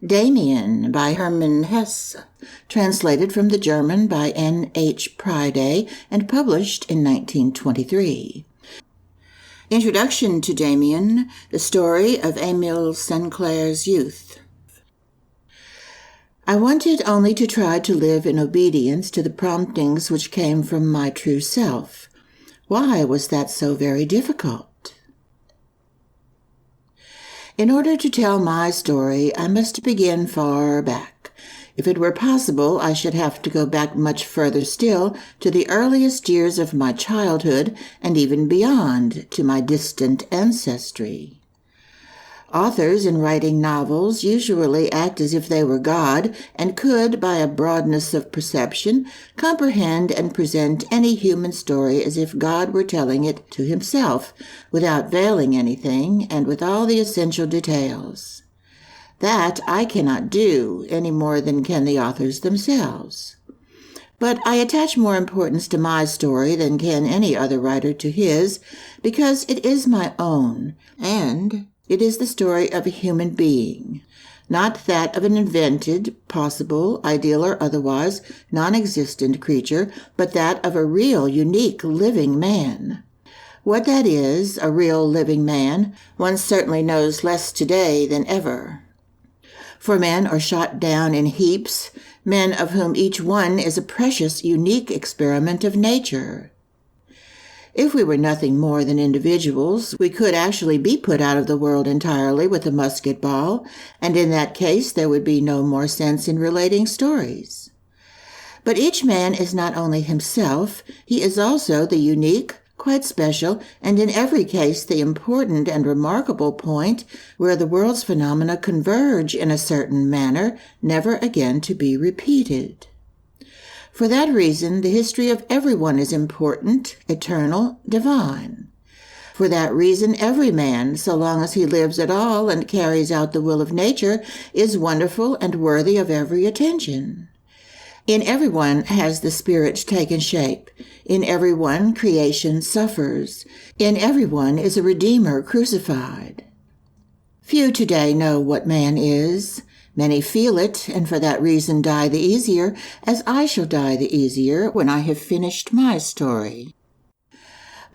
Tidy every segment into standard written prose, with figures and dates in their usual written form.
Demian by Hermann Hesse, translated from the German by N. H. Priday and published in 1923. Introduction to Demian, the story of Emil Sinclair's youth. I wanted only to try to live in obedience to the promptings which came from my true self. Why was that so very difficult? In order to tell my story, I must begin far back. If it were possible, I should have to go back much further still, to the earliest years of my childhood, and even beyond, to my distant ancestry. Authors, in writing novels, usually act as if they were God, and could, by a broadness of perception, comprehend and present any human story as if God were telling it to himself, without veiling anything, and with all the essential details. That I cannot do, any more than can the authors themselves. But I attach more importance to my story than can any other writer to his, because it is my own, and it is the story of a human being, not that of an invented, possible, ideal or otherwise, non-existent creature, but that of a real, unique, living man. What that is, a real living man, one certainly knows less today than ever. For men are shot down in heaps, men of whom each one is a precious, unique experiment of nature. If we were nothing more than individuals, we could actually be put out of the world entirely with a musket ball, and in that case there would be no more sense in relating stories. But each man is not only himself, he is also the unique, quite special, and in every case the important and remarkable point where the world's phenomena converge in a certain manner, never again to be repeated. For that reason, the history of everyone is important, eternal, divine. For that reason, every man, so long as he lives at all and carries out the will of nature, is wonderful and worthy of every attention. In everyone has the spirit taken shape. In everyone, creation suffers. In everyone is a Redeemer crucified. Few today know what man is. Many feel it, and for that reason die the easier, as I shall die the easier when I have finished my story.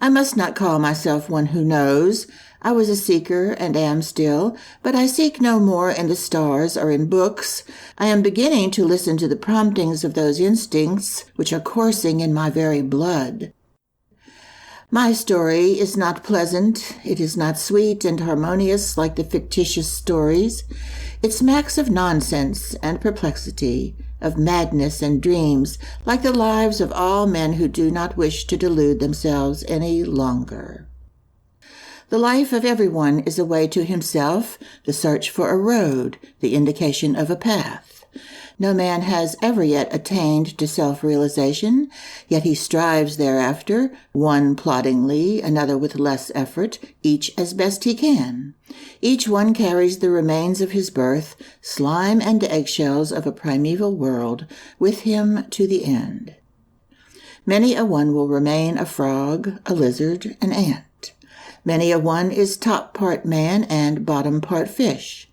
I must not call myself one who knows. I was a seeker, and am still, but I seek no more in the stars or in books. I am beginning to listen to the promptings of those instincts which are coursing in my very blood. My story is not pleasant, it is not sweet and harmonious like the fictitious stories. It smacks of nonsense and perplexity, of madness and dreams, like the lives of all men who do not wish to delude themselves any longer. The life of everyone is a way to himself, the search for a road, the indication of a path. No man has ever yet attained to self-realization, yet he strives thereafter, one ploddingly, another with less effort, each as best he can. Each one carries the remains of his birth, slime and eggshells of a primeval world, with him to the end. Many a one will remain a frog, a lizard, an ant. Many a one is top part man and bottom part fish.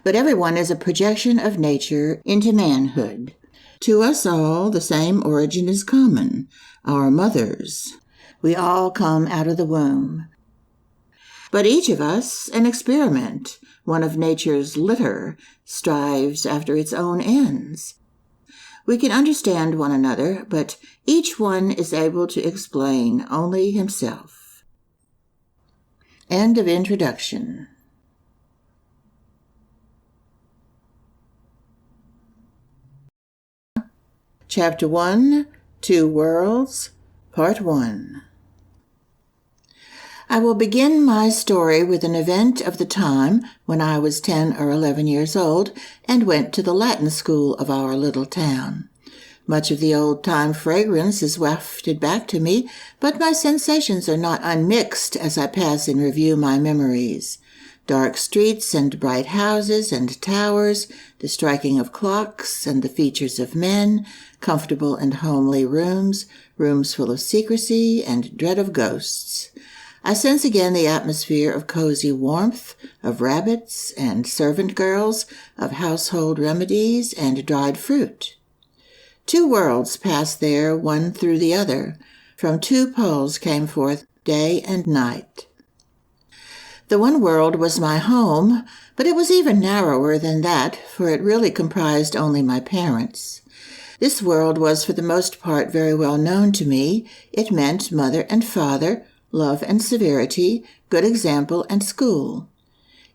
But everyone is a projection of nature into manhood. To us all, the same origin is common, our mothers. We all come out of the womb. But each of us, an experiment, one of nature's litter, strives after its own ends. We can understand one another, but each one is able to explain only himself. End of introduction. Chapter 1, Two Worlds, Part 1. I will begin my story with an event of the time when I was 10 or 11 years old and went to the Latin school of our little town. Much of the old-time fragrance is wafted back to me, but my sensations are not unmixed as I pass in review my memories. Dark streets and bright houses and towers, the striking of clocks and the features of men, comfortable and homely rooms, rooms full of secrecy and dread of ghosts. I sense again the atmosphere of cozy warmth, of rabbits and servant girls, of household remedies and dried fruit. Two worlds passed there, one through the other. From two poles came forth day and night. The one world was my home, but it was even narrower than that, for it really comprised only my parents. This world was for the most part very well known to me. It meant mother and father, love and severity, good example and school.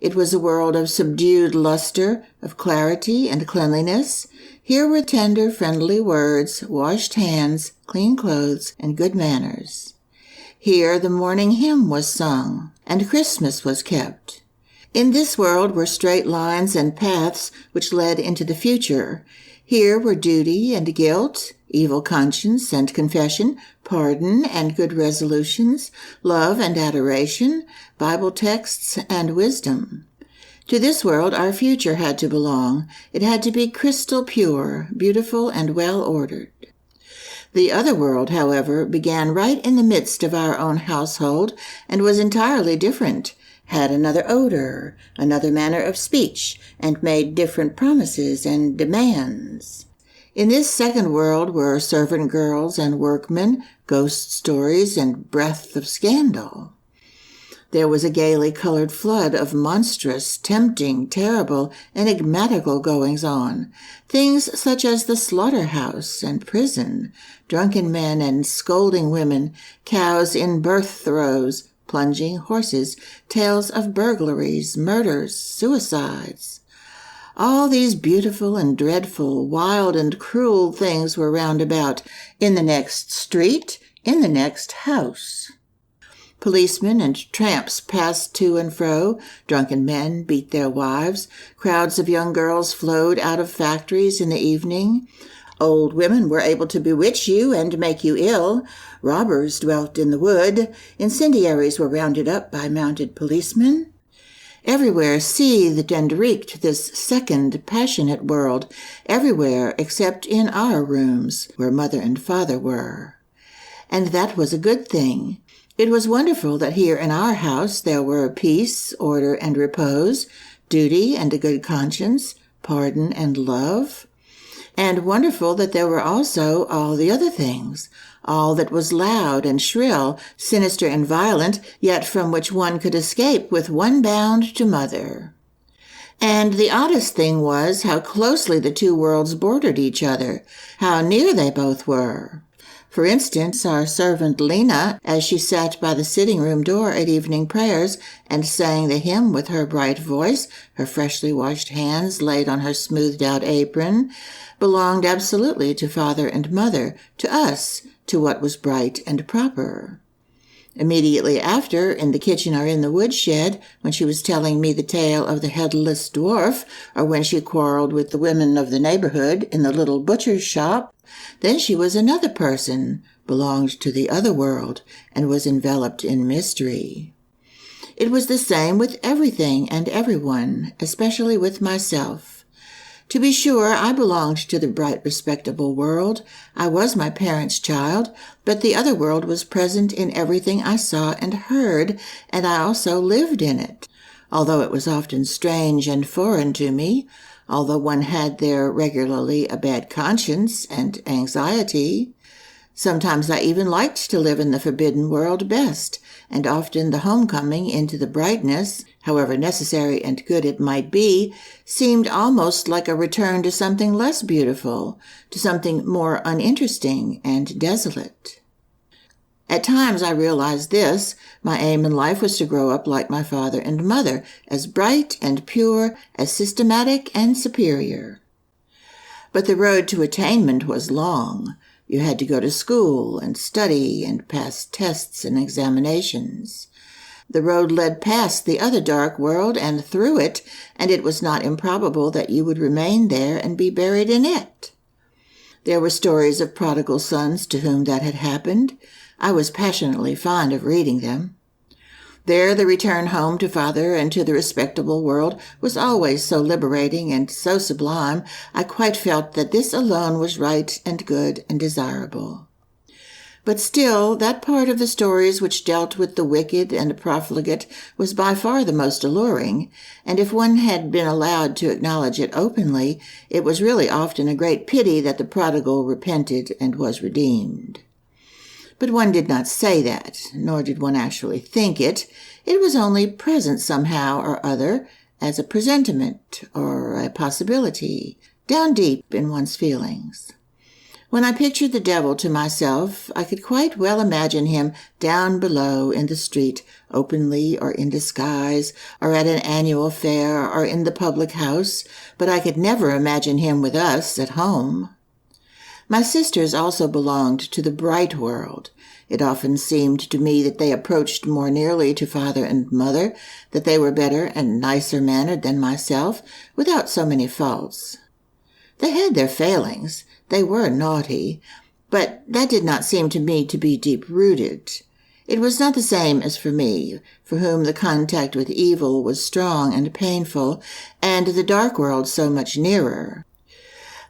It was a world of subdued luster, of clarity and cleanliness. Here were tender, friendly words, washed hands, clean clothes, and good manners. Here the morning hymn was sung, and Christmas was kept. In this world were straight lines and paths which led into the future. Here were duty and guilt, evil conscience and confession, pardon and good resolutions, love and adoration, Bible texts and wisdom. To this world our future had to belong. It had to be crystal pure, beautiful, and well-ordered. The other world, however, began right in the midst of our own household and was entirely different, had another odor, another manner of speech, and made different promises and demands. In this second world were servant girls and workmen, ghost stories, and breath of scandal. There was a gaily colored flood of monstrous, tempting, terrible, enigmatical goings-on, things such as the slaughterhouse and prison, drunken men and scolding women, cows in birth throes, plunging horses, tales of burglaries, murders, suicides. All these beautiful and dreadful, wild and cruel things were round about, in the next street, in the next house. Policemen and tramps passed to and fro, drunken men beat their wives, crowds of young girls flowed out of factories in the evening, old women were able to bewitch you and make you ill, robbers dwelt in the wood, incendiaries were rounded up by mounted policemen. Everywhere seethed and reeked this second passionate world, everywhere except in our rooms, where mother and father were. And that was a good thing. It was wonderful that here in our house there were peace, order, and repose, duty and a good conscience, pardon and love. And wonderful that there were also all the other things, all that was loud and shrill, sinister and violent, yet from which one could escape with one bound to mother. And the oddest thing was how closely the two worlds bordered each other, how near they both were. For instance, our servant Lena, as she sat by the sitting-room door at evening prayers and sang the hymn with her bright voice, her freshly washed hands laid on her smoothed-out apron, belonged absolutely to father and mother, to us, to what was bright and proper. Immediately after, in the kitchen or in the woodshed, when she was telling me the tale of the headless dwarf, or when she quarreled with the women of the neighborhood in the little butcher's shop, then she was another person, belonged to the other world, and was enveloped in mystery. It was the same with everything and everyone, especially with myself. To be sure, I belonged to the bright, respectable world. I was my parents' child, but the other world was present in everything I saw and heard, and I also lived in it, although it was often strange and foreign to me, although one had there regularly a bad conscience and anxiety. Sometimes I even liked to live in the forbidden world best, and often the homecoming into the brightness, however necessary and good it might be, seemed almost like a return to something less beautiful, to something more uninteresting and desolate. At times I realized this. My aim in life was to grow up like my father and mother, as bright and pure, as systematic and superior. But the road to attainment was long. You had to go to school and study and pass tests and examinations. The road led past the other dark world and through it, and it was not improbable that you would remain there and be buried in it. There were stories of prodigal sons to whom that had happened. I was passionately fond of reading them. There the return home to father and to the respectable world was always so liberating and so sublime, I quite felt that this alone was right and good and desirable. But still, that part of the stories which dealt with the wicked and profligate was by far the most alluring, and if one had been allowed to acknowledge it openly, it was really often a great pity that the prodigal repented and was redeemed. But one did not say that, nor did one actually think it. It was only present somehow or other, as a presentiment or a possibility, down deep in one's feelings. When I pictured the devil to myself, I could quite well imagine him down below in the street, openly or in disguise, or at an annual fair, or in the public house, but I could never imagine him with us at home. My sisters also belonged to the bright world. It often seemed to me that they approached more nearly to father and mother, that they were better and nicer mannered than myself, without so many faults. They had their failings. They were naughty, but that did not seem to me to be deep-rooted. It was not the same as for me, for whom the contact with evil was strong and painful, and the dark world so much nearer.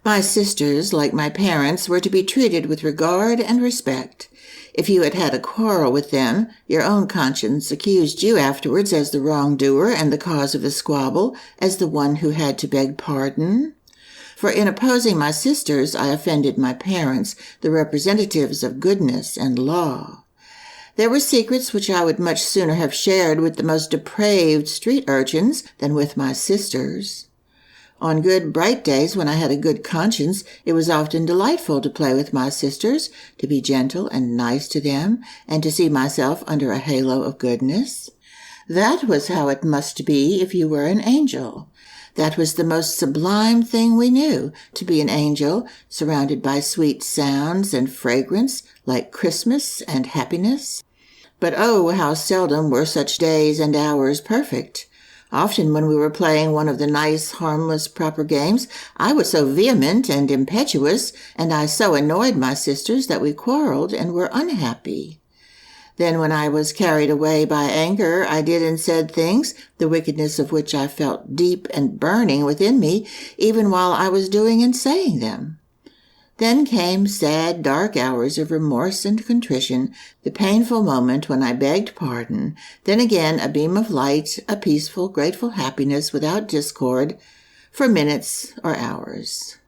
My sisters, like my parents, were to be treated with regard and respect. If you had had a quarrel with them, your own conscience accused you afterwards as the wrongdoer and the cause of the squabble, as the one who had to beg pardon. For in opposing my sisters, I offended my parents, the representatives of goodness and law. There were secrets which I would much sooner have shared with the most depraved street urchins than with my sisters. On good, bright days when I had a good conscience, it was often delightful to play with my sisters, to be gentle and nice to them, and to see myself under a halo of goodness. That was how it must be if you were an angel. That was the most sublime thing we knew, to be an angel, surrounded by sweet sounds and fragrance, like Christmas and happiness. But oh, how seldom were such days and hours perfect. Often when we were playing one of the nice, harmless, proper games, I was so vehement and impetuous, and I so annoyed my sisters that we quarreled and were unhappy. Then when I was carried away by anger, I did and said things, the wickedness of which I felt deep and burning within me, even while I was doing and saying them. Then came sad, dark hours of remorse and contrition, the painful moment when I begged pardon, then again a beam of light, a peaceful, grateful happiness without discord, for minutes or hours.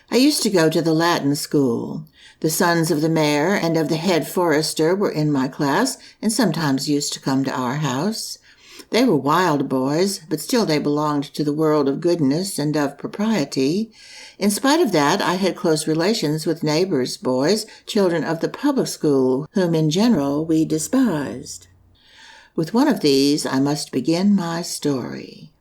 I used to go to the Latin school. The sons of the mayor and of the head forester were in my class and sometimes used to come to our house. They were wild boys, but still they belonged to the world of goodness and of propriety. In spite of that, I had close relations with neighbors' boys, children of the public school, whom in general we despised. With one of these I must begin my story.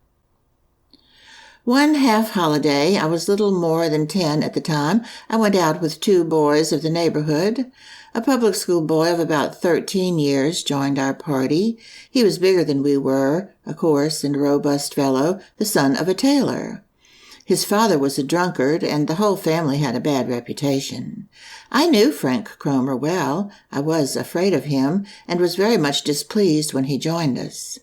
One half-holiday, I was little more than 10 at the time, I went out with 2 boys of the neighborhood. A public school boy of about 13 years joined our party. He was bigger than we were, a coarse and robust fellow, the son of a tailor. His father was a drunkard, and the whole family had a bad reputation. I knew Frank Cromer well. I was afraid of him, and was very much displeased when he joined us.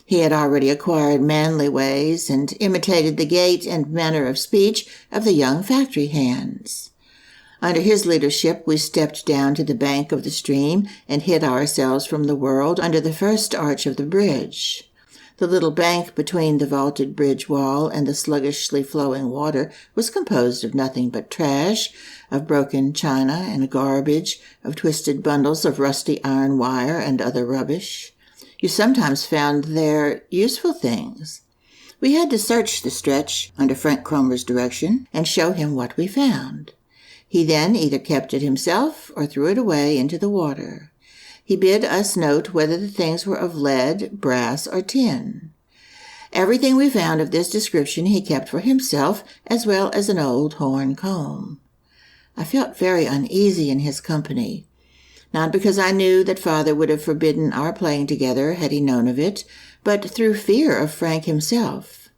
He had already acquired manly ways and imitated the gait and manner of speech of the young factory hands. Under his leadership, we stepped down to the bank of the stream and hid ourselves from the world under the first arch of the bridge. The little bank between the vaulted bridge wall and the sluggishly flowing water was composed of nothing but trash, of broken china and garbage, of twisted bundles of rusty iron wire and other rubbish. You sometimes found there useful things. We had to search the stretch under Frank Cromer's direction and show him what we found. He then either kept it himself or threw it away into the water. He bid us note whether the things were of lead, brass, or tin. Everything we found of this description he kept for himself, as well as an old horn comb. I felt very uneasy in his company. Not because I knew that father would have forbidden our playing together had he known of it, but through fear of Frank himself.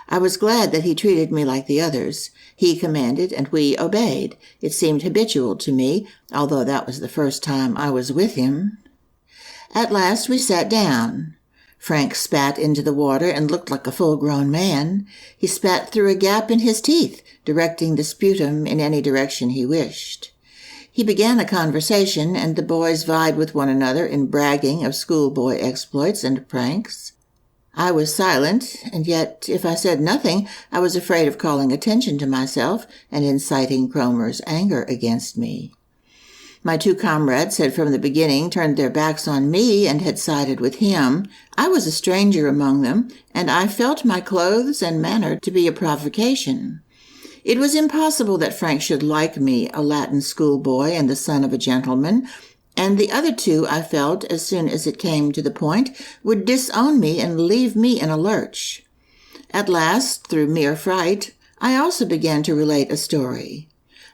I was glad that he treated me like the others. He commanded and we obeyed. It seemed habitual to me, although that was the first time I was with him. At last we sat down. Frank spat into the water and looked like a full-grown man. He spat through a gap in his teeth, directing the sputum in any direction he wished. He began a conversation, and the boys vied with one another in bragging of schoolboy exploits and pranks. I was silent, and yet if I said nothing, I was afraid of calling attention to myself and inciting Cromer's anger against me. My two comrades had from the beginning turned their backs on me and had sided with him. I was a stranger among them, and I felt my clothes and manner to be a provocation. It was impossible that Frank should like me, a Latin schoolboy and the son of a gentleman, and the other two, I felt, as soon as it came to the point, would disown me and leave me in a lurch. At last, through mere fright, I also began to relate a story.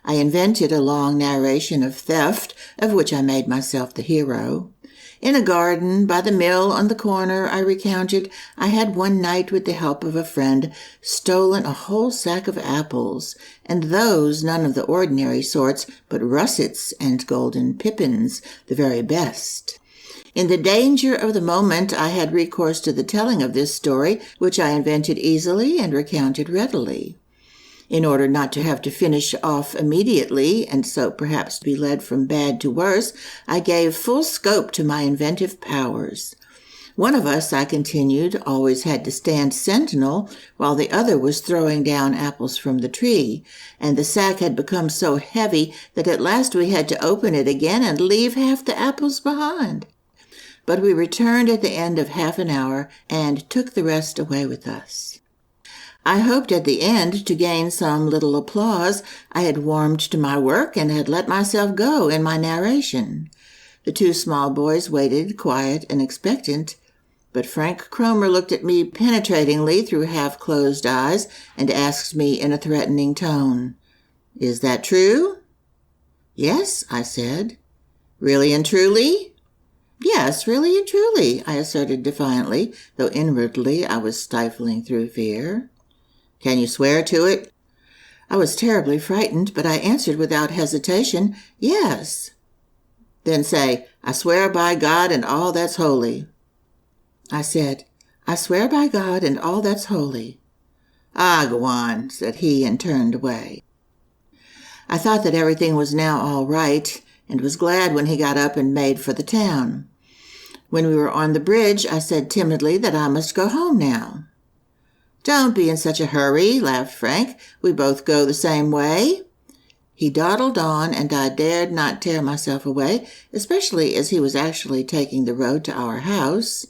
I invented a long narration of theft, of which I made myself the hero. In a garden, by the mill on the corner, I recounted, I had one night, with the help of a friend, stolen a whole sack of apples, and those none of the ordinary sorts, but russets and golden pippins, the very best. In the danger of the moment, I had recourse to the telling of this story, which I invented easily and recounted readily. In order not to have to finish off immediately, and so perhaps be led from bad to worse, I gave full scope to my inventive powers. One of us, I continued, always had to stand sentinel, while the other was throwing down apples from the tree, and the sack had become so heavy that at last we had to open it again and leave half the apples behind. But we returned at the end of half an hour and took the rest away with us. I hoped at the end to gain some little applause. I had warmed to my work and had let myself go in my narration. The two small boys waited, quiet and expectant, but Frank Cromer looked at me penetratingly through half-closed eyes and asked me in a threatening tone, "Is that true?" "Yes," I said. "Really and truly?" "Yes, really and truly," I asserted defiantly, though inwardly I was stifling through fear. "Can you swear to it?" I was terribly frightened, but I answered without hesitation, "Yes." "Then say, 'I swear by God and all that's holy.'" I said, "I swear by God and all that's holy." "Ah, go on," said he, and turned away. I thought that everything was now all right, and was glad when he got up and made for the town. When we were on the bridge, I said timidly that I must go home now. "Don't be in such a hurry," laughed Frank. "We both go the same way." He dawdled on, and I dared not tear myself away, especially as he was actually taking the road to our house.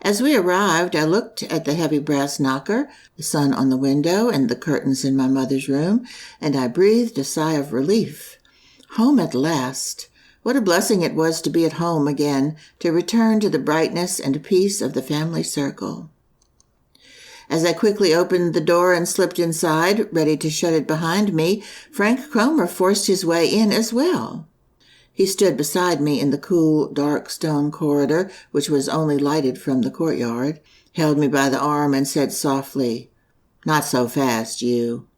As we arrived, I looked at the heavy brass knocker, the sun on the window, and the curtains in my mother's room, and I breathed a sigh of relief. Home at last. What a blessing it was to be at home again, to return to the brightness and peace of the family circle. As I quickly opened the door and slipped inside, ready to shut it behind me, Frank Cromer forced his way in as well. He stood beside me in the cool, dark stone corridor, which was only lighted from the courtyard, held me by the arm, and said softly, "Not so fast, you."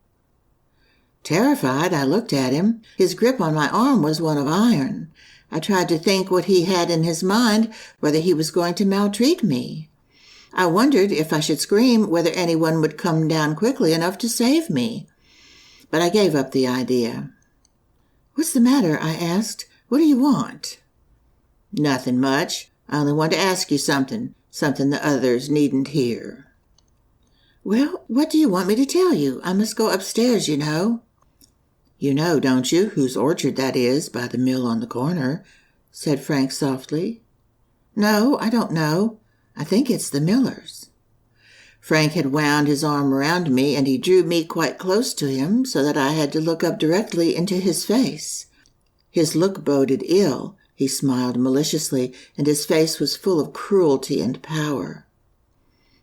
Terrified, I looked at him. His grip on my arm was one of iron. I tried to think what he had in his mind, whether he was going to maltreat me. I wondered, if I should scream, whether anyone would come down quickly enough to save me. But I gave up the idea. "What's the matter?" I asked. "What do you want?" "Nothing much. I only want to ask you something the others needn't hear." "Well, what do you want me to tell you? I must go upstairs, you know." "You know, don't you, whose orchard that is by the mill on the corner?" said Frank softly. "No, I don't know. I think it's the miller's." Frank had wound his arm around me, and he drew me quite close to him, so that I had to look up directly into his face. His look boded ill. He smiled maliciously, and his face was full of cruelty and power.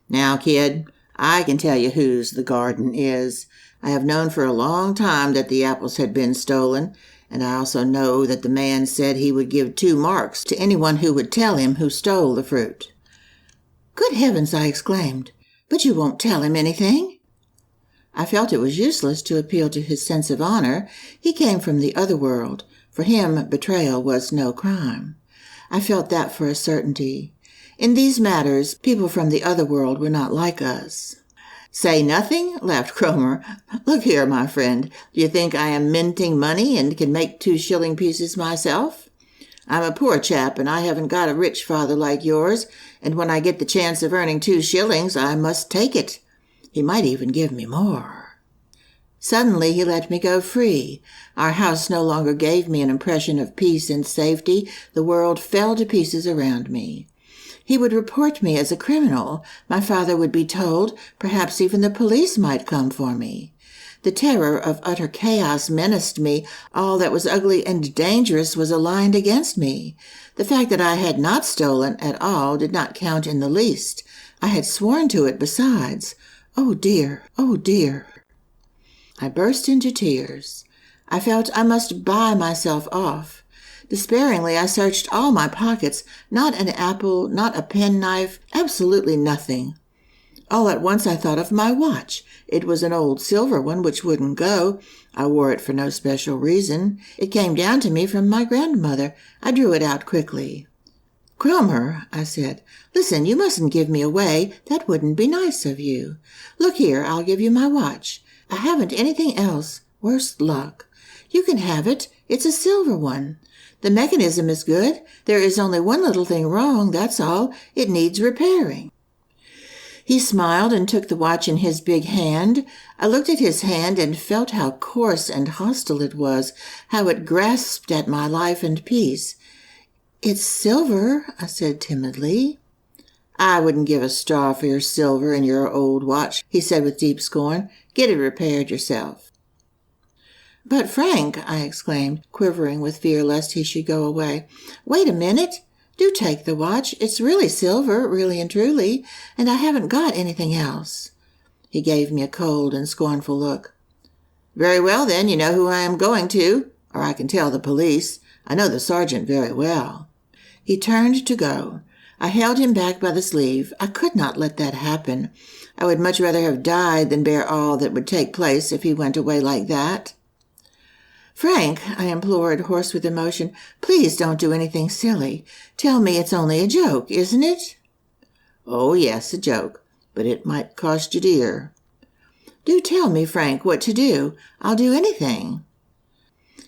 "Now, kid, I can tell you whose the garden is. I have known for a long time that the apples had been stolen, and I also know that the man said he would give 2 marks to anyone who would tell him who stole the fruit." "Good heavens!" I exclaimed. "But you won't tell him anything?" I felt it was useless to appeal to his sense of honor. He came from the other world. For him, betrayal was no crime. I felt that for a certainty. In these matters, people from the other world were not like us. Say nothing? Laughed Cromer. Look here, my friend. Do you think I am minting money and can make 2-shilling pieces myself? I'm a poor chap, and I haven't got a rich father like yours, and when I get the chance of earning 2 shillings, I must take it. He might even give me more. Suddenly he let me go free. Our house no longer gave me an impression of peace and safety. The world fell to pieces around me. He would report me as a criminal. My father would be told. Perhaps even the police might come for me. The terror of utter chaos menaced me. All that was ugly and dangerous was aligned against me. The fact that I had not stolen at all did not count in the least. I had sworn to it besides. Oh dear, oh dear. I burst into tears. I felt I must buy myself off. Despairingly, I searched all my pockets. Not an apple, not a penknife, absolutely nothing. All at once I thought of my watch. It was an old silver one which wouldn't go. I wore it for no special reason. It came down to me from my grandmother. I drew it out quickly. Cromer, I said, listen, you mustn't give me away. That wouldn't be nice of you. Look here, I'll give you my watch. I haven't anything else. Worse luck. You can have it. It's a silver one. The mechanism is good. There is only one little thing wrong, that's all. It needs repairing. He smiled and took the watch in his big hand. I looked at his hand and felt how coarse and hostile it was, how it grasped at my life and peace. It's silver, I said timidly. I wouldn't give a straw for your silver and your old watch, he said with deep scorn. Get it repaired yourself. But Frank, I exclaimed, quivering with fear lest he should go away. Wait a minute. Do take the watch. It's really silver, really and truly, and I haven't got anything else. He gave me a cold and scornful look. Very well, then, you know who I am going to, or I can tell the police. I know the sergeant very well. He turned to go. I held him back by the sleeve. I could not let that happen. I would much rather have died than bear all that would take place if he went away like that. Frank, I implored, hoarse with emotion, please don't do anything silly. Tell me it's only a joke, isn't it? Oh, yes, a joke, but it might cost you dear. Do tell me, Frank, what to do. I'll do anything.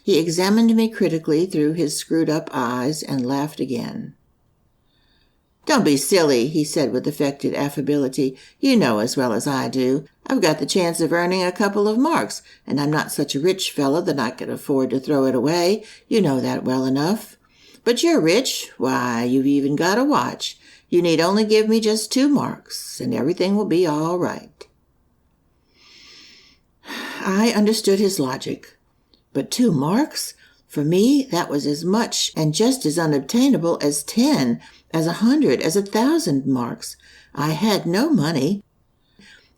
He examined me critically through his screwed-up eyes and laughed again. Don't be silly, he said with affected affability. You know as well as I do. I've got the chance of earning a couple of marks, and I'm not such a rich fellow that I could afford to throw it away. You know that well enough. But you're rich. Why, you've even got a watch. You need only give me just 2 marks, and everything will be all right. I understood his logic. But 2 marks? For me, that was as much and just as unobtainable as 10, as 100, as 1,000 marks. I had no money.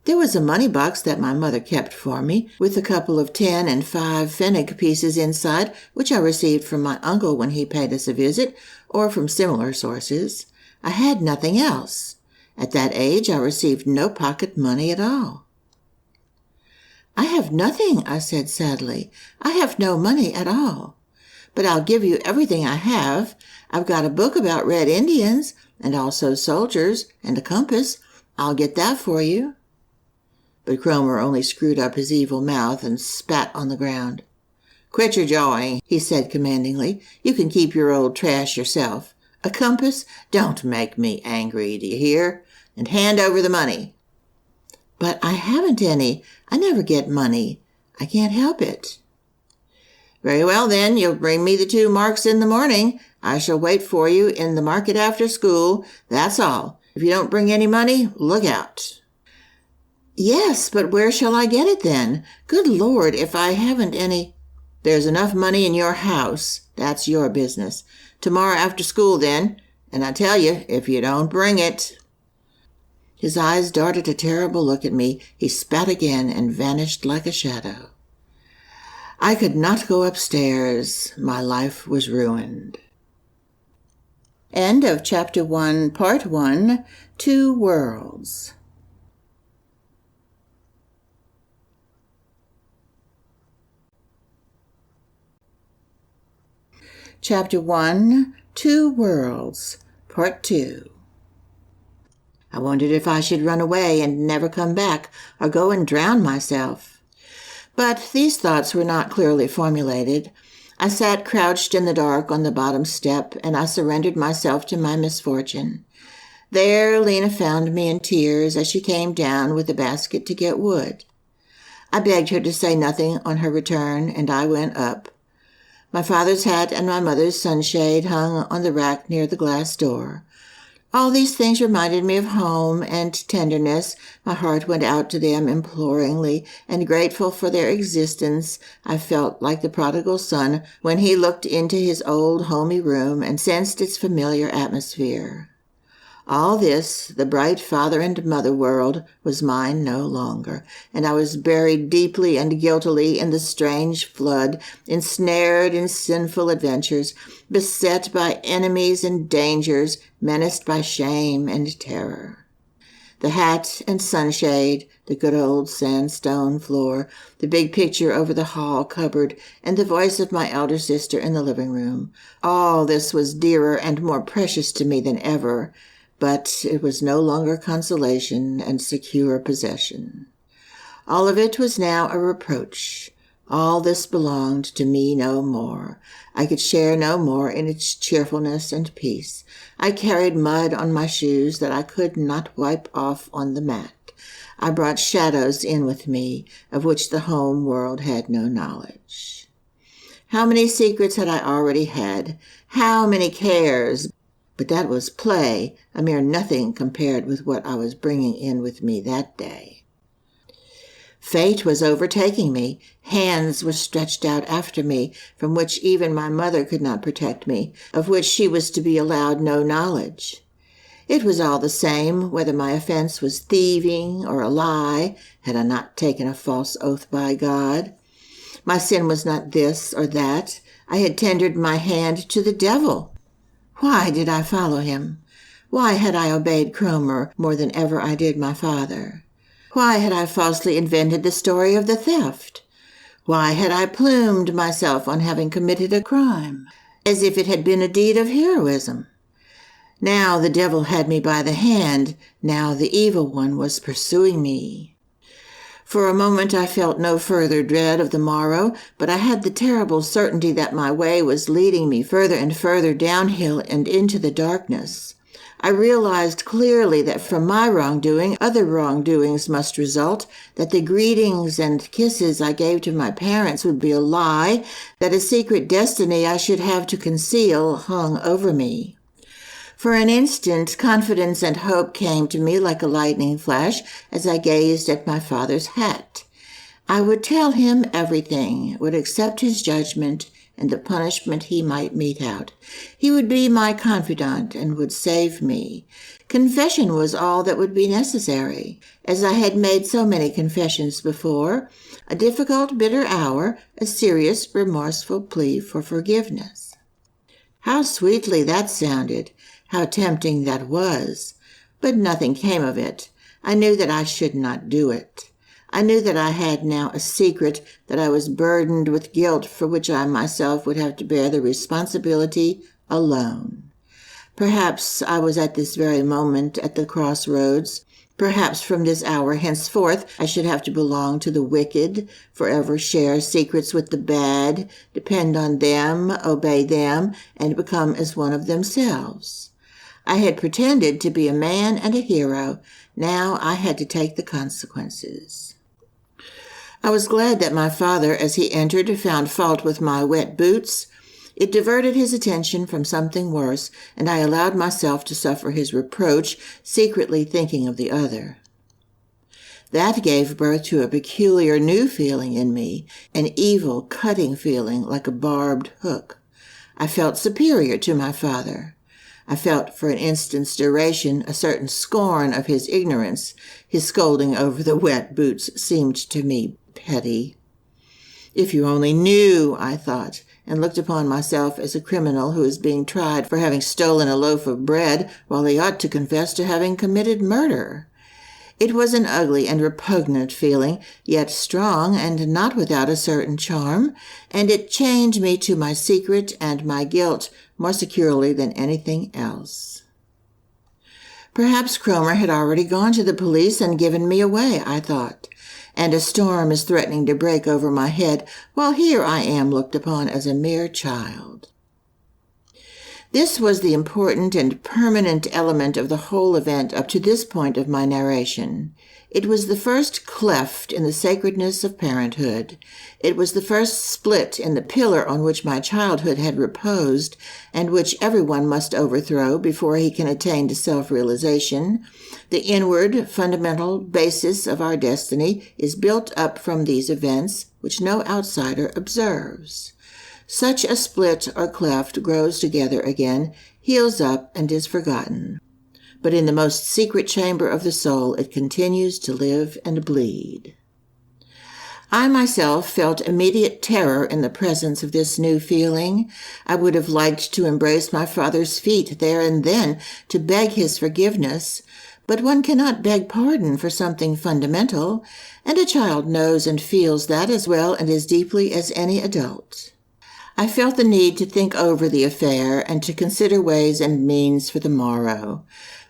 There was a money box that my mother kept for me, with a couple of 10 and 5 pfennig pieces inside, which I received from my uncle when he paid us a visit, or from similar sources. I had nothing else. At that age, I received no pocket money at all. I have nothing, I said sadly. I have no money at all. But I'll give you everything I have. I've got a book about Red Indians, and also soldiers, and a compass. I'll get that for you. But Cromer only screwed up his evil mouth and spat on the ground. Quit your jawing, he said commandingly. You can keep your old trash yourself. A compass? Don't make me angry, do you hear? And hand over the money. But I haven't any. I never get money. I can't help it. Very well, then, you'll bring me the 2 marks in the morning. I shall wait for you in the market after school. That's all. If you don't bring any money, look out. Yes, but where shall I get it then? Good Lord, if I haven't any. There's enough money in your house. That's your business. Tomorrow after school, then. And I tell you, if you don't bring it. His eyes darted a terrible look at me. He spat again and vanished like a shadow. I could not go upstairs. My life was ruined. End of Chapter 1, Part 1, 2 Worlds. Chapter 1, 2 Worlds, Part 2. I wondered if I should run away and never come back, or go and drown myself. But these thoughts were not clearly formulated. I sat crouched in the dark on the bottom step, and I surrendered myself to my misfortune. There Lena found me in tears as she came down with a basket to get wood. I begged her to say nothing on her return, and I went up. My father's hat and my mother's sunshade hung on the rack near the glass door. All these things reminded me of home and tenderness. My heart went out to them imploringly, and grateful for their existence, I felt like the prodigal son when he looked into his old homey room and sensed its familiar atmosphere. All this, the bright father and mother world, was mine no longer, and I was buried deeply and guiltily in the strange flood, ensnared in sinful adventures, beset by enemies and dangers, menaced by shame and terror. The hat and sunshade, the good old sandstone floor, the big picture over the hall cupboard, and the voice of my elder sister in the living room, all this was dearer and more precious to me than ever, but it was no longer consolation and secure possession. All of it was now a reproach. All this belonged to me no more. I could share no more in its cheerfulness and peace. I carried mud on my shoes that I could not wipe off on the mat. I brought shadows in with me, of which the home world had no knowledge. How many secrets had I already had? How many cares? But that was play, a mere nothing compared with what I was bringing in with me that day. Fate was overtaking me. Hands were stretched out after me, from which even my mother could not protect me, of which she was to be allowed no knowledge. It was all the same whether my offense was thieving or a lie, had I not taken a false oath by God. My sin was not this or that. I had tendered my hand to the devil. Why did I follow him? Why had I obeyed Cromer more than ever I did my father? Why had I falsely invented the story of the theft? Why had I plumed myself on having committed a crime, as if it had been a deed of heroism? Now the devil had me by the hand. Now the evil one was pursuing me. For a moment I felt no further dread of the morrow, but I had the terrible certainty that my way was leading me further and further downhill and into the darkness. I realized clearly that from my wrongdoing, other wrongdoings must result, that the greetings and kisses I gave to my parents would be a lie, that a secret destiny I should have to conceal hung over me. For an instant, confidence and hope came to me like a lightning flash as I gazed at my father's hat. I would tell him everything, would accept his judgment and the punishment he might mete out. He would be my confidant and would save me. Confession was all that would be necessary, as I had made so many confessions before, a difficult, bitter hour, a serious, remorseful plea for forgiveness. How sweetly that sounded! How tempting that was! But nothing came of it. I knew that I should not do it. I knew that I had now a secret, that I was burdened with guilt for which I myself would have to bear the responsibility alone. Perhaps I was at this very moment at the crossroads. Perhaps from this hour henceforth I should have to belong to the wicked, forever share secrets with the bad, depend on them, obey them, and become as one of themselves. I had pretended to be a man and a hero. Now I had to take the consequences. I was glad that my father, as he entered, found fault with my wet boots. It diverted his attention from something worse, and I allowed myself to suffer his reproach, secretly thinking of the other. That gave birth to a peculiar new feeling in me, an evil, cutting feeling like a barbed hook. I felt superior to my father. I felt for an instant's duration a certain scorn of his ignorance. His scolding over the wet boots seemed to me petty. If you only knew, I thought, and looked upon myself as a criminal who is being tried for having stolen a loaf of bread while he ought to confess to having committed murder. It was an ugly and repugnant feeling, yet strong and not without a certain charm, and it chained me to my secret and my guilt more securely than anything else. Perhaps Cromer had already gone to the police and given me away, I thought, and a storm is threatening to break over my head, while here I am looked upon as a mere child. This was the important and permanent element of the whole event up to this point of my narration. It was the first cleft in the sacredness of parenthood. It was the first split in the pillar on which my childhood had reposed, and which everyone must overthrow before he can attain to self-realization. The inward, fundamental basis of our destiny is built up from these events, which no outsider observes. Such a split or cleft grows together again, heals up, and is forgotten. But in the most secret chamber of the soul it continues to live and bleed. I myself felt immediate terror in the presence of this new feeling. I would have liked to embrace my father's feet there and then, to beg his forgiveness, but one cannot beg pardon for something fundamental, and a child knows and feels that as well and as deeply as any adult. I felt the need to think over the affair and to consider ways and means for the morrow,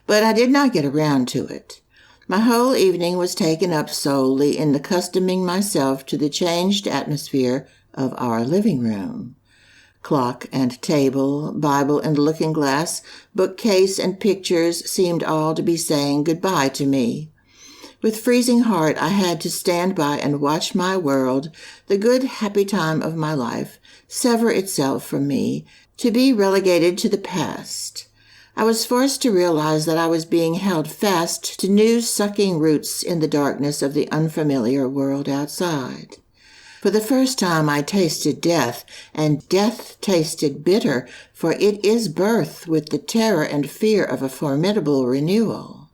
but I did not get around to it. My whole evening was taken up solely in accustoming myself to the changed atmosphere of our living room. Clock and table, Bible and looking-glass, bookcase and pictures seemed all to be saying goodbye to me. With freezing heart, I had to stand by and watch my world, the good, happy time of my life, sever itself from me, to be relegated to the past. I was forced to realize that I was being held fast to new sucking roots in the darkness of the unfamiliar world outside. For the first time I tasted death, and death tasted bitter, for it is birth with the terror and fear of a formidable renewal.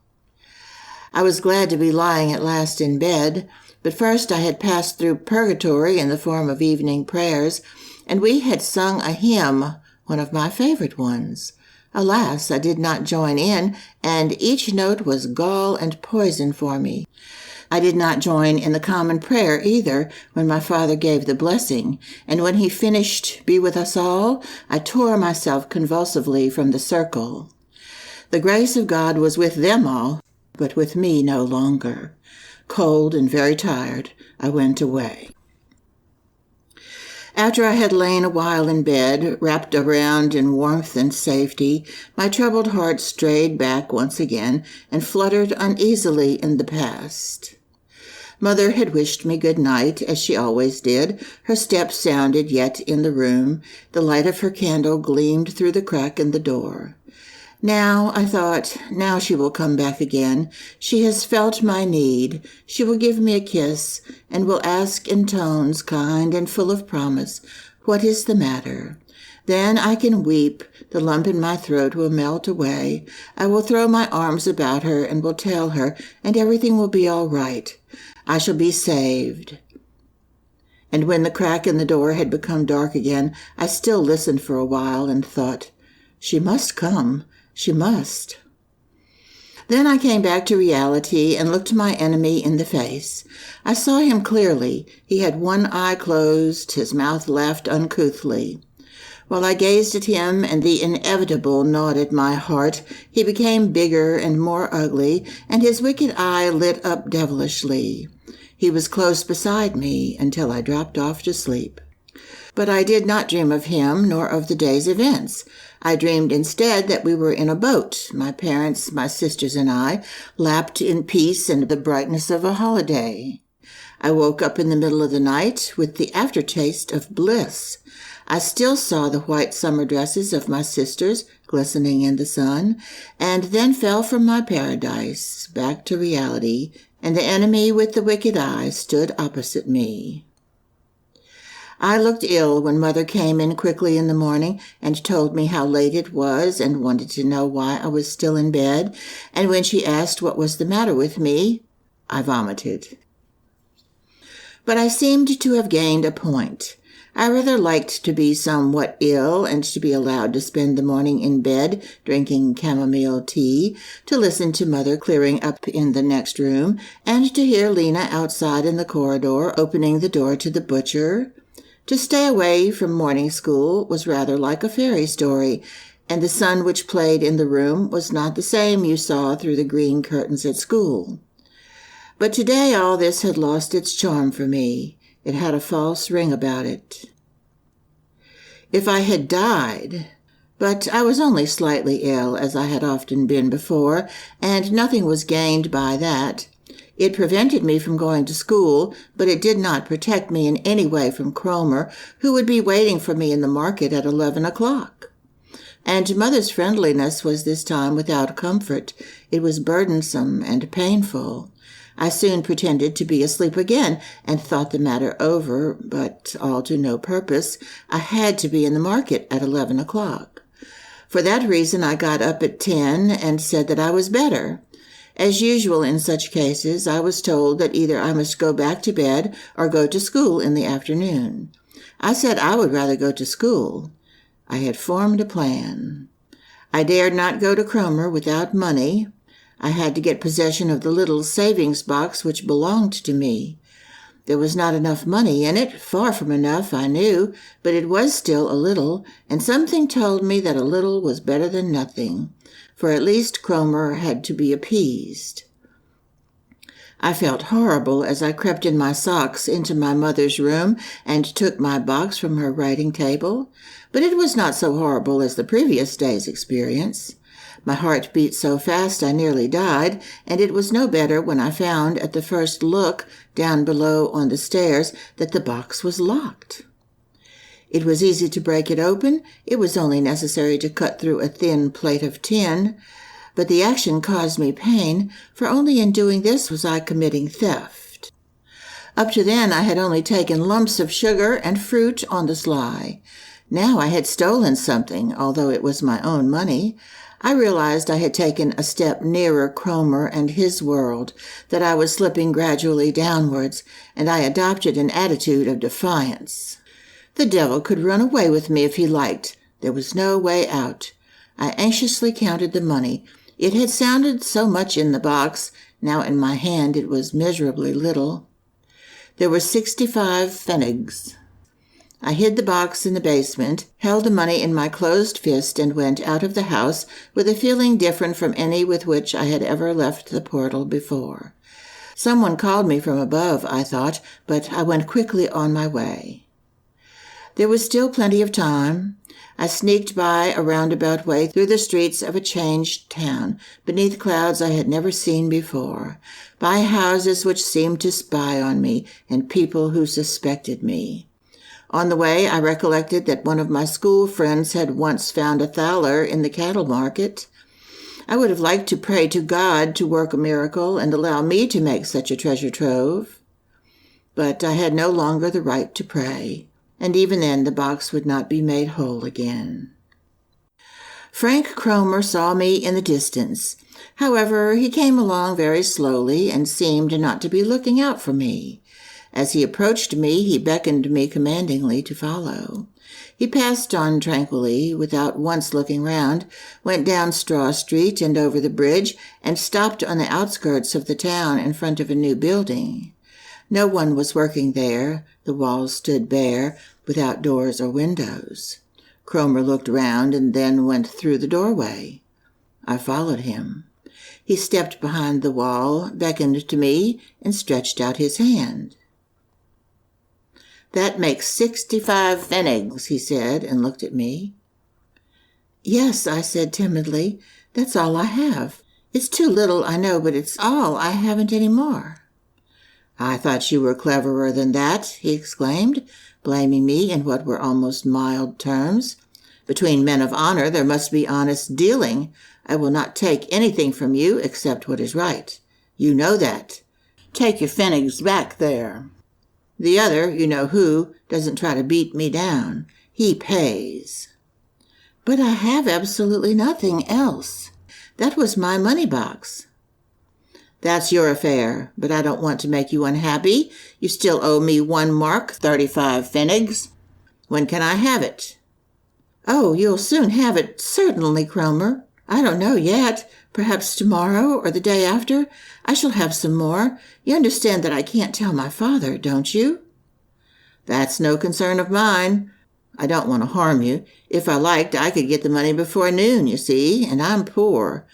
I was glad to be lying at last in bed, but first I had passed through purgatory in the form of evening prayers, and we had sung a hymn, one of my favorite ones. Alas, I did not join in, and each note was gall and poison for me. I did not join in the common prayer either when my father gave the blessing, and when he finished, "Be with us all," I tore myself convulsively from the circle. The grace of God was with them all, but with me no longer. Cold and very tired, I went away. After I had lain a while in bed, wrapped around in warmth and safety, my troubled heart strayed back once again and fluttered uneasily in the past. Mother had wished me good night, as she always did. Her step sounded yet in the room. The light of her candle gleamed through the crack in the door. Now, I thought, now she will come back again. She has felt my need. She will give me a kiss, and will ask in tones kind and full of promise, "What is the matter?" Then I can weep. The lump in my throat will melt away. I will throw my arms about her and will tell her, and everything will be all right. I shall be saved. And when the crack in the door had become dark again, I still listened for a while and thought, she must come. She must. Then I came back to reality and looked my enemy in the face. I saw him clearly. He had one eye closed, his mouth laughed uncouthly. While I gazed at him and the inevitable gnawed at my heart, he became bigger and more ugly, and his wicked eye lit up devilishly. He was close beside me until I dropped off to sleep. But I did not dream of him nor of the day's events. I dreamed instead that we were in a boat, my parents, my sisters, and I, lapped in peace and the brightness of a holiday. I woke up in the middle of the night with the aftertaste of bliss. I still saw the white summer dresses of my sisters glistening in the sun, and then fell from my paradise back to reality, and the enemy with the wicked eye stood opposite me. I looked ill when Mother came in quickly in the morning and told me how late it was and wanted to know why I was still in bed, and when she asked what was the matter with me, I vomited. But I seemed to have gained a point. I rather liked to be somewhat ill and to be allowed to spend the morning in bed drinking chamomile tea, to listen to Mother clearing up in the next room, and to hear Lena outside in the corridor opening the door to the butcher. To stay away from morning school was rather like a fairy story, and the sun which played in the room was not the same you saw through the green curtains at school. But today all this had lost its charm for me. It had a false ring about it. If I had died, but I was only slightly ill, as I had often been before, and nothing was gained by that. It prevented me from going to school, but it did not protect me in any way from Cromer, who would be waiting for me in the market at 11 o'clock. And Mother's friendliness was this time without comfort. It was burdensome and painful. I soon pretended to be asleep again and thought the matter over, but all to no purpose. I had to be in the market at 11 o'clock. For that reason I got up at 10 and said that I was better. As usual in such cases, I was told that either I must go back to bed or go to school in the afternoon. I said I would rather go to school. I had formed a plan. I dared not go to Cromer without money. I had to get possession of the little savings box which belonged to me. There was not enough money in it, far from enough, I knew, but it was still a little, and something told me that a little was better than nothing, for at least Cromer had to be appeased. I felt horrible as I crept in my socks into my mother's room and took my box from her writing table, but it was not so horrible as the previous day's experience. My heart beat so fast I nearly died, and it was no better when I found at the first look down below on the stairs that the box was locked. It was easy to break it open. It was only necessary to cut through a thin plate of tin, but the action caused me pain, for only in doing this was I committing theft. Up to then I had only taken lumps of sugar and fruit on the sly. Now I had stolen something, although it was my own money. I realized I had taken a step nearer Cromer and his world, that I was slipping gradually downwards, and I adopted an attitude of defiance. The devil could run away with me if he liked. There was no way out. I anxiously counted the money. It had sounded so much in the box. Now in my hand it was miserably little. There were 65 pfennigs. I hid the box in the basement, held the money in my closed fist, and went out of the house with a feeling different from any with which I had ever left the portal before. Someone called me from above, I thought, but I went quickly on my way. There was still plenty of time. I sneaked by a roundabout way through the streets of a changed town, beneath clouds I had never seen before, by houses which seemed to spy on me, and people who suspected me. On the way, I recollected that one of my school friends had once found a thaler in the cattle market. I would have liked to pray to God to work a miracle and allow me to make such a treasure trove. But I had no longer the right to pray, and even then the box would not be made whole again. Frank Cromer saw me in the distance. However, he came along very slowly and seemed not to be looking out for me. As he approached me, he beckoned me commandingly to follow. He passed on tranquilly, without once looking round, went down Straw Street and over the bridge, and stopped on the outskirts of the town in front of a new building. No one was working there. The walls stood bare, without doors or windows. Cromer looked round and then went through the doorway. I followed him. He stepped behind the wall, beckoned to me, and stretched out his hand. "That makes 65 pfennigs," he said, and looked at me. "Yes," I said timidly, "that's all I have. It's too little, I know, but it's all. I haven't any more." "I thought you were cleverer than that," he exclaimed, blaming me in what were almost mild terms. "Between men of honor there must be honest dealing. I will not take anything from you except what is right. You know that. Take your pfennigs back there. The other, you know who, doesn't try to beat me down. He pays." "But I have absolutely nothing else. That was my money box." "That's your affair, but I don't want to make you unhappy. You still owe me 1 mark, 35 pfennigs. When can I have it?" "Oh, you'll soon have it, certainly, Cromer. I don't know yet. Perhaps tomorrow or the day after. I shall have some more. You understand that I can't tell my father, don't you?" "That's no concern of mine. I don't want to harm you. If I liked, I could get the money before noon, you see, and I'm poor.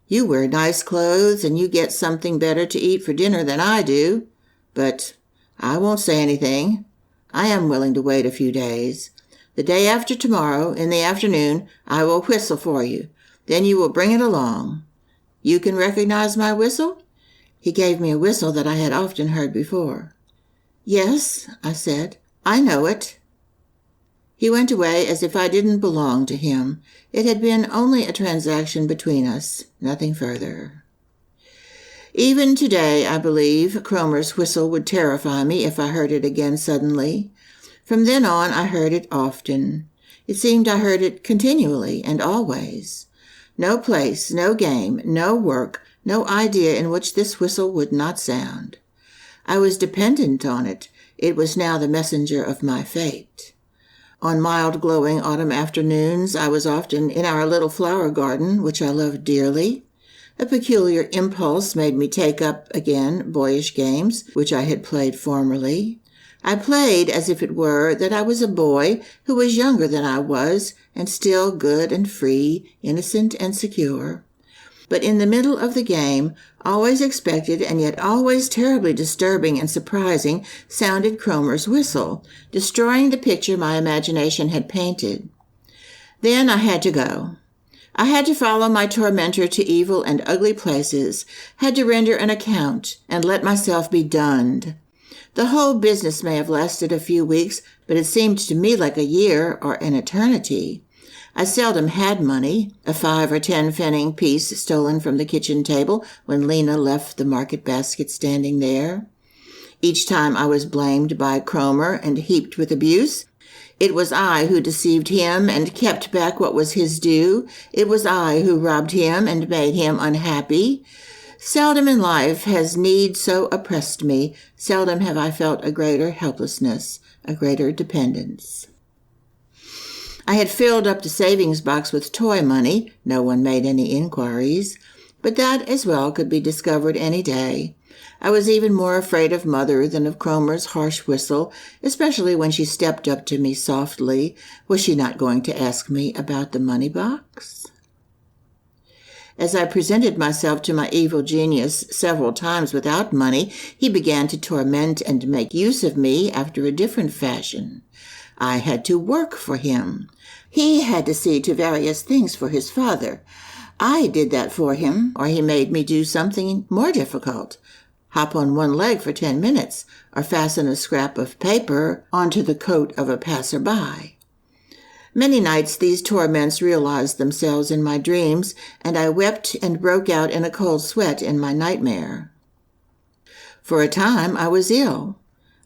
You wear nice clothes and you get something better to eat for dinner than I do. But I won't say anything. I am willing to wait a few days. The day after tomorrow, in the afternoon, I will whistle for you. Then you will bring it along. You can recognize my whistle?" He gave me a whistle that I had often heard before. "Yes," I said, "I know it." He went away as if I didn't belong to him. It had been only a transaction between us, nothing further. Even today, I believe, Cromer's whistle would terrify me if I heard it again suddenly. From then on, I heard it often. It seemed I heard it continually and always. No place, no game, no work, no idea in which this whistle would not sound. I was dependent on it. It was now the messenger of my fate. On mild, glowing autumn afternoons, I was often in our little flower garden, which I loved dearly. A peculiar impulse made me take up again boyish games, which I had played formerly. I played as if it were that I was a boy who was younger than I was, and still good and free, innocent and secure. But in the middle of the game, always expected and yet always terribly disturbing and surprising, sounded Cromer's whistle, destroying the picture my imagination had painted. Then I had to go. I had to follow my tormentor to evil and ugly places, had to render an account, and let myself be dunned. The whole business may have lasted a few weeks, but it seemed to me like a year or an eternity. I seldom had money, a 5 or 10 pfennig piece stolen from the kitchen table when Lena left the market basket standing there. Each time I was blamed by Cromer and heaped with abuse. It was I who deceived him and kept back what was his due. It was I who robbed him and made him unhappy. Seldom in life has need so oppressed me. Seldom have I felt a greater helplessness, a greater dependence. I had filled up the savings box with toy money. No one made any inquiries, but that as well could be discovered any day. I was even more afraid of Mother than of Cromer's harsh whistle, especially when she stepped up to me softly. Was she not going to ask me about the money box? As I presented myself to my evil genius several times without money, he began to torment and make use of me after a different fashion. I had to work for him. He had to see to various things for his father. I did that for him, or he made me do something more difficult. Hop on one leg for 10 minutes, or fasten a scrap of paper onto the coat of a passer-by. Many nights these torments realized themselves in my dreams, and I wept and broke out in a cold sweat in my nightmare. For a time I was ill.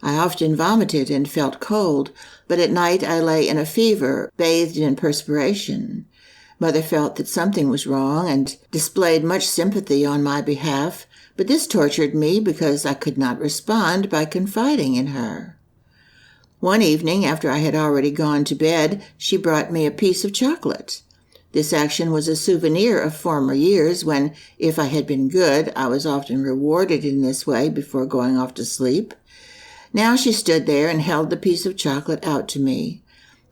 I often vomited and felt cold, but at night I lay in a fever, bathed in perspiration. Mother felt that something was wrong and displayed much sympathy on my behalf, but this tortured me because I could not respond by confiding in her. One evening, after I had already gone to bed, she brought me a piece of chocolate. This action was a souvenir of former years when, if I had been good, I was often rewarded in this way before going off to sleep. Now she stood there and held the piece of chocolate out to me.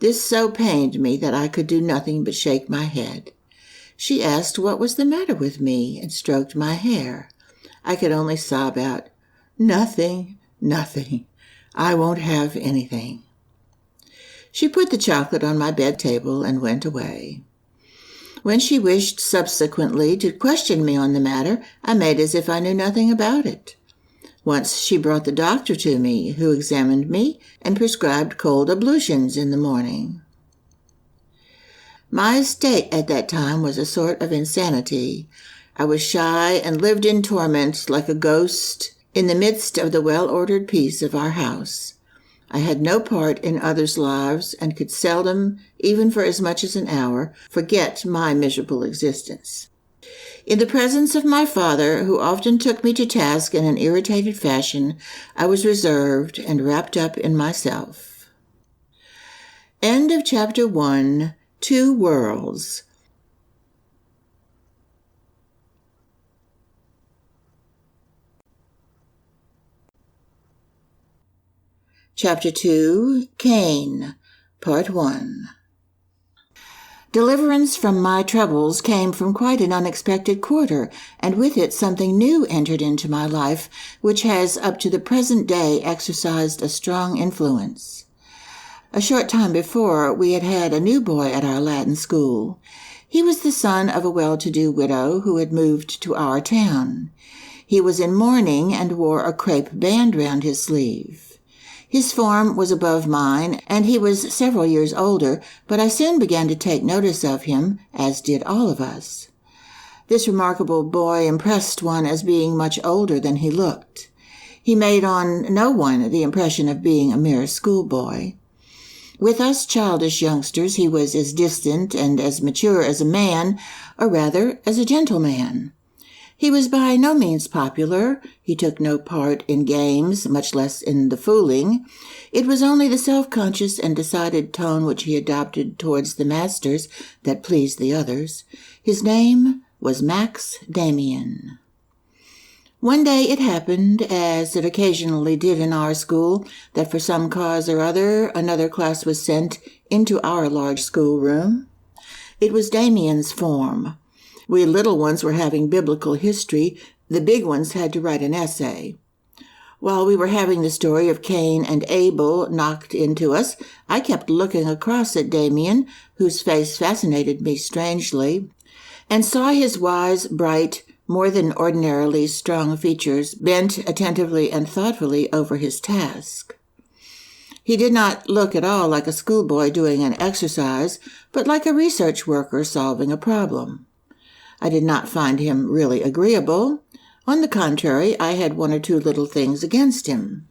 This so pained me that I could do nothing but shake my head. She asked what was the matter with me and stroked my hair. I could only sob out, "Nothing, nothing. I won't have anything." She put the chocolate on my bed table and went away. When she wished subsequently to question me on the matter, I made as if I knew nothing about it. Once she brought the doctor to me, who examined me and prescribed cold ablutions in the morning. My state at that time was a sort of insanity. I was shy and lived in torment like a ghost in the midst of the well-ordered peace of our house. I had no part in others' lives and could seldom, even for as much as an hour, forget my miserable existence. In the presence of my father, who often took me to task in an irritated fashion, I was reserved and wrapped up in myself. End of Chapter 1. 2 Worlds. Chapter 2. Cain. Part 1. Deliverance from my troubles came from quite an unexpected quarter, and with it something new entered into my life, which has up to the present day exercised a strong influence. A short time before, we had had a new boy at our Latin school. He was the son of a well-to-do widow who had moved to our town. He was in mourning and wore a crepe band round his sleeve. His form was above mine, and he was several years older, but I soon began to take notice of him, as did all of us. This remarkable boy impressed one as being much older than he looked. He made on no one the impression of being a mere schoolboy. With us childish youngsters he was as distant and as mature as a man, or rather as a gentleman. He was by no means popular. He took no part in games, much less in the fooling. It was only the self-conscious and decided tone which he adopted towards the masters that pleased the others. His name was Max Demian. One day it happened, as it occasionally did in our school, that for some cause or other another class was sent into our large schoolroom. It was Demian's form. We little ones were having biblical history. The big ones had to write an essay. While we were having the story of Cain and Abel knocked into us, I kept looking across at Demian, whose face fascinated me strangely, and saw his wise, bright, more than ordinarily strong features bent attentively and thoughtfully over his task. He did not look at all like a schoolboy doing an exercise, but like a research worker solving a problem. I did not find him really agreeable. On the contrary, I had one or two little things against him.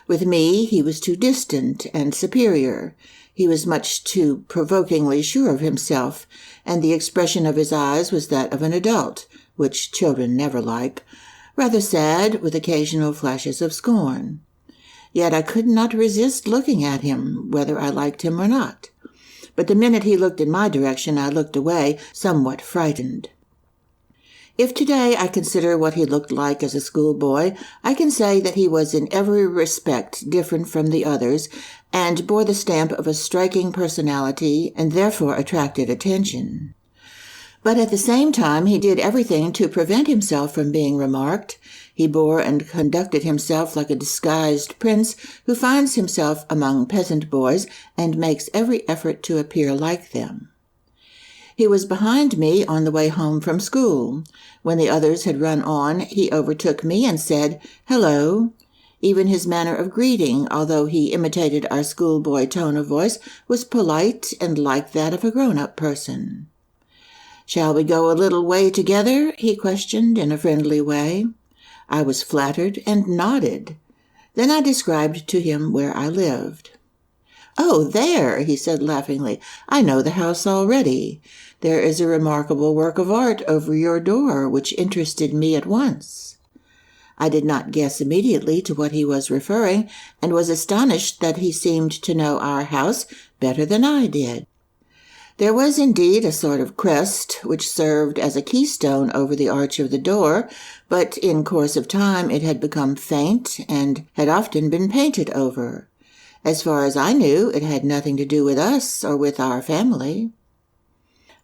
With me, he was too distant and superior. He was much too provokingly sure of himself, and the expression of his eyes was that of an adult, which children never like, rather sad, with occasional flashes of scorn. Yet I could not resist looking at him, whether I liked him or not. But the minute he looked in my direction, I looked away, somewhat frightened. If today I consider what he looked like as a schoolboy, I can say that he was in every respect different from the others, and bore the stamp of a striking personality, and therefore attracted attention. But at the same time he did everything to prevent himself from being remarked. He bore and conducted himself like a disguised prince who finds himself among peasant boys and makes every effort to appear like them. He was behind me on the way home from school. When the others had run on, he overtook me and said, "Hello." Even his manner of greeting, although he imitated our schoolboy tone of voice, was polite and like that of a grown-up person. "Shall we go a little way together?" he questioned in a friendly way. I was flattered and nodded. Then I described to him where I lived. "Oh, there," he said laughingly. "I know the house already. There is a remarkable work of art over your door, which interested me at once." I did not guess immediately to what he was referring, and was astonished that he seemed to know our house better than I did. There was indeed a sort of crest which served as a keystone over the arch of the door, but in course of time it had become faint and had often been painted over. As far as I knew, it had nothing to do with us or with our family.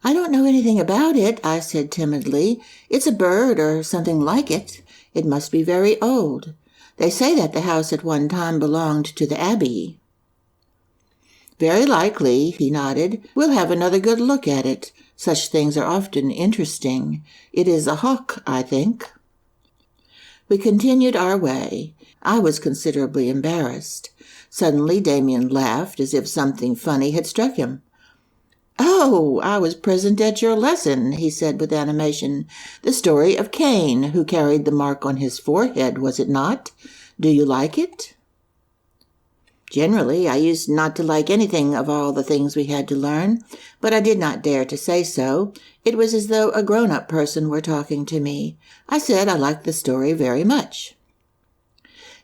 "I don't know anything about it," I said timidly. "It's a bird or something like it. It must be very old. They say that the house at one time belonged to the abbey." "Very likely," he nodded. "We'll have another good look at it. Such things are often interesting. It is a hawk, I think." We continued our way. I was considerably embarrassed. Suddenly Demian laughed as if something funny had struck him. "Oh, I was present at your lesson," he said with animation. "The story of Cain, who carried the mark on his forehead, was it not? Do you like it?" Generally, I used not to like anything of all the things we had to learn, but I did not dare to say so. It was as though a grown-up person were talking to me. I said I liked the story very much.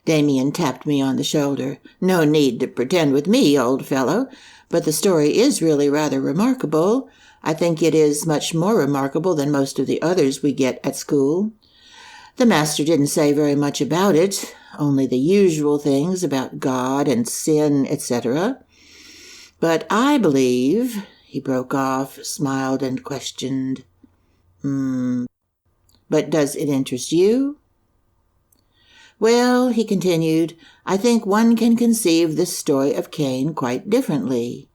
Demian tapped me on the shoulder. "No need to pretend with me, old fellow, but the story is really rather remarkable. I think it is much more remarkable than most of the others we get at school. The master didn't say very much about it, only the usual things about God and sin, etc. But I believe, he broke off, smiled, and questioned. But does it interest you? Well, he continued, I think one can conceive this story of Cain quite differently.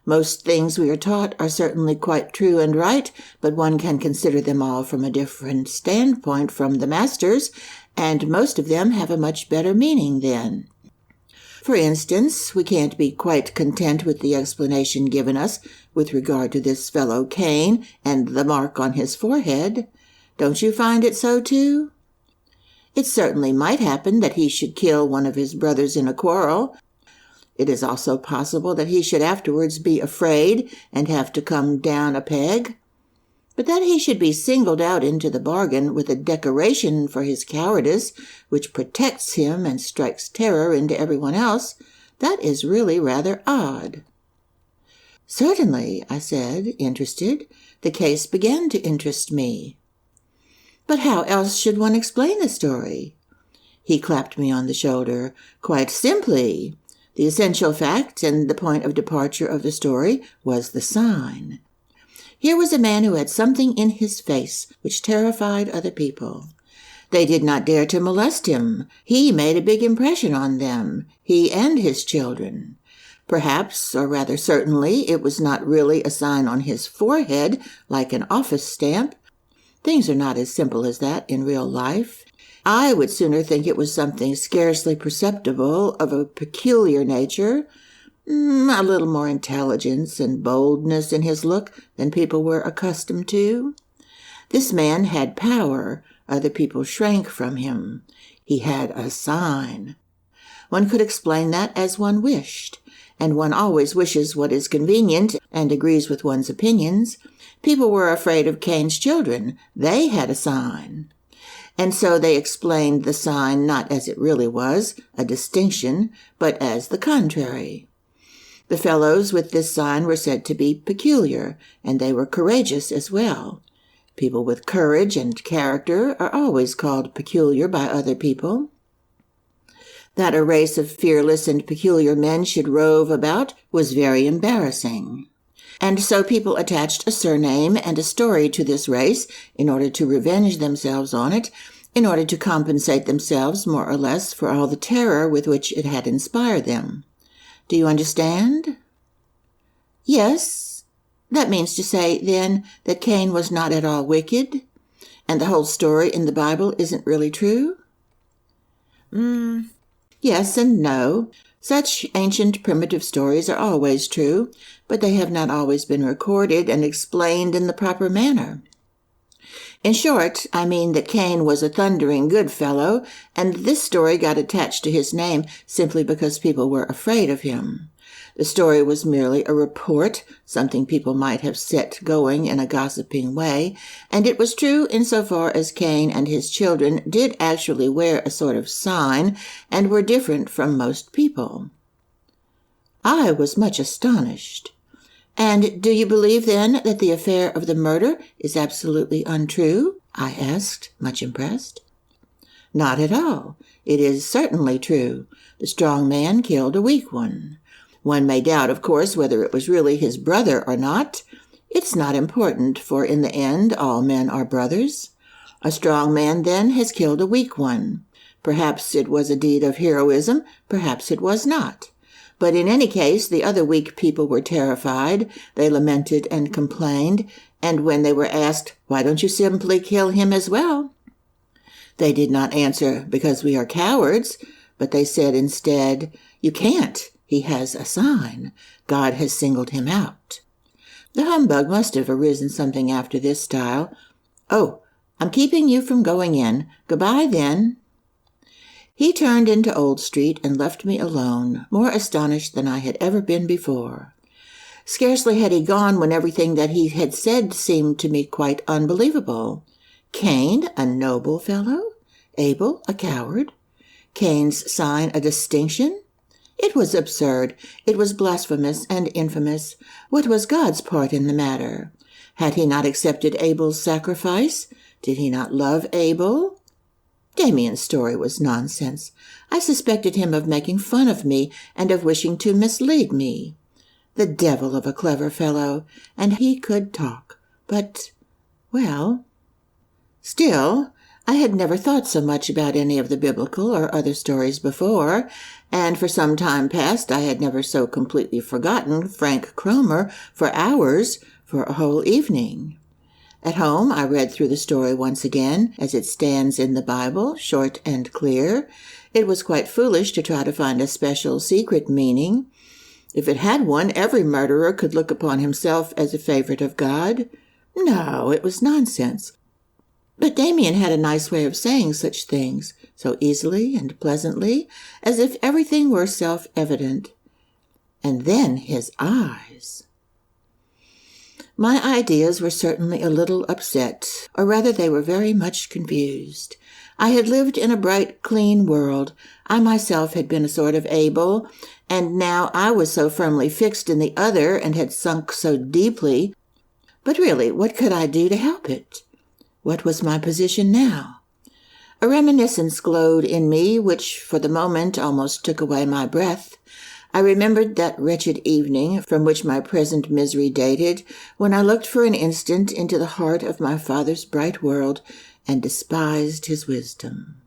Most things we are taught are certainly quite true and right, but one can consider them all from a different standpoint from the masters, and most of them have a much better meaning then. For instance, we can't be quite content with the explanation given us with regard to this fellow Cain and the mark on his forehead. Don't you find it so too? It certainly might happen that he should kill one of his brothers in a quarrel. It is also possible that he should afterwards be afraid and have to come down a peg. But that he should be singled out into the bargain with a decoration for his cowardice, which protects him and strikes terror into everyone else, that is really rather odd. Certainly, I said, interested. The case began to interest me. But how else should one explain the story? He clapped me on the shoulder. Quite simply. The essential fact and the point of departure of the story was the sign. Here was a man who had something in his face which terrified other people. They did not dare to molest him. He made a big impression on them, he and his children. Perhaps, or rather certainly, it was not really a sign on his forehead like an office stamp. Things are not as simple as that in real life. I would sooner think it was something scarcely perceptible, of a peculiar nature, a little more intelligence and boldness in his look than people were accustomed to. This man had power. Other people shrank from him. He had a sign. One could explain that as one wished, and one always wishes what is convenient and agrees with one's opinions. People were afraid of Cain's children. They had a sign. And so they explained the sign not as it really was, a distinction, but as the contrary. The fellows with this sign were said to be peculiar, and they were courageous as well. People with courage and character are always called peculiar by other people. That a race of fearless and peculiar men should rove about was very embarrassing. And so people attached a surname and a story to this race in order to revenge themselves on it, in order to compensate themselves more or less for all the terror with which it had inspired them. Do you understand? Yes. That means to say, then, that Cain was not at all wicked, and the whole story in the Bible isn't really true? Yes and no. Such ancient primitive stories are always true, but they have not always been recorded and explained in the proper manner. In short, I mean that Cain was a thundering good fellow, and this story got attached to his name simply because people were afraid of him. The story was merely a report, something people might have set going in a gossiping way, and it was true insofar as Cain and his children did actually wear a sort of sign and were different from most people. I was much astonished. And do you believe, then, that the affair of the murder is absolutely untrue? I asked, much impressed. Not at all. It is certainly true. The strong man killed a weak one. One may doubt, of course, whether it was really his brother or not. It's not important, for in the end all men are brothers. A strong man, then, has killed a weak one. Perhaps it was a deed of heroism, perhaps it was not. But in any case, the other weak people were terrified. They lamented and complained, and when they were asked, "Why don't you simply kill him as well?" they did not answer, "Because we are cowards," but they said instead, "You can't. He has a sign. God has singled him out." The humbug must have arisen something after this style. "Oh, I'm keeping you from going in. Goodbye, then." He turned into Old Street and left me alone, more astonished than I had ever been before. Scarcely had he gone when everything that he had said seemed to me quite unbelievable. Cain, a noble fellow? Abel, a coward? Cain's sign a distinction? It was absurd. It was blasphemous and infamous. What was God's part in the matter? Had he not accepted Abel's sacrifice? Did he not love Abel? Demian's story was nonsense. I suspected him of making fun of me and of wishing to mislead me. The devil of a clever fellow, and he could talk. But, well, still, I had never thought so much about any of the biblical or other stories before, and for some time past I had never so completely forgotten Frank Cromer for hours, for a whole evening. At home, I read through the story once again, as it stands in the Bible, short and clear. It was quite foolish to try to find a special secret meaning. If it had one, every murderer could look upon himself as a favorite of God. No, it was nonsense. But Demian had a nice way of saying such things, so easily and pleasantly, as if everything were self-evident. And then his eyes. My ideas were certainly a little upset, or rather they were very much confused. I had lived in a bright, clean world. I myself had been a sort of Abel, and now I was so firmly fixed in the other and had sunk so deeply. But really, what could I do to help it? What was my position now? A reminiscence glowed in me, which for the moment almost took away my breath. I remembered that wretched evening from which my present misery dated, when I looked for an instant into the heart of my father's bright world and despised his wisdom.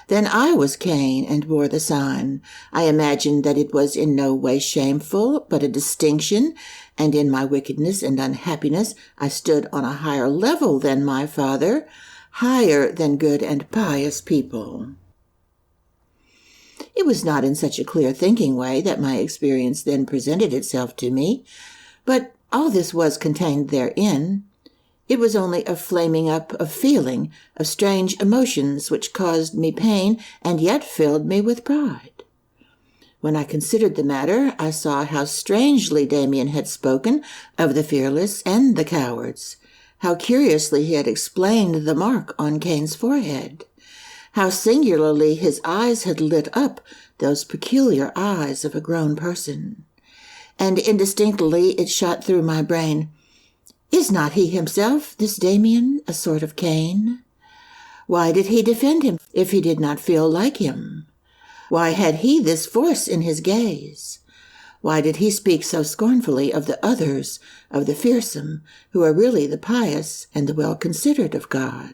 Then I was Cain and bore the sign. I imagined that it was in no way shameful, but a distinction, and in my wickedness and unhappiness I stood on a higher level than my father, higher than good and pious people. It was not in such a clear-thinking way that my experience then presented itself to me, but all this was contained therein. It was only a flaming up of feeling, of strange emotions which caused me pain and yet filled me with pride. When I considered the matter, I saw how strangely Demian had spoken of the fearless and the cowards, how curiously he had explained the mark on Cain's forehead, how singularly his eyes had lit up, those peculiar eyes of a grown person. And indistinctly it shot through my brain, is not he himself, this Demian, a sort of Cain? Why did he defend him if he did not feel like him? Why had he this force in his gaze? Why did he speak so scornfully of the others, of the fearsome, who are really the pious and the well-considered of God?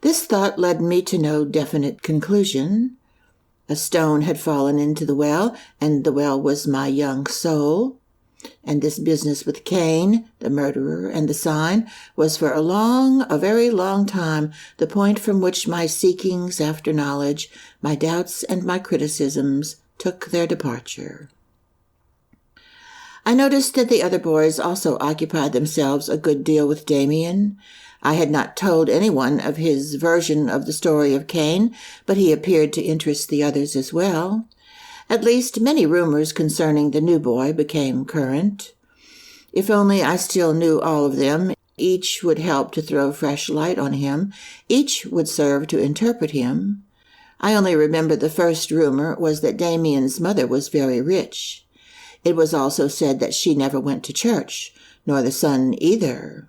This thought led me to no definite conclusion. A stone had fallen into the well, and the well was my young soul. And this business with Cain, the murderer, and the sign, was for a very long time, the point from which my seekings after knowledge, my doubts and my criticisms took their departure. I noticed that the other boys also occupied themselves a good deal with Demian. I had not told anyone of his version of the story of Cain, but he appeared to interest the others as well. At least many rumors concerning the new boy became current. If only I still knew all of them, each would help to throw fresh light on him, each would serve to interpret him. I only remember the first rumor was that Demian's mother was very rich. It was also said that she never went to church, nor the son either.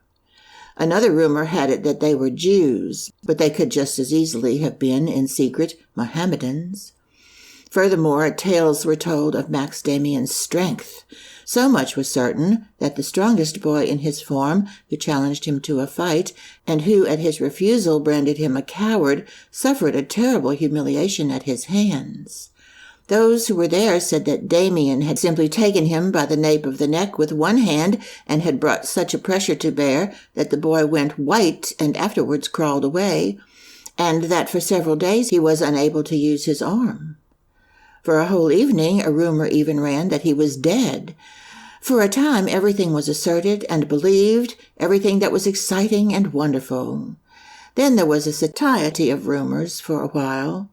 Another rumor had it that they were Jews, but they could just as easily have been, in secret, Mohammedans. Furthermore, tales were told of Max Demian's strength. So much was certain that the strongest boy in his form, who challenged him to a fight, and who at his refusal branded him a coward, suffered a terrible humiliation at his hands. Those who were there said that Demian had simply taken him by the nape of the neck with one hand and had brought such a pressure to bear that the boy went white and afterwards crawled away, and that for several days he was unable to use his arm. For a whole evening, a rumor even ran that he was dead. For a time, everything was asserted and believed, everything that was exciting and wonderful. Then there was a satiety of rumors for a while.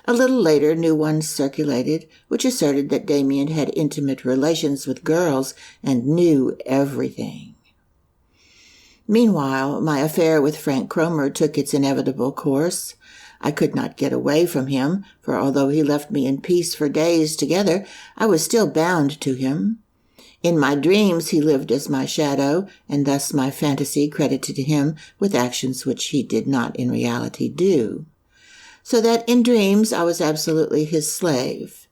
A little later, new ones circulated, which asserted that Demian had intimate relations with girls and knew everything. Meanwhile, my affair with Frank Cromer took its inevitable course. I could not get away from him, for although he left me in peace for days together, I was still bound to him. In my dreams he lived as my shadow, and thus my fantasy credited him with actions which he did not in reality do. So that in dreams I was absolutely his slave.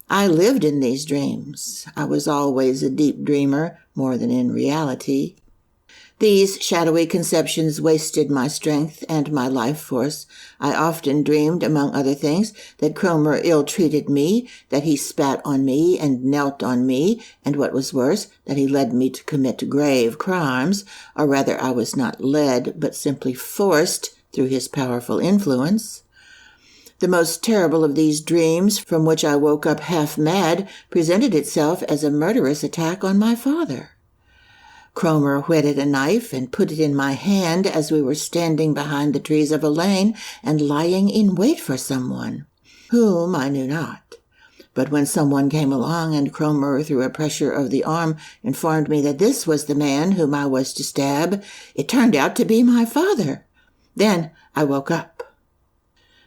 I lived in these dreams. I was always a deep dreamer, more than in reality. These shadowy conceptions wasted my strength and my life force. I often dreamed, among other things, that Cromer ill-treated me, that he spat on me and knelt on me, and what was worse, that he led me to commit grave crimes, or rather I was not led, but simply forced through his powerful influence. The most terrible of these dreams, from which I woke up half mad, presented itself as a murderous attack on my father. Cromer whetted a knife and put it in my hand as we were standing behind the trees of a lane and lying in wait for someone, whom I knew not. But when someone came along and Cromer, through a pressure of the arm, informed me that this was the man whom I was to stab, it turned out to be my father. Then I woke up.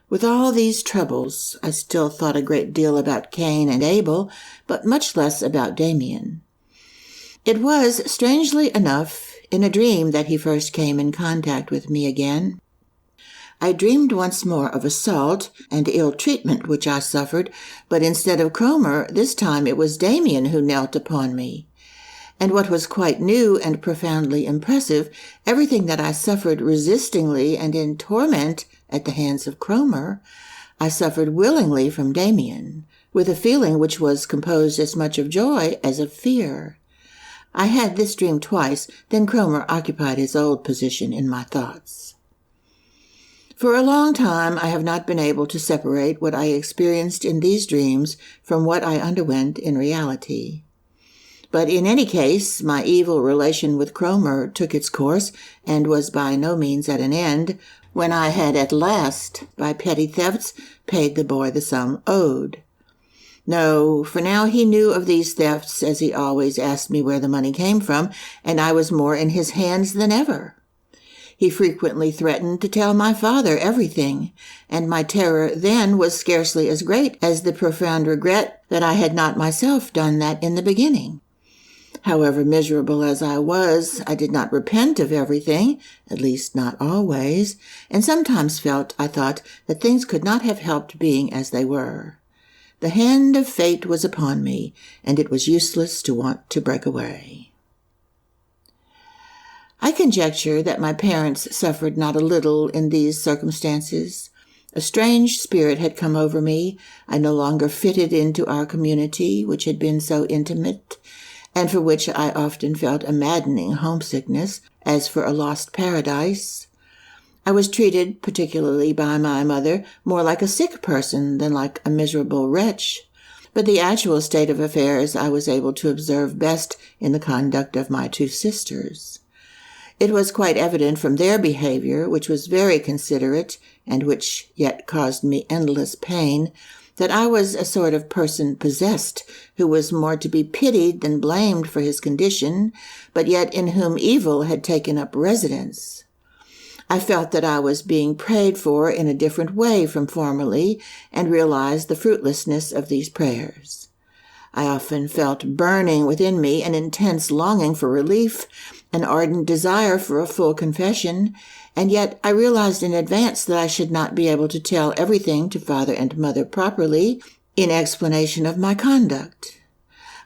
With all these troubles, I still thought a great deal about Cain and Abel, but much less about Demian. It was, strangely enough, in a dream that he first came in contact with me again. I dreamed once more of assault and ill treatment which I suffered, but instead of Cromer, this time it was Demian who knelt upon me. And what was quite new and profoundly impressive, everything that I suffered resistingly and in torment at the hands of Cromer, I suffered willingly from Demian, with a feeling which was composed as much of joy as of fear. I had this dream twice, then Cromer occupied his old position in my thoughts. For a long time I have not been able to separate what I experienced in these dreams from what I underwent in reality. But in any case, my evil relation with Cromer took its course and was by no means at an end when I had at last, by petty thefts, paid the boy the sum owed. No, for now he knew of these thefts, as he always asked me where the money came from, and I was more in his hands than ever. He frequently threatened to tell my father everything, and my terror then was scarcely as great as the profound regret that I had not myself done that in the beginning. However miserable as I was, I did not repent of everything, at least not always, and sometimes felt, I thought, that things could not have helped being as they were. The hand of fate was upon me, and it was useless to want to break away. I conjecture that my parents suffered not a little in these circumstances. A strange spirit had come over me. I no longer fitted into our community, which had been so intimate, and for which I often felt a maddening homesickness, as for a lost paradise. I was treated, particularly by my mother, more like a sick person than like a miserable wretch. But the actual state of affairs I was able to observe best in the conduct of my two sisters. It was quite evident from their behavior, which was very considerate, and which yet caused me endless pain, that I was a sort of person possessed, who was more to be pitied than blamed for his condition, but yet in whom evil had taken up residence. I felt that I was being prayed for in a different way from formerly, and realized the fruitlessness of these prayers. I often felt burning within me an intense longing for relief, an ardent desire for a full confession, and yet I realized in advance that I should not be able to tell everything to father and mother properly in explanation of my conduct.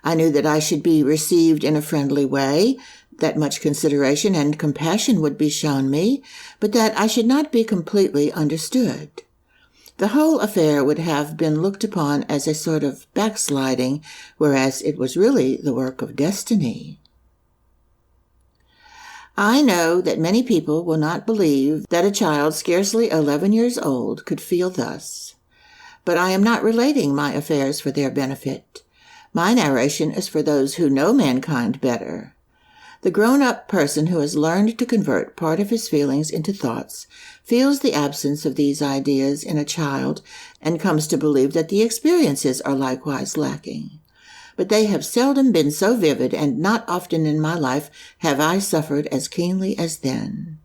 I knew that I should be received in a friendly way, that much consideration and compassion would be shown me, but that I should not be completely understood. The whole affair would have been looked upon as a sort of backsliding, whereas it was really the work of destiny. I know that many people will not believe that a child scarcely 11 years old could feel thus, but I am not relating my affairs for their benefit. My narration is for those who know mankind better. The grown-up person who has learned to convert part of his feelings into thoughts feels the absence of these ideas in a child and comes to believe that the experiences are likewise lacking. But they have seldom been so vivid, and not often in my life have I suffered as keenly as then.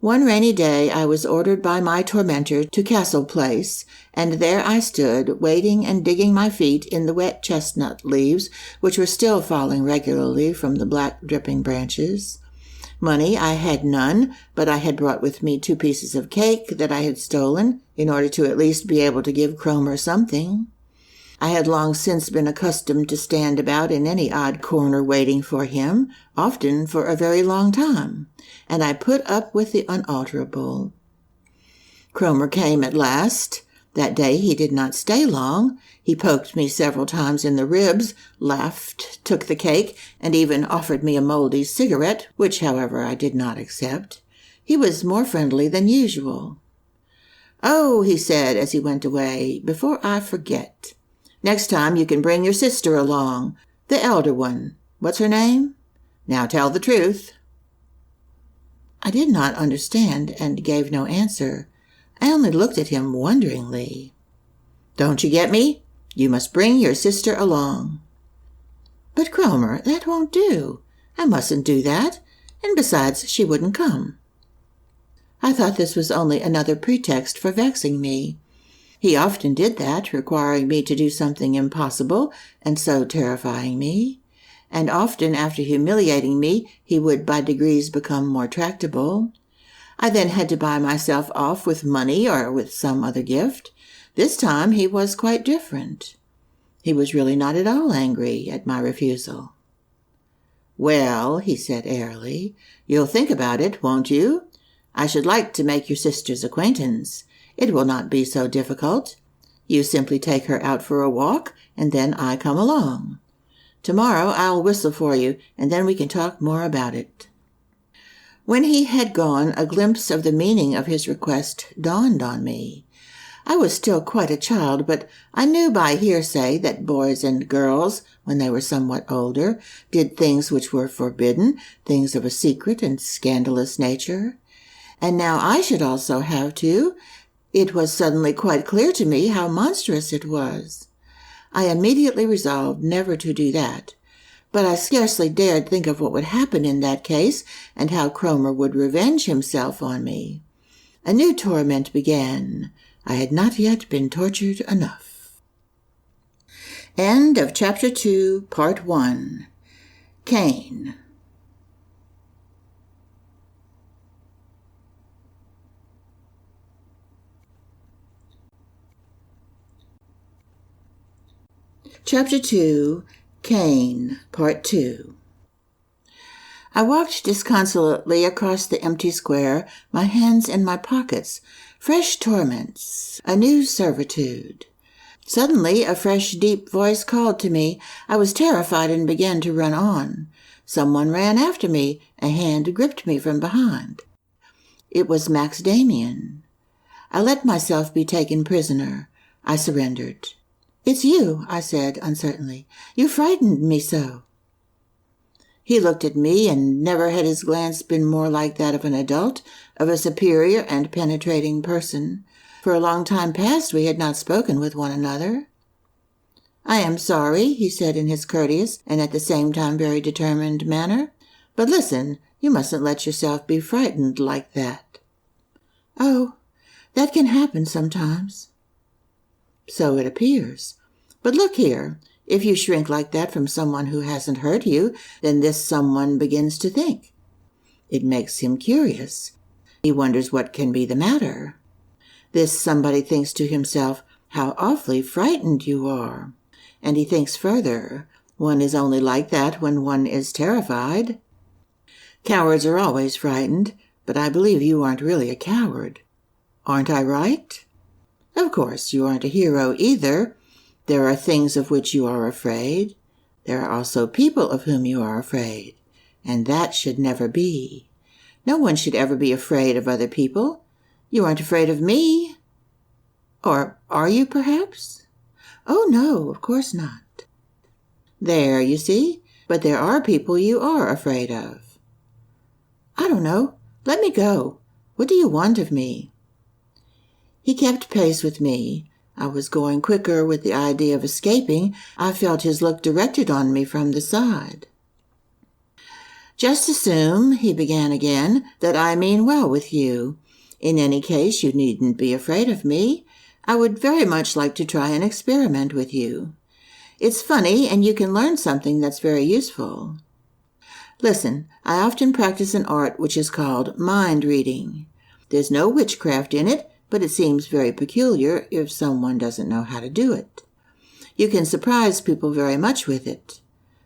One rainy day I was ordered by my tormentor to Castle Place, and there I stood, waiting and digging my feet in the wet chestnut leaves, which were still falling regularly from the black dripping branches. Money I had none, but I had brought with me 2 pieces of cake that I had stolen, in order to at least be able to give Cromer something. I had long since been accustomed to stand about in any odd corner waiting for him, often for a very long time, and I put up with the unalterable. Cromer came at last. That day he did not stay long. He poked me several times in the ribs, laughed, took the cake, and even offered me a moldy cigarette, which, however, I did not accept. He was more friendly than usual. "Oh," he said as he went away, "before I forget. Next time you can bring your sister along, the elder one. What's her name? Now tell the truth." I did not understand and gave no answer. I only looked at him wonderingly. "Don't you get me? You must bring your sister along." "But, Cromer, that won't do. I mustn't do that. And besides, she wouldn't come." I thought this was only another pretext for vexing me. He often did that, requiring me to do something impossible, and so terrifying me. And often, after humiliating me, he would by degrees become more tractable. I then had to buy myself off with money or with some other gift. This time he was quite different. He was really not at all angry at my refusal. "Well," he said airily, "you'll think about it, won't you? I should like to make your sister's acquaintance. It will not be so difficult. You simply take her out for a walk, and then I come along. Tomorrow I'll whistle for you, and then we can talk more about it." When he had gone, a glimpse of the meaning of his request dawned on me. I was still quite a child, but I knew by hearsay that boys and girls, when they were somewhat older, did things which were forbidden, things of a secret and scandalous nature. And now I should also have to. It was suddenly quite clear to me how monstrous it was. I immediately resolved never to do that. But I scarcely dared think of what would happen in that case, and how Cromer would revenge himself on me. A new torment began. I had not yet been tortured enough. End of Chapter 2, Part 1. Cain. Chapter 2, Cain, Part 2. I walked disconsolately across the empty square, my hands in my pockets. Fresh torments, a new servitude. Suddenly a fresh, deep voice called to me. I was terrified and began to run on. Someone ran after me. A hand gripped me from behind. It was Max Demian. I let myself be taken prisoner. I surrendered. "It's you," I said uncertainly. "You frightened me so." He looked at me, and never had his glance been more like that of an adult, of a superior and penetrating person. For a long time past we had not spoken with one another. "I am sorry," he said in his courteous and at the same time very determined manner. "But listen, you mustn't let yourself be frightened like that." "Oh, that can happen sometimes." "So it appears. But look here, if you shrink like that from someone who hasn't hurt you, then this someone begins to think. It makes him curious. He wonders what can be the matter. This somebody thinks to himself, how awfully frightened you are. And he thinks further, one is only like that when one is terrified. Cowards are always frightened, but I believe you aren't really a coward. Aren't I right? Of course, you aren't a hero either. There are things of which you are afraid. There are also people of whom you are afraid, and that should never be. No one should ever be afraid of other people. You aren't afraid of me. Or are you, perhaps? Oh, no, of course not. There, you see, but there are people you are afraid of. I don't know. Let me go. What do you want of me? He kept pace with me. I was going quicker with the idea of escaping. I felt his look directed on me from the side. "Just assume," he began again, "that I mean well with you. In any case, you needn't be afraid of me. I would very much like to try an experiment with you. It's funny, and you can learn something that's very useful. Listen, I often practice an art which is called mind reading. There's no witchcraft in it, but it seems very peculiar if someone doesn't know how to do it. You can surprise people very much with it.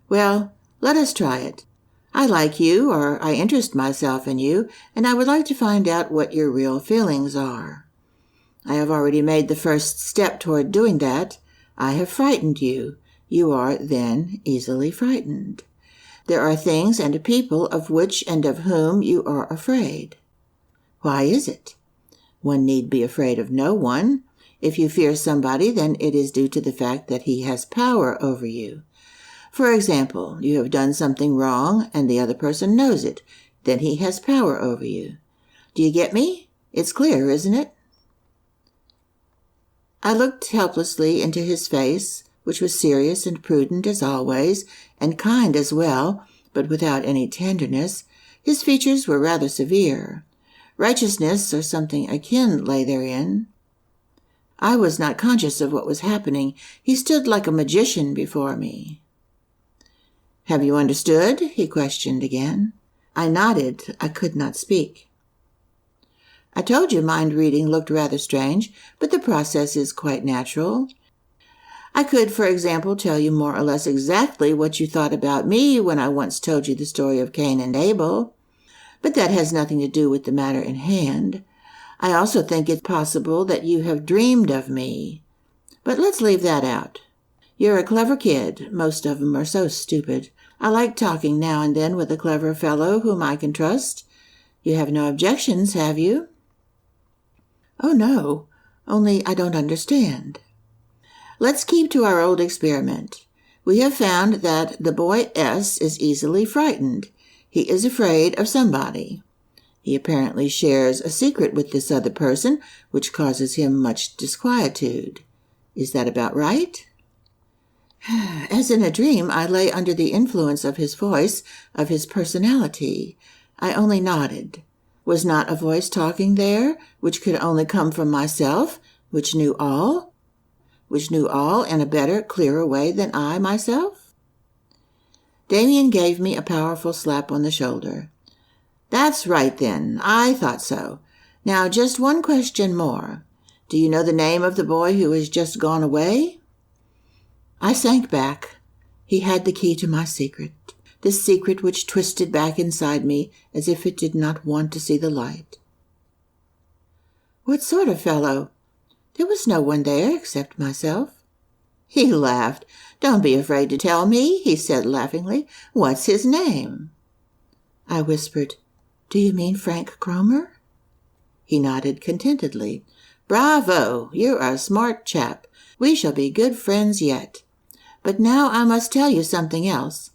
Well, let us try it. I like you, or I interest myself in you, and I would like to find out what your real feelings are. I have already made the first step toward doing that. I have frightened you. You are, then, easily frightened. There are things and people of which and of whom you are afraid. Why is it? One need be afraid of no one. If you fear somebody, then it is due to the fact that he has power over you. For example, you have done something wrong, and the other person knows it. Then he has power over you. Do you get me? It's clear, isn't it? I looked helplessly into his face, which was serious and prudent as always, and kind as well, but without any tenderness. His features were rather severe. Righteousness or something akin lay therein. I was not conscious of what was happening. He stood like a magician before me. "Have you understood?" he questioned again. I nodded. I could not speak. "I told you mind-reading looked rather strange, but the process is quite natural. I could, for example, tell you more or less exactly what you thought about me when I once told you the story of Cain and Abel. But that has nothing to do with the matter in hand. I also think it possible that you have dreamed of me. But let's leave that out. You're a clever kid. Most of 'em are so stupid. I like talking now and then with a clever fellow whom I can trust. You have no objections, have you?" "Oh, no. Only I don't understand." "Let's keep to our old experiment. We have found that the boy S is easily frightened. He is afraid of somebody. He apparently shares a secret with this other person, which causes him much disquietude. Is that about right?" As in a dream, I lay under the influence of his voice, of his personality. I only nodded. Was not a voice talking there, which could only come from myself, which knew all in a better, clearer way than I myself? Demian gave me a powerful slap on the shoulder. "That's right, then. I thought so. Now, just one question more. Do you know the name of the boy who has just gone away?" I sank back. He had the key to my secret, this secret which twisted back inside me as if it did not want to see the light. "What sort of fellow?" There was no one there except myself. He laughed. "Don't be afraid to tell me," he said laughingly. "What's his name?" I whispered, "Do you mean Frank Cromer?" He nodded contentedly. "Bravo! You're a smart chap. We shall be good friends yet. But now I must tell you something else.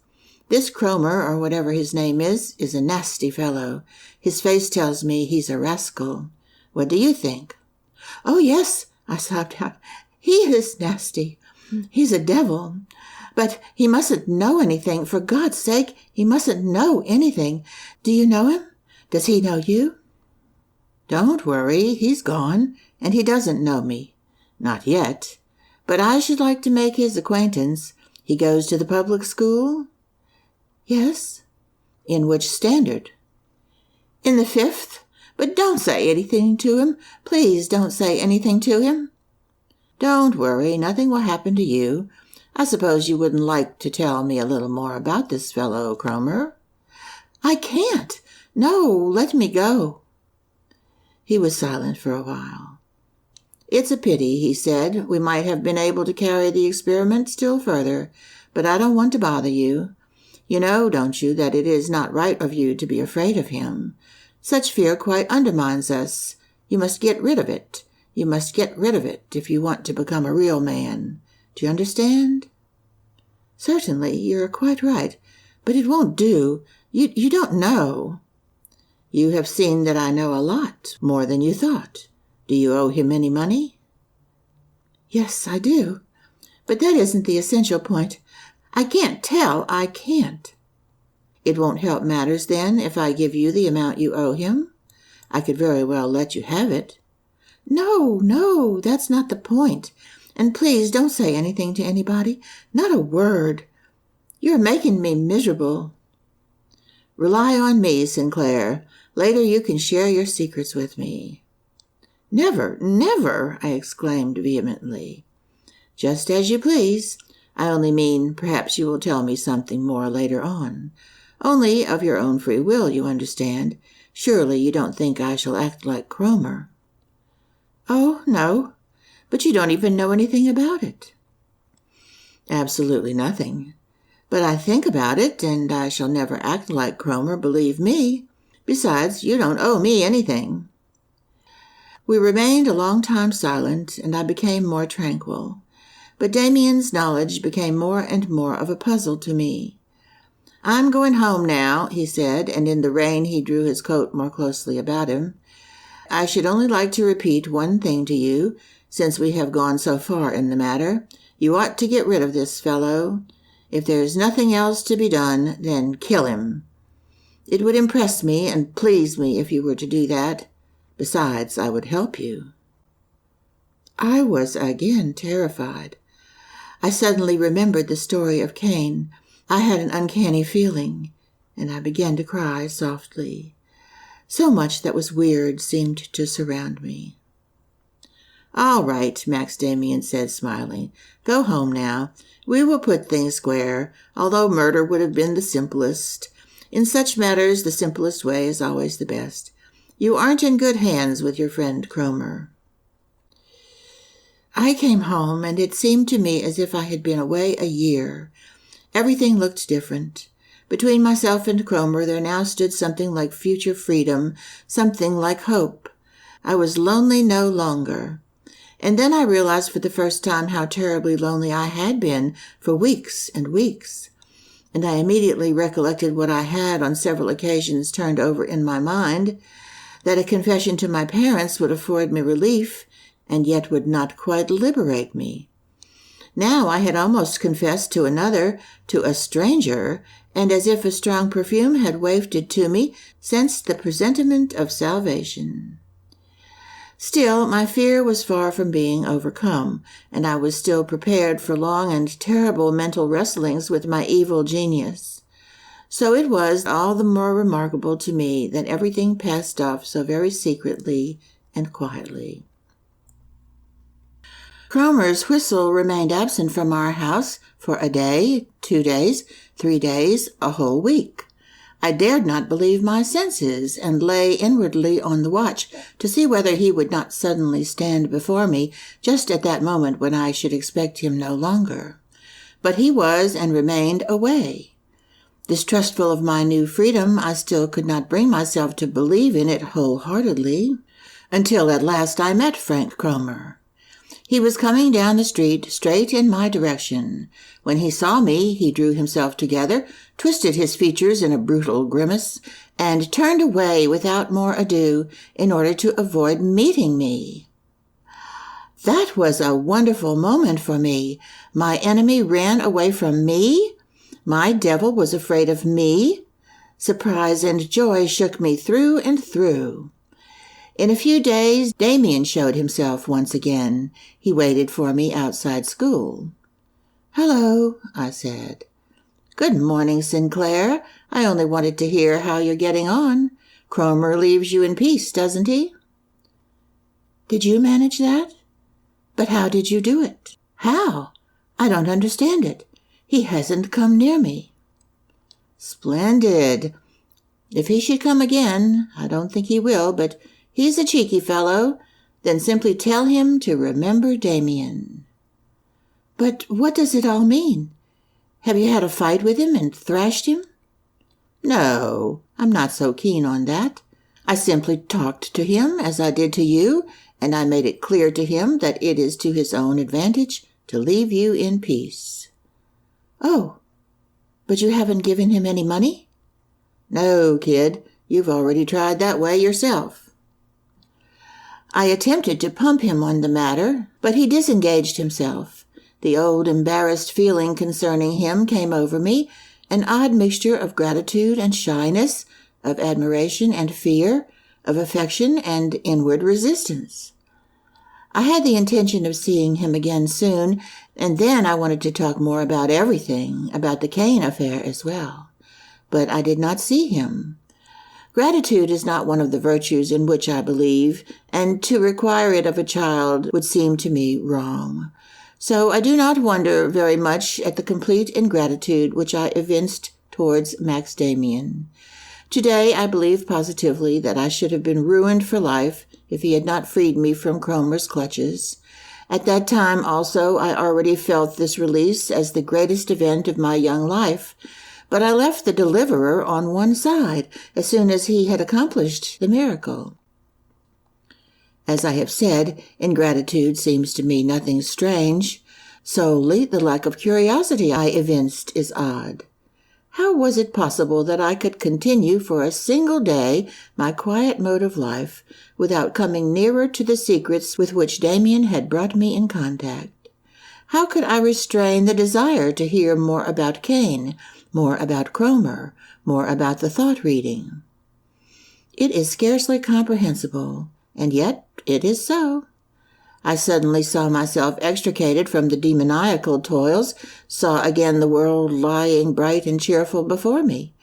This Cromer, or whatever his name is a nasty fellow. His face tells me he's a rascal. What do you think?" "Oh, yes," I sobbed out. "He is nasty. He's a devil. But he mustn't know anything. For God's sake, he mustn't know anything. Do you know him? Does he know you?" "Don't worry. He's gone, and he doesn't know me. Not yet. But I should like to make his acquaintance. He goes to the public school?" "Yes." "In which standard?" "In the 5th. But don't say anything to him. Please don't say anything to him." "Don't worry. Nothing will happen to you. I suppose you wouldn't like to tell me a little more about this fellow, Cromer?" "I can't. No, let me go." He was silent for a while. "It's a pity," he said. "We might have been able to carry the experiment still further, but I don't want to bother you. You know, don't you, that it is not right of you to be afraid of him. Such fear quite undermines us. You must get rid of it. You must get rid of it if you want to become a real man. Do you understand?" "Certainly, you're quite right. But it won't do. You don't know." "You have seen that I know a lot, more than you thought. Do you owe him any money?" "Yes, I do. But that isn't the essential point. I can't tell. I can't." "It won't help matters, then, if I give you the amount you owe him? I could very well let you have it." No, that's not the point. And please don't say anything to anybody. Not a word. You're making me miserable." "Rely on me, Sinclair. Later you can share your secrets with me." "Never, never!" I exclaimed vehemently. Just as you please. I only mean perhaps you will tell me something more later on. Only of your own free will, you understand. Surely you don't think I shall act like Cromer." "Oh, no. But you don't even know anything about it." "Absolutely nothing. But I think about it, and I shall never act like Cromer, believe me. Besides, you don't owe me anything." We remained a long time silent, and I became more tranquil. But Demian's knowledge became more and more of a puzzle to me. "I'm going home now," he said, and in the rain he drew his coat more closely about him. "I should only like to repeat one thing to you, since we have gone so far in the matter. You ought to get rid of this fellow. If there's nothing else to be done, then kill him. It would impress me and please me if you were to do that. Besides, I would help you." I was again terrified. I suddenly remembered the story of Cain. I had an uncanny feeling, and I began to cry softly. So much that was weird seemed to surround me. "All right," Max Demian said, smiling. "Go home now. We will put things square, although murder would have been the simplest. In such matters, the simplest way is always the best. You aren't in good hands with your friend Cromer." I came home, and it seemed to me as if I had been away a year. Everything looked different. Between myself and Cromer there now stood something like future freedom, something like hope. I was lonely no longer. And then I realized for the first time how terribly lonely I had been for weeks and weeks. And I immediately recollected what I had on several occasions turned over in my mind, that a confession to my parents would afford me relief, and yet would not quite liberate me. Now I had almost confessed to another, to a stranger, and as if a strong perfume had wafted to me, sensed the presentiment of salvation. Still, my fear was far from being overcome, and I was still prepared for long and terrible mental wrestlings with my evil genius. So it was all the more remarkable to me that everything passed off so very secretly and quietly. Cromer's whistle remained absent from our house for a day, 2 days, 3 days, a whole week. I dared not believe my senses, and lay inwardly on the watch to see whether he would not suddenly stand before me just at that moment when I should expect him no longer. But he was and remained away. Distrustful of my new freedom, I still could not bring myself to believe in it wholeheartedly, until at last I met Frank Cromer. He was coming down the street straight in my direction. When he saw me, he drew himself together, twisted his features in a brutal grimace, and turned away without more ado in order to avoid meeting me. That was a wonderful moment for me. My enemy ran away from me. My devil was afraid of me. Surprise and joy shook me through and through. In a few days, Demian showed himself once again. He waited for me outside school. "Hello," I said. "Good morning, Sinclair. I only wanted to hear how you're getting on. Cromer leaves you in peace, doesn't he?" "Did you manage that? But how did you do it?" "How? I don't understand it. He hasn't come near me." "Splendid. If he should come again, I don't think he will, but he's a cheeky fellow. Then simply tell him to remember Demian." "But what does it all mean? Have you had a fight with him and thrashed him?" "No, I'm not so keen on that. I simply talked to him as I did to you, and I made it clear to him that it is to his own advantage to leave you in peace." "Oh, but you haven't given him any money?" "No, kid. You've already tried that way yourself." I attempted to pump him on the matter, but he disengaged himself. The old embarrassed feeling concerning him came over me, an odd mixture of gratitude and shyness, of admiration and fear, of affection and inward resistance. I had the intention of seeing him again soon, and then I wanted to talk more about everything, about the Cain affair as well. But I did not see him. Gratitude is not one of the virtues in which I believe, and to require it of a child would seem to me wrong. So I do not wonder very much at the complete ingratitude which I evinced towards Max Demian. Today I believe positively that I should have been ruined for life if he had not freed me from Cromer's clutches. At that time also I already felt this release as the greatest event of my young life, but I left the deliverer on one side as soon as he had accomplished the miracle. As I have said, ingratitude seems to me nothing strange. Solely the lack of curiosity I evinced is odd. How was it possible that I could continue for a single day my quiet mode of life without coming nearer to the secrets with which Demian had brought me in contact? How could I restrain the desire to hear more about Cain, more about Cromer, more about the thought-reading? It is scarcely comprehensible, and yet it is so. I suddenly saw myself extricated from the demoniacal toils, saw again the world lying bright and cheerful before me.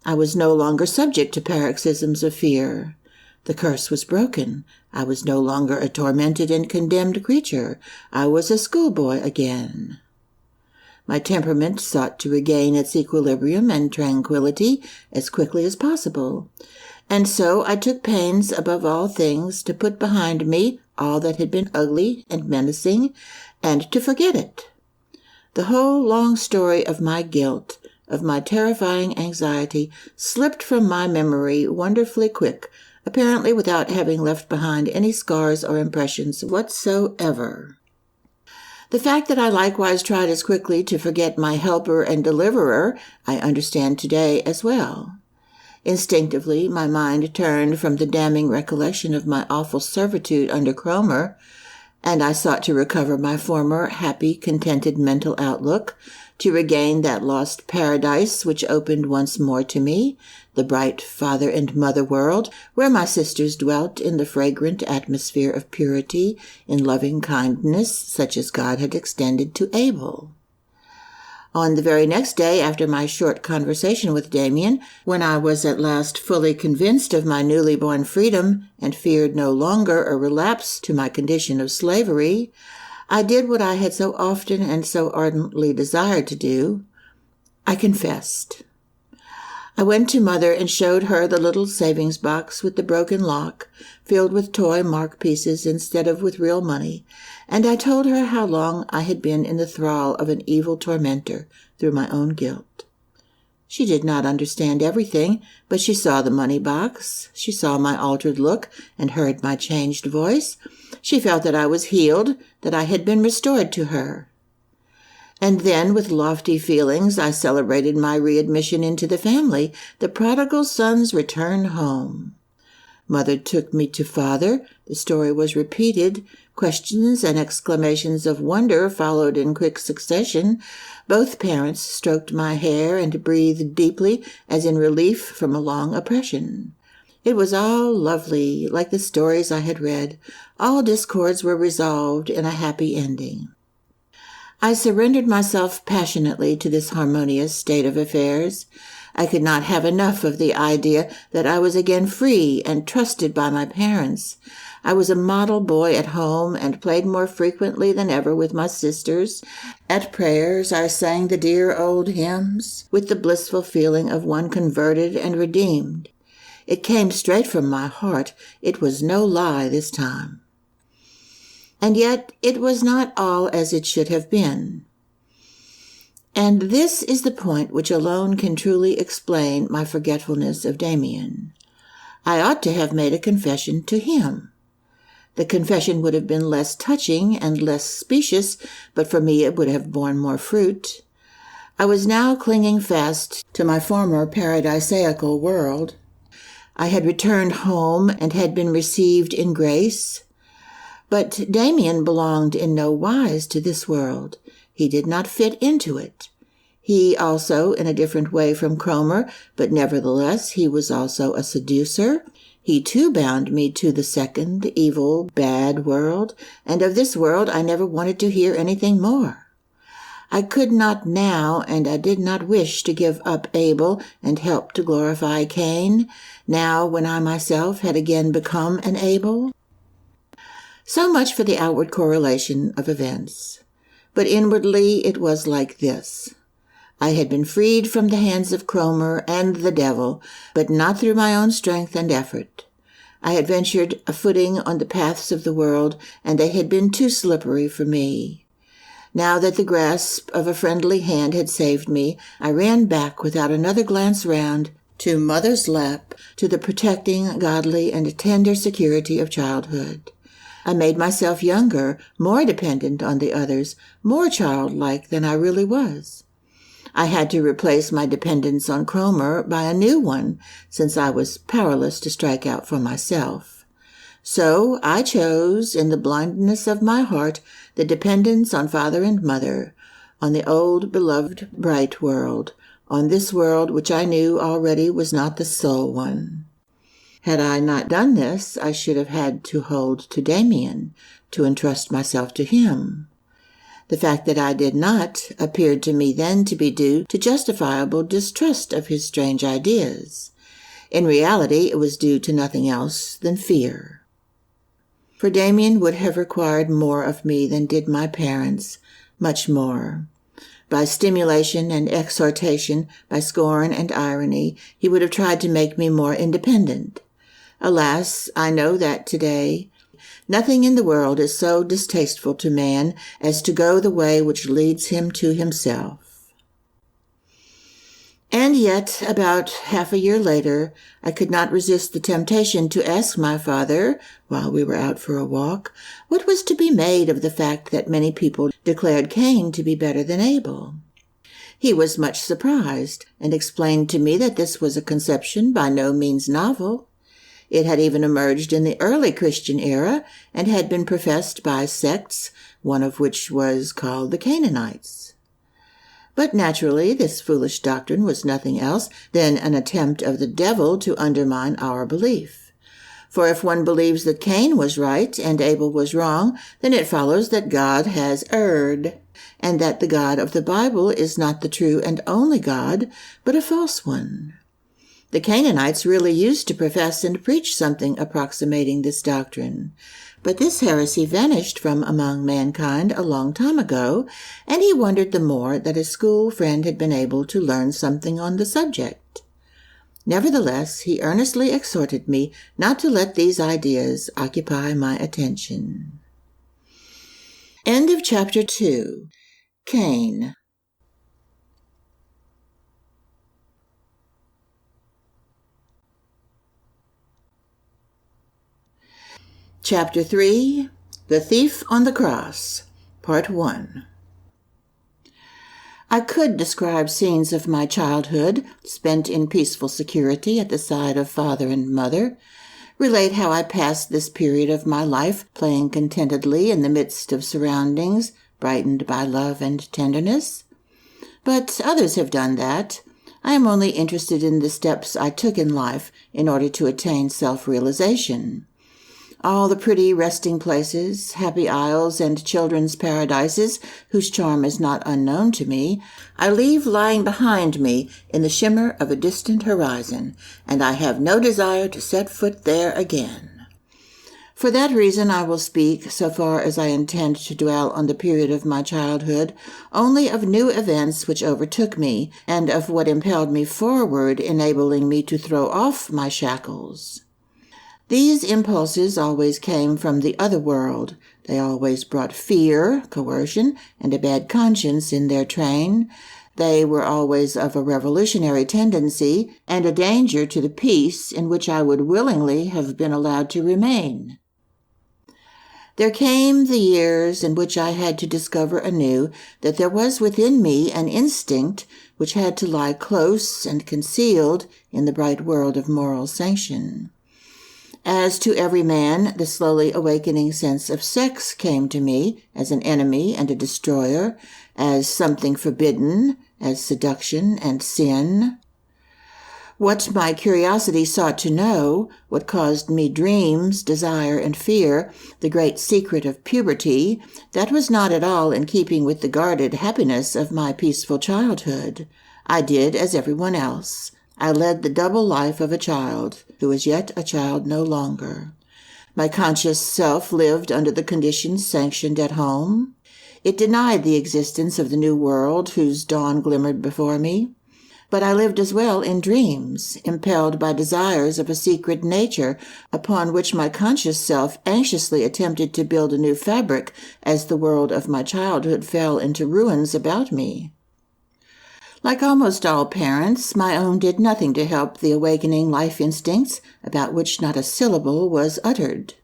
I was no longer subject to paroxysms of fear. The curse was broken. I was no longer a tormented and condemned creature. I was a schoolboy again. My temperament sought to regain its equilibrium and tranquility as quickly as possible. And so I took pains above all things to put behind me all that had been ugly and menacing, and to forget it. The whole long story of my guilt, of my terrifying anxiety, slipped from my memory wonderfully quick, apparently without having left behind any scars or impressions whatsoever. The fact that I likewise tried as quickly to forget my helper and deliverer, I understand today as well. Instinctively, my mind turned from the damning recollection of my awful servitude under Cromer, and I sought to recover my former happy, contented mental outlook, to regain that lost paradise which opened once more to me, the bright father and mother world, where my sisters dwelt in the fragrant atmosphere of purity, in loving kindness, such as God had extended to Abel. On the very next day after my short conversation with Demian, when I was at last fully convinced of my newly born freedom and feared no longer a relapse to my condition of slavery, I did what I had so often and so ardently desired to do. I confessed. I went to Mother and showed her the little savings box with the broken lock, filled with toy mark pieces instead of with real money, and I told her how long I had been in the thrall of an evil tormentor through my own guilt. She did not understand everything, but she saw the money box. She saw my altered look and heard my changed voice. She felt that I was healed, that I had been restored to her. And then, with lofty feelings, I celebrated my readmission into the family, the prodigal son's return home. Mother took me to Father. The story was repeated. Questions and exclamations of wonder followed in quick succession. Both parents stroked my hair and breathed deeply, as in relief from a long oppression. It was all lovely, like the stories I had read. All discords were resolved in a happy ending. I surrendered myself passionately to this harmonious state of affairs. I could not have enough of the idea that I was again free and trusted by my parents. I was a model boy at home and played more frequently than ever with my sisters. At prayers I sang the dear old hymns with the blissful feeling of one converted and redeemed. It came straight from my heart. It was no lie this time. And yet it was not all as it should have been. And this is the point which alone can truly explain my forgetfulness of Demian. I ought to have made a confession to him. The confession would have been less touching and less specious, but for me it would have borne more fruit. I was now clinging fast to my former paradisaical world. I had returned home and had been received in grace. But Demian belonged in no wise to this world. He did not fit into it. He also, in a different way from Cromer, but nevertheless he was also a seducer. He too bound me to the second, evil, bad world, and of this world I never wanted to hear anything more. I could not now, and I did not wish to give up Abel and help to glorify Cain, now when I myself had again become an Abel. So much for the outward correlation of events. But inwardly it was like this. I had been freed from the hands of Cromer and the devil, but not through my own strength and effort. I had ventured a footing on the paths of the world, and they had been too slippery for me. Now that the grasp of a friendly hand had saved me, I ran back without another glance round to mother's lap, to the protecting, godly, and tender security of childhood. I made myself younger, more dependent on the others, more childlike than I really was. I had to replace my dependence on Cromer by a new one, since I was powerless to strike out for myself. So I chose, in the blindness of my heart, the dependence on father and mother, on the old, beloved, bright world, on this world which I knew already was not the sole one. Had I not done this, I should have had to hold to Demian, to entrust myself to him. The fact that I did not appeared to me then to be due to justifiable distrust of his strange ideas. In reality, it was due to nothing else than fear. For Demian would have required more of me than did my parents, much more. By stimulation and exhortation, by scorn and irony, he would have tried to make me more independent. Alas, I know that today nothing in the world is so distasteful to man as to go the way which leads him to himself. And yet, about half a year later, I could not resist the temptation to ask my father, while we were out for a walk, what was to be made of the fact that many people declared Cain to be better than Abel. He was much surprised, and explained to me that this was a conception by no means novel. It had even emerged in the early Christian era, and had been professed by sects, one of which was called the Canaanites. But naturally, this foolish doctrine was nothing else than an attempt of the devil to undermine our belief. For if one believes that Cain was right and Abel was wrong, then it follows that God has erred, and that the God of the Bible is not the true and only God, but a false one. The Canaanites really used to profess and preach something approximating this doctrine. But this heresy vanished from among mankind a long time ago, and he wondered the more that a school friend had been able to learn something on the subject. Nevertheless, he earnestly exhorted me not to let these ideas occupy my attention. End of Chapter 2. Cain. Chapter 3. The Thief on the Cross, Part 1. I could describe scenes of my childhood, spent in peaceful security at the side of father and mother, relate how I passed this period of my life playing contentedly in the midst of surroundings brightened by love and tenderness. But others have done that. I am only interested in the steps I took in life in order to attain self-realization. All the pretty resting places, happy isles, and children's paradises, whose charm is not unknown to me, I leave lying behind me in the shimmer of a distant horizon, and I have no desire to set foot there again. For that reason I will speak, so far as I intend to dwell on the period of my childhood, only of new events which overtook me, and of what impelled me forward, enabling me to throw off my shackles. These impulses always came from the other world. They always brought fear, coercion, and a bad conscience in their train. They were always of a revolutionary tendency, and a danger to the peace in which I would willingly have been allowed to remain. There came the years in which I had to discover anew that there was within me an instinct which had to lie close and concealed in the bright world of moral sanction. As to every man, the slowly awakening sense of sex came to me as an enemy and a destroyer, as something forbidden, as seduction and sin. What my curiosity sought to know, what caused me dreams, desire, and fear, the great secret of puberty, that was not at all in keeping with the guarded happiness of my peaceful childhood. I did as everyone else. I led the double life of a child, who is yet a child no longer. My conscious self lived under the conditions sanctioned at home. It denied the existence of the new world whose dawn glimmered before me. But I lived as well in dreams, impelled by desires of a secret nature upon which my conscious self anxiously attempted to build a new fabric as the world of my childhood fell into ruins about me. Like almost all parents, my own did nothing to help the awakening life instincts about which not a syllable was uttered.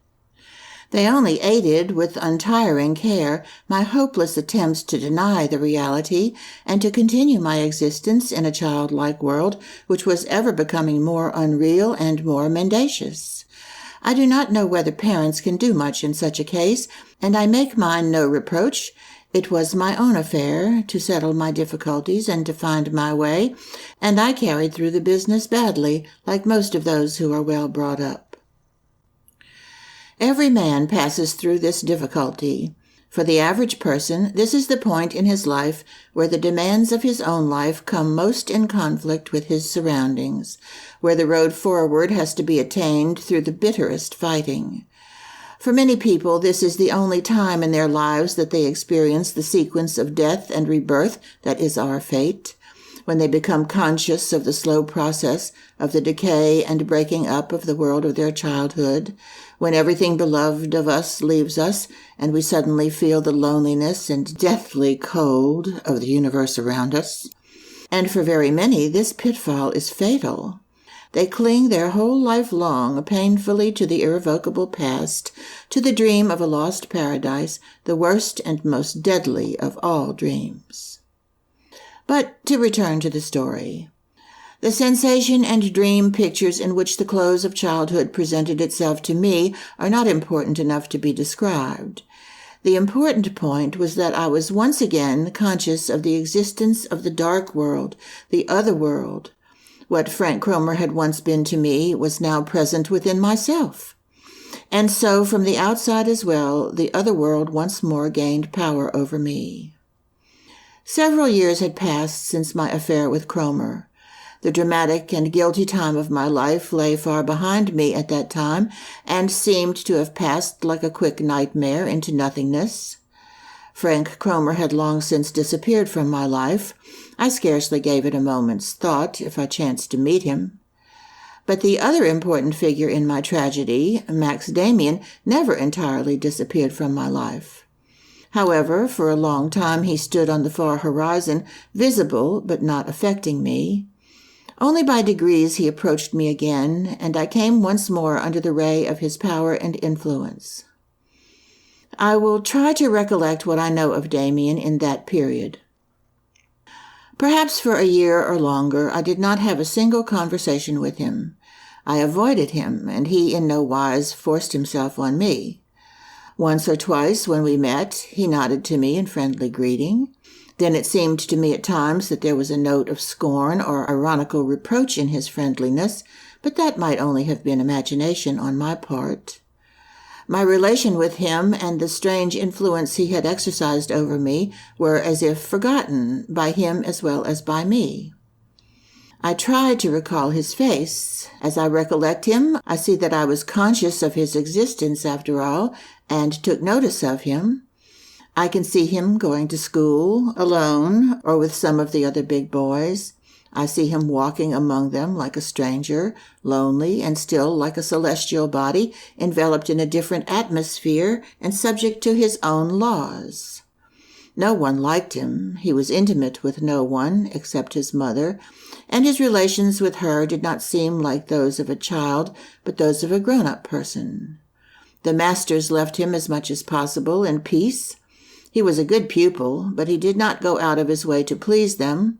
They only aided with untiring care my hopeless attempts to deny the reality and to continue my existence in a childlike world which was ever becoming more unreal and more mendacious. I do not know whether parents can do much in such a case, and I make mine no reproach. It was my own affair to settle my difficulties and to find my way, and I carried through the business badly, like most of those who are well brought up. Every man passes through this difficulty. For the average person, this is the point in his life where the demands of his own life come most in conflict with his surroundings, where the road forward has to be attained through the bitterest fighting. For many people, this is the only time in their lives that they experience the sequence of death and rebirth that is our fate, when they become conscious of the slow process of the decay and breaking up of the world of their childhood, when everything beloved of us leaves us, and we suddenly feel the loneliness and deathly cold of the universe around us. And for very many, this pitfall is fatal. They cling their whole life long painfully to the irrevocable past, to the dream of a lost paradise, the worst and most deadly of all dreams. But to return to the story. The sensation and dream pictures in which the close of childhood presented itself to me are not important enough to be described. The important point was that I was once again conscious of the existence of the dark world, the other world. What Frank Cromer had once been to me was now present within myself. And so, from the outside as well, the other world once more gained power over me. Several years had passed since my affair with Cromer. The dramatic and guilty time of my life lay far behind me at that time, and seemed to have passed like a quick nightmare into nothingness. Frank Cromer had long since disappeared from my life. I scarcely gave it a moment's thought if I chanced to meet him. But the other important figure in my tragedy, Max Demian, never entirely disappeared from my life. However, for a long time he stood on the far horizon, visible but not affecting me. Only by degrees he approached me again, and I came once more under the ray of his power and influence. I will try to recollect what I know of Demian in that period. Perhaps for a year or longer I did not have a single conversation with him. I avoided him, and he in no wise forced himself on me. Once or twice when we met, he nodded to me in friendly greeting. Then it seemed to me at times that there was a note of scorn or ironical reproach in his friendliness, but that might only have been imagination on my part. My relation with him and the strange influence he had exercised over me were as if forgotten by him as well as by me. I tried to recall his face. As I recollect him, I see that I was conscious of his existence after all, and took notice of him. I can see him going to school, alone, or with some of the other big boys. I see him walking among them like a stranger, lonely and still like a celestial body, enveloped in a different atmosphere and subject to his own laws. No one liked him. He was intimate with no one except his mother, and his relations with her did not seem like those of a child, but those of a grown-up person. The masters left him as much as possible in peace. He was a good pupil, but he did not go out of his way to please them.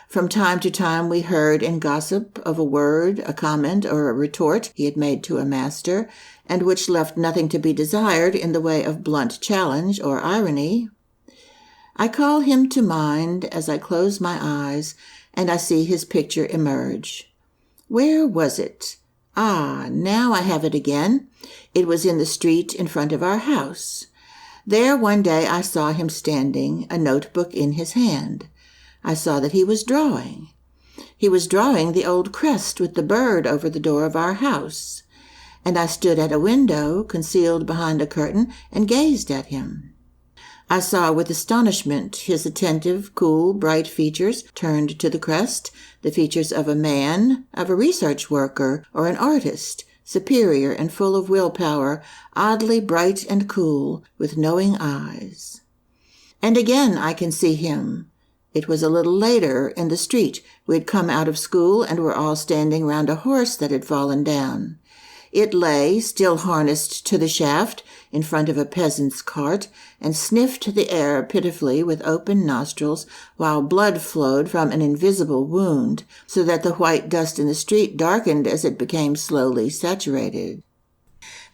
From time to time we heard in gossip of a word, a comment, or a retort he had made to a master, and which left nothing to be desired in the way of blunt challenge or irony. I call him to mind as I close my eyes, and I see his picture emerge. Where was it? Ah, now I have it again. It was in the street in front of our house. There one day I saw him standing, a notebook in his hand. I saw that he was drawing. He was drawing the old crest with the bird over the door of our house, and I stood at a window, concealed behind a curtain, and gazed at him. I saw with astonishment his attentive, cool, bright features turned to the crest, the features of a man, of a research worker, or an artist, superior and full of willpower, oddly bright and cool, with knowing eyes. And again I can see him. It was a little later, in the street. We had come out of school and were all standing round a horse that had fallen down. It lay, still harnessed to the shaft, in front of a peasant's cart, and sniffed the air pitifully with open nostrils, while blood flowed from an invisible wound, so that the white dust in the street darkened as it became slowly saturated.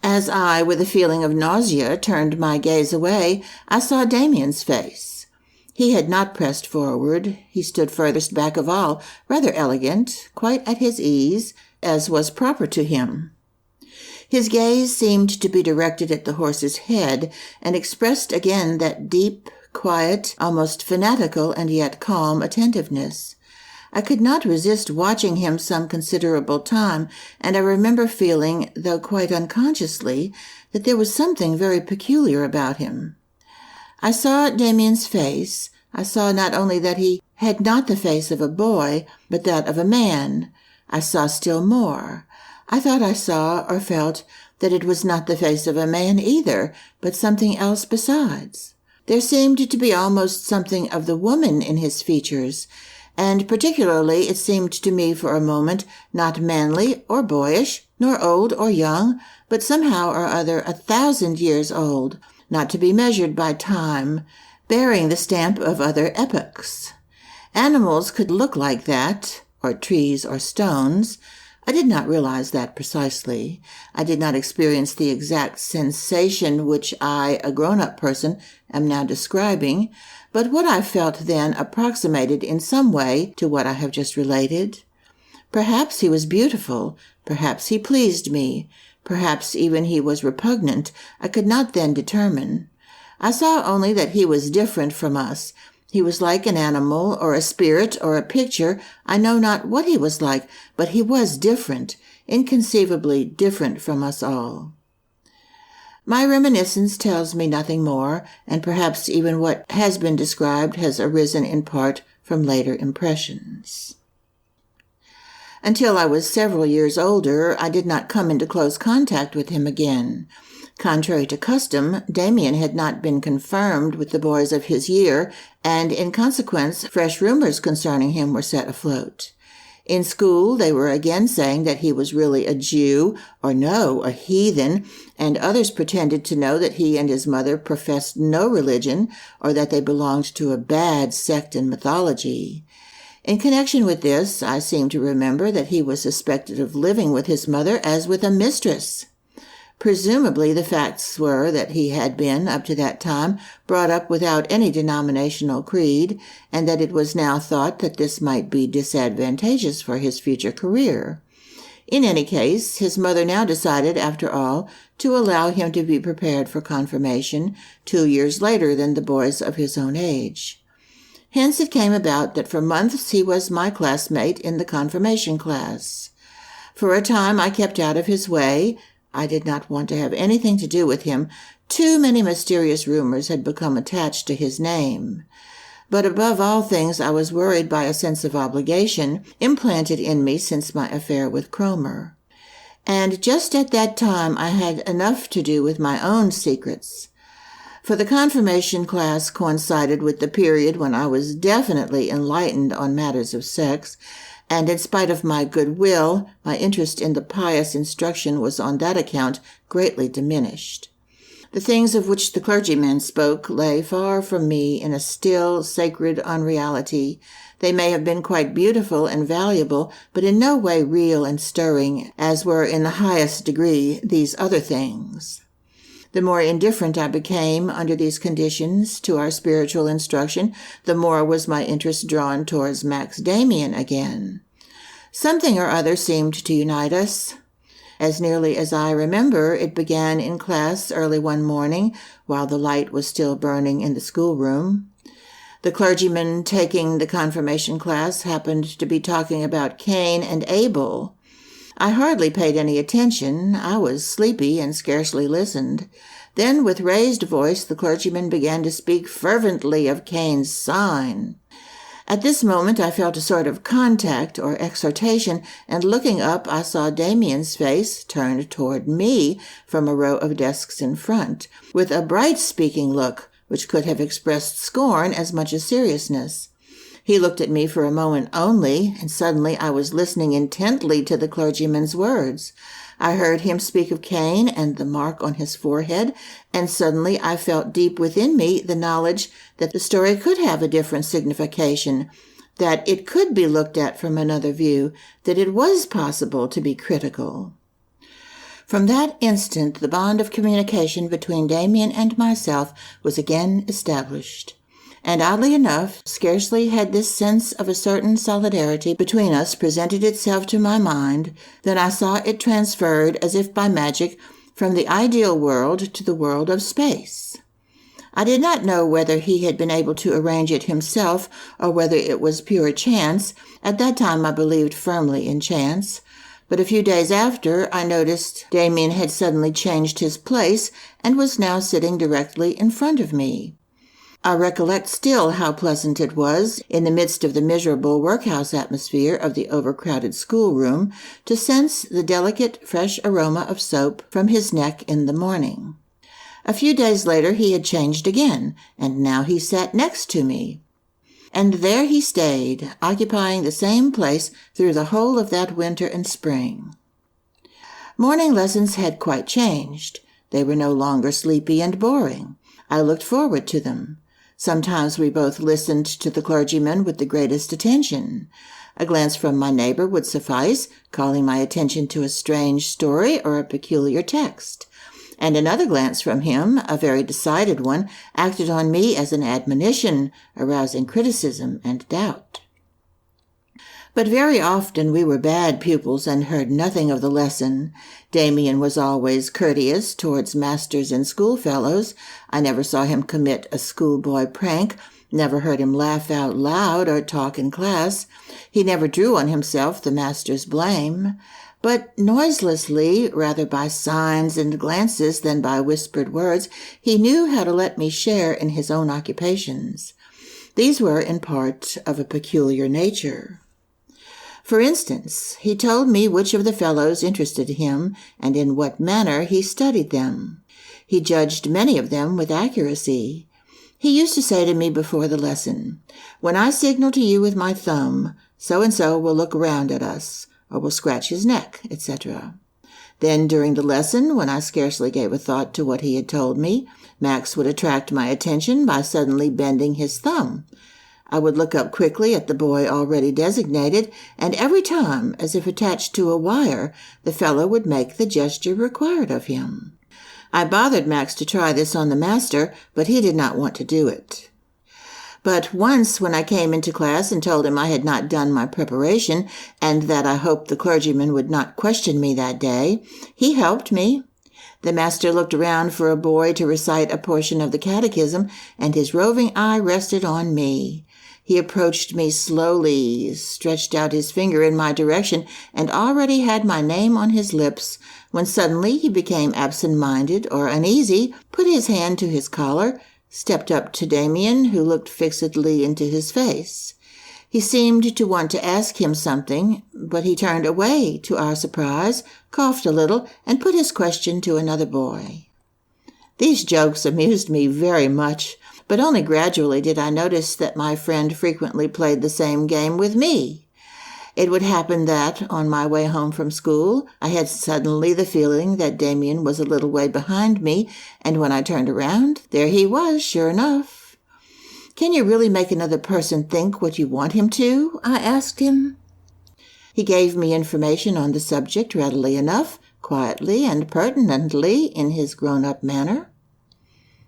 As I, with a feeling of nausea, turned my gaze away, I saw Demian's face. He had not pressed forward. He stood furthest back of all, rather elegant, quite at his ease, as was proper to him. His gaze seemed to be directed at the horse's head, and expressed again that deep, quiet, almost fanatical and yet calm attentiveness. I could not resist watching him some considerable time, and I remember feeling, though quite unconsciously, that there was something very peculiar about him. I saw Demian's face. I saw not only that he had not the face of a boy, but that of a man. I saw still more. I thought I saw or felt that it was not the face of a man either, but something else besides. There seemed to be almost something of the woman in his features, and particularly it seemed to me for a moment not manly or boyish, nor old or young, but somehow or other 1,000 years old, not to be measured by time, bearing the stamp of other epochs. Animals could look like that, or trees or stones. I did not realize that precisely. I did not experience the exact sensation which I, a grown-up person, am now describing, but what I felt then approximated in some way to what I have just related. Perhaps he was beautiful. Perhaps he pleased me. Perhaps even he was repugnant. I could not then determine. I saw only that he was different from us. He was like an animal, or a spirit, or a picture. I know not what he was like, but he was different, inconceivably different from us all. My reminiscence tells me nothing more, and perhaps even what has been described has arisen in part from later impressions. Until I was several years older, I did not come into close contact with him again. Contrary to custom, Demian had not been confirmed with the boys of his year, and in consequence, fresh rumors concerning him were set afloat. In school, they were again saying that he was really a Jew, or no, a heathen, and others pretended to know that he and his mother professed no religion, or that they belonged to a bad sect in mythology. In connection with this, I seem to remember that he was suspected of living with his mother as with a mistress. Presumably the facts were that he had been, up to that time, brought up without any denominational creed, and that it was now thought that this might be disadvantageous for his future career. In any case, his mother now decided, after all, to allow him to be prepared for confirmation 2 years later than the boys of his own age. Hence it came about that for months he was my classmate in the confirmation class. For a time I kept out of his way. I did not want to have anything to do with him. Too many mysterious rumors had become attached to his name. But above all things, I was worried by a sense of obligation implanted in me since my affair with Cromer. And just at that time, I had enough to do with my own secrets. For the confirmation class coincided with the period when I was definitely enlightened on matters of sex, and in spite of my good will, my interest in the pious instruction was on that account greatly diminished. The things of which the clergyman spoke lay far from me in a still, sacred unreality. They may have been quite beautiful and valuable, but in no way real and stirring, as were in the highest degree these other things. The more indifferent I became under these conditions to our spiritual instruction, the more was my interest drawn towards Max Demian again. Something or other seemed to unite us. As nearly as I remember, it began in class early one morning, while the light was still burning in the schoolroom. The clergyman taking the confirmation class happened to be talking about Cain and Abel. I hardly paid any attention. I was sleepy and scarcely listened. Then, with raised voice, the clergyman began to speak fervently of Cain's sign. At this moment I felt a sort of contact or exhortation, and looking up I saw Demian's face turned toward me from a row of desks in front, with a bright speaking look which could have expressed scorn as much as seriousness. He looked at me for a moment only, and suddenly I was listening intently to the clergyman's words. I heard him speak of Cain and the mark on his forehead, and suddenly I felt deep within me the knowledge that the story could have a different signification, that it could be looked at from another view, that it was possible to be critical. From that instant, the bond of communication between Demian and myself was again established. And oddly enough, scarcely had this sense of a certain solidarity between us presented itself to my mind than I saw it transferred as if by magic from the ideal world to the world of space. I did not know whether he had been able to arrange it himself or whether it was pure chance. At that time I believed firmly in chance. But a few days after, I noticed Demian had suddenly changed his place and was now sitting directly in front of me. I recollect still how pleasant it was, in the midst of the miserable workhouse atmosphere of the overcrowded schoolroom, to sense the delicate, fresh aroma of soap from his neck in the morning. A few days later he had changed again, and now he sat next to me. And there he stayed, occupying the same place through the whole of that winter and spring. Morning lessons had quite changed. They were no longer sleepy and boring. I looked forward to them. Sometimes we both listened to the clergyman with the greatest attention. A glance from my neighbor would suffice, calling my attention to a strange story or a peculiar text. And another glance from him, a very decided one, acted on me as an admonition, arousing criticism and doubt. But very often we were bad pupils and heard nothing of the lesson. Demian was always courteous towards masters and schoolfellows. I never saw him commit a schoolboy prank, never heard him laugh out loud or talk in class. He never drew on himself the master's blame. But noiselessly, rather by signs and glances than by whispered words, he knew how to let me share in his own occupations. These were, in part, of a peculiar nature. For instance, he told me which of the fellows interested him and in what manner he studied them. He judged many of them with accuracy. He used to say to me before the lesson, "When I signal to you with my thumb, so-and-so will look round at us, or will scratch his neck," etc. Then during the lesson, when I scarcely gave a thought to what he had told me, Max would attract my attention by suddenly bending his thumb. I would look up quickly at the boy already designated, and every time, as if attached to a wire, the fellow would make the gesture required of him. I bothered Max to try this on the master, but he did not want to do it. But once, when I came into class and told him I had not done my preparation, and that I hoped the clergyman would not question me that day, he helped me. The master looked around for a boy to recite a portion of the catechism, and his roving eye rested on me. He approached me slowly, stretched out his finger in my direction, and already had my name on his lips, when suddenly he became absent-minded or uneasy, put his hand to his collar, stepped up to Demian, who looked fixedly into his face. He seemed to want to ask him something, but he turned away, to our surprise, coughed a little, and put his question to another boy. These jokes amused me very much, but only gradually did I notice that my friend frequently played the same game with me. It would happen that, on my way home from school, I had suddenly the feeling that Demian was a little way behind me, and when I turned around, there he was, sure enough. "Can you really make another person think what you want him to?" I asked him. He gave me information on the subject readily enough, quietly and pertinently in his grown-up manner.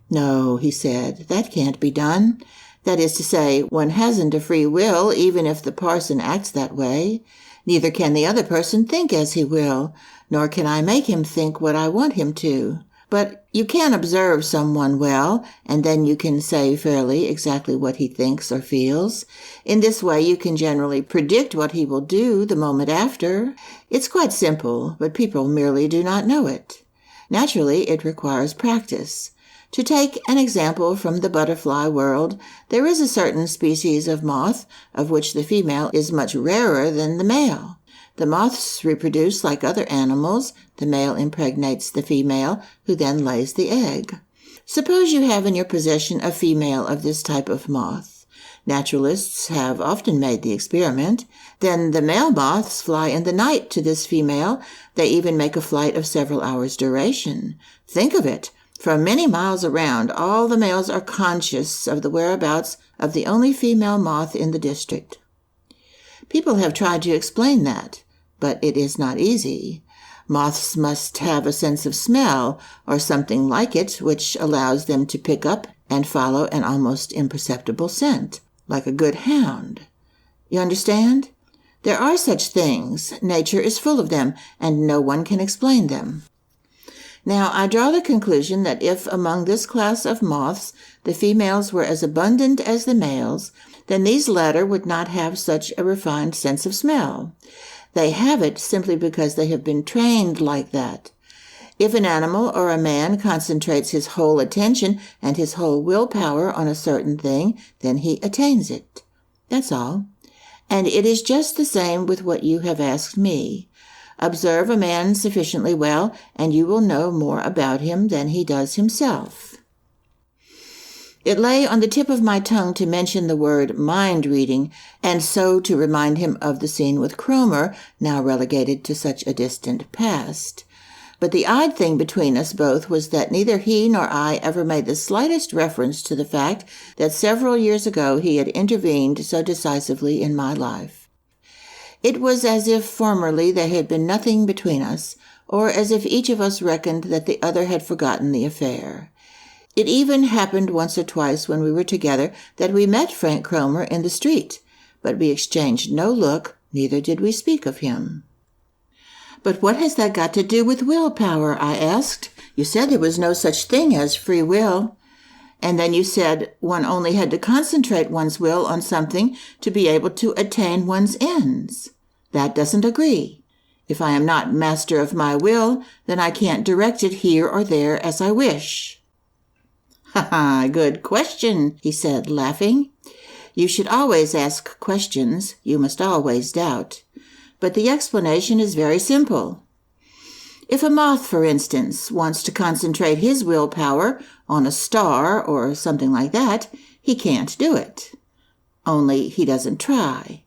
"No," he said, "that can't be done. That is to say, one hasn't a free will, even if the parson acts that way. Neither can the other person think as he will, nor can I make him think what I want him to. But you can observe someone well, and then you can say fairly exactly what he thinks or feels. In this way you can generally predict what he will do the moment after. It's quite simple, but people merely do not know it. Naturally, it requires practice. To take an example from the butterfly world, there is a certain species of moth of which the female is much rarer than the male. The moths reproduce like other animals. The male impregnates the female, who then lays the egg. Suppose you have in your possession a female of this type of moth. Naturalists have often made the experiment. Then the male moths fly in the night to this female. They even make a flight of several hours' duration. Think of it! For many miles around, all the males are conscious of the whereabouts of the only female moth in the district. People have tried to explain that, but it is not easy. Moths must have a sense of smell or something like it, which allows them to pick up and follow an almost imperceptible scent, like a good hound. You understand? There are such things. Nature is full of them, and no one can explain them. Now, I draw the conclusion that if among this class of moths the females were as abundant as the males, then these latter would not have such a refined sense of smell. They have it simply because they have been trained like that. If an animal or a man concentrates his whole attention and his whole willpower on a certain thing, then he attains it. That's all. And it is just the same with what you have asked me. Observe a man sufficiently well, and you will know more about him than he does himself. It lay on the tip of my tongue to mention the word mind-reading, and so to remind him of the scene with Cromer, now relegated to such a distant past. But the odd thing between us both was that neither he nor I ever made the slightest reference to the fact that several years ago he had intervened so decisively in my life. It was as if formerly there had been nothing between us, or as if each of us reckoned that the other had forgotten the affair. It even happened once or twice when we were together that we met Frank Cromer in the street, but we exchanged no look, neither did we speak of him. "But what has that got to do with willpower?" I asked. "You said there was no such thing as free will. And then you said one only had to concentrate one's will on something to be able to attain one's ends. That doesn't agree. If I am not master of my will, then I can't direct it here or there as I wish." "Ha ha, good question," he said, laughing. "You should always ask questions. You must always doubt. But the explanation is very simple. If a moth, for instance, wants to concentrate his willpower on a star or something like that, he can't do it. Only he doesn't try.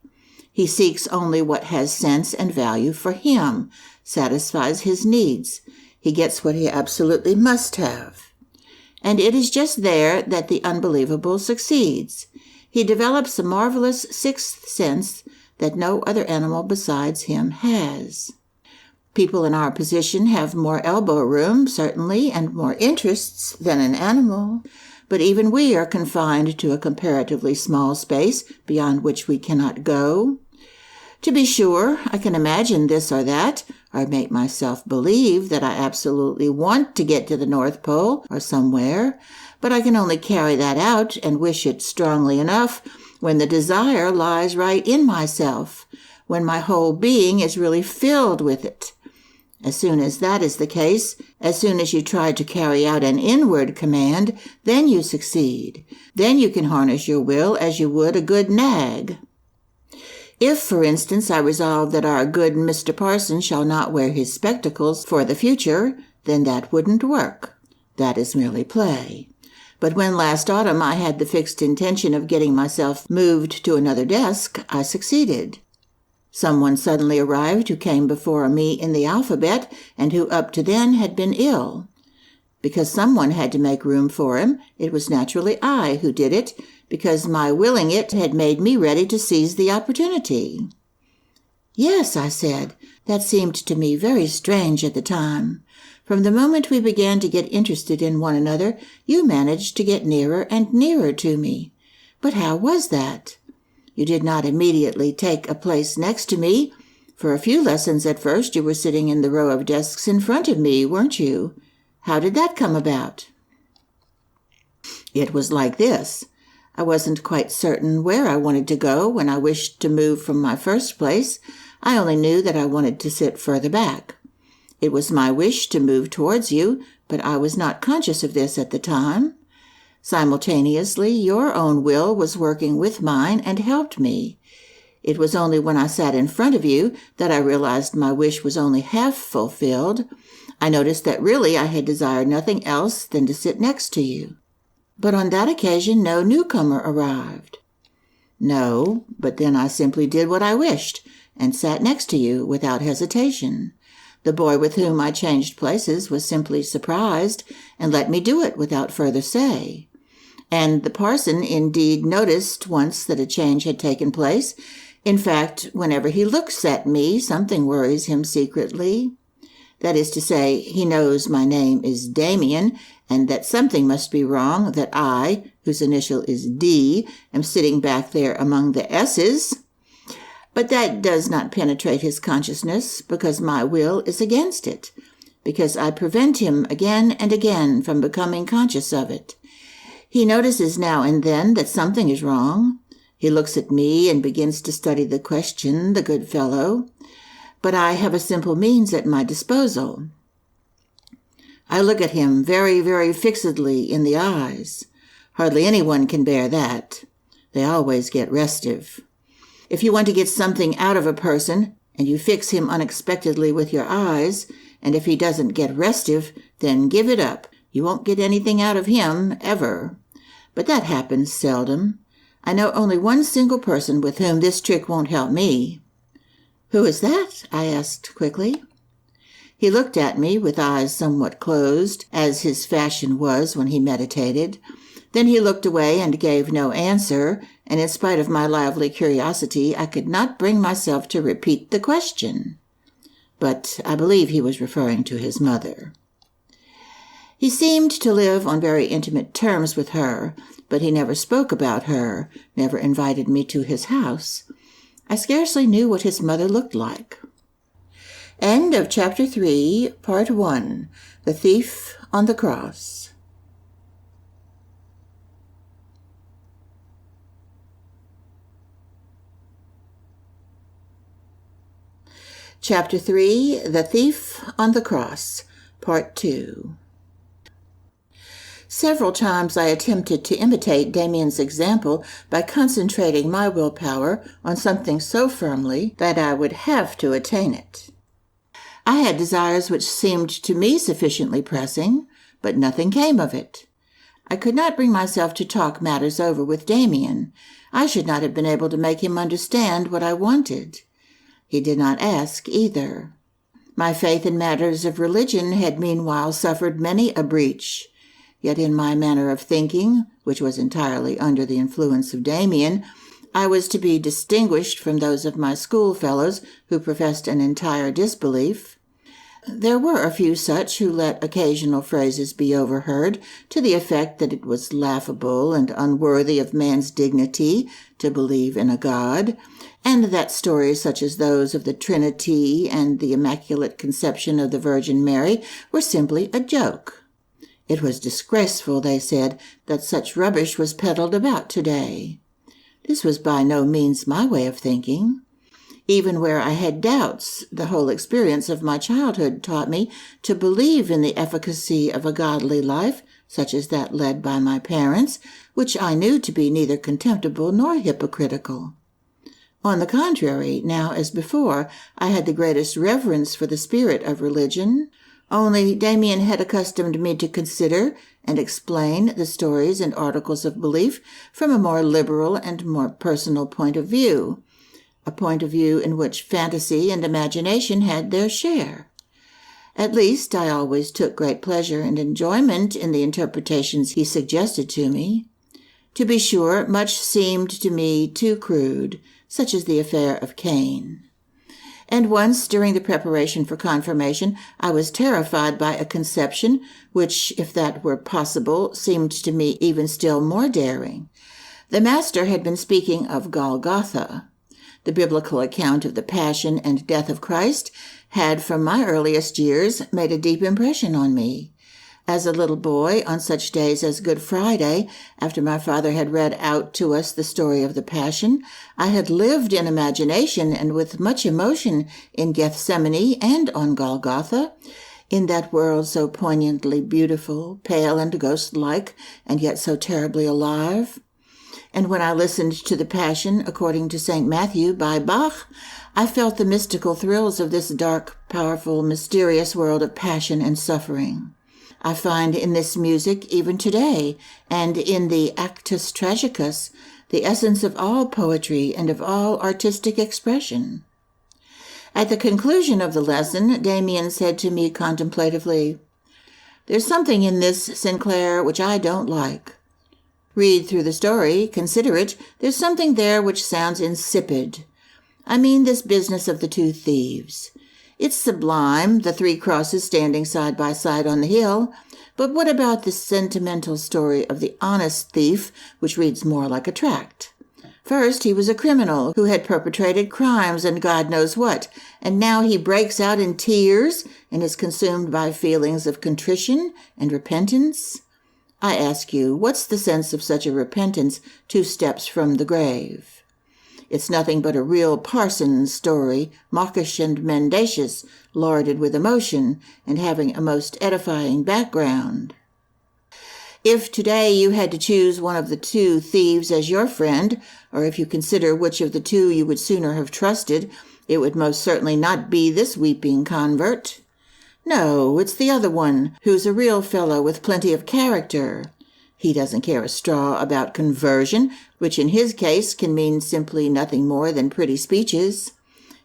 He seeks only what has sense and value for him, satisfies his needs. He gets what he absolutely must have. And it is just there that the unbelievable succeeds. He develops a marvelous sixth sense that no other animal besides him has. People in our position have more elbow room, certainly, and more interests than an animal, but even we are confined to a comparatively small space beyond which we cannot go. To be sure, I can imagine this or that, or make myself believe that I absolutely want to get to the North Pole or somewhere, but I can only carry that out and wish it strongly enough when the desire lies right in myself, when my whole being is really filled with it. As soon as that is the case, as soon as you try to carry out an inward command, then you succeed. Then you can harness your will as you would a good nag. If, for instance, I resolve that our good Mr. Parson shall not wear his spectacles for the future, then that wouldn't work. That is merely play. But when last autumn I had the fixed intention of getting myself moved to another desk, I succeeded. Someone suddenly arrived who came before me in the alphabet and who up to then had been ill. Because someone had to make room for him, it was naturally I who did it, because my willing it had made me ready to seize the opportunity. "Yes," I said, "that seemed to me very strange at the time. From the moment we began to get interested in one another, you managed to get nearer and nearer to me. But how was that? You did not immediately take a place next to me. For a few lessons at first you were sitting in the row of desks in front of me, weren't you? How did that come about?" "It was like this. I wasn't quite certain where I wanted to go when I wished to move from my first place. I only knew that I wanted to sit further back. It was my wish to move towards you, but I was not conscious of this at the time. Simultaneously, your own will was working with mine and helped me. It was only when I sat in front of you that I realized my wish was only half fulfilled. I noticed that really I had desired nothing else than to sit next to you. But on that occasion, no newcomer arrived. No, but then I simply did what I wished and sat next to you without hesitation. The boy with whom I changed places was simply surprised and let me do it without further say. And the parson indeed noticed once that a change had taken place. In fact, whenever he looks at me, something worries him secretly. That is to say, he knows my name is Demian, and that something must be wrong, that I, whose initial is D, am sitting back there among the S's. But that does not penetrate his consciousness, because my will is against it, because I prevent him again and again from becoming conscious of it. He notices now and then that something is wrong. He looks at me and begins to study the question, the good fellow. But I have a simple means at my disposal. I look at him very, very fixedly in the eyes. Hardly anyone can bear that. They always get restive. If you want to get something out of a person, and you fix him unexpectedly with your eyes, and if he doesn't get restive, then give it up. You won't get anything out of him, ever. But that happens seldom. I know only one single person with whom this trick won't help me. "Who is that?" I asked quickly. He looked at me with eyes somewhat closed, as his fashion was when he meditated. Then he looked away and gave no answer, and in spite of my lively curiosity, I could not bring myself to repeat the question. But I believe he was referring to his mother. He seemed to live on very intimate terms with her, but he never spoke about her, never invited me to his house. I scarcely knew what his mother looked like. End of Chapter 3, Part 1, The Thief on the Cross. Chapter 3, The Thief on the Cross, Part 2. Several times I attempted to imitate Demian's example by concentrating my willpower on something so firmly that I would have to attain it. I had desires which seemed to me sufficiently pressing, but nothing came of it. I could not bring myself to talk matters over with Demian. I should not have been able to make him understand what I wanted. He did not ask either. My faith in matters of religion had meanwhile suffered many a breach. Yet in my manner of thinking, which was entirely under the influence of Demian, I was to be distinguished from those of my schoolfellows who professed an entire disbelief. There were a few such who let occasional phrases be overheard to the effect that it was laughable and unworthy of man's dignity to believe in a God, and that stories such as those of the Trinity and the Immaculate Conception of the Virgin Mary were simply a joke. It was disgraceful, they said, that such rubbish was peddled about today. This was by no means my way of thinking. Even where I had doubts, the whole experience of my childhood taught me to believe in the efficacy of a godly life, such as that led by my parents, which I knew to be neither contemptible nor hypocritical. On the contrary, now as before, I had the greatest reverence for the spirit of religion. Only Demian had accustomed me to consider and explain the stories and articles of belief from a more liberal and more personal point of view, a point of view in which fantasy and imagination had their share. At least I always took great pleasure and enjoyment in the interpretations he suggested to me. To be sure, much seemed to me too crude, such as the affair of Cain. And once, during the preparation for confirmation, I was terrified by a conception which, if that were possible, seemed to me even still more daring. The Master had been speaking of Golgotha. The biblical account of the passion and death of Christ had, from my earliest years, made a deep impression on me. As a little boy, on such days as Good Friday, after my father had read out to us the story of the Passion, I had lived in imagination and with much emotion in Gethsemane and on Golgotha, in that world so poignantly beautiful, pale and ghost-like, and yet so terribly alive. And when I listened to the Passion, according to St. Matthew, by Bach, I felt the mystical thrills of this dark, powerful, mysterious world of passion and suffering. I find in this music, even today, and in the Actus Tragicus, the essence of all poetry and of all artistic expression. At the conclusion of the lesson, Demian said to me contemplatively, "There's something in this, Sinclair, which I don't like. Read through the story, consider it, there's something there which sounds insipid. I mean this business of the two thieves. It's sublime, the three crosses standing side by side on the hill, but what about the sentimental story of the honest thief, which reads more like a tract? First, he was a criminal who had perpetrated crimes and God knows what, and now he breaks out in tears and is consumed by feelings of contrition and repentance. I ask you, what's the sense of such a repentance 2 steps from the grave? It's nothing but a real parson's story, mawkish and mendacious, larded with emotion, and having a most edifying background. If today you had to choose one of the 2 thieves as your friend, or if you consider which of the 2 you would sooner have trusted, it would most certainly not be this weeping convert. No, it's the other one, who's a real fellow with plenty of character. He doesn't care a straw about conversion, which in his case can mean simply nothing more than pretty speeches.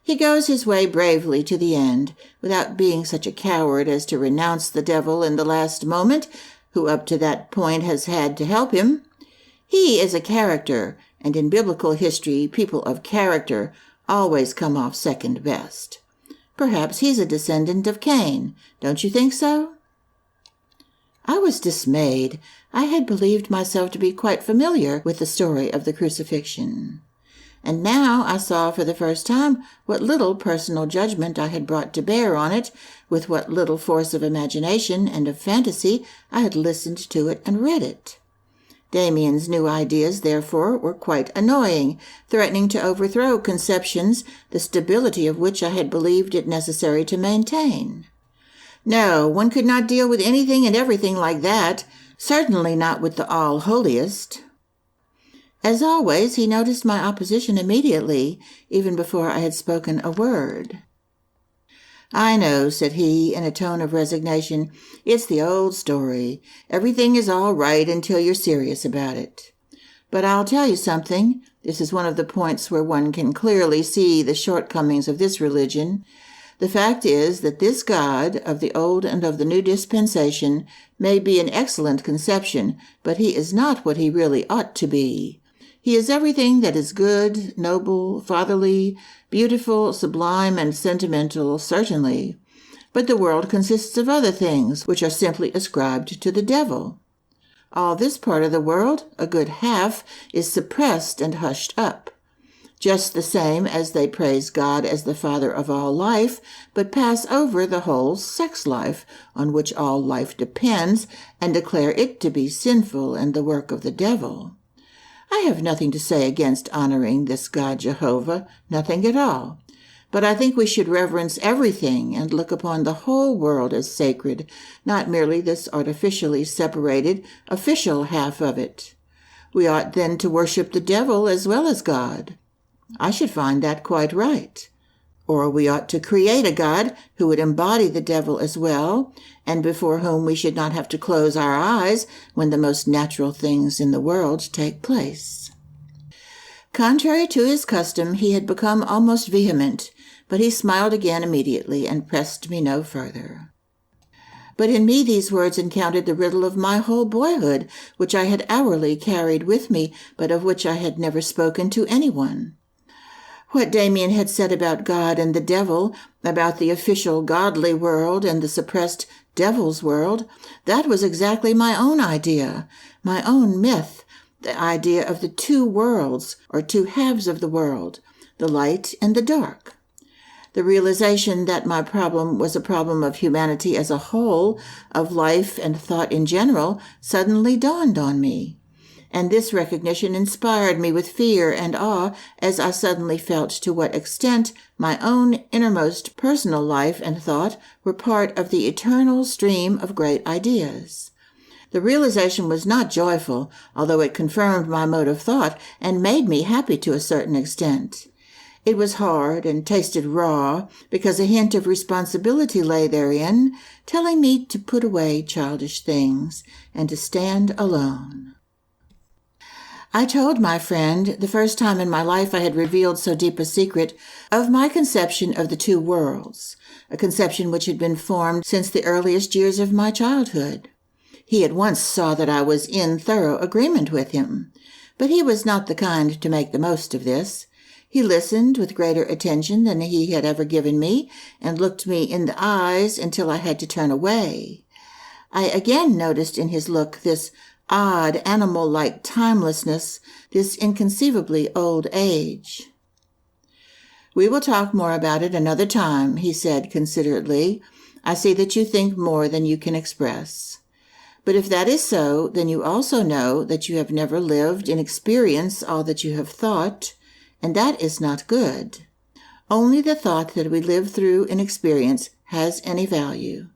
He goes his way bravely to the end, without being such a coward as to renounce the devil in the last moment, who up to that point has had to help him. He is a character, and in biblical history, people of character always come off second best. Perhaps he's a descendant of Cain. Don't you think so?" I was dismayed. I had believed myself to be quite familiar with the story of the crucifixion. And now I saw for the first time what little personal judgment I had brought to bear on it, with what little force of imagination and of fantasy I had listened to it and read it. Demian's new ideas, therefore, were quite annoying, threatening to overthrow conceptions, the stability of which I had believed it necessary to maintain. No, one could not deal with anything and everything like that, certainly not with the all-holiest. As always, he noticed my opposition immediately, even before I had spoken a word. "I know," said he, in a tone of resignation. "It's the old story. Everything is all right until you're serious about it. But I'll tell you something. This is one of the points where one can clearly see the shortcomings of this religion. The fact is that this God of the old and of the new dispensation may be an excellent conception, but he is not what he really ought to be. He is everything that is good, noble, fatherly, beautiful, sublime, and sentimental, certainly. But the world consists of other things, which are simply ascribed to the devil. All this part of the world, a good half, is suppressed and hushed up. Just the same as they praise God as the Father of all life, but pass over the whole sex life, on which all life depends, and declare it to be sinful and the work of the devil. I have nothing to say against honoring this God Jehovah, nothing at all. But I think we should reverence everything and look upon the whole world as sacred, not merely this artificially separated, official half of it. We ought then to worship the devil as well as God. I should find that quite right. Or we ought to create a God who would embody the devil as well, and before whom we should not have to close our eyes when the most natural things in the world take place. Contrary to his custom, he had become almost vehement, but he smiled again immediately and pressed me no further. But in me these words encountered the riddle of my whole boyhood, which I had hourly carried with me, but of which I had never spoken to anyone. What Demian had said about God and the devil, about the official godly world and the suppressed devil's world, that was exactly my own idea, my own myth, the idea of the 2 worlds, or 2 halves of the world, the light and the dark. The realization that my problem was a problem of humanity as a whole, of life and thought in general, suddenly dawned on me. And this recognition inspired me with fear and awe as I suddenly felt to what extent my own innermost personal life and thought were part of the eternal stream of great ideas. The realization was not joyful, although it confirmed my mode of thought and made me happy to a certain extent. It was hard and tasted raw because a hint of responsibility lay therein, telling me to put away childish things and to stand alone. I told my friend, the first time in my life I had revealed so deep a secret, of my conception of the two worlds, a conception which had been formed since the earliest years of my childhood. He at once saw that I was in thorough agreement with him, but he was not the kind to make the most of this. He listened with greater attention than he had ever given me, and looked me in the eyes until I had to turn away. I again noticed in his look this odd, animal-like timelessness, this inconceivably old age. "We will talk more about it another time," he said considerately. "I see that you think more than you can express. But if that is so, then you also know that you have never lived in experience all that you have thought, and that is not good. Only the thought that we live through in experience has any value.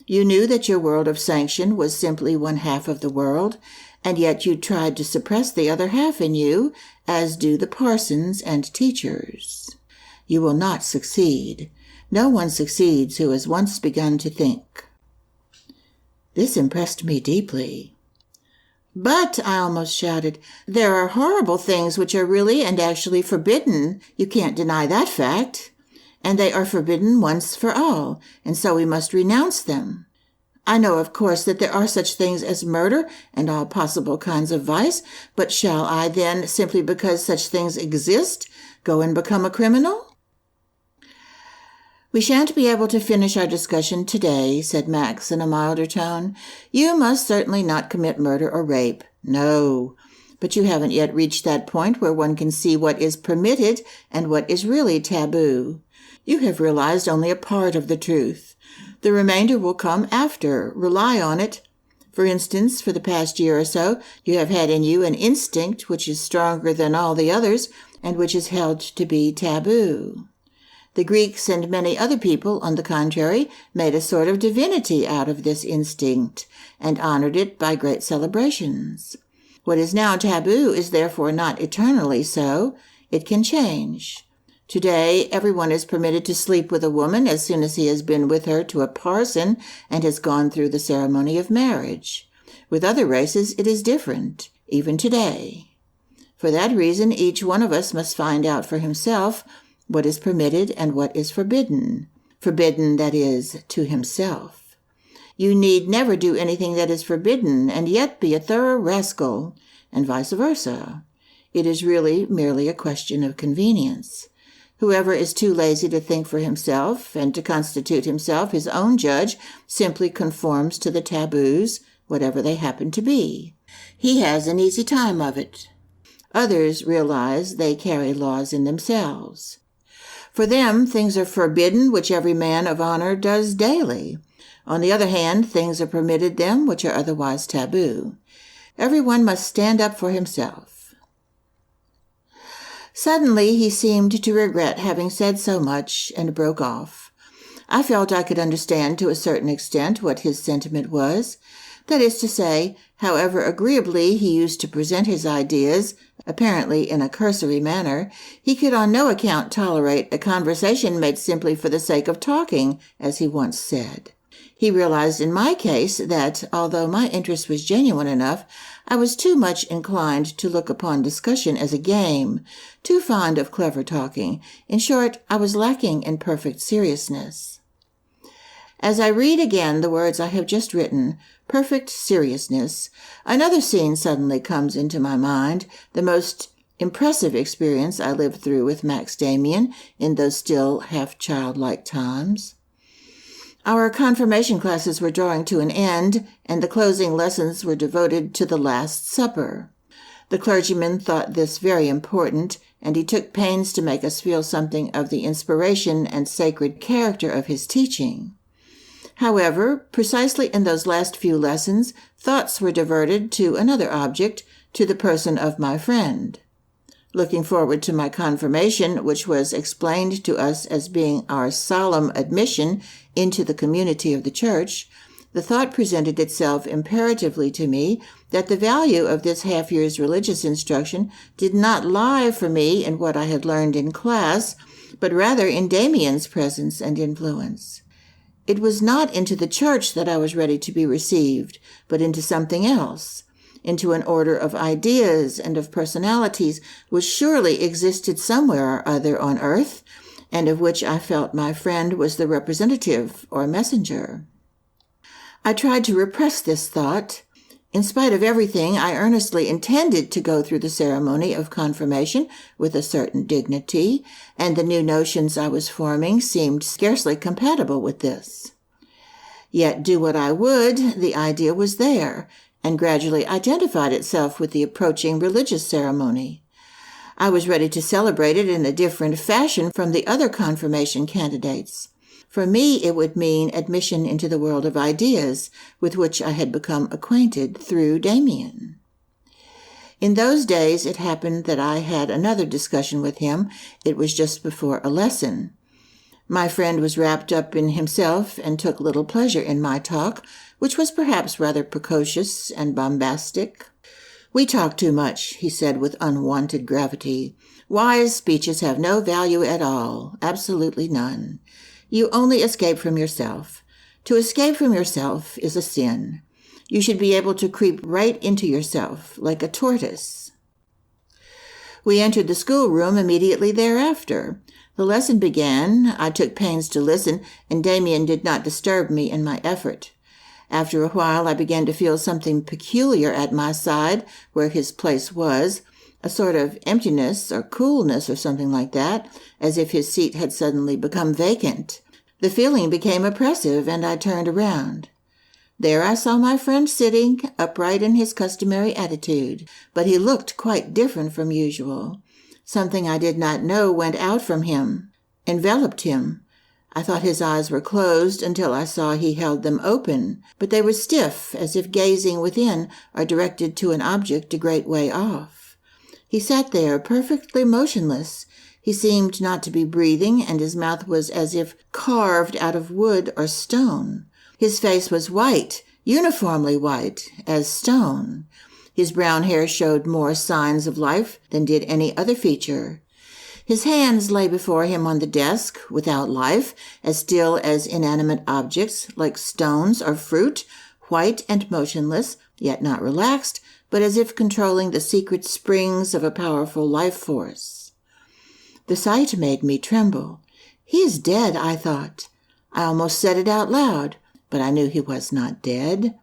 You knew that your world of sanction was simply one half of the world, and yet you tried to suppress the other half in you, as do the parsons and teachers. You will not succeed. No one succeeds who has once begun to think." This impressed me deeply. "But," I almost shouted, "there are horrible things which are really and actually forbidden. You can't deny that fact. And they are forbidden once for all, and so we must renounce them. I know, of course, that there are such things as murder and all possible kinds of vice, but shall I then, simply because such things exist, go and become a criminal?" "We shan't be able to finish our discussion today," said Max in a milder tone. "You must certainly not commit murder or rape. No. But you haven't yet reached that point where one can see what is permitted and what is really taboo. You have realized only a part of the truth. The remainder will come after. Rely on it. For instance, for the past year or so, you have had in you an instinct which is stronger than all the others and which is held to be taboo. The Greeks and many other people, on the contrary, made a sort of divinity out of this instinct and honored it by great celebrations. What is now taboo is therefore not eternally so. It can change. Today, everyone is permitted to sleep with a woman as soon as he has been with her to a parson and has gone through the ceremony of marriage. With other races, it is different, even today. For that reason, each one of us must find out for himself what is permitted and what is forbidden. Forbidden, that is, to himself. You need never do anything that is forbidden and yet be a thorough rascal, and vice versa. It is really merely a question of convenience. Whoever is too lazy to think for himself and to constitute himself his own judge simply conforms to the taboos, whatever they happen to be. He has an easy time of it. Others realize they carry laws in themselves. For them, things are forbidden which every man of honor does daily. On the other hand, things are permitted them which are otherwise taboo. Everyone must stand up for himself. Suddenly he seemed to regret having said so much and broke off. I felt I could understand to a certain extent what his sentiment was. That is to say, however agreeably he used to present his ideas, apparently in a cursory manner, he could on no account tolerate a conversation made simply for the sake of talking, as he once said. He realized in my case that, although my interest was genuine enough, I was too much inclined to look upon discussion as a game, too fond of clever talking. In short, I was lacking in perfect seriousness. As I read again the words I have just written, perfect seriousness, another scene suddenly comes into my mind, the most impressive experience I lived through with Max Demian in those still half-childlike times. Our confirmation classes were drawing to an end, and the closing lessons were devoted to the Last Supper. The clergyman thought this very important, and he took pains to make us feel something of the inspiration and sacred character of his teaching. However, precisely in those last few lessons, thoughts were diverted to another object, to the person of my friend. Looking forward to my confirmation, which was explained to us as being our solemn admission into the community of the church, the thought presented itself imperatively to me that the value of this half-year's religious instruction did not lie for me in what I had learned in class, but rather in Demian's presence and influence. It was not into the church that I was ready to be received, but into something else, into an order of ideas and of personalities which surely existed somewhere or other on earth, and of which I felt my friend was the representative or messenger. I tried to repress this thought. In spite of everything, I earnestly intended to go through the ceremony of confirmation with a certain dignity, and the new notions I was forming seemed scarcely compatible with this. Yet do what I would, the idea was there, and gradually identified itself with the approaching religious ceremony. I was ready to celebrate it in a different fashion from the other confirmation candidates. For me, it would mean admission into the world of ideas, with which I had become acquainted through Demian. In those days, it happened that I had another discussion with him. It was just before a lesson. My friend was wrapped up in himself and took little pleasure in my talk, which was perhaps rather precocious and bombastic. "We talk too much," he said with unwonted gravity. "Wise speeches have no value at all, absolutely none. You only escape from yourself. To escape from yourself is a sin. You should be able to creep right into yourself, like a tortoise." We entered the schoolroom immediately thereafter. The lesson began. I took pains to listen, and Demian did not disturb me in my effort. After a while, I began to feel something peculiar at my side, where his place was, a sort of emptiness or coolness or something like that, as if his seat had suddenly become vacant. The feeling became oppressive, and I turned around. There I saw my friend sitting, upright in his customary attitude, but he looked quite different from usual. Something I did not know went out from him, enveloped him. I thought his eyes were closed until I saw he held them open, but they were stiff, as if gazing within or directed to an object a great way off. He sat there perfectly motionless. He seemed not to be breathing, and his mouth was as if carved out of wood or stone. His face was white, uniformly white, as stone. His brown hair showed more signs of life than did any other feature. His hands lay before him on the desk, without life, as still as inanimate objects, like stones or fruit, white and motionless, yet not relaxed, but as if controlling the secret springs of a powerful life force. The sight made me tremble. "He is dead," I thought. I almost said it out loud, but I knew he was not dead.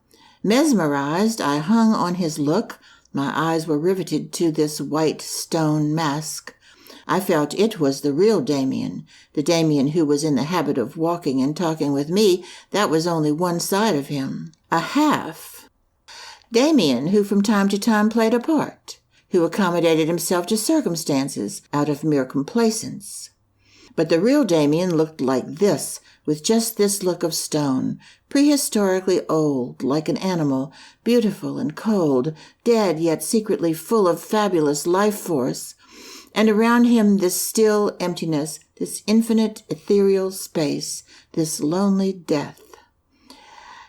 Mesmerized, I hung on his look. My eyes were riveted to this white stone mask. I felt it was the real Demian, the Demian who was in the habit of walking and talking with me. That was only one side of him, a half. Demian, who from time to time played a part, who accommodated himself to circumstances out of mere complacence. But the real Demian looked like this, with just this look of stone, prehistorically old, like an animal, beautiful and cold, dead yet secretly full of fabulous life force, and around him this still emptiness, this infinite ethereal space, this lonely death.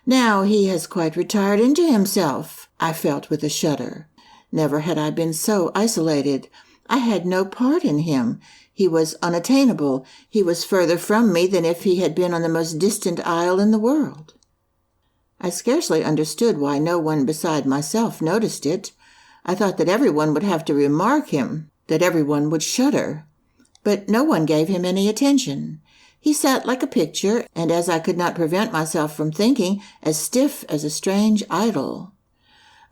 Now he has quite retired into himself, I felt with a shudder. Never had I been so isolated. I had no part in him. He was unattainable. He was further from me than if he had been on the most distant isle in the world. I scarcely understood why no one beside myself noticed it. I thought that everyone would have to remark him, that everyone would shudder. But no one gave him any attention. He sat like a picture, and as I could not prevent myself from thinking, as stiff as a strange idol.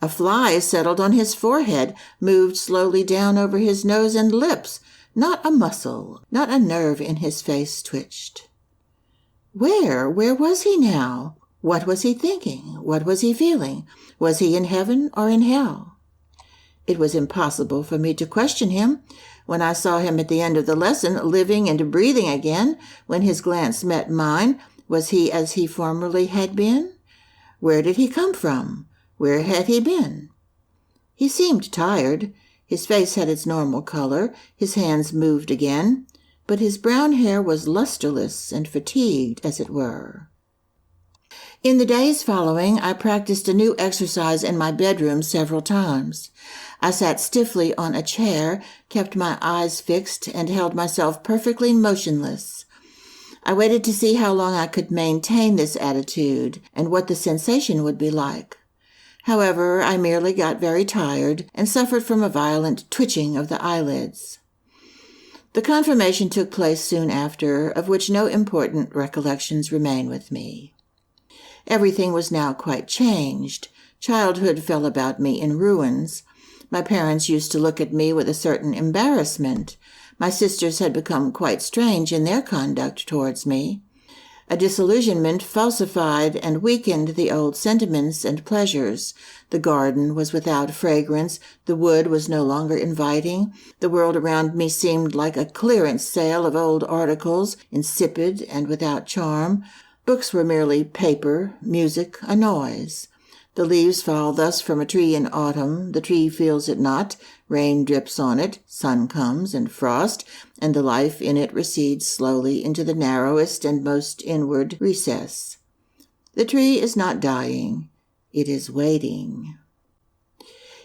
A fly settled on his forehead, moved slowly down over his nose and lips. Not a muscle, not a nerve in his face twitched. Where was he now? What was he thinking? What was he feeling? Was he in heaven or in hell? It was impossible for me to question him. When I saw him at the end of the lesson, living and breathing again, when his glance met mine, was he as he formerly had been? Where did he come from? Where had he been? He seemed tired. His face had its normal color. His hands moved again, but his brown hair was lusterless and fatigued, as it were. In the days following, I practiced a new exercise in my bedroom several times. I sat stiffly on a chair, kept my eyes fixed, and held myself perfectly motionless. I waited to see how long I could maintain this attitude and what the sensation would be like. However, I merely got very tired and suffered from a violent twitching of the eyelids. The confirmation took place soon after, of which no important recollections remain with me. Everything was now quite changed. Childhood fell about me in ruins. My parents used to look at me with a certain embarrassment. My sisters had become quite strange in their conduct towards me. A disillusionment falsified and weakened the old sentiments and pleasures. The garden was without fragrance. The wood was no longer inviting. The world around me seemed like a clearance sale of old articles, insipid and without charm. Books were merely paper, music, a noise. The leaves fall thus from a tree in autumn. The tree feels it not. Rain drips on it. Sun comes and frost, and the life in it recedes slowly into the narrowest and most inward recess. The tree is not dying. It is waiting.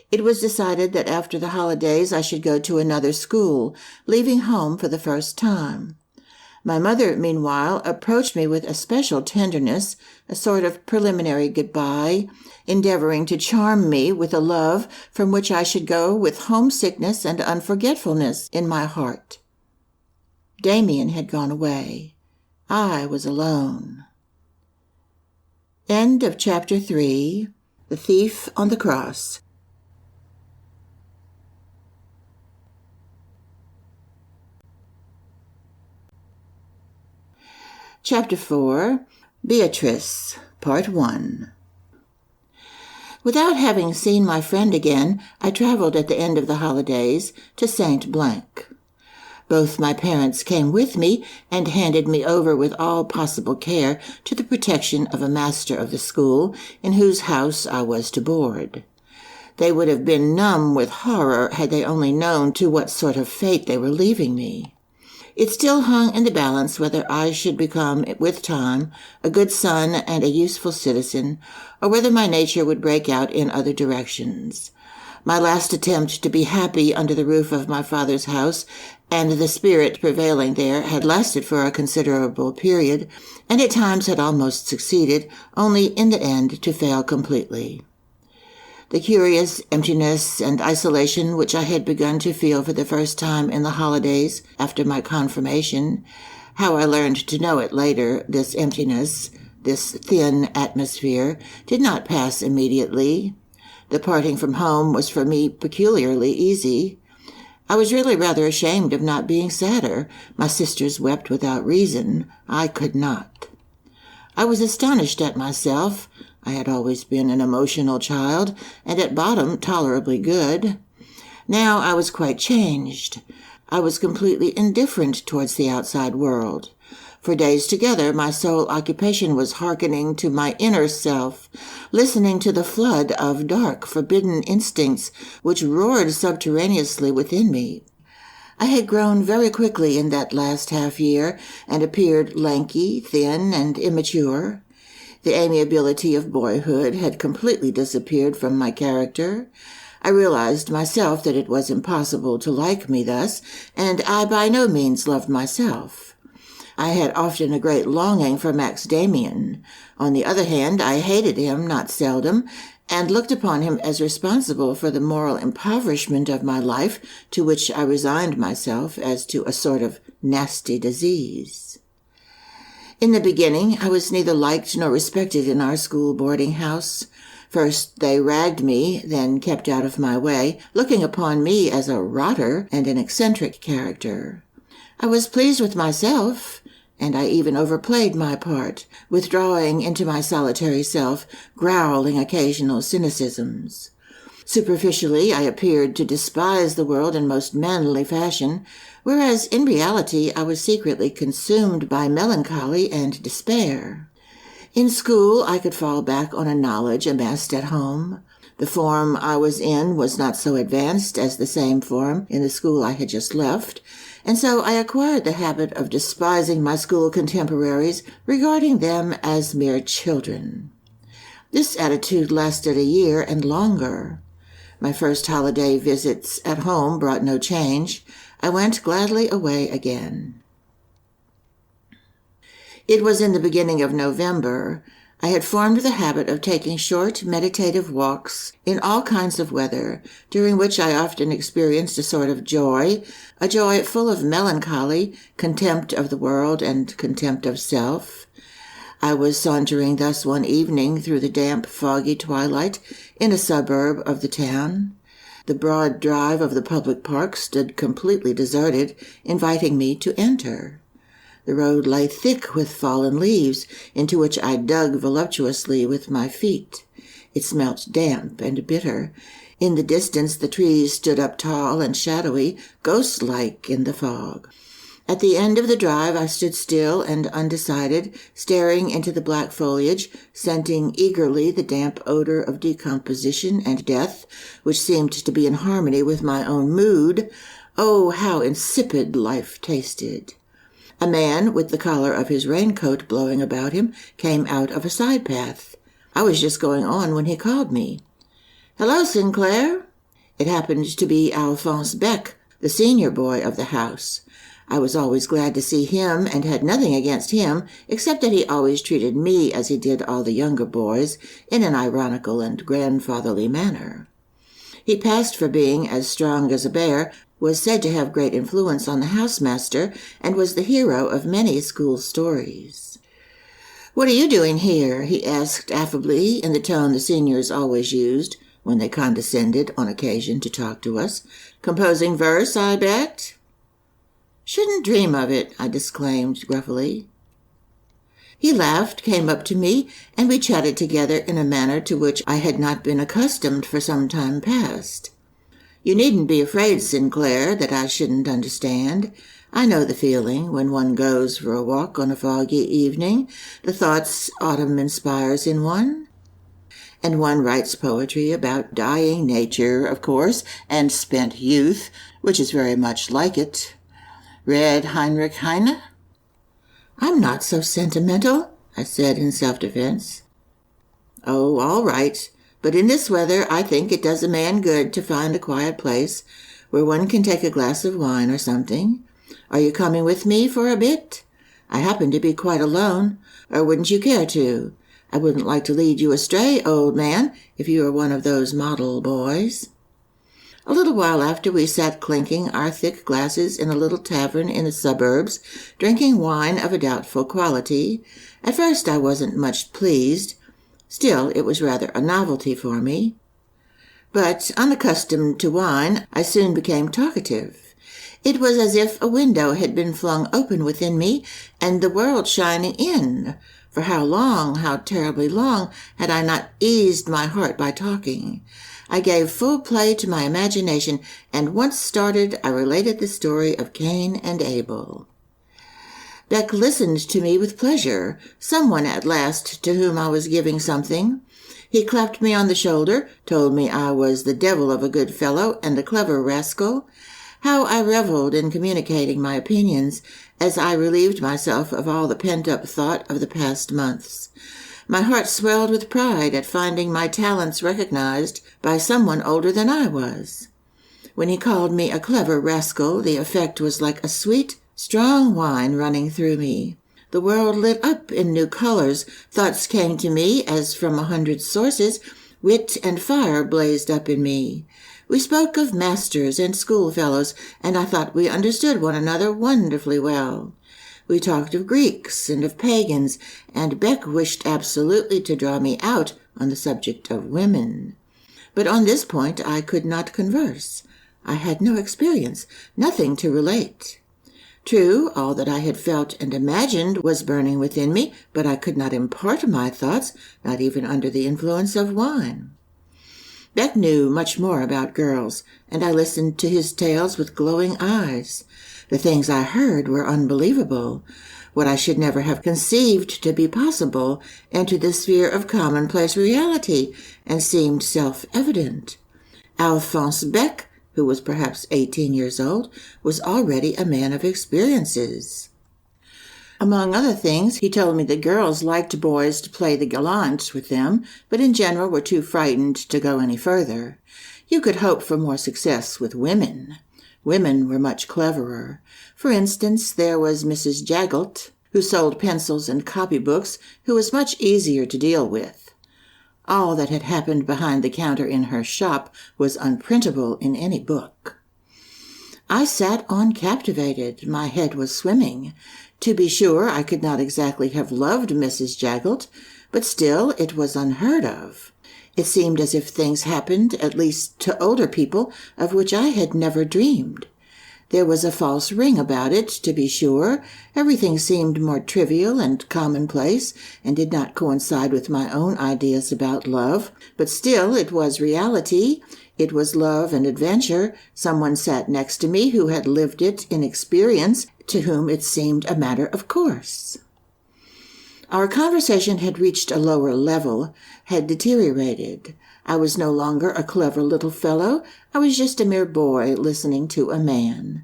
It was decided that after the holidays I should go to another school, leaving home for the first time. My mother, meanwhile, approached me with especial tenderness, a sort of preliminary goodbye, endeavoring to charm me with a love from which I should go with homesickness and unforgetfulness in my heart. Demian had gone away. I was alone. End of Chapter 3. The Thief on the Cross. Chapter 4. Beatrice, Part 1. Without having seen my friend again, I traveled at the end of the holidays to Saint Blanc. Both my parents came with me and handed me over with all possible care to the protection of a master of the school in whose house I was to board. They would have been numb with horror had they only known to what sort of fate they were leaving me. It still hung in the balance whether I should become, with time, a good son and a useful citizen, or whether my nature would break out in other directions. My last attempt to be happy under the roof of my father's house, and the spirit prevailing there, had lasted for a considerable period, and at times had almost succeeded, only in the end to fail completely. The curious emptiness and isolation which I had begun to feel for the first time in the holidays after my confirmation, how I learned to know it later, this emptiness, this thin atmosphere, did not pass immediately. The parting from home was for me peculiarly easy. I was really rather ashamed of not being sadder. My sisters wept without reason. I could not. I was astonished at myself. I had always been an emotional child, and at bottom tolerably good. Now I was quite changed. I was completely indifferent towards the outside world. For days together, my sole occupation was hearkening to my inner self, listening to the flood of dark, forbidden instincts which roared subterraneously within me. I had grown very quickly in that last half-year, and appeared lanky, thin, and immature. The amiability of boyhood had completely disappeared from my character. I realized myself that it was impossible to like me thus, and I by no means loved myself. I had often a great longing for Demián. On the other hand, I hated him not seldom, and looked upon him as responsible for the moral impoverishment of my life, to which I resigned myself as to a sort of nasty disease. In the beginning, I was neither liked nor respected in our school boarding house. First they ragged me, then kept out of my way, looking upon me as a rotter and an eccentric character. I was pleased with myself, and I even overplayed my part, withdrawing into my solitary self, growling occasional cynicisms. Superficially, I appeared to despise the world in most manly fashion, whereas in reality I was secretly consumed by melancholy and despair. In school, I could fall back on a knowledge amassed at home. The form I was in was not so advanced as the same form in the school I had just left, and so I acquired the habit of despising my school contemporaries, regarding them as mere children. This attitude lasted a year and longer. My first holiday visits at home brought no change. I went gladly away again. It was in the beginning of November. I had formed the habit of taking short, meditative walks in all kinds of weather, during which I often experienced a sort of joy, a joy full of melancholy, contempt of the world, and contempt of self. I was sauntering thus one evening through the damp, foggy twilight in a suburb of the town. The broad drive of the public park stood completely deserted, inviting me to enter. The road lay thick with fallen leaves, into which I dug voluptuously with my feet. It smelt damp and bitter. In the distance the trees stood up tall and shadowy, ghost-like in the fog. At the end of the drive I stood still and undecided, staring into the black foliage, scenting eagerly the damp odor of decomposition and death, which seemed to be in harmony with my own mood. Oh, how insipid life tasted! A man, with the collar of his raincoat blowing about him, came out of a side path. I was just going on when he called me. "Hello, Sinclair." It happened to be Alphonse Beck, the senior boy of the house. I was always glad to see him and had nothing against him, except that he always treated me as he did all the younger boys, in an ironical and grandfatherly manner. He passed for being as strong as a bear, was said to have great influence on the housemaster, and was the hero of many school stories. "What are you doing here?" he asked affably, in the tone the seniors always used when they condescended on occasion to talk to us. "Composing verse, I bet?" "Shouldn't dream of it," I disclaimed gruffly. He laughed, came up to me, and we chatted together in a manner to which I had not been accustomed for some time past. "You needn't be afraid, Sinclair, that I shouldn't understand. I know the feeling when one goes for a walk on a foggy evening, the thoughts autumn inspires in one. And one writes poetry about dying nature, of course, and spent youth, which is very much like it. Read Heinrich Heine?" "I'm not so sentimental," I said in self-defense. "Oh, all right. But in this weather, I think it does a man good to find a quiet place where one can take a glass of wine or something. Are you coming with me for a bit? I happen to be quite alone, or wouldn't you care to? I wouldn't like to lead you astray, old man, if you are one of those model boys." A little while after, we sat clinking our thick glasses in a little tavern in the suburbs, drinking wine of a doubtful quality. At first I wasn't much pleased. Still, it was rather a novelty for me. But, unaccustomed to wine, I soon became talkative. It was as if a window had been flung open within me, and the world shining in. For how long, how terribly long, had I not eased my heart by talking? I gave full play to my imagination, and once started, I related the story of Cain and Abel. Beck listened to me with pleasure, someone at last to whom I was giving something. He clapped me on the shoulder, told me I was the devil of a good fellow and a clever rascal. How I reveled in communicating my opinions, as I relieved myself of all the pent-up thought of the past months. My heart swelled with pride at finding my talents recognized by someone older than I was. When he called me a clever rascal, the effect was like a sweet, strong wine running through me. The world lit up in new colors. Thoughts came to me as from 100 sources. Wit and fire blazed up in me. We spoke of masters and schoolfellows, and I thought we understood one another wonderfully well. We talked of Greeks and of pagans, and Beck wished absolutely to draw me out on the subject of women. But on this point I could not converse. I had no experience, nothing to relate. True, all that I had felt and imagined was burning within me, but I could not impart my thoughts, not even under the influence of wine. Beck knew much more about girls, and I listened to his tales with glowing eyes. The things I heard were unbelievable. What I should never have conceived to be possible entered the sphere of commonplace reality and seemed self-evident. Alphonse Beck, who was perhaps 18 years old, was already a man of experiences. Among other things, he told me that girls liked boys to play the gallant with them, but in general were too frightened to go any further. You could hope for more success with women. Women were much cleverer. For instance, there was Mrs. Jaggelt, who sold pencils and copybooks, who was much easier to deal with. All that had happened behind the counter in her shop was unprintable in any book. I sat on captivated. My head was swimming. To be sure, I could not exactly have loved Mrs. Jaggelt, but still it was unheard of. It seemed as if things happened, at least to older people, of which I had never dreamed. There was a false ring about it, to be sure. Everything seemed more trivial and commonplace, and did not coincide with my own ideas about love. But still, it was reality. It was love and adventure. Someone sat next to me who had lived it in experience, to whom it seemed a matter of course. Our conversation had reached a lower level, had deteriorated. I was no longer a clever little fellow. I was just a mere boy listening to a man.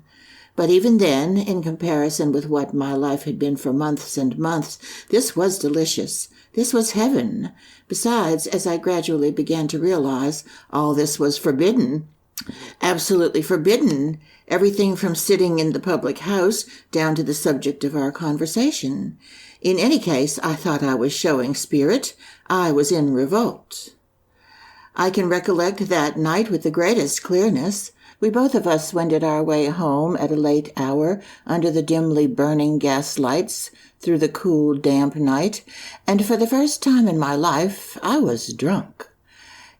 But even then, in comparison with what my life had been for months and months, this was delicious. This was heaven. Besides, as I gradually began to realize, all this was forbidden. Absolutely forbidden. Everything from sitting in the public house down to the subject of our conversation. In any case, I thought I was showing spirit. I was in revolt. I can recollect that night with the greatest clearness. We both of us wended our way home at a late hour under the dimly burning gas lights through the cool, damp night, and for the first time in my life I was drunk.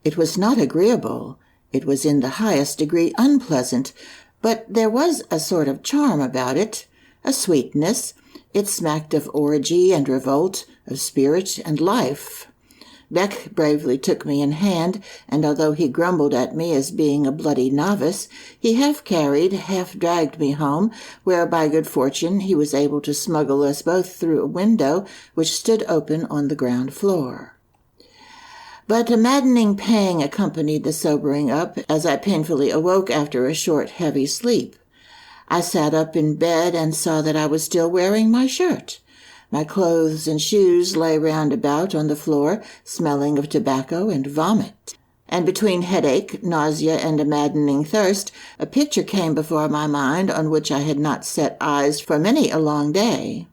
It was not agreeable. It was in the highest degree unpleasant, but there was a sort of charm about it, a sweetness. It smacked of orgy and revolt, of spirit and life. Beck bravely took me in hand, and although he grumbled at me as being a bloody novice, he half carried, half dragged me home, where by good fortune he was able to smuggle us both through a window which stood open on the ground floor. But a maddening pang accompanied the sobering up as I painfully awoke after a short, heavy sleep. I sat up in bed and saw that I was still wearing my shirt. My clothes and shoes lay round about on the floor, smelling of tobacco and vomit. And between headache, nausea, and a maddening thirst, a picture came before my mind on which I had not set eyes for many a long day.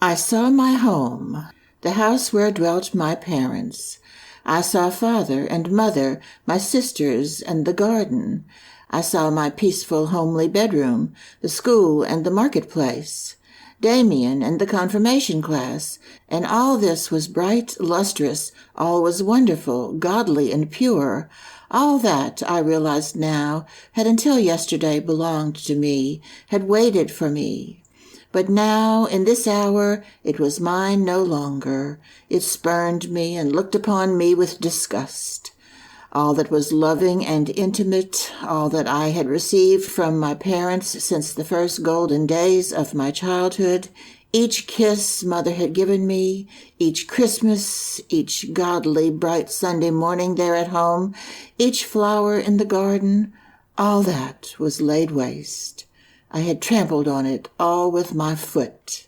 I saw my home, the house where dwelt my parents. I saw father and mother, my sisters, and the garden. I saw my peaceful, homely bedroom, the school and the marketplace, Demian and the confirmation class, and all this was bright, lustrous, all was wonderful, godly, and pure. All that, I realized now, had until yesterday belonged to me, had waited for me. But now, in this hour, it was mine no longer. It spurned me and looked upon me with disgust. All that was loving and intimate, all that I had received from my parents since the first golden days of my childhood, each kiss mother had given me, each Christmas, each godly bright Sunday morning there at home, each flower in the garden, all that was laid waste. I had trampled on it all with my foot.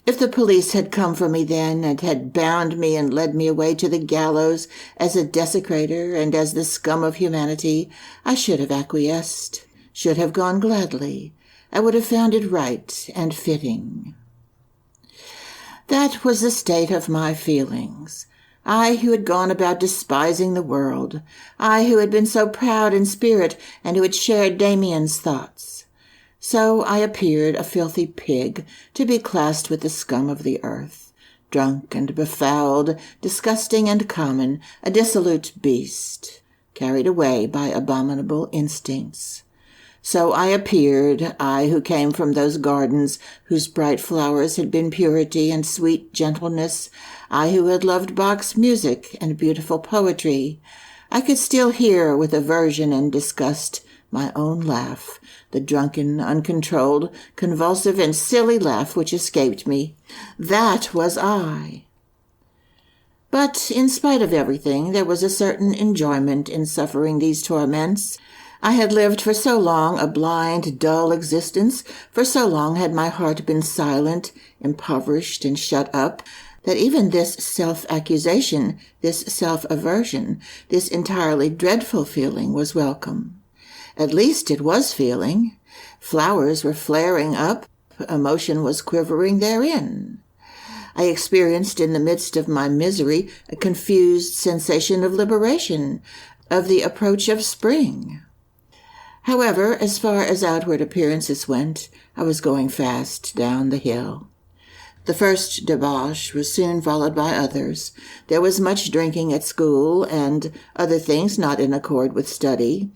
If the police had come for me then and had bound me and led me away to the gallows as a desecrator and as the scum of humanity, I should have acquiesced, should have gone gladly. I would have found it right and fitting. That was the state of my feelings. I who had gone about despising the world, I who had been so proud in spirit and who had shared Demian's thoughts. So I appeared a filthy pig, to be classed with the scum of the earth, drunk and befouled, disgusting and common, a dissolute beast, carried away by abominable instincts. So I appeared, I who came from those gardens whose bright flowers had been purity and sweet gentleness, I who had loved Bach's music and beautiful poetry, I could still hear with aversion and disgust my own laugh, the drunken, uncontrolled, convulsive, and silly laugh which escaped me. That was I. But in spite of everything, there was a certain enjoyment in suffering these torments. I had lived for so long a blind, dull existence, for so long had my heart been silent, impoverished, and shut up, that even this self-accusation, this self-aversion, this entirely dreadful feeling was welcome. At least it was feeling. Flowers were flaring up, emotion was quivering therein. I experienced in the midst of my misery a confused sensation of liberation, of the approach of spring. However, as far as outward appearances went, I was going fast down the hill. The first debauch was soon followed by others. There was much drinking at school, and other things not in accord with study.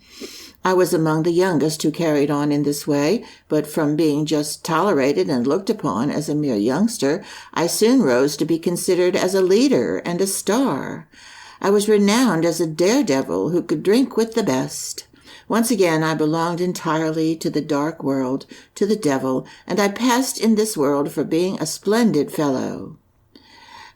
I was among the youngest who carried on in this way, but from being just tolerated and looked upon as a mere youngster, I soon rose to be considered as a leader and a star. I was renowned as a daredevil who could drink with the best. Once again I belonged entirely to the dark world, to the devil, and I passed in this world for being a splendid fellow.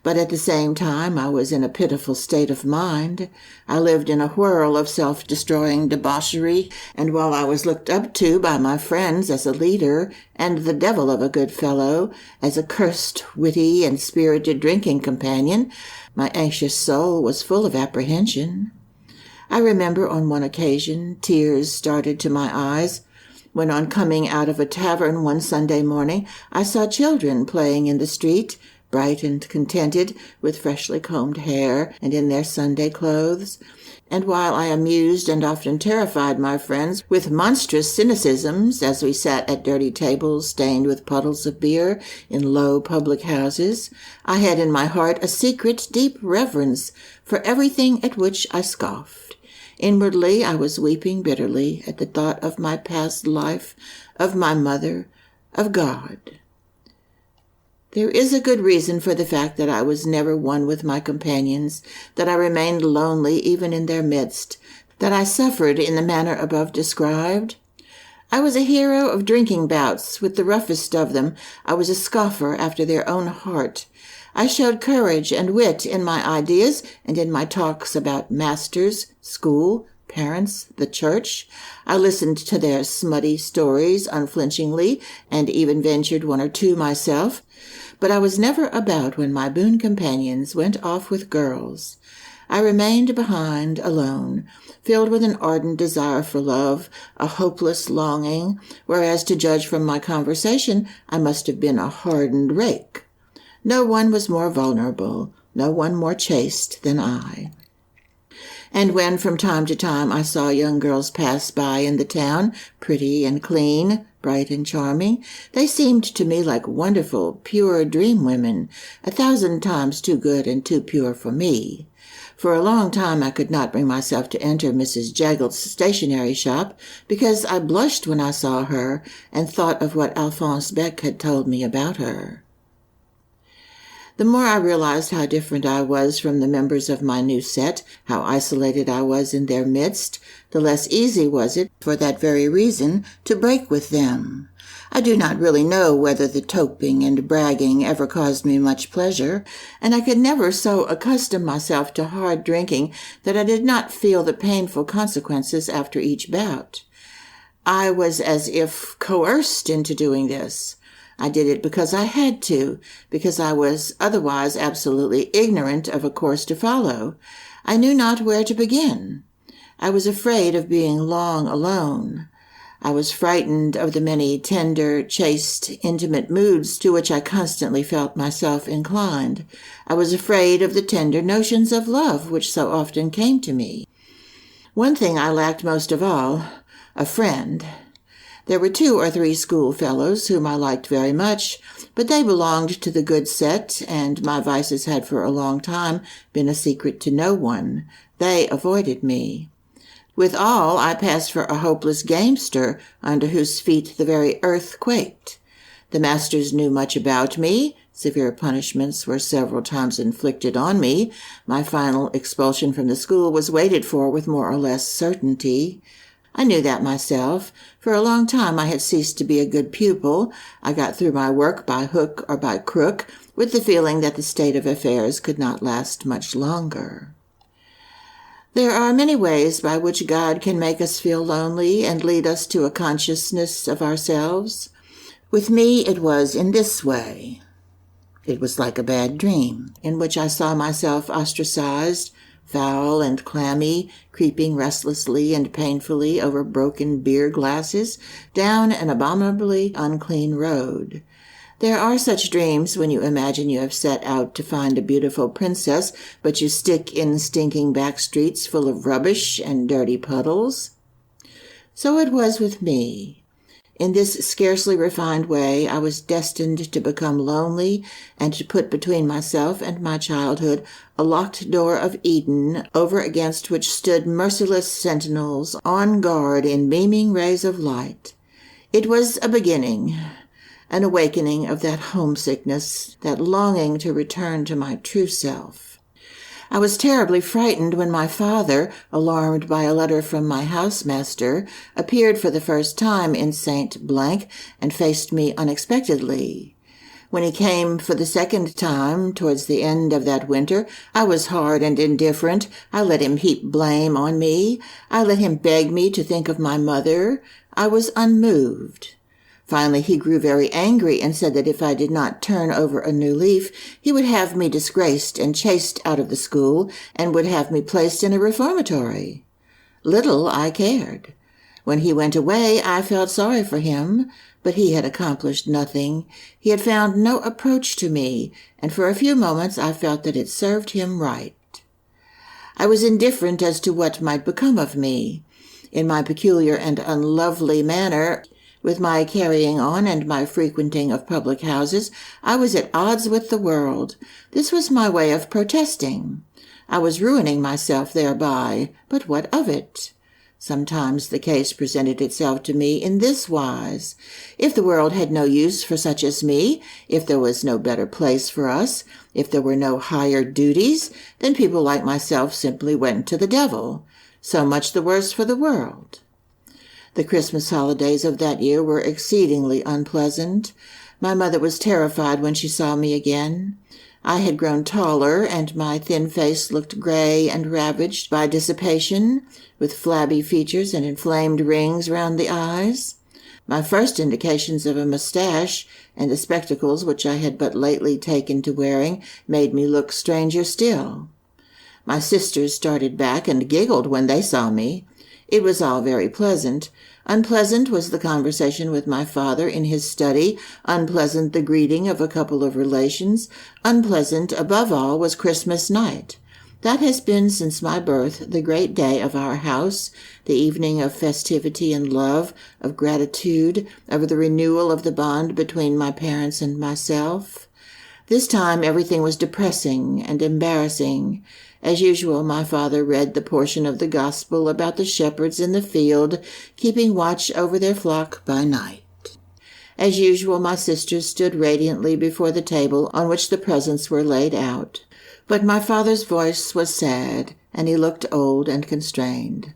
But at the same time I was in a pitiful state of mind. I lived in a whirl of self-destroying debauchery, and while I was looked up to by my friends as a leader and the devil of a good fellow, as a cursed, witty, and spirited drinking companion, my anxious soul was full of apprehension. I remember on one occasion tears started to my eyes when on coming out of a tavern one Sunday morning I saw children playing in the street, bright and contented, with freshly combed hair and in their Sunday clothes, and while I amused and often terrified my friends with monstrous cynicisms as we sat at dirty tables stained with puddles of beer in low public houses, I had in my heart a secret, deep reverence for everything at which I scoffed. Inwardly I was weeping bitterly at the thought of my past life, of my mother, of God. There is a good reason for the fact that I was never one with my companions, that I remained lonely even in their midst, that I suffered in the manner above described. I was a hero of drinking bouts with the roughest of them. I was a scoffer after their own heart. I showed courage and wit in my ideas and in my talks about masters, school, parents, the church. I listened to their smutty stories unflinchingly and even ventured one or two myself. But I was never about when my boon companions went off with girls. I remained behind alone, filled with an ardent desire for love, a hopeless longing, whereas to judge from my conversation, I must have been a hardened rake. No one was more vulnerable, no one more chaste than I. And when from time to time I saw young girls pass by in the town, pretty and clean, bright and charming, they seemed to me like wonderful, pure dream women, 1,000 times too good and too pure for me. For a long time I could not bring myself to enter Mrs. Jaggel's stationery shop, because I blushed when I saw her and thought of what Alphonse Beck had told me about her. The more I realized how different I was from the members of my new set, how isolated I was in their midst, the less easy was it, for that very reason, to break with them. I do not really know whether the toping and bragging ever caused me much pleasure, and I could never so accustom myself to hard drinking that I did not feel the painful consequences after each bout. I was as if coerced into doing this. I did it because I had to, because I was otherwise absolutely ignorant of a course to follow. I knew not where to begin. I was afraid of being long alone. I was frightened of the many tender, chaste, intimate moods to which I constantly felt myself inclined. I was afraid of the tender notions of love which so often came to me. One thing I lacked most of all, a friend. There were 2 or 3 schoolfellows whom I liked very much, but they belonged to the good set, and my vices had for a long time been a secret to no one. They avoided me. With all, I passed for a hopeless gamester under whose feet the very earth quaked. The masters knew much about me. Severe punishments were several times inflicted on me. My final expulsion from the school was waited for with more or less certainty. I knew that myself. For a long time I had ceased to be a good pupil. I got through my work by hook or by crook, with the feeling that the state of affairs could not last much longer. There are many ways by which God can make us feel lonely and lead us to a consciousness of ourselves. With me, it was in this way. It was like a bad dream, in which I saw myself ostracized, foul and clammy, creeping restlessly and painfully over broken beer glasses down an abominably unclean road. There are such dreams when you imagine you have set out to find a beautiful princess, but you stick in stinking back streets full of rubbish and dirty puddles. So it was with me. In this scarcely refined way, I was destined to become lonely and to put between myself and my childhood a locked door of Eden, over against which stood merciless sentinels on guard in beaming rays of light. It was a beginning, an awakening of that homesickness, that longing to return to my true self. I was terribly frightened when my father, alarmed by a letter from my housemaster, appeared for the first time in St. Blank and faced me unexpectedly. When he came for the second time, towards the end of that winter, I was hard and indifferent. I let him heap blame on me. I let him beg me to think of my mother. I was unmoved. Finally, he grew very angry and said that if I did not turn over a new leaf, he would have me disgraced and chased out of the school and would have me placed in a reformatory. Little I cared. When he went away, I felt sorry for him, but he had accomplished nothing. He had found no approach to me, and for a few moments I felt that it served him right. I was indifferent as to what might become of me. In my peculiar and unlovely manner, with my carrying on and my frequenting of public houses, I was at odds with the world. This was my way of protesting. I was ruining myself thereby, but what of it? Sometimes the case presented itself to me in this wise. If the world had no use for such as me, if there was no better place for us, if there were no higher duties, then people like myself simply went to the devil. So much the worse for the world. The Christmas holidays of that year were exceedingly unpleasant. My mother was terrified when she saw me again. I had grown taller, and my thin face looked gray and ravaged by dissipation, with flabby features and inflamed rings round the eyes. My first indications of a mustache and the spectacles which I had but lately taken to wearing made me look stranger still. My sisters started back and giggled when they saw me. It was all very pleasant. Unpleasant was the conversation with my father in his study, unpleasant the greeting of a couple of relations, unpleasant, above all, was Christmas night. That has been since my birth the great day of our house, the evening of festivity and love, of gratitude, of the renewal of the bond between my parents and myself. This time everything was depressing and embarrassing. As usual, my father read the portion of the gospel about the shepherds in the field, keeping watch over their flock by night. As usual, my sisters stood radiantly before the table on which the presents were laid out. But my father's voice was sad, and he looked old and constrained.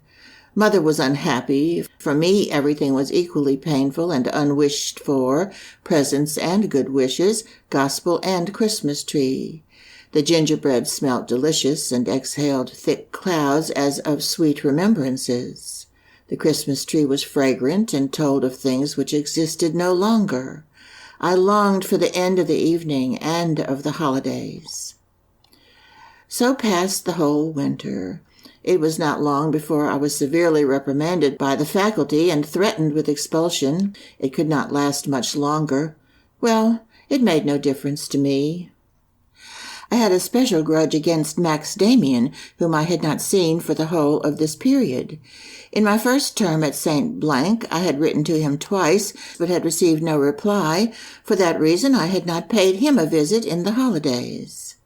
Mother was unhappy. For me, everything was equally painful and unwished for, presents and good wishes, gospel and Christmas tree. The gingerbread smelt delicious and exhaled thick clouds as of sweet remembrances. The Christmas tree was fragrant and told of things which existed no longer. I longed for the end of the evening and of the holidays. So passed the whole winter. It was not long before I was severely reprimanded by the faculty and threatened with expulsion. It could not last much longer. Well, it made no difference to me. I had a special grudge against Max Demian, whom I had not seen for the whole of this period. In my first term at St. Blank, I had written to him twice, but had received no reply. For that reason, I had not paid him a visit in the holidays.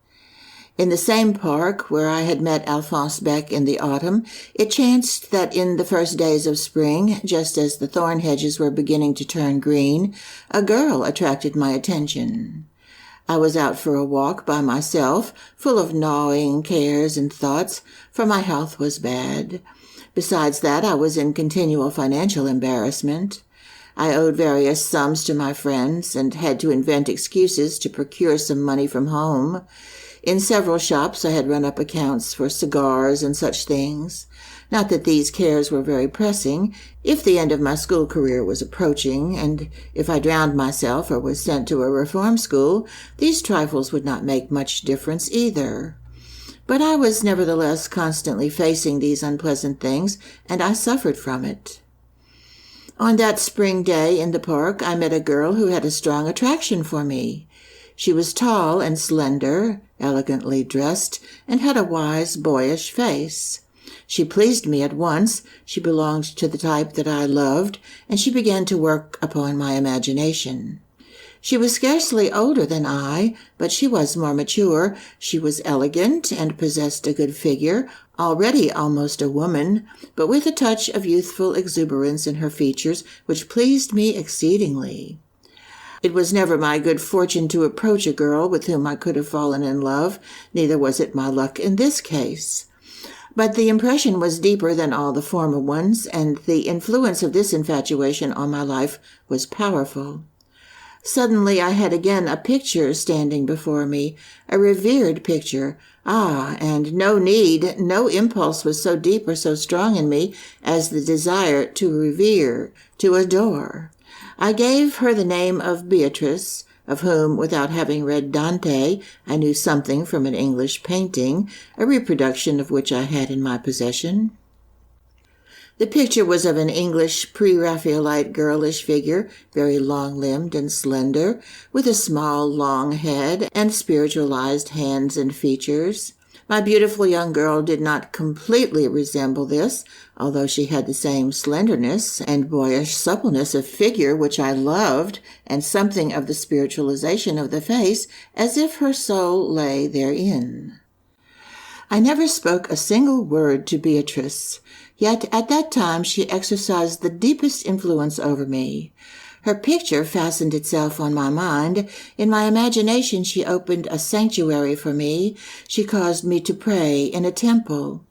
In the same park where I had met Alphonse Beck in the autumn, it chanced that in the first days of spring, just as the thorn hedges were beginning to turn green, a girl attracted my attention. I was out for a walk by myself, full of gnawing cares and thoughts, for my health was bad. Besides that, I was in continual financial embarrassment. I owed various sums to my friends and had to invent excuses to procure some money from home. In several shops I had run up accounts for cigars and such things. Not that these cares were very pressing, if the end of my school career was approaching, and if I drowned myself or was sent to a reform school, these trifles would not make much difference either. But I was nevertheless constantly facing these unpleasant things, and I suffered from it. On that spring day in the park, I met a girl who had a strong attraction for me. She was tall and slender, elegantly dressed, and had a wise, boyish face. She pleased me at once. She belonged to the type that I loved, and she began to work upon my imagination. She was scarcely older than I, but she was more mature. She was elegant and possessed a good figure, already almost a woman, but with a touch of youthful exuberance in her features which pleased me exceedingly. It was never my good fortune to approach a girl with whom I could have fallen in love, neither was it my luck in this case. But the impression was deeper than all the former ones, and the influence of this infatuation on my life was powerful. Suddenly I had again a picture standing before me, a revered picture. And no impulse was so deep or so strong in me as the desire to revere, to adore. I gave her the name of Beatrice, of whom, without having read Dante, I knew something from an English painting, a reproduction of which I had in my possession. The picture was of an English pre-Raphaelite girlish figure, very long-limbed and slender, with a small, long head and spiritualized hands and features. My beautiful young girl did not completely resemble this, although she had the same slenderness and boyish suppleness of figure which I loved, and something of the spiritualization of the face, as if her soul lay therein. I never spoke a single word to Beatrice, yet at that time she exercised the deepest influence over me. Her picture fastened itself on my mind. In my imagination she opened a sanctuary for me. She caused me to pray in a temple.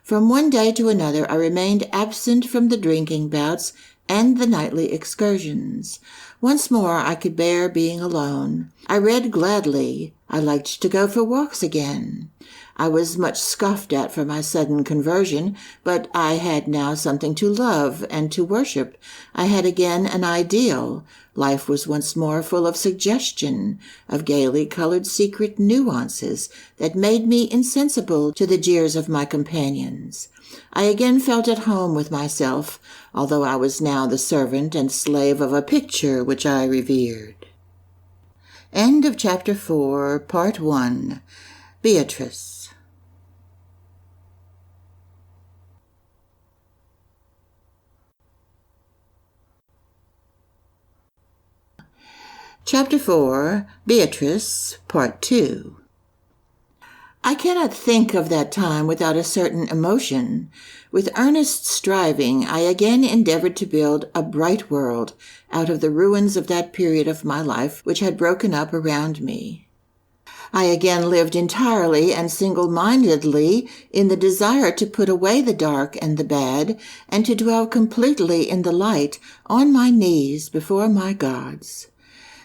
From one day to another I remained absent from the drinking bouts and the nightly excursions. Once more I could bear being alone. I read gladly. I liked to go for walks again. I was much scoffed at for my sudden conversion, but I had now something to love and to worship. I had again an ideal. Life was once more full of suggestion, of gaily colored secret nuances that made me insensible to the jeers of my companions. I again felt at home with myself, although I was now the servant and slave of a picture which I revered. End of Chapter 4, Part 1. Beatrice. Chapter 4, Beatrice, Part 2. I cannot think of that time without a certain emotion. With earnest striving, I again endeavored to build a bright world out of the ruins of that period of my life which had broken up around me. I again lived entirely and single-mindedly in the desire to put away the dark and the bad, and to dwell completely in the light, on my knees before my gods.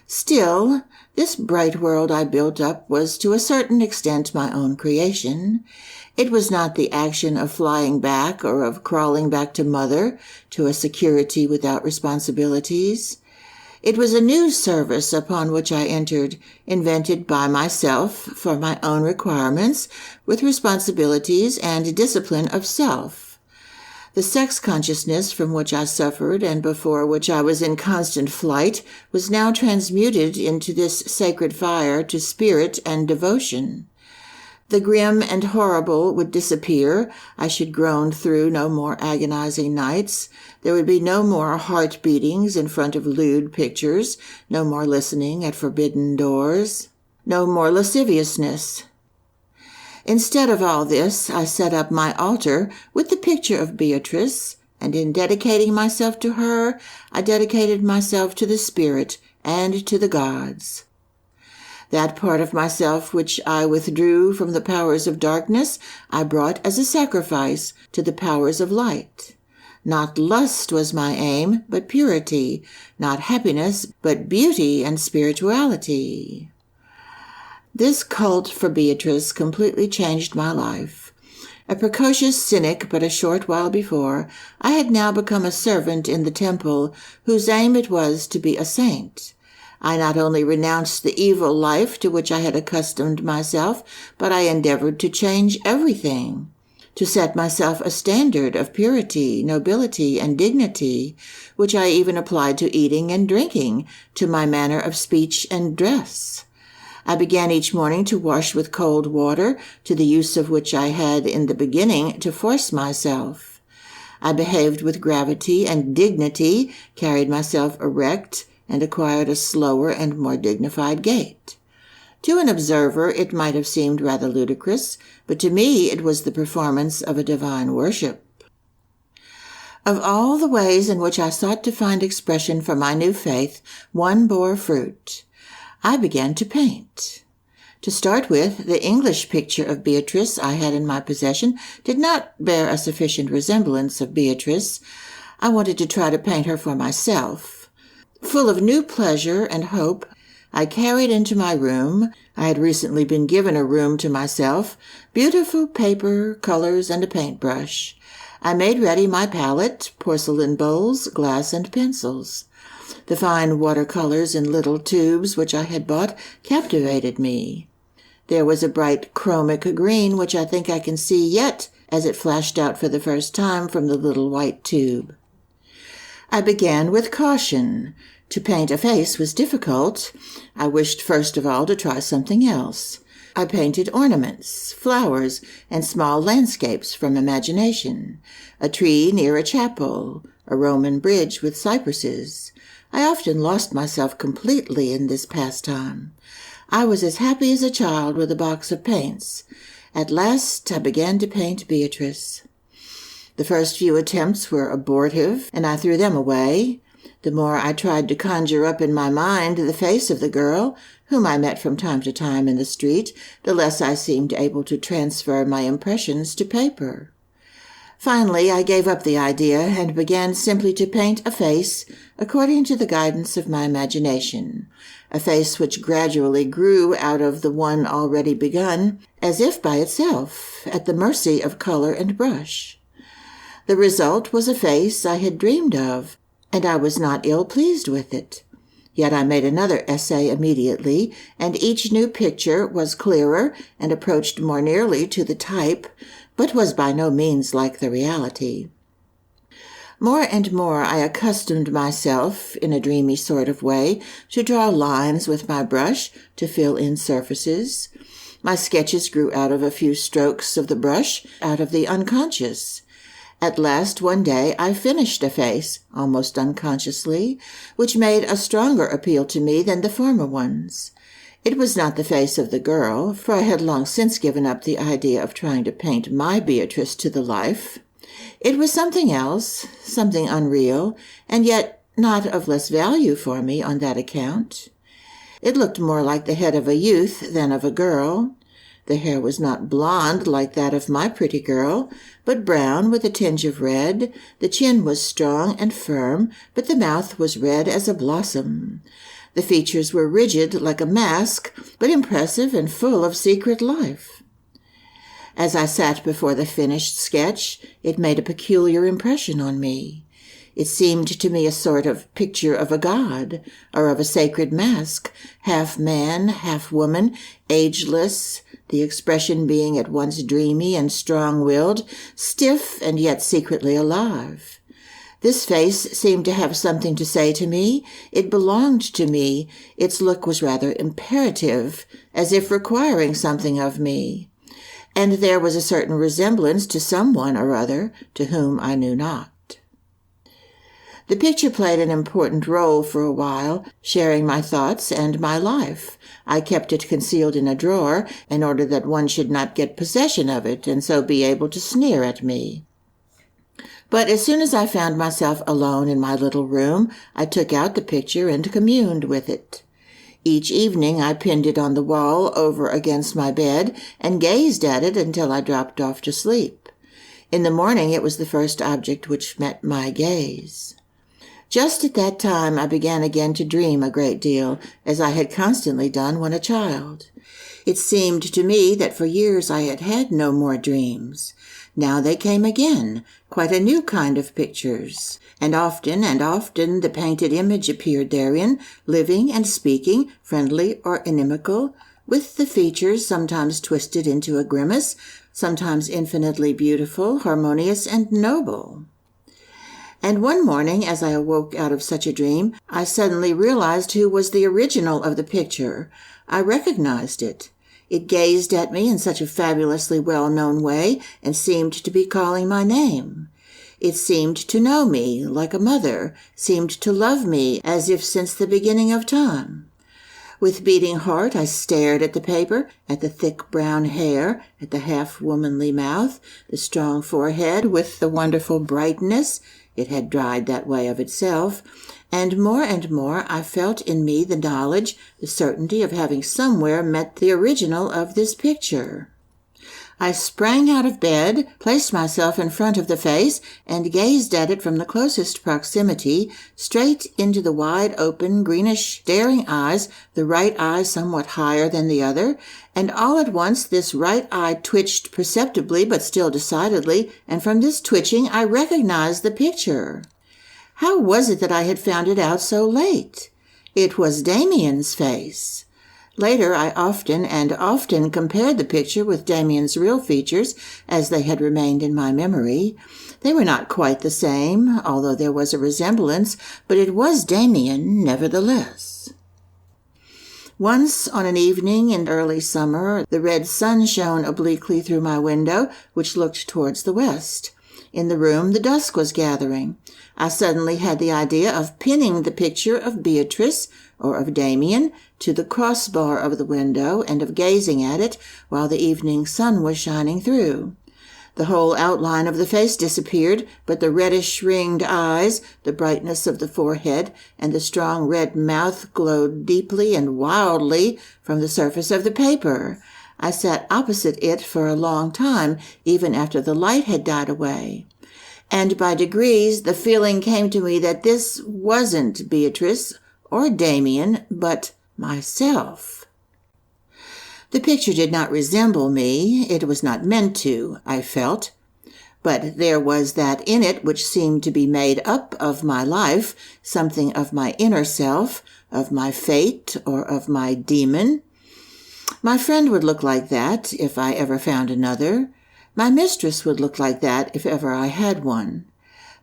Still, this bright world I built up was to a certain extent my own creation. It was not the action of flying back or of crawling back to mother, to a security without responsibilities. It was a new service upon which I entered, invented by myself for my own requirements, with responsibilities and discipline of self. The sex consciousness from which I suffered and before which I was in constant flight was now transmuted into this sacred fire to spirit and devotion. The grim and horrible would disappear. I should groan through no more agonizing nights. There would be no more heart beatings in front of lewd pictures, no more listening at forbidden doors, no more lasciviousness. Instead of all this, I set up my altar with the picture of Beatrice, and in dedicating myself to her, I dedicated myself to the Spirit and to the gods. That part of myself which I withdrew from the powers of darkness, I brought as a sacrifice to the powers of light. Not lust was my aim, but purity, not happiness, but beauty and spirituality. This cult for Beatrice completely changed my life. A precocious cynic but a short while before, I had now become a servant in the temple, whose aim it was to be a saint. I not only renounced the evil life to which I had accustomed myself, but I endeavored to change everything, to set myself a standard of purity, nobility, and dignity, which I even applied to eating and drinking, to my manner of speech and dress. I began each morning to wash with cold water, to the use of which I had in the beginning to force myself. I behaved with gravity and dignity, carried myself erect, and acquired a slower and more dignified gait. To an observer it might have seemed rather ludicrous, but to me it was the performance of a divine worship. Of all the ways in which I sought to find expression for my new faith, one bore fruit. I began to paint. To start with, the English picture of Beatrice I had in my possession did not bear a sufficient resemblance of Beatrice. I wanted to try to paint her for myself. Full of new pleasure and hope, I carried into my room — I had recently been given a room to myself — beautiful paper, colors, and a paintbrush. I made ready my palette, porcelain bowls, glass, and pencils. The fine watercolors in little tubes which I had bought captivated me. There was a bright chromic green which I think I can see yet as it flashed out for the first time from the little white tube. I began with caution. To paint a face was difficult. I wished first of all to try something else. I painted ornaments, flowers, and small landscapes from imagination, a tree near a chapel, a Roman bridge with cypresses. I often lost myself completely in this pastime. I was as happy as a child with a box of paints. At last I began to paint Beatrice. The first few attempts were abortive, and I threw them away. The more I tried to conjure up in my mind the face of the girl, whom I met from time to time in the street, the less I seemed able to transfer my impressions to paper. Finally, I gave up the idea and began simply to paint a face according to the guidance of my imagination, a face which gradually grew out of the one already begun, as if by itself, at the mercy of color and brush. The result was a face I had dreamed of, and I was not ill-pleased with it. Yet I made another essay immediately, and each new picture was clearer and approached more nearly to the type, but was by no means like the reality. More and more I accustomed myself, in a dreamy sort of way, to draw lines with my brush to fill in surfaces. My sketches grew out of a few strokes of the brush, out of the unconscious. At last, one day, I finished a face, almost unconsciously, which made a stronger appeal to me than the former ones. It was not the face of the girl, for I had long since given up the idea of trying to paint my Beatrice to the life. It was something else, something unreal, and yet not of less value for me on that account. It looked more like the head of a youth than of a girl. The hair was not blonde like that of my pretty girl, but brown with a tinge of red. The chin was strong and firm, but the mouth was red as a blossom. The features were rigid like a mask, but impressive and full of secret life. As I sat before the finished sketch, it made a peculiar impression on me. It seemed to me a sort of picture of a god, or of a sacred mask, half man, half woman, ageless, the expression being at once dreamy and strong-willed, stiff and yet secretly alive. This face seemed to have something to say to me. It belonged to me. Its look was rather imperative, as if requiring something of me. And there was a certain resemblance to someone or other to whom I knew not. The picture played an important role for a while, sharing my thoughts and my life. I kept it concealed in a drawer in order that one should not get possession of it and so be able to sneer at me. But as soon as I found myself alone in my little room, I took out the picture and communed with it. Each evening I pinned it on the wall over against my bed and gazed at it until I dropped off to sleep. In the morning it was the first object which met my gaze. Just at that time I began again to dream a great deal, as I had constantly done when a child. It seemed to me that for years I had had no more dreams. Now they came again, quite a new kind of pictures, and often the painted image appeared therein, living and speaking, friendly or inimical, with the features sometimes twisted into a grimace, sometimes infinitely beautiful, harmonious, and noble. And one morning, as I awoke out of such a dream, I suddenly realized who was the original of the picture. I recognized it. It gazed at me in such a fabulously well-known way and seemed to be calling my name. It seemed to know me like a mother, seemed to love me as if since the beginning of time. With beating heart, I stared at the paper, at the thick brown hair, at the half-womanly mouth, the strong forehead with the wonderful brightness. It had dried that way of itself, and more I felt in me the knowledge, the certainty of having somewhere met the original of this picture. I sprang out of bed, placed myself in front of the face, and gazed at it from the closest proximity, straight into the wide-open, greenish, staring eyes, the right eye somewhat higher than the other, and all at once this right eye twitched perceptibly but still decidedly, and from this twitching I recognized the picture. How was it that I had found it out so late? It was Demian's face. Later, I often compared the picture with Demian's real features as they had remained in my memory. They were not quite the same, although there was a resemblance, but it was Demian nevertheless. Once, on an evening in early summer, the red sun shone obliquely through my window, which looked towards the west. In the room, the dusk was gathering. I suddenly had the idea of pinning the picture of Beatrice, or of Demian, to the crossbar of the window and of gazing at it while the evening sun was shining through. The whole outline of the face disappeared, but the reddish-ringed eyes, the brightness of the forehead, and the strong red mouth glowed deeply and wildly from the surface of the paper. I sat opposite it for a long time, even after the light had died away. And by degrees the feeling came to me that this wasn't Beatrice or Demian, but myself. The picture did not resemble me. It was not meant to, I felt. But there was that in it which seemed to be made up of my life, something of my inner self, of my fate, or of my demon. My friend would look like that if I ever found another. My mistress would look like that if ever I had one.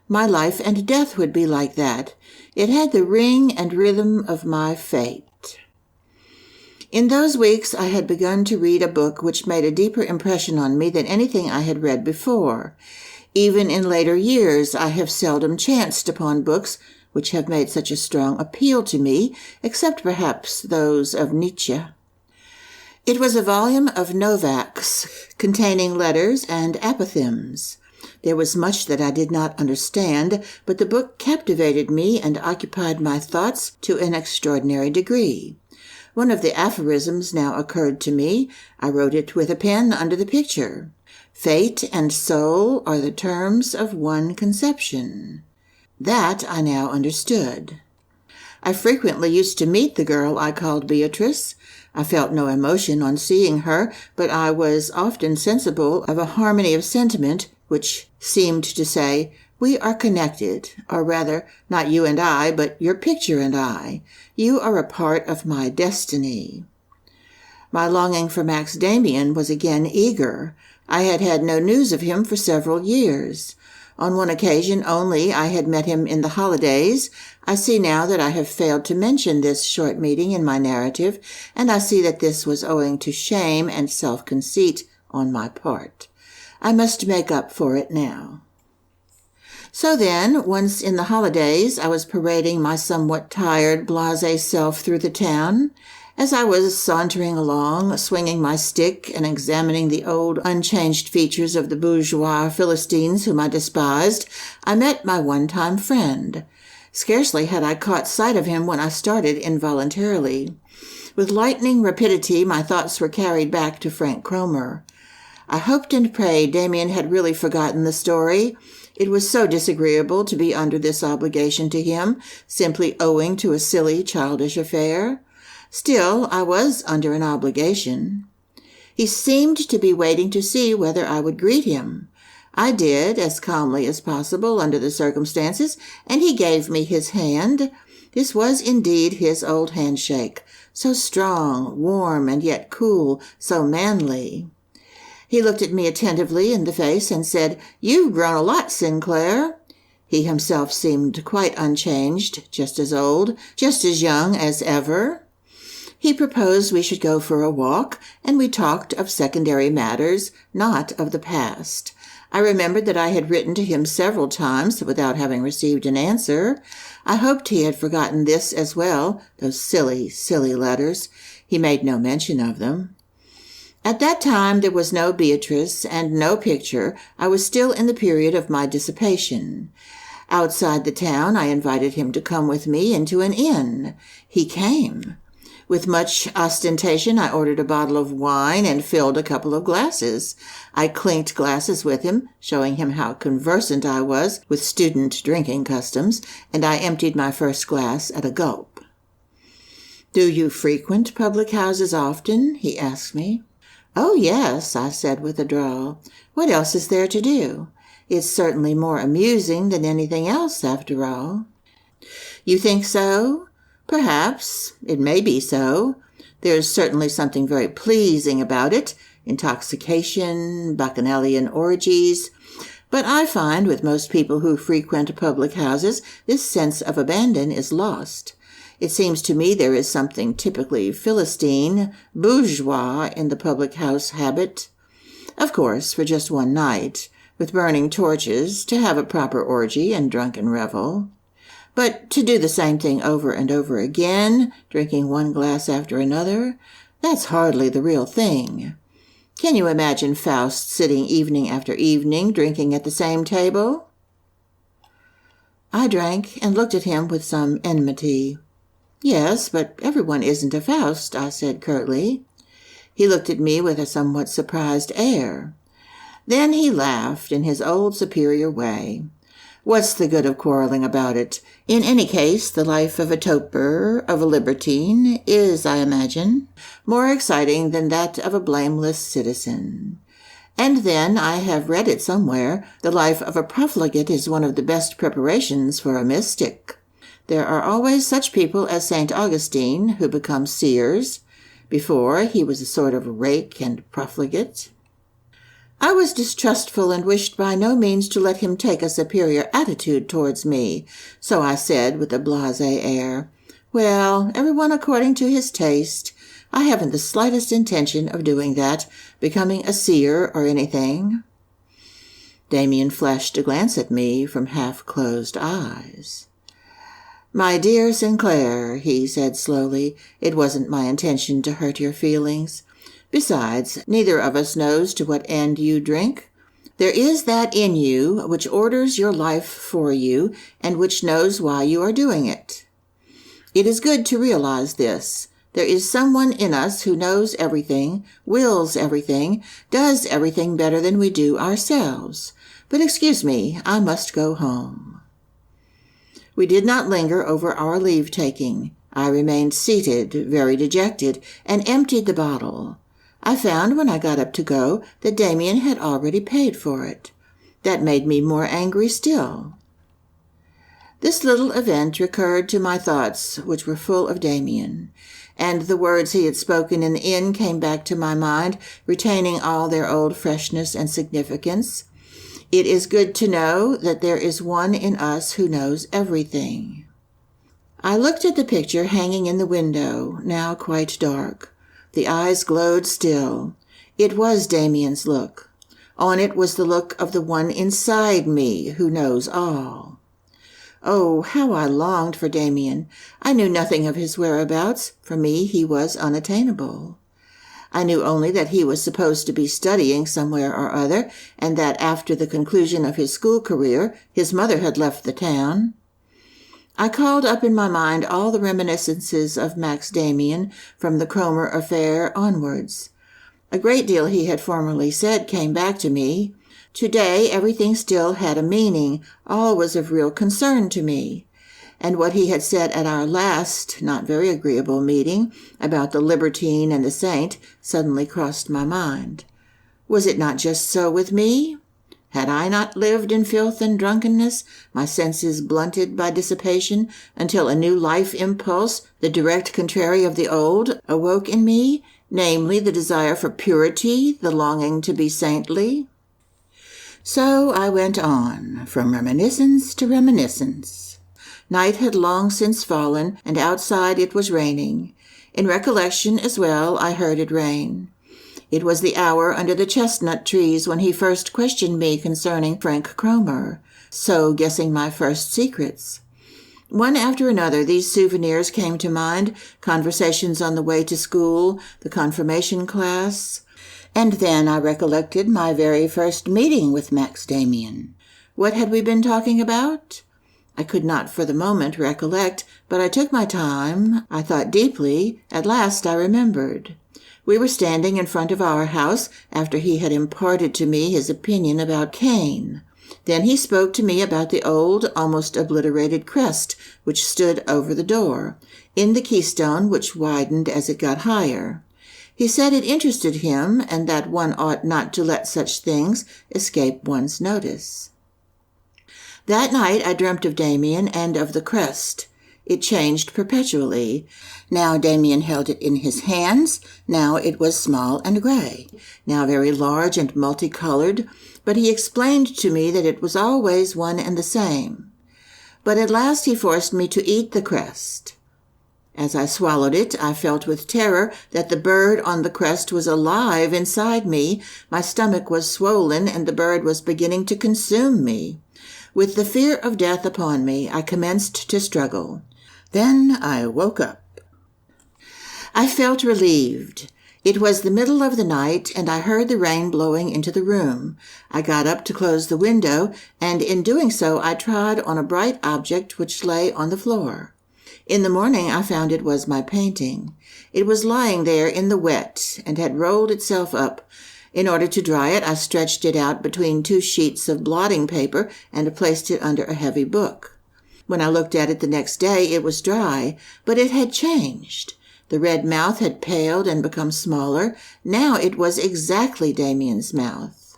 My life and death would be like that. It had the ring and rhythm of my fate. In those weeks I had begun to read a book which made a deeper impression on me than anything I had read before. Even in later years I have seldom chanced upon books which have made such a strong appeal to me, except perhaps those of Nietzsche. It was a volume of Novaks, containing letters and apothegms. There was much that I did not understand, but the book captivated me and occupied my thoughts to an extraordinary degree. One of the aphorisms now occurred to me. I wrote it with a pen under the picture. Fate and soul are the terms of one conception. That I now understood. I frequently used to meet the girl I called Beatrice. I felt no emotion on seeing her, but I was often sensible of a harmony of sentiment which seemed to say, "We are connected," or rather, not you and I, but your picture and I. You are a part of my destiny. My longing for Max Demian was again eager. I had had no news of him for several years. On one occasion only I had met him in the holidays. I see now that I have failed to mention this short meeting in my narrative, and I see that this was owing to shame and self-conceit on my part. I must make up for it now. So then, once in the holidays, I was parading my somewhat tired, blasé self through the town. As I was sauntering along, swinging my stick and examining the old, unchanged features of the bourgeois Philistines whom I despised, I met my one-time friend. Scarcely had I caught sight of him when I started involuntarily. With lightning rapidity, my thoughts were carried back to Frank Cromer. I hoped and prayed Demián had really forgotten the story. It was so disagreeable to be under this obligation to him, simply owing to a silly, childish affair. Still, I was under an obligation. He seemed to be waiting to see whether I would greet him. I did, as calmly as possible under the circumstances, and he gave me his hand. This was indeed his old handshake, so strong, warm, and yet cool, so manly. He looked at me attentively in the face and said, "You've grown a lot, Sinclair." He himself seemed quite unchanged, just as old, just as young as ever. He proposed we should go for a walk, and we talked of secondary matters, not of the past. I remembered that I had written to him several times without having received an answer. I hoped he had forgotten this as well, those silly, silly letters. He made no mention of them. At that time there was no Beatrice and no picture. I was still in the period of my dissipation. Outside the town, I invited him to come with me into an inn. He came. With much ostentation, I ordered a bottle of wine and filled a couple of glasses. I clinked glasses with him, showing him how conversant I was with student drinking customs, and I emptied my first glass at a gulp. "Do you frequent public houses often?" he asked me. "Oh, yes," I said with a drawl. "What else is there to do? It's certainly more amusing than anything else, after all." "You think so?" "Perhaps. It may be so. There's certainly something very pleasing about it, intoxication, bacchanalian orgies. But I find with most people who frequent public houses, this sense of abandon is lost. It seems to me there is something typically Philistine, bourgeois in the public house habit. Of course, for just one night, with burning torches, to have a proper orgy and drunken revel. But to do the same thing over and over again, drinking one glass after another, that's hardly the real thing. Can you imagine Faust sitting evening after evening, drinking at the same table?" I drank and looked at him with some enmity. "Yes, but everyone isn't a Faust," I said curtly. He looked at me with a somewhat surprised air. Then he laughed in his old superior way. "What's the good of quarreling about it? In any case, the life of a toper, of a libertine, is, I imagine, more exciting than that of a blameless citizen. And then, I have read it somewhere, the life of a profligate is one of the best preparations for a mystic. There are always such people as St. Augustine, who become seers. Before, he was a sort of rake and profligate." I was distrustful and wished by no means to let him take a superior attitude towards me, so I said with a blasé air, "Well, everyone according to his taste. I haven't the slightest intention of doing that, becoming a seer or anything." Demián flashed a glance at me from half-closed eyes. "My dear Sinclair," he said slowly, "it wasn't my intention to hurt your feelings. Besides, neither of us knows to what end you drink. There is that in you which orders your life for you and which knows why you are doing it. It is good to realize this. There is someone in us who knows everything, wills everything, does everything better than we do ourselves. But excuse me, I must go home." We did not linger over our leave-taking. I remained seated, very dejected, and emptied the bottle. I found when I got up to go that Demián had already paid for it. That made me more angry still. This little event recurred to my thoughts, which were full of Demián, and the words he had spoken in the inn came back to my mind, retaining all their old freshness and significance. It is good to know that there is one in us who knows everything. I looked at the picture hanging in the window, now quite dark. The eyes glowed still. It was Demián's look. On it was the look of the one inside me who knows all. Oh, how I longed for Demian. I knew nothing of his whereabouts. For me, he was unattainable. I knew only that he was supposed to be studying somewhere or other, and that after the conclusion of his school career, his mother had left the town. I called up in my mind all the reminiscences of Max Demian from the Cromer affair onwards. A great deal he had formerly said came back to me. Today, everything still had a meaning. All was of real concern to me. And what he had said at our last, not very agreeable meeting about the libertine and the saint suddenly crossed my mind. Was it not just so with me? Had I not lived in filth and drunkenness, my senses blunted by dissipation, until a new life impulse, the direct contrary of the old, awoke in me, namely the desire for purity, the longing to be saintly? So I went on, from reminiscence to reminiscence. Night had long since fallen, and outside it was raining. In recollection as well I heard it rain. It was the hour under the chestnut trees when he first questioned me concerning Frank Cromer, so guessing my first secrets. One after another these souvenirs came to mind, conversations on the way to school, the confirmation class, and then I recollected my very first meeting with Max Demian. What had we been talking about? I could not for the moment recollect, but I took my time. I thought deeply. At last I remembered. We were standing in front of our house after he had imparted to me his opinion about Cain. Then he spoke to me about the old, almost obliterated crest which stood over the door, in the keystone which widened as it got higher. He said it interested him, and that one ought not to let such things escape one's notice. That night I dreamt of Demian and of the crest. It changed perpetually. Now Demian held it in his hands. Now it was small and gray. Now very large and multicolored. But he explained to me that it was always one and the same. But at last he forced me to eat the crest. As I swallowed it, I felt with terror that the bird on the crest was alive inside me. My stomach was swollen, and the bird was beginning to consume me. With the fear of death upon me, I commenced to struggle. Then I woke up. I felt relieved. It was the middle of the night, and I heard the rain blowing into the room. I got up to close the window, and in doing so I trod on a bright object which lay on the floor. In the morning I found it was my painting. It was lying there in the wet, and had rolled itself up. In order to dry it, I stretched it out between 2 sheets of blotting paper and placed it under a heavy book. When I looked at it the next day, it was dry, but it had changed. The red mouth had paled and become smaller. Now it was exactly Demian's mouth.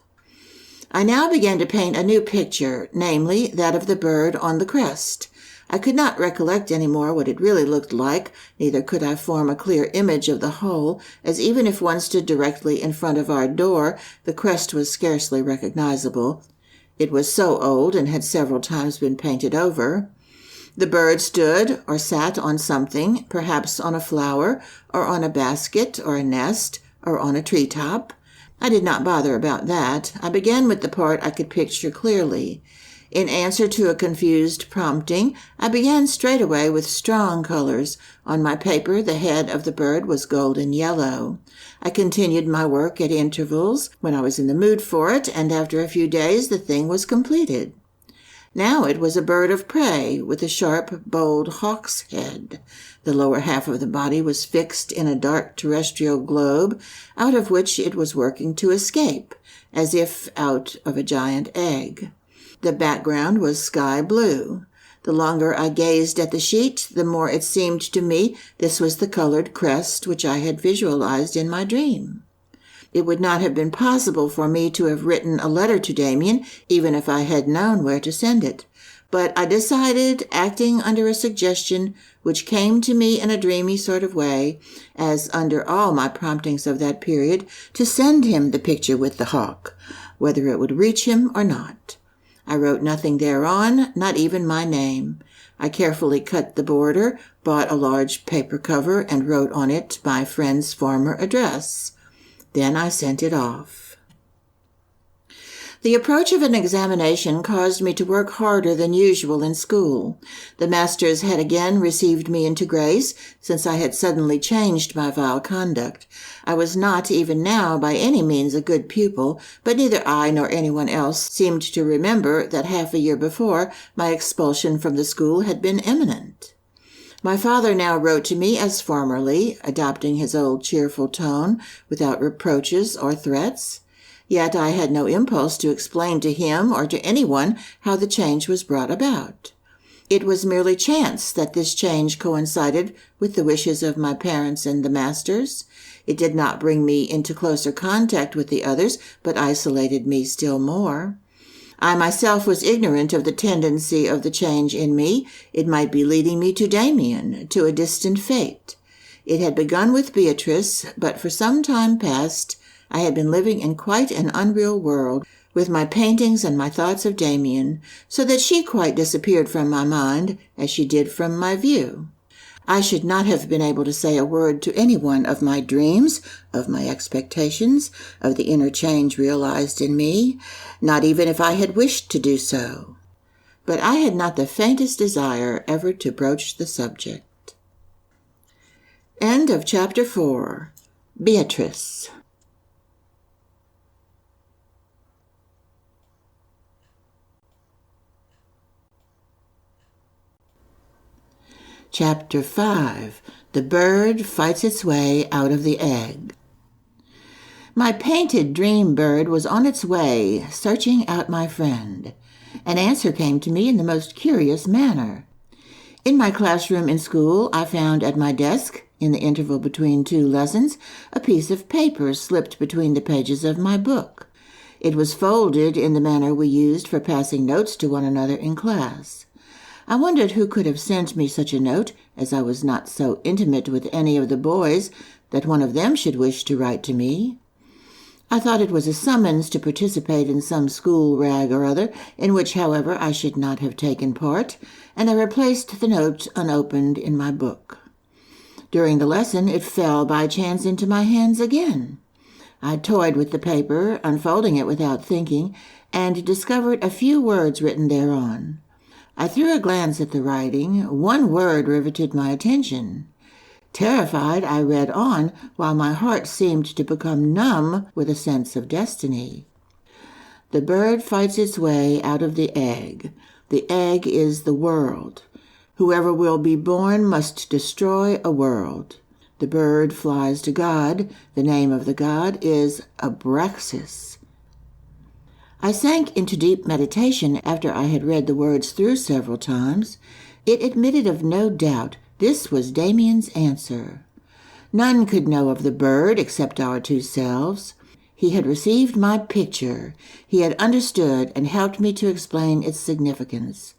I now began to paint a new picture, namely that of the bird on the crest. I could not recollect any more what it really looked like, neither could I form a clear image of the whole, as even if one stood directly in front of our door, the crest was scarcely recognizable. It was so old and had several times been painted over. The bird stood or sat on something, perhaps on a flower, or on a basket, or a nest, or on a treetop. I did not bother about that. I began with the part I could picture clearly. In answer to a confused prompting, I began straightway with strong colors. On my paper, the head of the bird was golden yellow. I continued my work at intervals when I was in the mood for it, and after a few days the thing was completed. Now it was a bird of prey with a sharp, bold hawk's head. The lower half of the body was fixed in a dark terrestrial globe, out of which it was working to escape, as if out of a giant egg. The background was sky blue. The longer I gazed at the sheet, the more it seemed to me this was the colored crest which I had visualized in my dream. It would not have been possible for me to have written a letter to Demian, even if I had known where to send it. But I decided, acting under a suggestion which came to me in a dreamy sort of way, as under all my promptings of that period, to send him the picture with the hawk, whether it would reach him or not. I wrote nothing thereon, not even my name. I carefully cut the border, bought a large paper cover, and wrote on it my friend's former address. Then I sent it off. The approach of an examination caused me to work harder than usual in school. The masters had again received me into grace, since I had suddenly changed my vile conduct. I was not, even now, by any means a good pupil, but neither I nor anyone else seemed to remember that half a year before my expulsion from the school had been imminent. My father now wrote to me as formerly, adopting his old cheerful tone, without reproaches or threats. Yet I had no impulse to explain to him or to anyone how the change was brought about. It was merely chance that this change coincided with the wishes of my parents and the masters. It did not bring me into closer contact with the others, but isolated me still more. I myself was ignorant of the tendency of the change in me. It might be leading me to Demian, to a distant fate. It had begun with Beatrice, but for some time past I had been living in quite an unreal world, with my paintings and my thoughts of Demian, so that she quite disappeared from my mind, as she did from my view. I should not have been able to say a word to anyone of my dreams, of my expectations, of the inner change realized in me, not even if I had wished to do so. But I had not the faintest desire ever to broach the subject. End of Chapter 4. Beatrice. Chapter 5. The bird fights its way out of the egg. My painted dream bird was on its way, searching out my friend. An answer came to me in the most curious manner. In my classroom in school, I found at my desk, in the interval between 2 lessons, a piece of paper slipped between the pages of my book. It was folded in the manner we used for passing notes to one another in class. I wondered who could have sent me such a note, as I was not so intimate with any of the boys that one of them should wish to write to me. I thought it was a summons to participate in some school rag or other, in which, however, I should not have taken part, and I replaced the note unopened in my book. During the lesson, it fell by chance into my hands again. I toyed with the paper, unfolding it without thinking, and discovered a few words written thereon. I threw a glance at the writing. One word riveted my attention. Terrified, I read on, while my heart seemed to become numb with a sense of destiny. The bird fights its way out of the egg. The egg is the world. Whoever will be born must destroy a world. The bird flies to God. The name of the God is Abraxas. I sank into deep meditation after I had read the words through several times. It admitted of no doubt this was Demian's answer. None could know of the bird except our 2 selves. He had received my picture. He had understood and helped me to explain its significance.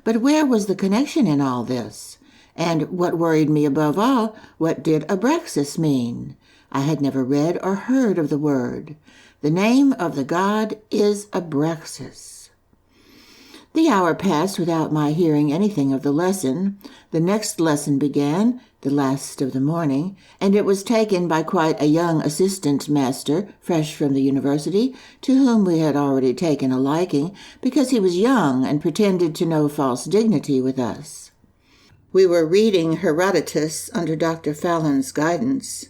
But where was the connection in all this? And what worried me above all, what did Abraxas mean? I had never read or heard of the word. The name of the god is Abraxas. The hour passed without my hearing anything of the lesson. The next lesson began, the last of the morning, and it was taken by quite a young assistant master, fresh from the university, to whom we had already taken a liking, because he was young and pretended to no false dignity with us. We were reading Herodotus under Dr. Fallon's guidance.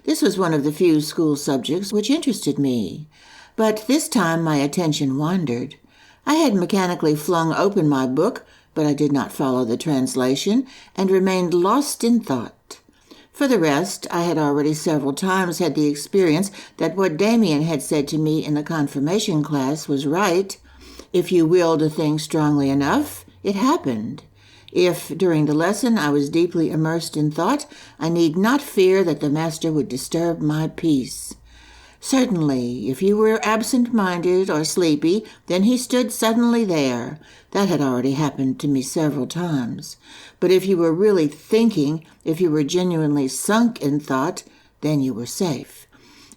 This was one of the few school subjects which interested me, but this time my attention wandered. I had mechanically flung open my book, but I did not follow the translation, and remained lost in thought. For the rest, I had already several times had the experience that what Demian had said to me in the confirmation class was right. If you willed a thing strongly enough, it happened. If, during the lesson, I was deeply immersed in thought, I need not fear that the master would disturb my peace. Certainly, if you were absent-minded or sleepy, then he stood suddenly there. That had already happened to me several times. But if you were really thinking, if you were genuinely sunk in thought, then you were safe.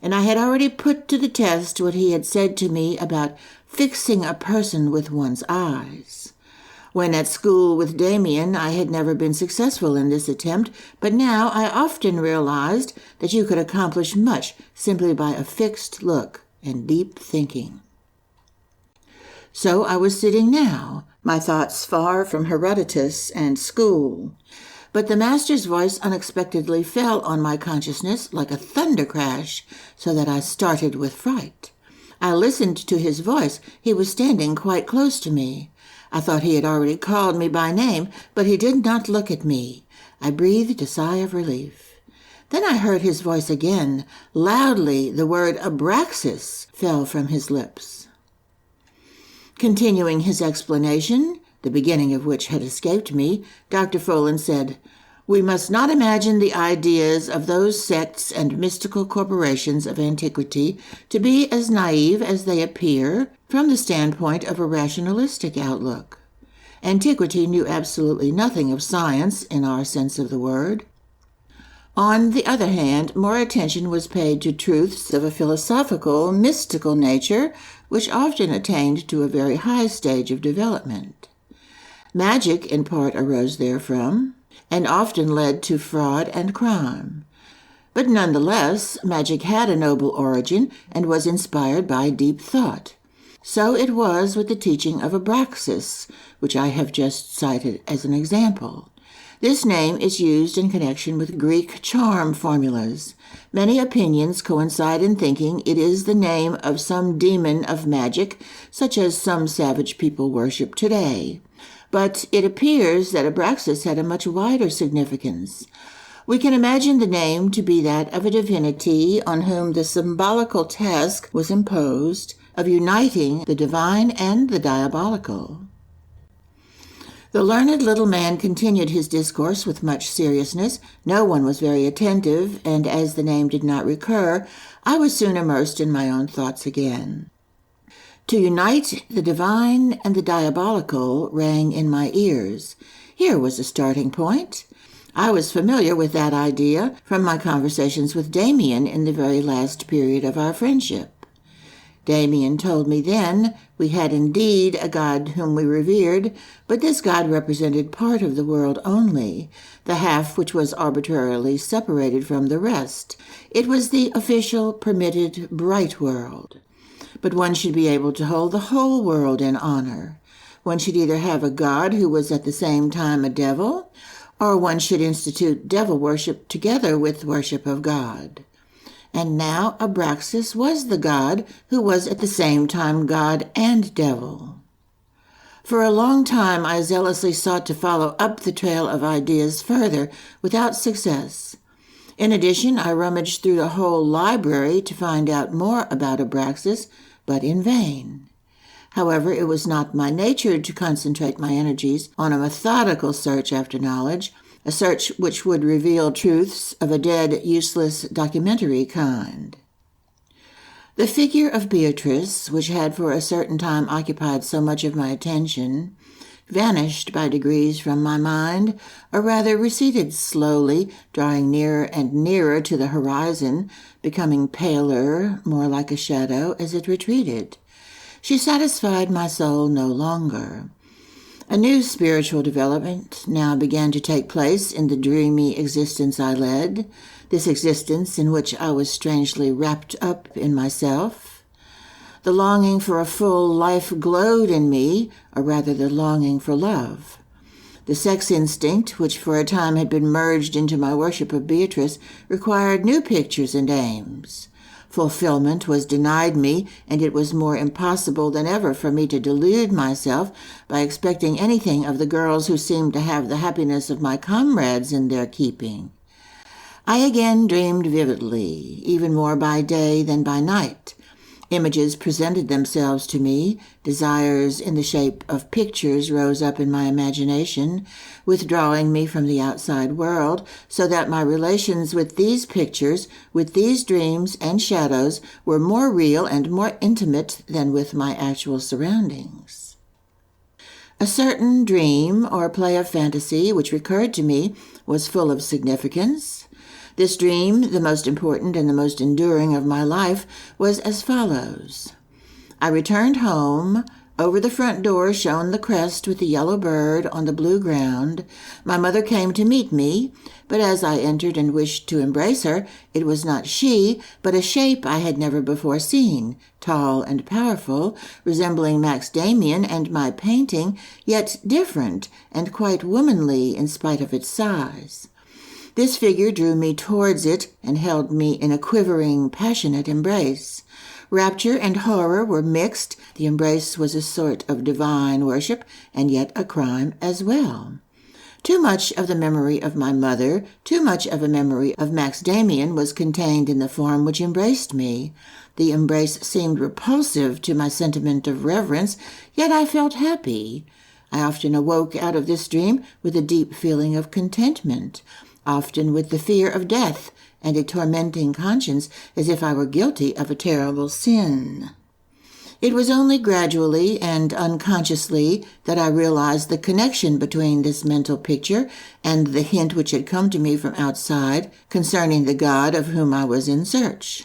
And I had already put to the test what he had said to me about fixing a person with one's eyes. When at school with Demian, I had never been successful in this attempt, but now I often realized that you could accomplish much simply by a fixed look and deep thinking. So I was sitting now, my thoughts far from Herodotus and school. But the master's voice unexpectedly fell on my consciousness like a thunder crash, so that I started with fright. I listened to his voice. He was standing quite close to me. I thought he had already called me by name, but he did not look at me. I breathed a sigh of relief. Then I heard his voice again. Loudly, the word abraxas fell from his lips. Continuing his explanation, the beginning of which had escaped me, Dr. Folan said, "We must not imagine the ideas of those sects and mystical corporations of antiquity to be as naive as they appear from the standpoint of a rationalistic outlook. Antiquity knew absolutely nothing of science in our sense of the word. On the other hand, more attention was paid to truths of a philosophical, mystical nature, which often attained to a very high stage of development. Magic in part arose therefrom, and often led to fraud and crime. But nonetheless, magic had a noble origin and was inspired by deep thought. So it was with the teaching of Abraxas, which I have just cited as an example. This name is used in connection with Greek charm formulas. Many opinions coincide in thinking it is the name of some demon of magic, such as some savage people worship today. But it appears that Abraxas had a much wider significance. We can imagine the name to be that of a divinity on whom the symbolical task was imposed of uniting the divine and the diabolical. The learned little man continued his discourse with much seriousness. No one was very attentive, and as the name did not recur, I was soon immersed in my own thoughts again. To unite the divine and the diabolical rang in my ears. Here was a starting point. I was familiar with that idea from my conversations with Demian in the very last period of our friendship. Demian told me then we had indeed a God whom we revered, but this God represented part of the world only, the half which was arbitrarily separated from the rest. It was the official, permitted, bright world. But one should be able to hold the whole world in honor. One should either have a God who was at the same time a devil, or one should institute devil worship together with worship of God. And now Abraxas was the God who was at the same time God and devil. For a long time I zealously sought to follow up the trail of ideas further, without success. In addition, I rummaged through the whole library to find out more about Abraxas, but in vain. However, it was not my nature to concentrate my energies on a methodical search after knowledge, a search which would reveal truths of a dead, useless, documentary kind. The figure of Beatrice, which had for a certain time occupied so much of my attention, vanished by degrees from my mind, or rather receded slowly, drawing nearer and nearer to the horizon, becoming paler, more like a shadow, as it retreated. She satisfied my soul no longer. A new spiritual development now began to take place in the dreamy existence I led, this existence in which I was strangely wrapped up in myself. The longing for a full life glowed in me, or rather the longing for love. The sex instinct, which for a time had been merged into my worship of Beatrice, required new pictures and aims. Fulfillment was denied me, and it was more impossible than ever for me to delude myself by expecting anything of the girls who seemed to have the happiness of my comrades in their keeping. I again dreamed vividly, even more by day than by night. Images presented themselves to me, desires in the shape of pictures rose up in my imagination, withdrawing me from the outside world, so that my relations with these pictures, with these dreams and shadows, were more real and more intimate than with my actual surroundings. A certain dream or play of fantasy which recurred to me was full of significance. This dream, the most important and the most enduring of my life, was as follows. I returned home, Over the front door shone the crest with the yellow bird on the blue ground. My mother came to meet me, but as I entered and wished to embrace her, it was not she, but a shape I had never before seen, tall and powerful, resembling Max Demian and my painting, yet different and quite womanly in spite of its size. This figure drew me towards it and held me in a quivering, passionate embrace. Rapture and horror were mixed. The embrace was a sort of divine worship, and yet a crime as well. Too much of the memory of my mother, too much of a memory of Max Demian was contained in the form which embraced me. The embrace seemed repulsive to my sentiment of reverence, yet I felt happy. I often awoke out of this dream with a deep feeling of contentment, often with the fear of death and a tormenting conscience as if I were guilty of a terrible sin. It was only gradually and unconsciously that I realized the connection between this mental picture and the hint which had come to me from outside concerning the God of whom I was in search.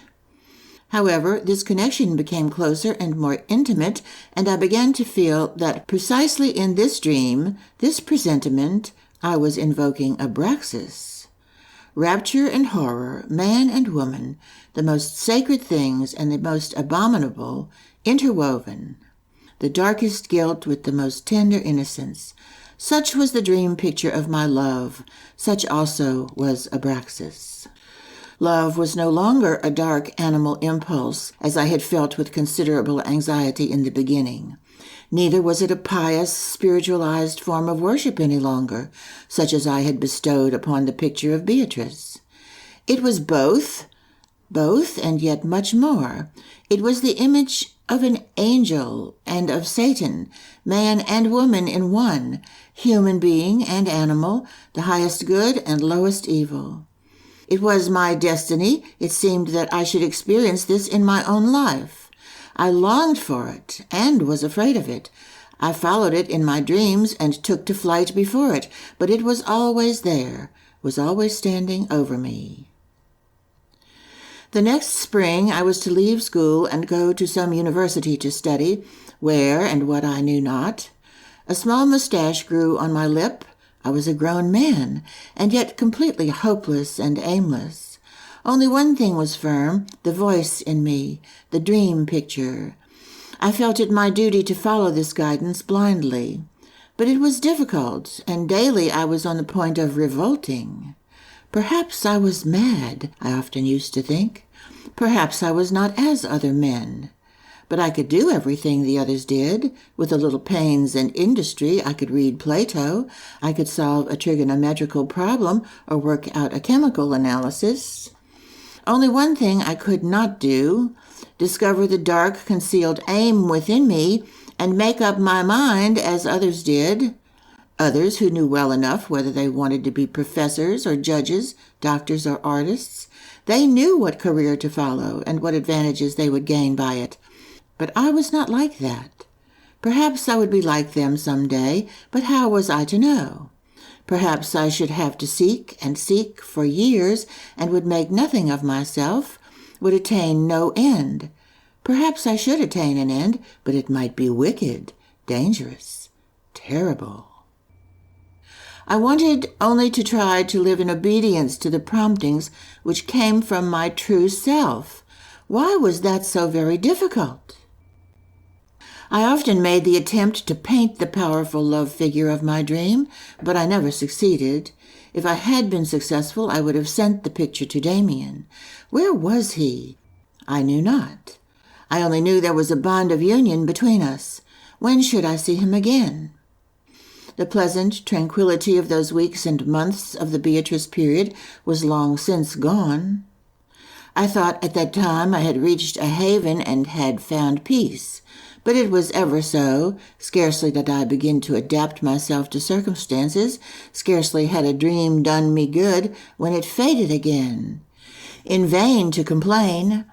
However, this connection became closer and more intimate, and I began to feel that precisely in this dream, this presentiment, I was invoking Abraxas. Rapture and horror, man and woman, the most sacred things and the most abominable, interwoven, the darkest guilt with the most tender innocence. Such was the dream picture of my love. Such also was Abraxas. Love was no longer a dark animal impulse, as I had felt with considerable anxiety in the beginning. Neither was it a pious, spiritualized form of worship any longer, such as I had bestowed upon the picture of Beatrice. It was both, and yet much more. It was the image of an angel and of Satan, man and woman in one, human being and animal, the highest good and lowest evil. It was my destiny. It seemed that I should experience this in my own life. I longed for it and was afraid of it. I followed it in my dreams and took to flight before it, but it was always there, was always standing over me. The next spring I was to leave school and go to some university to study, where and what I knew not. A small mustache grew on my lip. I was a grown man, and yet completely hopeless and aimless. Only one thing was firm, the voice in me, the dream picture. I felt it my duty to follow this guidance blindly. But it was difficult, and daily I was on the point of revolting. Perhaps I was mad, I often used to think. Perhaps I was not as other men. But I could do everything the others did. With a little pains and industry, I could read Plato. I could solve a trigonometrical problem or work out a chemical analysis. Only one thing I could not do, discover the dark, concealed aim within me and make up my mind as others did. Others who knew well enough whether they wanted to be professors or judges, doctors or artists. They knew what career to follow and what advantages they would gain by it. But I was not like that. Perhaps I would be like them some day, but how was I to know? Perhaps I should have to seek and seek for years and would make nothing of myself, would attain no end. Perhaps I should attain an end, but it might be wicked, dangerous, terrible. I wanted only to try to live in obedience to the promptings which came from my true self. Why was that so very difficult? I often made the attempt to paint the powerful love figure of my dream, but I never succeeded. If I had been successful, I would have sent the picture to Demian. Where was he? I knew not. I only knew there was a bond of union between us. When should I see him again? The pleasant tranquility of those weeks and months of the Beatrice period was long since gone. I thought at that time I had reached a haven and had found peace. But it was ever so. Scarcely did I begin to adapt myself to circumstances. Scarcely had a dream done me good when it faded again. In vain to complain.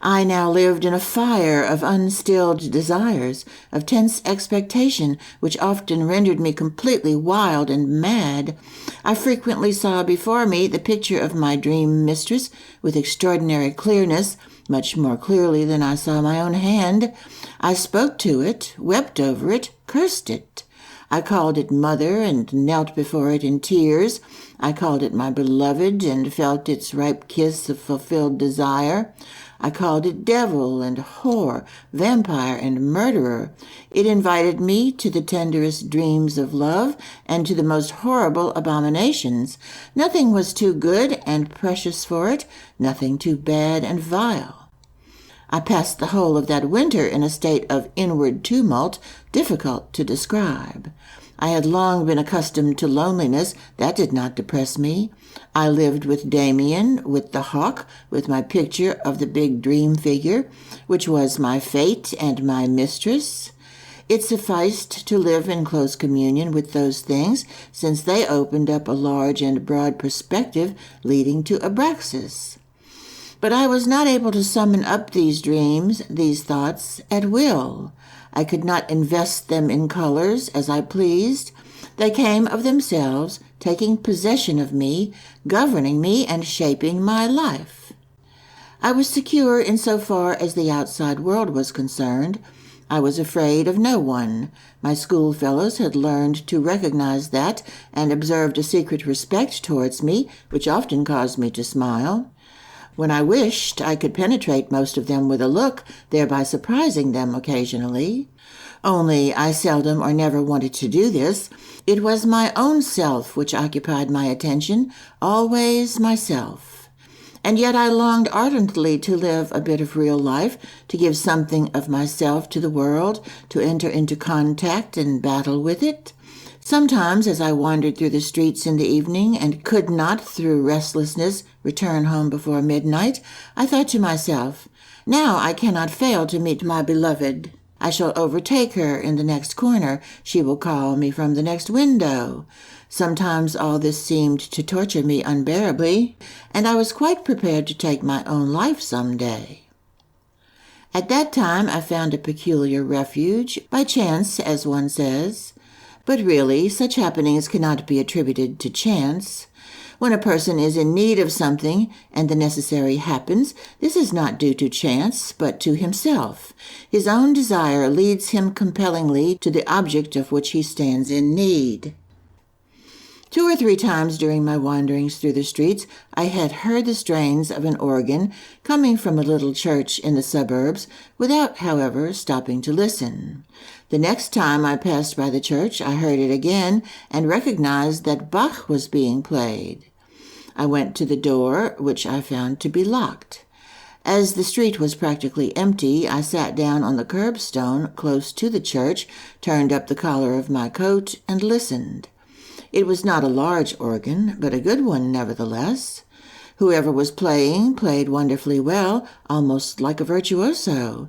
I now lived in a fire of unstilled desires, of tense expectation, which often rendered me completely wild and mad. I frequently saw before me the picture of my dream mistress with extraordinary clearness, much more clearly than I saw my own hand. I spoke to it, wept over it, cursed it. I called it mother and knelt before it in tears. I called it my beloved and felt its ripe kiss of fulfilled desire. I called it devil and whore, vampire and murderer. It invited me to the tenderest dreams of love and to the most horrible abominations. Nothing was too good and precious for it, nothing too bad and vile. I passed the whole of that winter in a state of inward tumult difficult to describe. I had long been accustomed to loneliness. That did not depress me. I lived with Demian, with the hawk, with my picture of the big dream figure, which was my fate and my mistress. It sufficed to live in close communion with those things, since they opened up a large and broad perspective leading to Abraxas. But I was not able to summon up these dreams, these thoughts, at will. I could not invest them in colors as I pleased. They came of themselves, taking possession of me, governing me, and shaping my life. I was secure in so far as the outside world was concerned. I was afraid of no one. My schoolfellows had learned to recognize that and observed a secret respect towards me, which often caused me to smile. When I wished, I could penetrate most of them with a look, thereby surprising them occasionally. Only I seldom or never wanted to do this. It was my own self which occupied my attention, always myself. And yet I longed ardently to live a bit of real life, to give something of myself to the world, to enter into contact and battle with it. Sometimes, as I wandered through the streets in the evening and could not, through restlessness, return home before midnight, I thought to myself, now I cannot fail to meet my beloved. I shall overtake her in the next corner. She will call me from the next window. Sometimes all this seemed to torture me unbearably, and I was quite prepared to take my own life some day. At that time I found a peculiar refuge, by chance, as one says. But really, such happenings cannot be attributed to chance. When a person is in need of something and the necessary happens, this is not due to chance, but to himself. His own desire leads him compellingly to the object of which he stands in need. 2 or 3 times during my wanderings through the streets, I had heard the strains of an organ coming from a little church in the suburbs, without, however, stopping to listen. The next time I passed by the church, I heard it again and recognized that Bach was being played. I went to the door, which I found to be locked. As the street was practically empty, I sat down on the curbstone close to the church, turned up the collar of my coat, and listened. It was not a large organ, but a good one nevertheless. Whoever was playing played wonderfully well, almost like a virtuoso,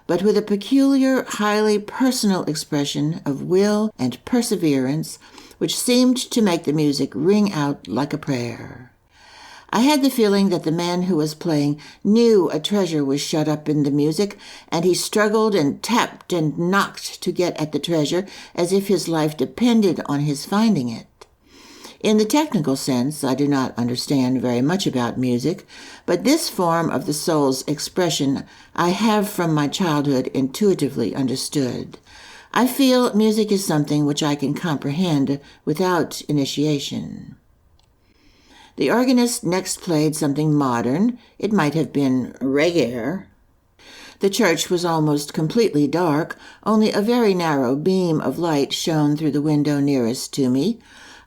but with a peculiar, highly personal expression of will and perseverance, which seemed to make the music ring out like a prayer. I had the feeling that the man who was playing knew a treasure was shut up in the music, and he struggled and tapped and knocked to get at the treasure as if his life depended on his finding it. In the technical sense, I do not understand very much about music, but this form of the soul's expression I have from my childhood intuitively understood. I feel music is something which I can comprehend without initiation. The organist next played something modern. It might have been Reger. The church was almost completely dark. Only a very narrow beam of light shone through the window nearest to me.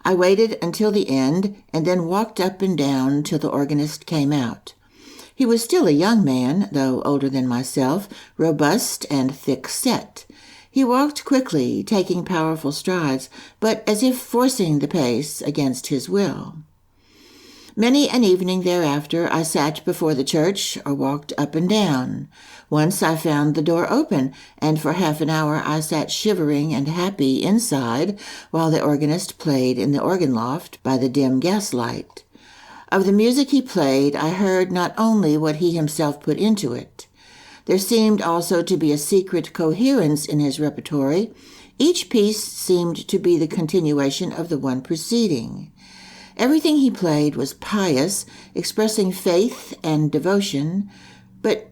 I waited until the end, and then walked up and down till the organist came out. He was still a young man, though older than myself, robust and thick-set. He walked quickly, taking powerful strides, but as if forcing the pace against his will. Many an evening thereafter I sat before the church or walked up and down. Once I found the door open, and for half an hour I sat shivering and happy inside while the organist played in the organ loft by the dim gaslight. Of the music he played, I heard not only what he himself put into it. There seemed also to be a secret coherence in his repertory. Each piece seemed to be the continuation of the one preceding. Everything he played was pious, expressing faith and devotion, but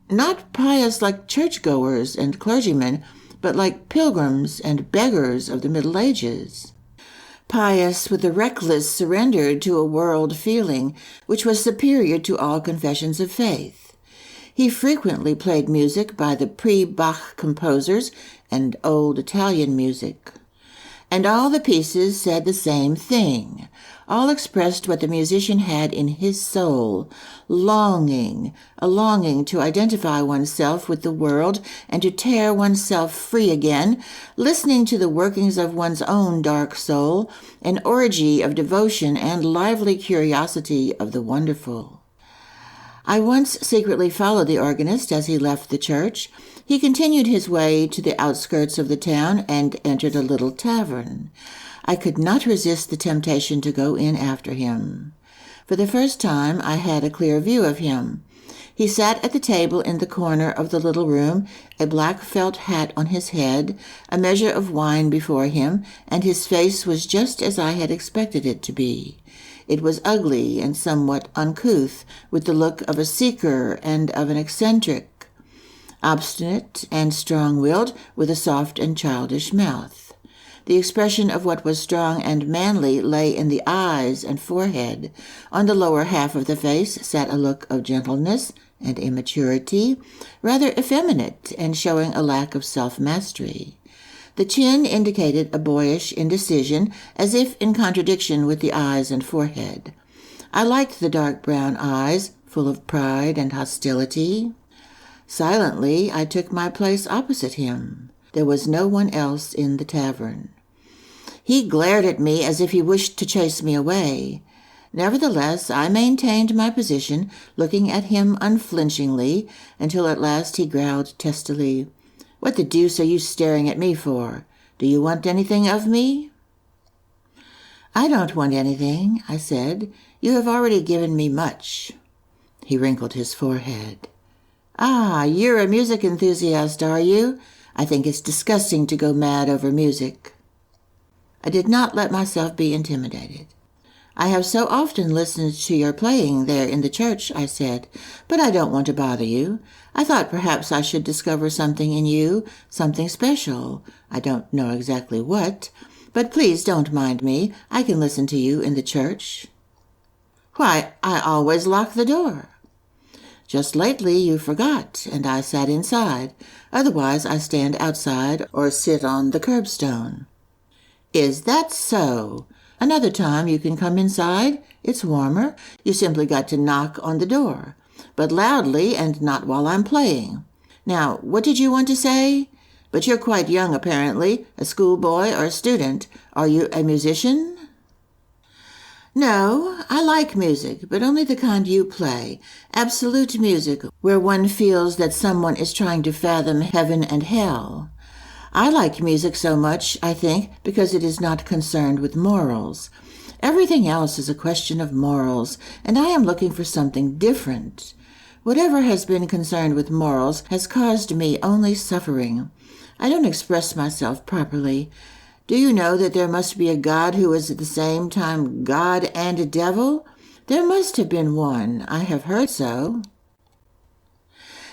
not pious like churchgoers and clergymen, but like pilgrims and beggars of the Middle Ages. Pious with a reckless surrender to a world feeling which was superior to all confessions of faith. He frequently played music by the pre-Bach composers and old Italian music. And all the pieces said the same thing. All expressed what the musician had in his soul, a longing to identify oneself with the world and to tear oneself free again, listening to the workings of one's own dark soul, an orgy of devotion and lively curiosity of the wonderful. I once secretly followed the organist as he left the church. He continued his way to the outskirts of the town and entered a little tavern. I could not resist the temptation to go in after him. For the first time I had a clear view of him. He sat at the table in the corner of the little room, a black felt hat on his head, a measure of wine before him, and his face was just as I had expected it to be. It was ugly and somewhat uncouth, with the look of a seeker and of an eccentric, obstinate and strong-willed, with a soft and childish mouth. The expression of what was strong and manly lay in the eyes and forehead. On the lower half of the face sat a look of gentleness and immaturity, rather effeminate and showing a lack of self-mastery. The chin indicated a boyish indecision, as if in contradiction with the eyes and forehead. I liked the dark brown eyes, full of pride and hostility. Silently, I took my place opposite him. There was no one else in the tavern. He glared at me as if he wished to chase me away. Nevertheless, I maintained my position, looking at him unflinchingly, until at last he growled testily, "What the deuce are you staring at me for? Do you want anything of me?" "I don't want anything," I said. "You have already given me much." He wrinkled his forehead. "Ah, you're a music enthusiast, are you? I think it's disgusting to go mad over music." I did not let myself be intimidated. "I have so often listened to your playing there in the church," I said, "but I don't want to bother you. I thought perhaps I should discover something in you, something special. I don't know exactly what, but please don't mind me. I can listen to you in the church." "Why, I always lock the door." "Just lately you forgot, and I sat inside. Otherwise I stand outside or sit on the curbstone." "Is that so? Another time you can come inside. It's warmer. You simply got to knock on the door, but loudly and not while I'm playing. Now, what did you want to say? But you're quite young, apparently, a schoolboy or a student. Are you a musician?" "No, I like music, but only the kind you play. Absolute music, where one feels that someone is trying to fathom heaven and hell. I like music so much, I think, because it is not concerned with morals. Everything else is a question of morals, and I am looking for something different. Whatever has been concerned with morals has caused me only suffering. I don't express myself properly. Do you know that there must be a God who is at the same time God and a devil? There must have been one. I have heard so."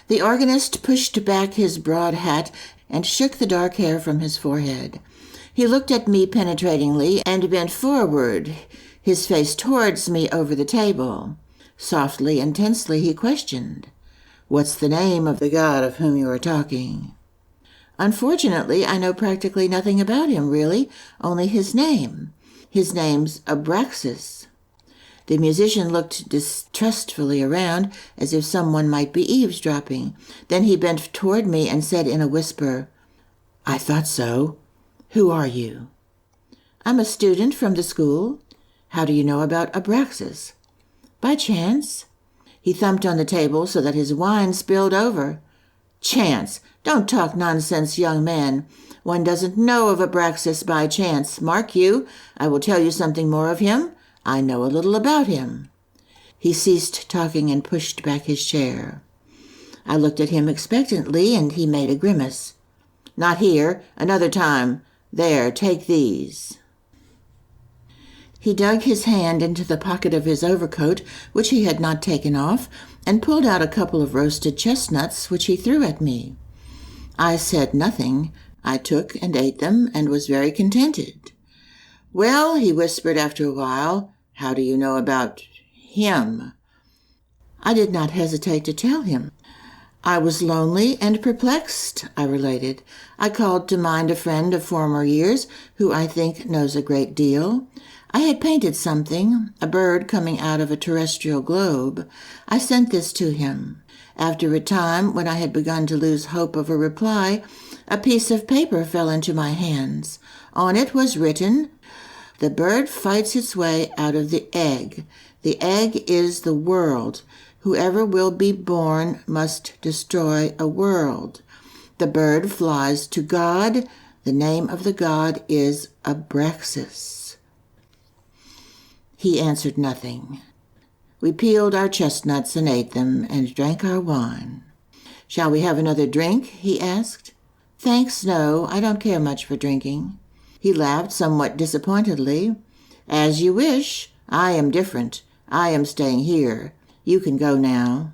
The organist pushed back his broad hat and shook the dark hair from his forehead. He looked at me penetratingly and bent forward, his face towards me over the table. Softly and tensely he questioned, "What's the name of the God of whom you are talking?" "Unfortunately, I know practically nothing about him, really, only his name. His name's Abraxas." The musician looked distrustfully around, as if someone might be eavesdropping. Then he bent toward me and said in a whisper, "I thought so. Who are you?" "I'm a student from the school." "How do you know about Abraxas?" "By chance." He thumped on the table so that his wine spilled over. "Chance! Don't talk nonsense, young man. One doesn't know of Abraxas by chance. Mark you, I will tell you something more of him. I know a little about him." He ceased talking and pushed back his chair. I looked at him expectantly, and he made a grimace. "Not here. Another time. There, take these." He dug his hand into the pocket of his overcoat, which he had not taken off, and pulled out a couple of roasted chestnuts, which he threw at me. I said nothing. I took and ate them, and was very contented. "Well," he whispered after a while, "how do you know about him?" I did not hesitate to tell him. "I was lonely and perplexed," I related. "I called to mind a friend of former years, who I think knows a great deal. I had painted something, a bird coming out of a terrestrial globe. I sent this to him. After a time, when I had begun to lose hope of a reply, a piece of paper fell into my hands. On it was written, 'The bird fights its way out of the egg. The egg is the world. Whoever will be born must destroy a world. The bird flies to God. The name of the god is Abraxas.'" He answered nothing. We peeled our chestnuts and ate them, and drank our wine. "Shall we have another drink?" he asked. "Thanks, no. I don't care much for drinking." He laughed somewhat disappointedly. "As you wish. I am different. I am staying here. You can go now."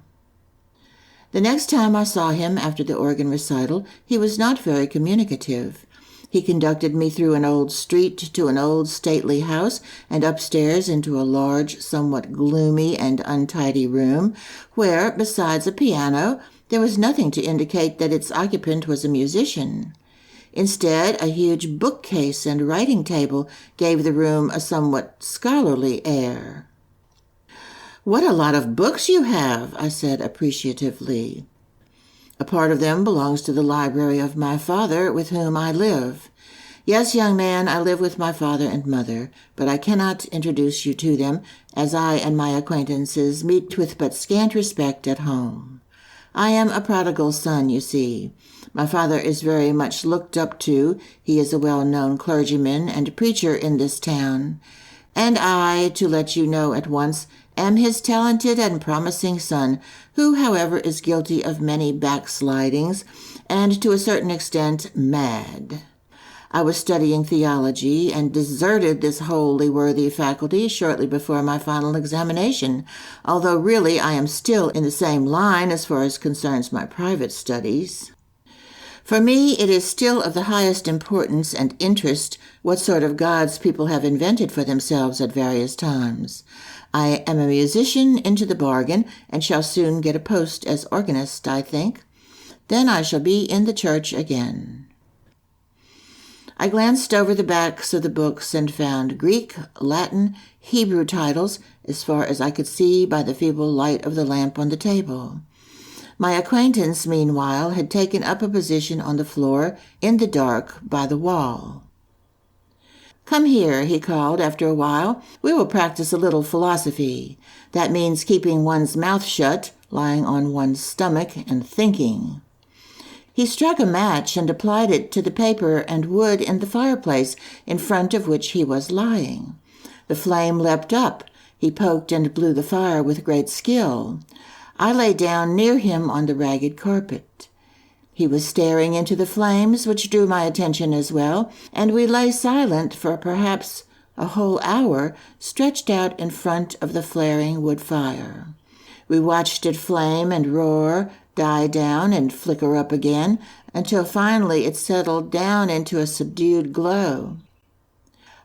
The next time I saw him after the organ recital, he was not very communicative. He conducted me through an old street to an old stately house, and upstairs into a large, somewhat gloomy and untidy room, where, besides a piano, there was nothing to indicate that its occupant was a musician. Instead, a huge bookcase and writing table gave the room a somewhat scholarly air. "What a lot of books you have," I said appreciatively. "A part of them belongs to the library of my father, with whom I live." "Yes, young man, I live with my father and mother, but I cannot introduce you to them, as I and my acquaintances meet with but scant respect at home. I am a prodigal son, you see. My father is very much looked up to. He is a well-known clergyman and preacher in this town. And I, to let you know at once, am his talented and promising son, who, however, is guilty of many backslidings, and to a certain extent mad. I was studying theology, and deserted this wholly worthy faculty shortly before my final examination, although really I am still in the same line as far as concerns my private studies. For me, it is still of the highest importance and interest what sort of gods people have invented for themselves at various times. I am a musician into the bargain, and shall soon get a post as organist, I think. Then I shall be in the church again. I glanced over the backs of the books and found Greek, Latin, Hebrew titles, as far as I could see by the feeble light of the lamp on the table. My acquaintance, meanwhile, had taken up a position on the floor, in the dark, by the wall. "Come here," he called after a while. "We will practice a little philosophy. That means keeping one's mouth shut, lying on one's stomach, and thinking." He struck a match and applied it to the paper and wood in the fireplace, in front of which he was lying. The flame leapt up. He poked and blew the fire with great skill. I lay down near him on the ragged carpet. He was staring into the flames, which drew my attention as well, and we lay silent for perhaps a whole hour, stretched out in front of the flaring wood fire. We watched it flame and roar, die down and flicker up again, until finally it settled down into a subdued glow.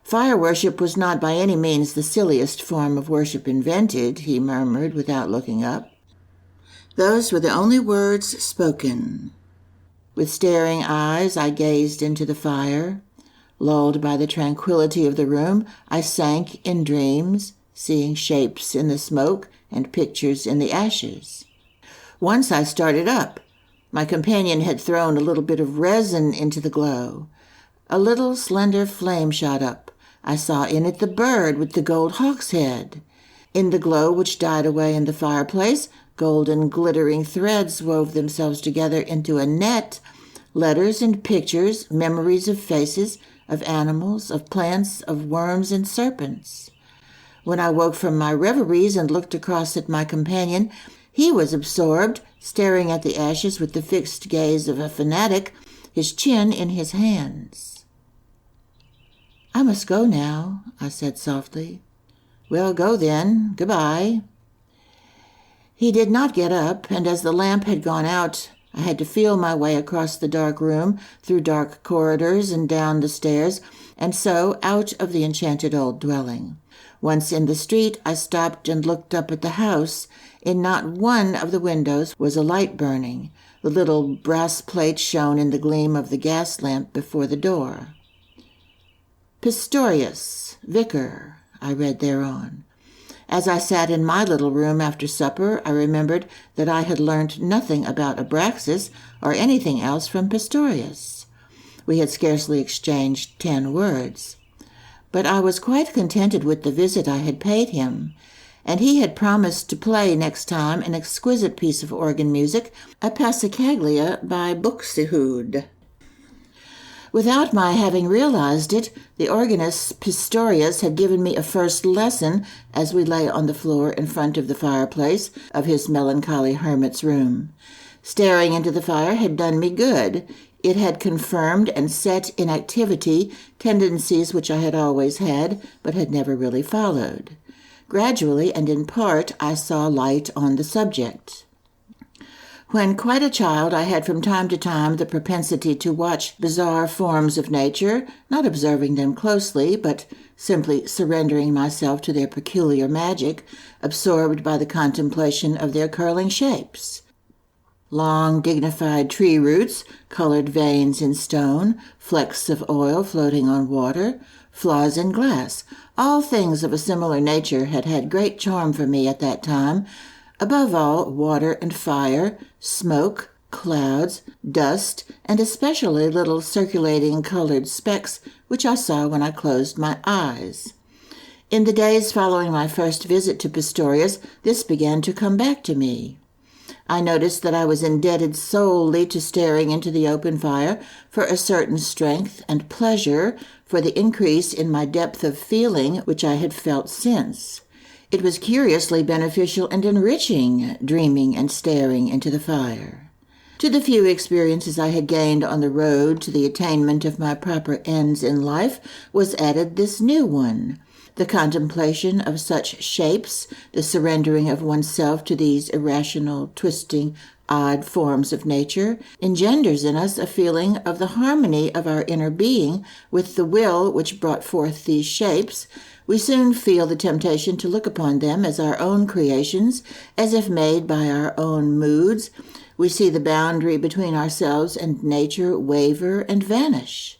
"Fire worship was not by any means the silliest form of worship invented," he murmured without looking up. Those were the only words spoken. With staring eyes, I gazed into the fire. Lulled by the tranquility of the room, I sank in dreams, seeing shapes in the smoke and pictures in the ashes. Once I started up. My companion had thrown a little bit of resin into the glow. A little slender flame shot up. I saw in it the bird with the gold hawk's head. In the glow which died away in the fireplace, golden glittering threads wove themselves together into a net, letters and pictures, memories of faces, of animals, of plants, of worms and serpents. When I woke from my reveries and looked across at my companion, he was absorbed, staring at the ashes with the fixed gaze of a fanatic, his chin in his hands. "I must go now," I said softly. "Well, go then. Goodbye." He did not get up, and as the lamp had gone out, I had to feel my way across the dark room, through dark corridors and down the stairs, and so out of the enchanted old dwelling. Once in the street, I stopped and looked up at the house. In not one of the windows was a light burning. The little brass plate shone in the gleam of the gas lamp before the door. "Pistorius, Vicar," I read thereon. As I sat in my little room after supper, I remembered that I had learned nothing about Abraxas or anything else from Pistorius. We had scarcely exchanged 10 words. But I was quite contented with the visit I had paid him, and he had promised to play next time an exquisite piece of organ music, a passacaglia by Buxtehude. Without my having realized it, the organist Pistorius had given me a first lesson as we lay on the floor in front of the fireplace of his melancholy hermit's room. Staring into the fire had done me good. It had confirmed and set in activity tendencies which I had always had, but had never really followed. Gradually and in part, I saw light on the subject. When quite a child, I had from time to time the propensity to watch bizarre forms of nature, not observing them closely, but simply surrendering myself to their peculiar magic, absorbed by the contemplation of their curling shapes. Long, dignified tree roots, colored veins in stone, flecks of oil floating on water, flaws in glass, all things of a similar nature had had great charm for me at that time. Above all, water and fire, smoke, clouds, dust, and especially little circulating colored specks which I saw when I closed my eyes. In the days following my first visit to Pistorius, this began to come back to me. I noticed that I was indebted solely to staring into the open fire for a certain strength and pleasure, for the increase in my depth of feeling which I had felt since. It was curiously beneficial and enriching, dreaming and staring into the fire. To the few experiences I had gained on the road to the attainment of my proper ends in life was added this new one. The contemplation of such shapes, the surrendering of oneself to these irrational, twisting, odd forms of nature, engenders in us a feeling of the harmony of our inner being with the will which brought forth these shapes. We soon feel the temptation to look upon them as our own creations, as if made by our own moods. We see the boundary between ourselves and nature waver and vanish.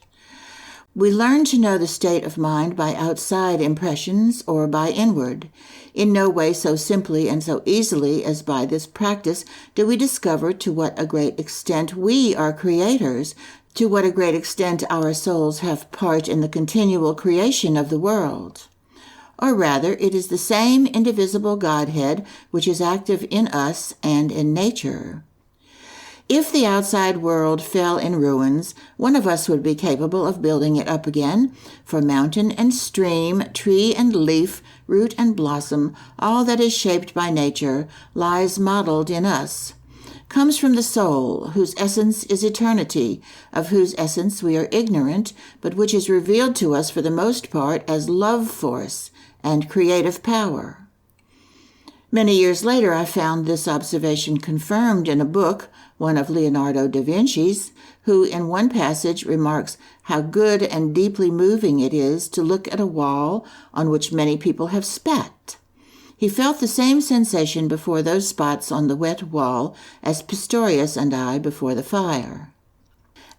We learn to know the state of mind by outside impressions or by inward. In no way so simply and so easily as by this practice do we discover to what a great extent we are creators, to what a great extent our souls have part in the continual creation of the world. Or rather, it is the same indivisible Godhead which is active in us and in nature. If the outside world fell in ruins, one of us would be capable of building it up again, for mountain and stream, tree and leaf, root and blossom, all that is shaped by nature, lies modeled in us, comes from the soul, whose essence is eternity, of whose essence we are ignorant, but which is revealed to us for the most part as love force and creative power. Many years later, I found this observation confirmed in a book, one of Leonardo da Vinci's, who in one passage remarks how good and deeply moving it is to look at a wall on which many people have spat. He felt the same sensation before those spots on the wet wall as Pistorius and I before the fire.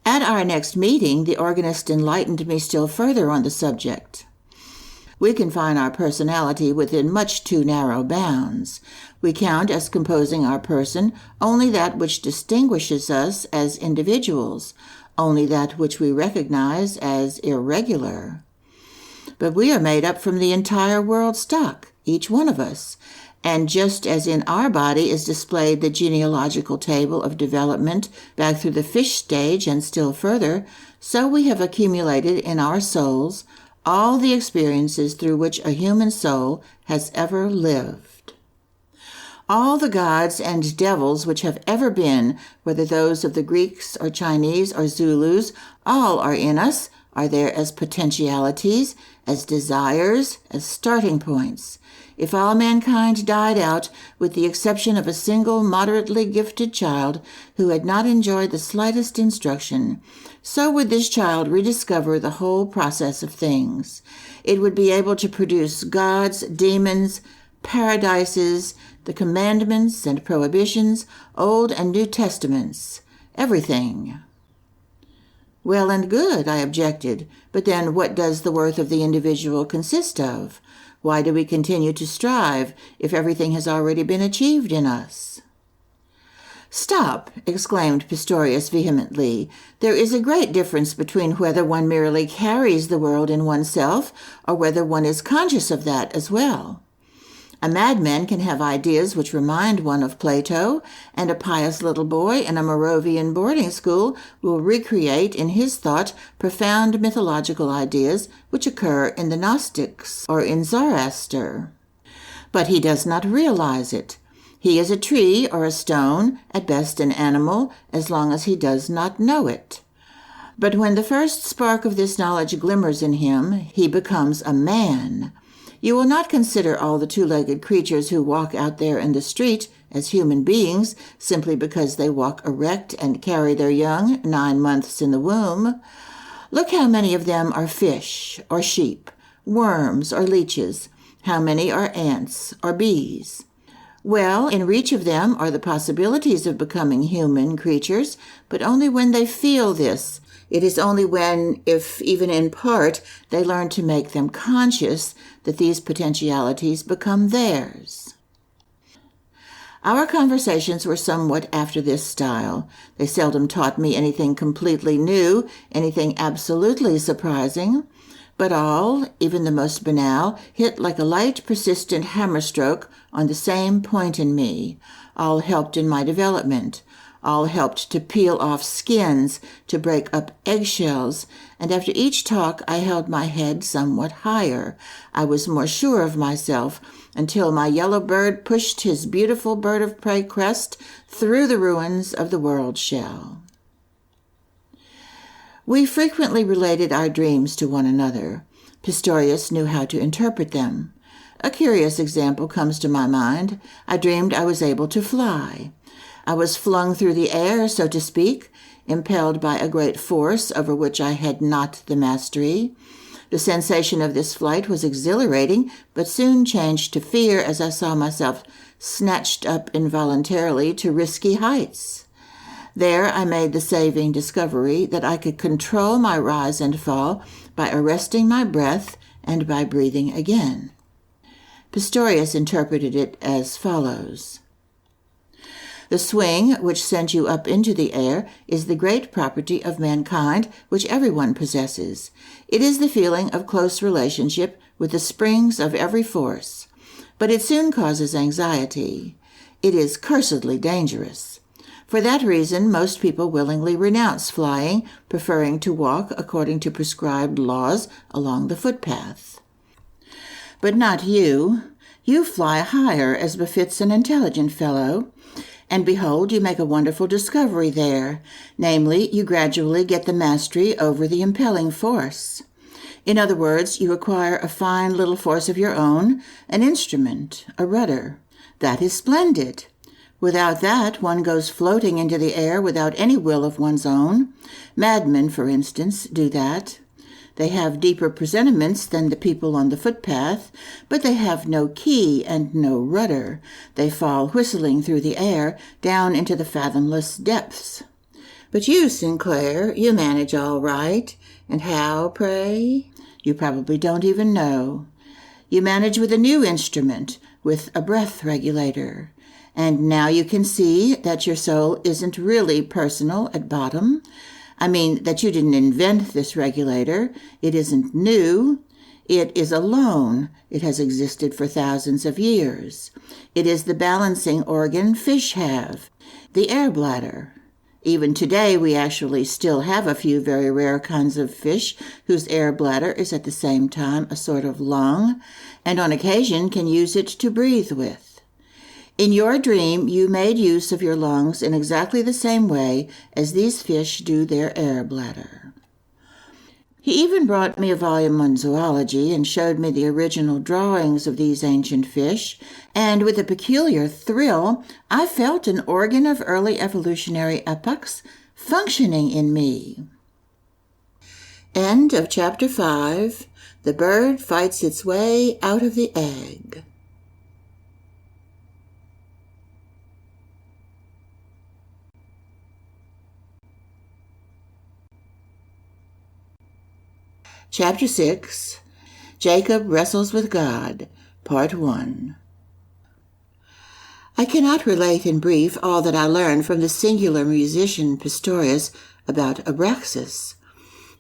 At our next meeting, the organist enlightened me still further on the subject. We confine our personality within much too narrow bounds. We count as composing our person only that which distinguishes us as individuals, only that which we recognize as irregular. But we are made up from the entire world stock, each one of us, and just as in our body is displayed the genealogical table of development back through the fish stage and still further, so we have accumulated in our souls all the experiences through which a human soul has ever lived. All the gods and devils which have ever been, whether those of the Greeks or Chinese or Zulus, all are in us, are there as potentialities, as desires, as starting points. If all mankind died out, with the exception of a single moderately gifted child who had not enjoyed the slightest instruction, so would this child rediscover the whole process of things. It would be able to produce gods, demons, paradises, the commandments and prohibitions, Old and New Testaments, everything. Well and good, I objected, but then what does the worth of the individual consist of? Why do we continue to strive if everything has already been achieved in us? Stop, exclaimed Pistorius vehemently. There is a great difference between whether one merely carries the world in oneself or whether one is conscious of that as well. A madman can have ideas which remind one of Plato, and a pious little boy in a Moravian boarding school will recreate in his thought profound mythological ideas which occur in the Gnostics or in Zoroaster. But he does not realize it. He is a tree or a stone, at best an animal, as long as he does not know it. But when the first spark of this knowledge glimmers in him, he becomes a man. You will not consider all the two-legged creatures who walk out there in the street as human beings simply because they walk erect and carry their young 9 months in the womb. Look how many of them are fish or sheep, worms or leeches, how many are ants or bees. Well, in reach of them are the possibilities of becoming human creatures, but only when they feel this. It is only when, if even in part, they learn to make them conscious that these potentialities become theirs. Our conversations were somewhat after this style. They seldom taught me anything completely new, anything absolutely surprising, but all, even the most banal, hit like a light, persistent hammer stroke on the same point in me. All helped in my development. All helped to peel off skins, to break up eggshells, and after each talk I held my head somewhat higher. I was more sure of myself, until my yellow bird pushed his beautiful bird of prey crest through the ruins of the world shell. We frequently related our dreams to one another. Pistorius knew how to interpret them. A curious example comes to my mind. I dreamed I was able to fly. I was flung through the air, so to speak, impelled by a great force over which I had not the mastery. The sensation of this flight was exhilarating, but soon changed to fear as I saw myself snatched up involuntarily to risky heights. There I made the saving discovery that I could control my rise and fall by arresting my breath and by breathing again. Pistorius interpreted it as follows. The swing which sent you up into the air is the great property of mankind which everyone possesses. It is the feeling of close relationship with the springs of every force. But it soon causes anxiety. It is cursedly dangerous. For that reason, most people willingly renounce flying, preferring to walk according to prescribed laws along the footpath. But not you. You fly higher, as befits an intelligent fellow. And behold, you make a wonderful discovery there. Namely, you gradually get the mastery over the impelling force. In other words, you acquire a fine little force of your own, an instrument, a rudder. That is splendid. Without that, one goes floating into the air without any will of one's own. Madmen, for instance, do that. They have deeper presentiments than the people on the footpath, but they have no key and no rudder. They fall whistling through the air down into the fathomless depths. But you, Sinclair, you manage all right. And how, pray? You probably don't even know. You manage with a new instrument, with a breath regulator. And now you can see that your soul isn't really personal at bottom. I mean that you didn't invent this regulator. It isn't new. It is alone. It has existed for thousands of years. It is the balancing organ fish have, the air bladder. Even today, we actually still have a few very rare kinds of fish whose air bladder is at the same time a sort of lung, and on occasion can use it to breathe with. In your dream, you made use of your lungs in exactly the same way as these fish do their air bladder. He even brought me a volume on zoology and showed me the original drawings of these ancient fish, and with a peculiar thrill, I felt an organ of early evolutionary epochs functioning in me. End of Chapter 5. The bird fights its way out of the egg. Chapter 6. Jacob Wrestles with God, Part 1. I cannot relate in brief all that I learned from the singular musician Pistorius about Abraxas.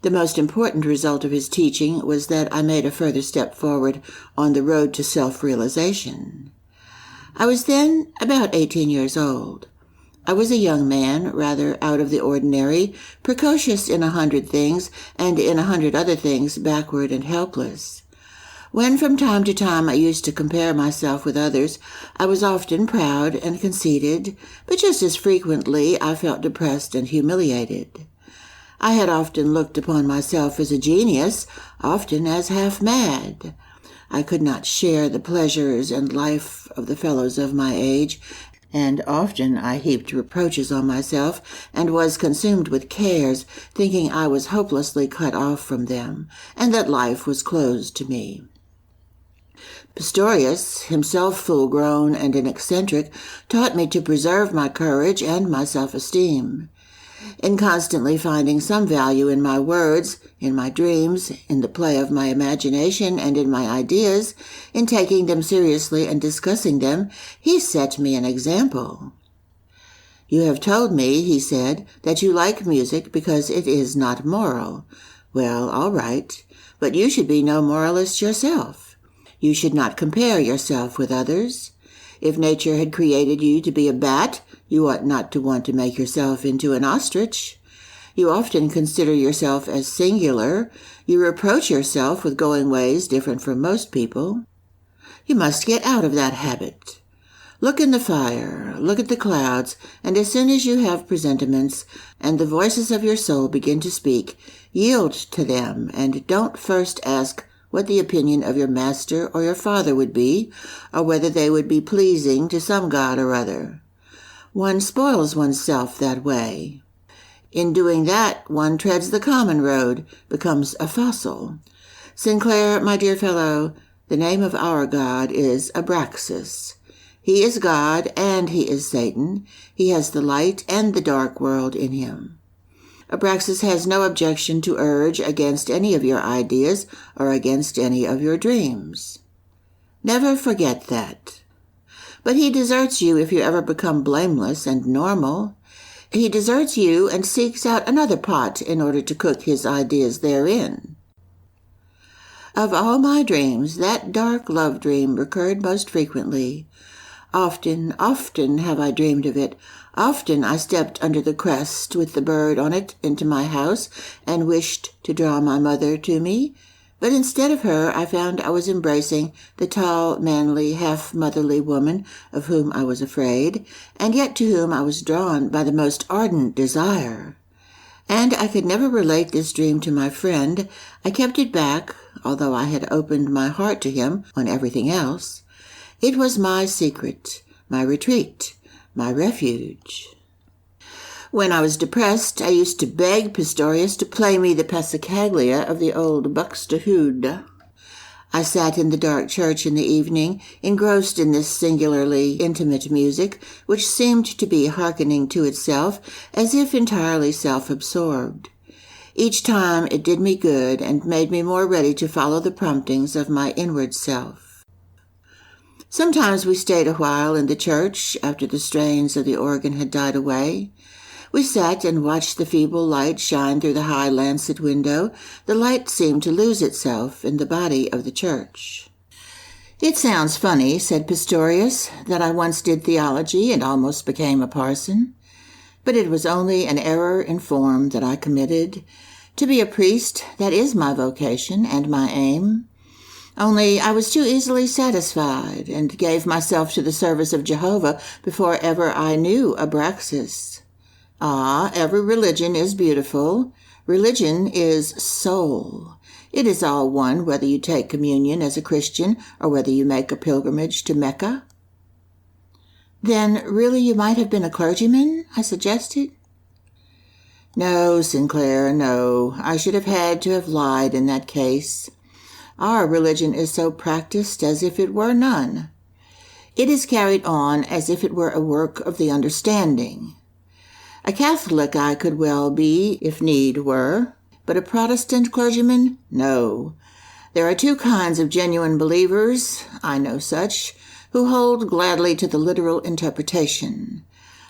The most important result of his teaching was that I made a further step forward on the road to self-realization. I was then about 18 years old. I was a young man, rather out of the ordinary, precocious in 100 things, and in 100 other things backward and helpless. When from time to time I used to compare myself with others, I was often proud and conceited, but just as frequently I felt depressed and humiliated. I had often looked upon myself as a genius, often as half mad. I could not share the pleasures and life of the fellows of my age, and often I heaped reproaches on myself, and was consumed with cares, thinking I was hopelessly cut off from them, and that life was closed to me. Pistorius, himself full-grown and an eccentric, taught me to preserve my courage and my self-esteem. In constantly finding some value in my words, in my dreams, in the play of my imagination, and in my ideas, in taking them seriously and discussing them, he set me an example. "You have told me," he said, "that you like music because it is not moral. Well, all right, but you should be no moralist yourself. You should not compare yourself with others. If nature had created you to be a bat, you ought not to want to make yourself into an ostrich. You often consider yourself as singular. You reproach yourself with going ways different from most people. You must get out of that habit. Look in the fire, look at the clouds, and as soon as you have presentiments, and the voices of your soul begin to speak, yield to them, and don't first ask what the opinion of your master or your father would be, or whether they would be pleasing to some god or other. One spoils oneself that way. In doing that, one treads the common road, becomes a fossil. Sinclair, my dear fellow, the name of our God is Abraxas. He is God and he is Satan. He has the light and the dark world in him. Abraxas has no objection to urge against any of your ideas or against any of your dreams. Never forget that. But he deserts you if you ever become blameless and normal. He deserts you and seeks out another pot in order to cook his ideas therein. Of all my dreams, that dark love dream recurred most frequently. Often have I dreamed of it. Often I stepped under the crest with the bird on it into my house and wished to draw my mother to me, but instead of her I found I was embracing the tall, manly, half-motherly woman of whom I was afraid, and yet to whom I was drawn by the most ardent desire. And I could never relate this dream to my friend. I kept it back, although I had opened my heart to him on everything else. It was my secret, my retreat, my refuge. When I was depressed, I used to beg Pistorius to play me the passacaglia of the old Buxtehude. I sat in the dark church in the evening, engrossed in this singularly intimate music, which seemed to be hearkening to itself, as if entirely self-absorbed. Each time it did me good and made me more ready to follow the promptings of my inward self. Sometimes we stayed a while in the church after the strains of the organ had died away. We sat and watched the feeble light shine through the high lancet window. The light seemed to lose itself in the body of the church. "It sounds funny," said Pistorius, "that I once did theology and almost became a parson. But it was only an error in form that I committed. To be a priest, that is my vocation and my aim. Only I was too easily satisfied, and gave myself to the service of Jehovah before ever I knew Abraxas. Ah, every religion is beautiful. Religion is soul. It is all one whether you take communion as a Christian or whether you make a pilgrimage to Mecca. Then really you might have been a clergyman, I suggested. No, Sinclair, no. I should have had to have lied in that case. Our religion is so practiced as if it were none. It is carried on as if it were a work of the understanding. A Catholic I could well be, if need were, but a Protestant clergyman? No. There are two kinds of genuine believers, I know such, who hold gladly to the literal interpretation.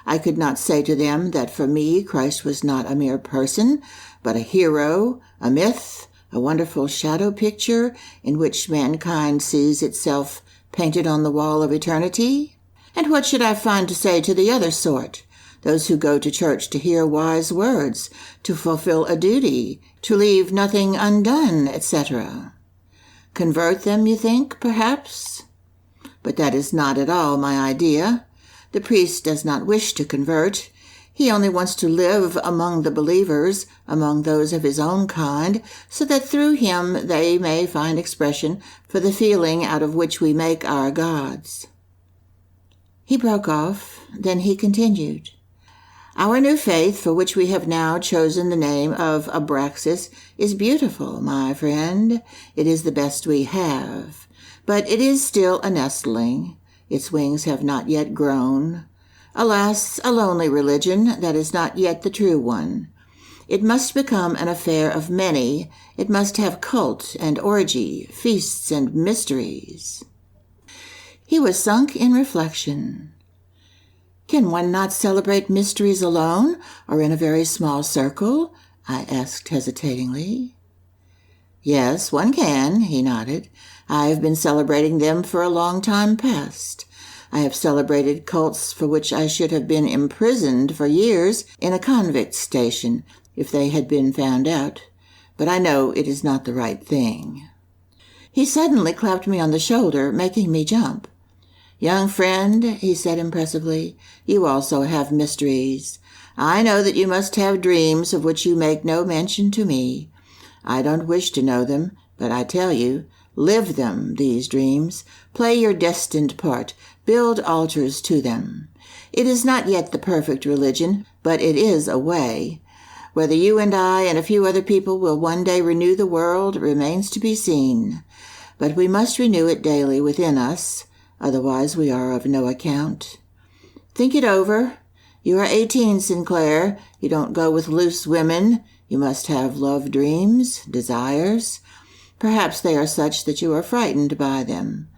I could not say to them that for me Christ was not a mere person, but a hero, a myth, a wonderful shadow picture in which mankind sees itself painted on the wall of eternity. And what should I find to say to the other sort, those who go to church to hear wise words, to fulfill a duty, to leave nothing undone, etc.? Convert them, you think, perhaps? But that is not at all my idea. The priest does not wish to convert. He only wants to live among the believers, among those of his own kind, so that through him they may find expression for the feeling out of which we make our gods. He broke off. Then he continued. Our new faith, for which we have now chosen the name of Abraxas, is beautiful, my friend. It is the best we have. But it is still a nestling. Its wings have not yet grown. Alas, a lonely religion that is not yet the true one. It must become an affair of many. It must have cult and orgy, feasts and mysteries. He was sunk in reflection. Can one not celebrate mysteries alone, or in a very small circle? I asked hesitatingly. Yes, one can, he nodded. I have been celebrating them for a long time past. I have celebrated cults for which I should have been imprisoned for years in a convict station if they had been found out, but I know it is not the right thing. He suddenly clapped me on the shoulder, making me jump. Young friend, he said impressively, you also have mysteries. I know that you must have dreams of which you make no mention to me. I don't wish to know them, but I tell you, live them, these dreams. Play your destined part. Build altars to them. It is not yet the perfect religion, but it is a way. Whether you and I and a few other people will one day renew the world remains to be seen. But we must renew it daily within us, otherwise we are of no account. Think it over. You are 18, Sinclair. You don't go with loose women. You must have love dreams, desires. Perhaps they are such that you are frightened by them.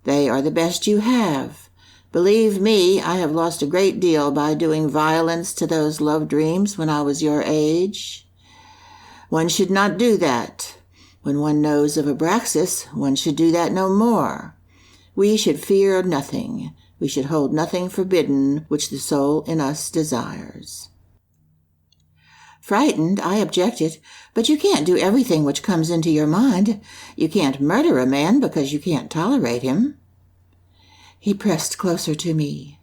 They are the best you have. Believe me, I have lost a great deal by doing violence to those love dreams when I was your age. One should not do that. When one knows of Abraxas, one should do that no more. We should fear nothing. We should hold nothing forbidden which the soul in us desires. Frightened, I objected, but you can't do everything which comes into your mind. You can't murder a man because you can't tolerate him. He pressed closer to me.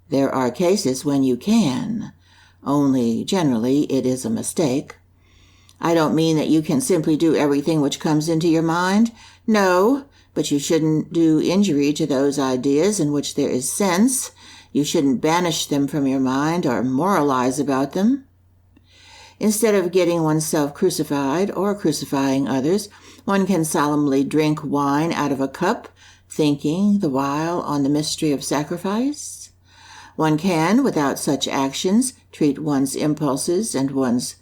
There are cases when you can, only generally it is a mistake. I don't mean that you can simply do everything which comes into your mind. No, but you shouldn't do injury to those ideas in which there is sense. You shouldn't banish them from your mind or moralize about them. Instead of getting oneself crucified or crucifying others, one can solemnly drink wine out of a cup, thinking the while on the mystery of sacrifice. One can, without such actions, treat one's impulses and one's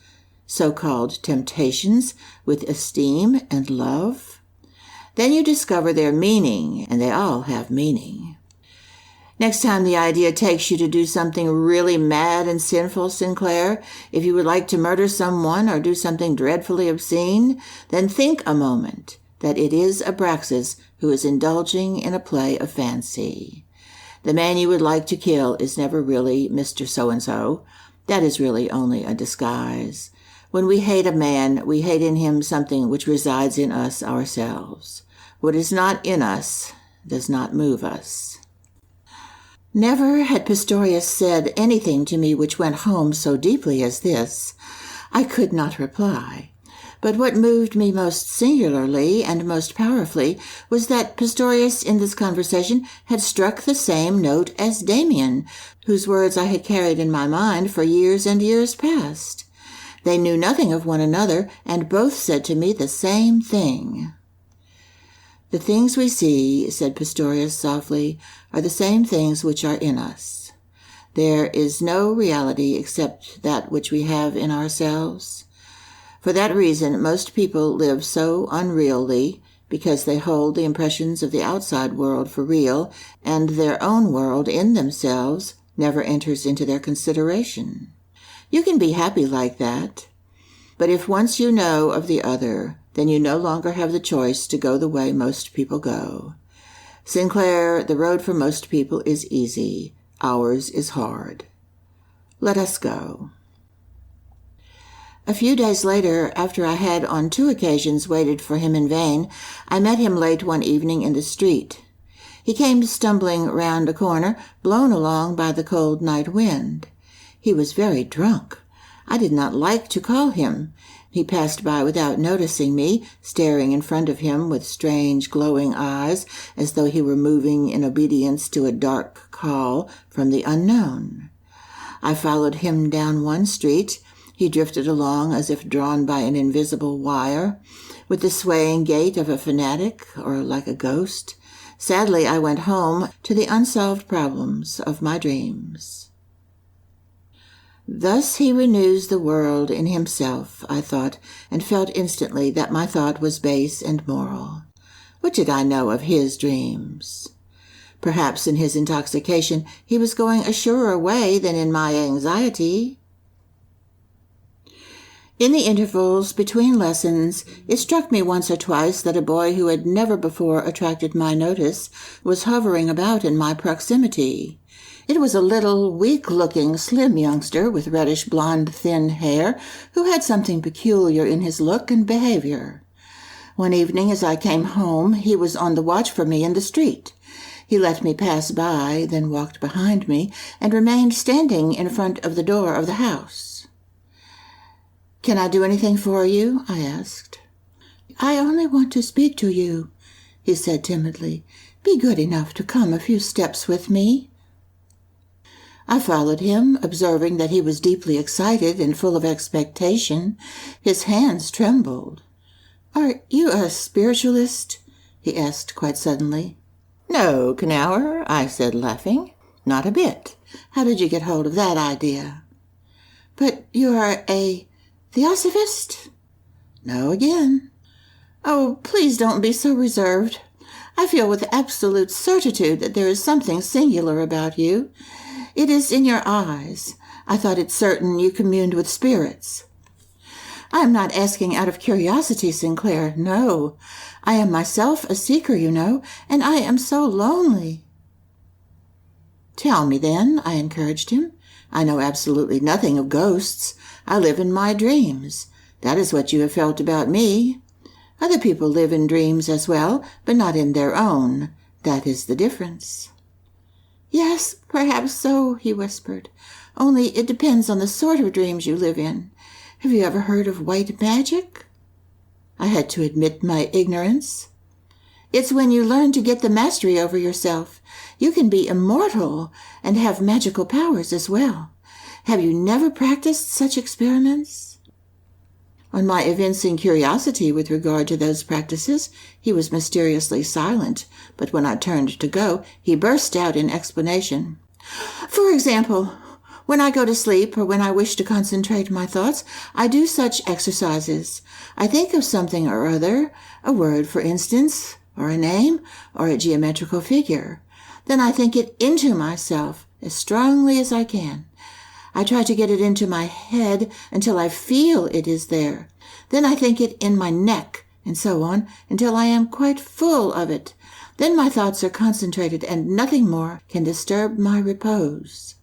so-called temptations with esteem and love. Then you discover their meaning, and they all have meaning. Next time the idea takes you to do something really mad and sinful, Sinclair, if you would like to murder someone or do something dreadfully obscene, then think a moment that it is Abraxas who is indulging in a play of fancy. The man you would like to kill is never really Mr. So-and-so. That is really only a disguise. When we hate a man, we hate in him something which resides in us ourselves. What is not in us does not move us. Never had Pistorius said anything to me which went home so deeply as this. I could not reply. But what moved me most singularly and most powerfully was that Pistorius in this conversation had struck the same note as Demian, whose words I had carried in my mind for years and years past. They knew nothing of one another, and both said to me the same thing. The things we see, said Pistorius softly, are the same things which are in us. There is no reality except that which we have in ourselves. For that reason, most people live so unreally, because they hold the impressions of the outside world for real, and their own world in themselves never enters into their consideration. You can be happy like that. But if once you know of the other, then you no longer have the choice to go the way most people go. Sinclair, the road for most people is easy. Ours is hard. Let us go. A few days later, after I had on 2 occasions waited for him in vain, I met him late one evening in the street. He came stumbling round a corner, blown along by the cold night wind. He was very drunk. I did not like to call him. He passed by without noticing me, staring in front of him with strange glowing eyes, as though he were moving in obedience to a dark call from the unknown. I followed him down one street. He drifted along as if drawn by an invisible wire, with the swaying gait of a fanatic or like a ghost. Sadly, I went home to the unsolved problems of my dreams. Thus he renews the world in himself, I thought, and felt instantly that my thought was base and moral. What did I know of his dreams? Perhaps in his intoxication he was going a surer way than in my anxiety. In the intervals between lessons, it struck me once or twice that a boy who had never before attracted my notice was hovering about in my proximity. It was a little, weak-looking, slim youngster with reddish-blonde, thin hair, who had something peculiar in his look and behavior. One evening, as I came home, he was on the watch for me in the street. He let me pass by, then walked behind me, and remained standing in front of the door of the house. "Can I do anything for you?" I asked. "I only want to speak to you," he said timidly. "Be good enough to come a few steps with me." I followed him, observing that he was deeply excited and full of expectation. His hands trembled. "Are you a spiritualist?" he asked quite suddenly. "No, Knauer," I said, laughing. "Not a bit. How did you get hold of that idea?" "But you are a theosophist?" "No again." "Oh, please don't be so reserved. I feel with absolute certitude that there is something singular about you. It is in your eyes. I thought it certain you communed with spirits." "I am not asking out of curiosity, Sinclair. No. I am myself a seeker, you know, and I am so lonely." "Tell me, then," I encouraged him. "I know absolutely nothing of ghosts. I live in my dreams. That is what you have felt about me. Other people live in dreams as well, but not in their own. That is the difference." "Yes, perhaps so," he whispered. "Only it depends on the sort of dreams you live in. Have you ever heard of white magic?" I had to admit my ignorance. "It's when you learn to get the mastery over yourself. You can be immortal and have magical powers as well. Have you never practiced such experiments?" On my evincing curiosity with regard to those practices, he was mysteriously silent, but when I turned to go, he burst out in explanation. "For example, when I go to sleep or when I wish to concentrate my thoughts, I do such exercises. I think of something or other, a word, for instance, or a name, or a geometrical figure. Then I think it into myself as strongly as I can. I try to get it into my head until I feel it is there. Then I think it in my neck, and so on, until I am quite full of it. Then my thoughts are concentrated, and nothing more can disturb my repose."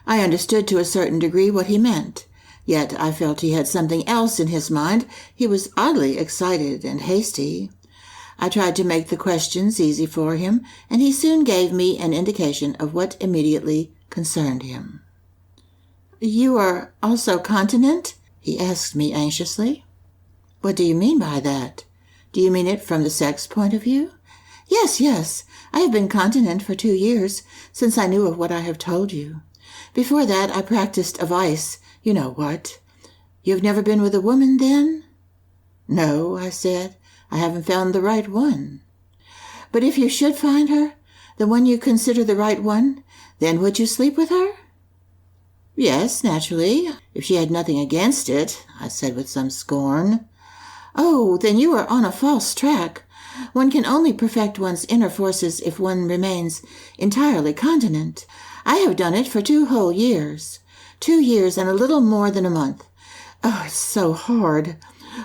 I understood to a certain degree what he meant, yet I felt he had something else in his mind. He was oddly excited and hasty. I tried to make the questions easy for him, and he soon gave me an indication of what immediately concerned him. "You are also continent?" he asked me anxiously. "What do you mean by that? Do you mean it from the sex point of view?" Yes. I have been continent for 2 years, since I knew of what I have told you. Before that, I practiced a vice. You know what. You have never been with a woman, then?" "No," I said. "I haven't found the right one." "But if you should find her, the one you consider the right one, then would you sleep with her?" "Yes, naturally, if she had nothing against it," I said with some scorn. "Oh, then you are on a false track. One can only perfect one's inner forces if one remains entirely continent. I have done it for 2 whole years. 2 years and a little more than a month. Oh, it's so hard.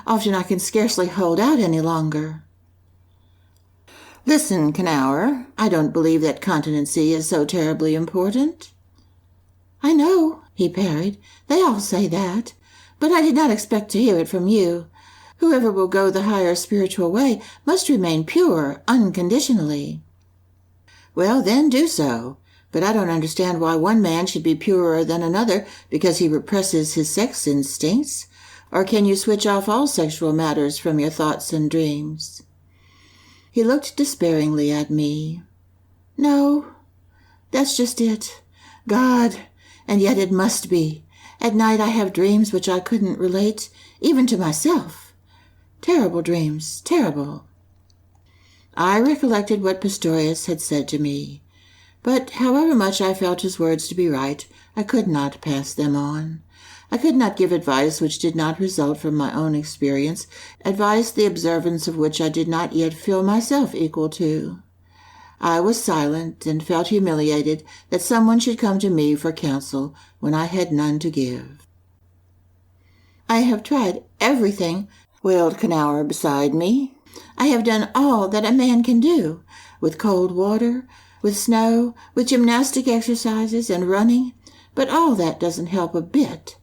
Often I can scarcely hold out any longer." "Listen, Knauer, I don't believe that continency is so terribly important." "I know," he parried. "They all say that. But I did not expect to hear it from you. Whoever will go the higher spiritual way must remain pure unconditionally." "Well, then do so. But I don't understand why one man should be purer than another because he represses his sex instincts. Or can you switch off all sexual matters from your thoughts and dreams?" He looked despairingly at me. "No, that's just it. God, and yet it must be. At night I have dreams which I couldn't relate, even to myself. Terrible dreams, terrible." I recollected what Pistorius had said to me, but however much I felt his words to be right, I could not pass them on. I could not give advice which did not result from my own experience, advice the observance of which I did not yet feel myself equal to. I was silent and felt humiliated that someone should come to me for counsel when I had none to give. "I have tried everything," wailed Knauer beside me. "I have done all that a man can do, with cold water, with snow, with gymnastic exercises and running, but all that doesn't help a bit.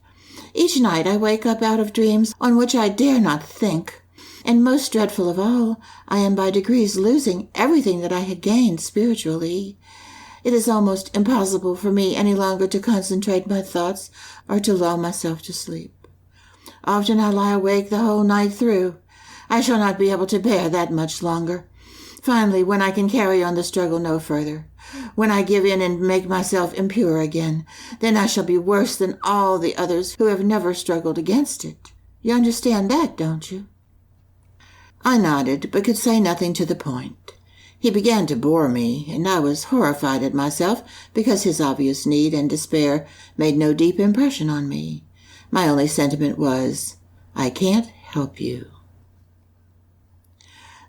Each night I wake up out of dreams on which I dare not think, and most dreadful of all, I am by degrees losing everything that I had gained spiritually. It is almost impossible for me any longer to concentrate my thoughts or to lull myself to sleep. Often I lie awake the whole night through. I shall not be able to bear that much longer. Finally, when I can carry on the struggle no further, when I give in and make myself impure again, then I shall be worse than all the others who have never struggled against it. You understand that, don't you?" I nodded, but could say nothing to the point. He began to bore me, and I was horrified at myself because his obvious need and despair made no deep impression on me. My only sentiment was, "I can't help you."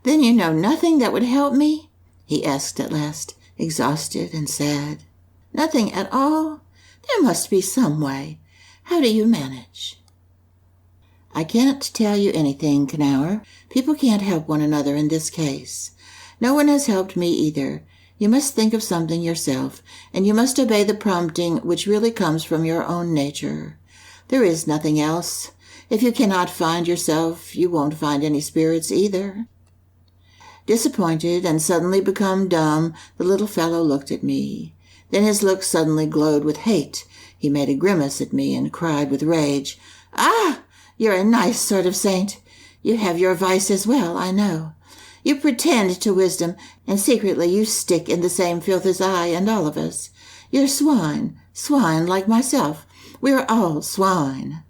"Then you know nothing that would help me?" he asked at last, exhausted and sad. "Nothing at all? There must be some way. How do you manage?" "I can't tell you anything, Knauer. People can't help one another in this case. No one has helped me either. You must think of something yourself, and you must obey the prompting which really comes from your own nature. There is nothing else. If you cannot find yourself, you won't find any spirits either." Disappointed and suddenly become dumb, the little fellow looked at me. Then his look suddenly glowed with hate. He made a grimace at me and cried with rage, "Ah, you're a nice sort of saint. You have your vice as well, I know. You pretend to wisdom, and secretly you stick in the same filth as I and all of us. You're swine like myself. We're all swine."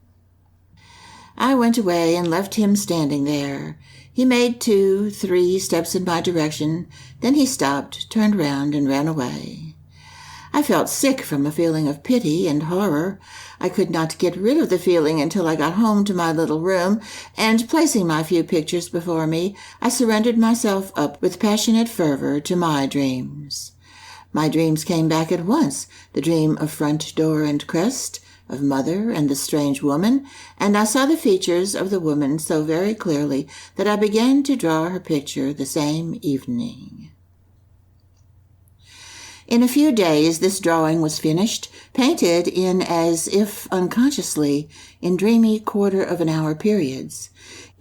I went away and left him standing there. He made 2, 3 steps in my direction. Then he stopped, turned round, and ran away. I felt sick from a feeling of pity and horror. I could not get rid of the feeling until I got home to my little room, and placing my few pictures before me, I surrendered myself up with passionate fervor to my dreams. My dreams came back at once, the dream of front door and crest, of mother and the strange woman, and I saw the features of the woman so very clearly that I began to draw her picture the same evening. In a few days this drawing was finished, painted in as if unconsciously, in dreamy quarter-of-an-hour periods.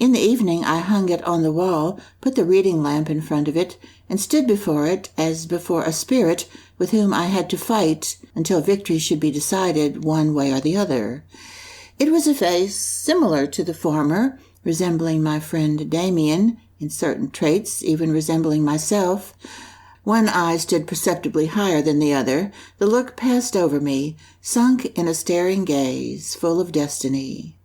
In the evening I hung it on the wall, put the reading lamp in front of it, and stood before it as before a spirit with whom I had to fight until victory should be decided one way or the other. It was a face similar to the former, resembling my friend Demián, in certain traits even resembling myself. One eye stood perceptibly higher than the other. The look passed over me, sunk in a staring gaze, full of destiny.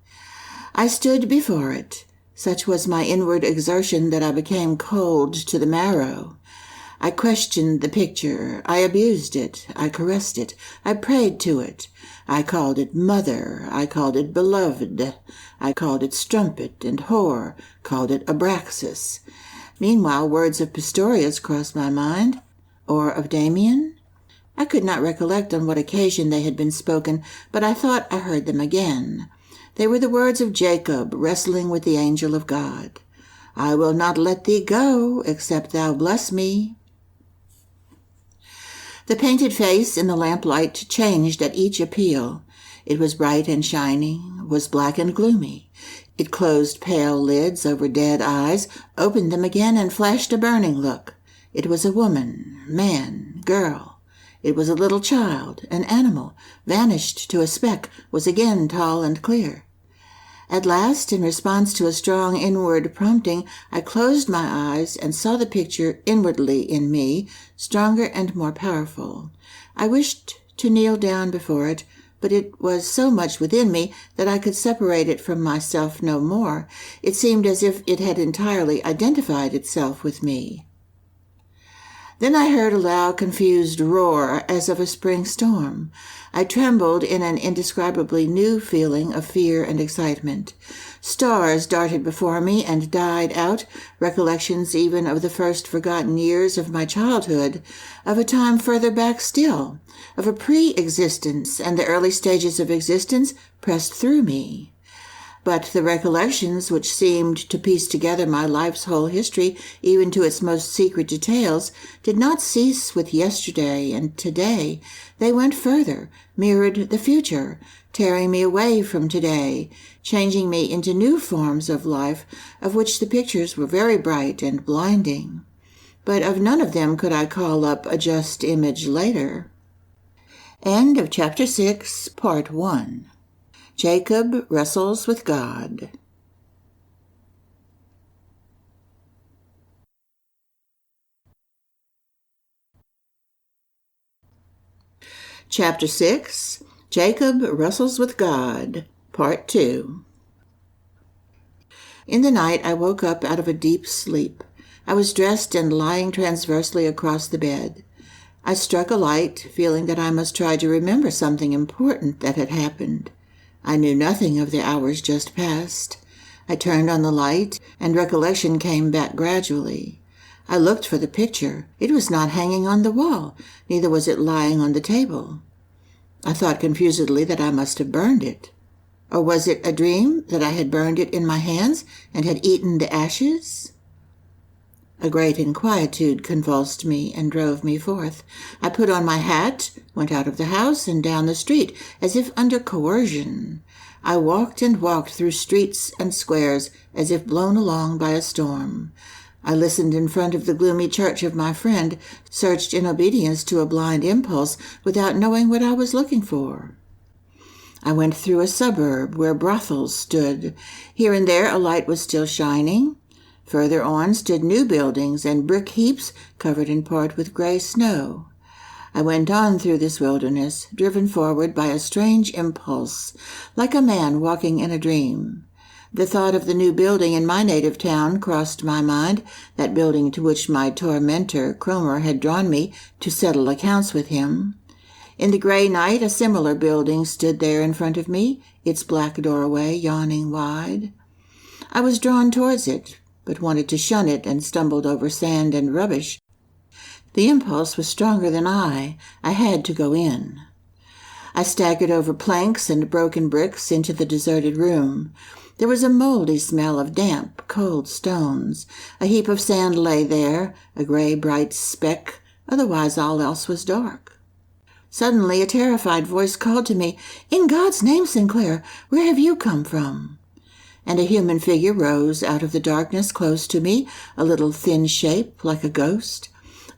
I stood before it. Such was my inward exertion that I became cold to the marrow. I questioned the picture. I abused it. I caressed it. I prayed to it. I called it mother. I called it beloved. I called it strumpet and whore, called it abraxas. Meanwhile, words of Pistorius crossed my mind, or of Demian. I could not recollect on what occasion they had been spoken, but I thought I heard them again. They were the words of Jacob wrestling with the angel of God. I will not let thee go, except thou bless me. The painted face in the lamplight changed at each appeal. It was bright and shining, was black and gloomy. It closed pale lids over dead eyes, opened them again, and flashed a burning look. It was a woman, man, girl. It was a little child, an animal, vanished to a speck, was again tall and clear. At last, in response to a strong inward prompting, I closed my eyes and saw the picture inwardly in me, stronger and more powerful. I wished to kneel down before it, but it was so much within me that I could separate it from myself no more. It seemed as if it had entirely identified itself with me. Then I heard a loud, confused roar as of a spring storm. I trembled in an indescribably new feeling of fear and excitement. Stars darted before me and died out, recollections even of the first forgotten years of my childhood, of a time further back still, of a pre-existence, and the early stages of existence pressed through me. But the recollections, which seemed to piece together my life's whole history, even to its most secret details, did not cease with yesterday and today. They went further, mirrored the future, tearing me away from today, changing me into new forms of life, of which the pictures were very bright and blinding. But of none of them could I call up a just image later. End of Chapter 6, Part 1. Jacob wrestles with God. Chapter 6, Jacob wrestles with God, Part 2. In the night I woke up out of a deep sleep. I was dressed and lying transversely across the bed. I struck a light, feeling that I must try to remember something important that had happened. I knew nothing of the hours just past. I turned on the light, and recollection came back gradually. I looked for the picture. It was not hanging on the wall, neither was it lying on the table. I thought confusedly that I must have burned it. Or was it a dream that I had burned it in my hands and had eaten the ashes? A great inquietude convulsed me and drove me forth. I put on my hat, went out of the house and down the street, as if under coercion. I walked and walked through streets and squares, as if blown along by a storm. I listened in front of the gloomy church of my friend, searched in obedience to a blind impulse, without knowing what I was looking for. I went through a suburb where brothels stood. Here and there a light was still shining. Further on stood new buildings and brick heaps covered in part with gray snow. I went on through this wilderness, driven forward by a strange impulse, like a man walking in a dream. The thought of the new building in my native town crossed my mind, that building to which my tormentor, Cromer, had drawn me to settle accounts with him. In the gray night, a similar building stood there in front of me, its black doorway yawning wide. I was drawn towards it, but wanted to shun it and stumbled over sand and rubbish. The impulse was stronger than I. I had to go in. I staggered over planks and broken bricks into the deserted room. There was a moldy smell of damp, cold stones. A heap of sand lay there, a gray, bright speck. Otherwise all else was dark. Suddenly a terrified voice called to me, "In God's name, Sinclair, where have you come from?" and a human figure rose out of the darkness close to me, a little thin shape like a ghost.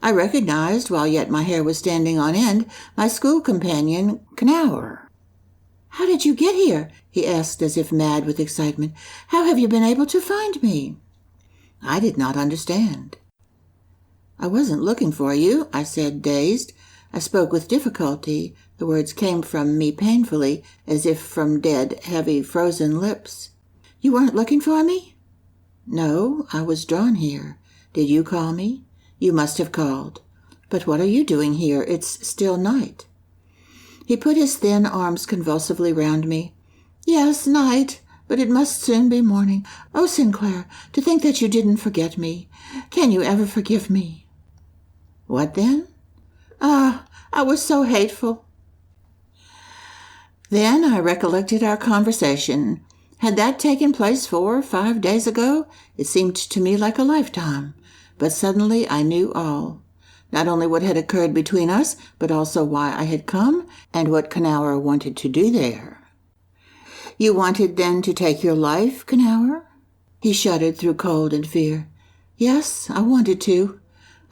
I recognized, while yet my hair was standing on end, my school companion, Knauer. "How did you get here?" he asked as if mad with excitement. "How have you been able to find me?" I did not understand. "I wasn't looking for you," I said, dazed. I spoke with difficulty. The words came from me painfully, as if from dead, heavy, frozen lips. "You weren't looking for me?" "No, I was drawn here. Did you call me?" "You must have called. But what are you doing here? It's still night." He put his thin arms convulsively round me. "Yes, night, but it must soon be morning. Oh, Sinclair, to think that you didn't forget me. Can you ever forgive me?" "What then?" I was so hateful." Then I recollected our conversation. Had that taken place 4 or 5 days ago? It seemed to me like a lifetime. But suddenly I knew all. Not only what had occurred between us, but also why I had come and what Knauer wanted to do there. "You wanted then to take your life, Knauer?" He shuddered through cold and fear. "Yes, I wanted to.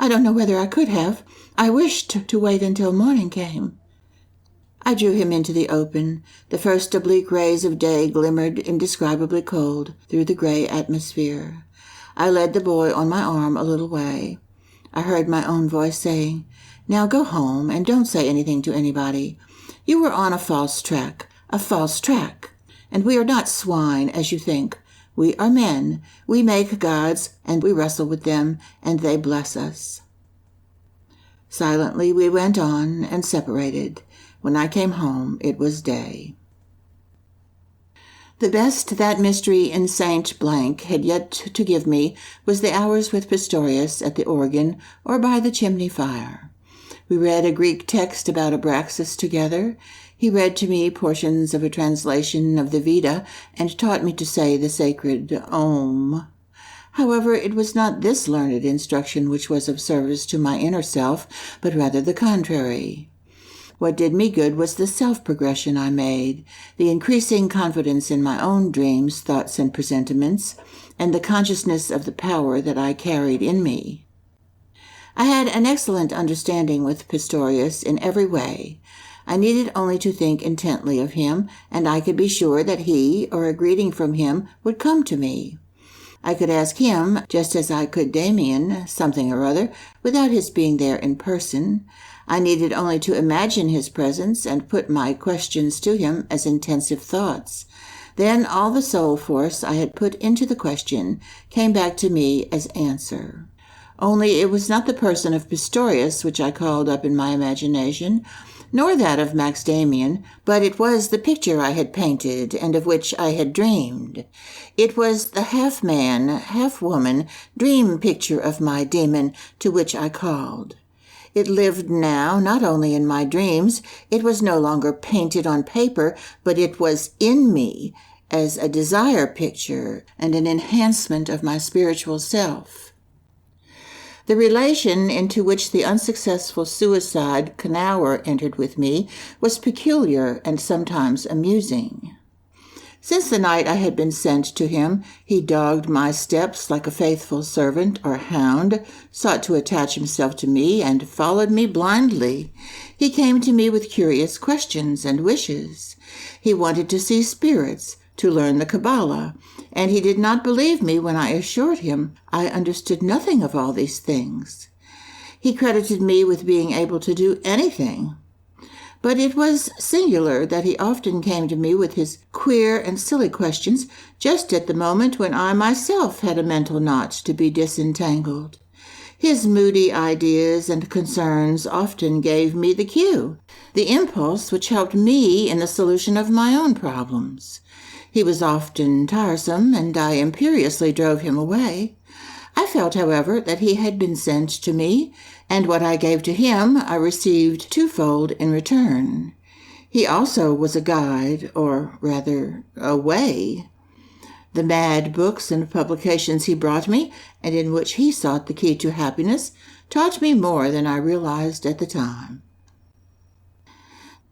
I don't know whether I could have. I wished to wait until morning came." I drew him into the open. The first oblique rays of day glimmered indescribably cold through the gray atmosphere. I led the boy on my arm a little way. I heard my own voice saying, "Now go home and don't say anything to anybody. You were on a false track, and we are not swine as you think. We are men. We make gods, and we wrestle with them, and they bless us." Silently we went on and separated. When I came home, it was day. The best that mystery in Saint Blank had yet to give me was the hours with Pistorius at the organ or by the chimney fire. We read a Greek text about Abraxas together. He read to me portions of a translation of the Veda and taught me to say the sacred Om. However, it was not this learned instruction which was of service to my inner self, but rather the contrary. What did me good was the self-progression I made, the increasing confidence in my own dreams, thoughts, and presentiments, and the consciousness of the power that I carried in me. I had an excellent understanding with Pistorius in every way. I needed only to think intently of him, and I could be sure that he, or a greeting from him, would come to me. I could ask him, just as I could Demian, something or other, without his being there in person. I needed only to imagine his presence and put my questions to him as intensive thoughts. Then all the soul force I had put into the question came back to me as answer. Only it was not the person of Pistorius which I called up in my imagination, nor that of Max Demian, but it was the picture I had painted and of which I had dreamed. It was the half-man, half-woman dream picture of my demon to which I called. It lived now not only in my dreams, it was no longer painted on paper, but it was in me as a desire picture and an enhancement of my spiritual self. The relation into which the unsuccessful suicide Knauer entered with me was peculiar and sometimes amusing. Since the night I had been sent to him, he dogged my steps like a faithful servant or hound, sought to attach himself to me, and followed me blindly. He came to me with curious questions and wishes. He wanted to see spirits, to learn the Kabbalah, and he did not believe me when I assured him I understood nothing of all these things. He credited me with being able to do anything. But it was singular that he often came to me with his queer and silly questions just at the moment when I myself had a mental knot to be disentangled. His moody ideas and concerns often gave me the cue, the impulse which helped me in the solution of my own problems. He was often tiresome, and I imperiously drove him away. I felt, however, that he had been sent to me, and what I gave to him I received twofold in return. He also was a guide, or rather, a way. The mad books and publications he brought me, and in which he sought the key to happiness, taught me more than I realized at the time.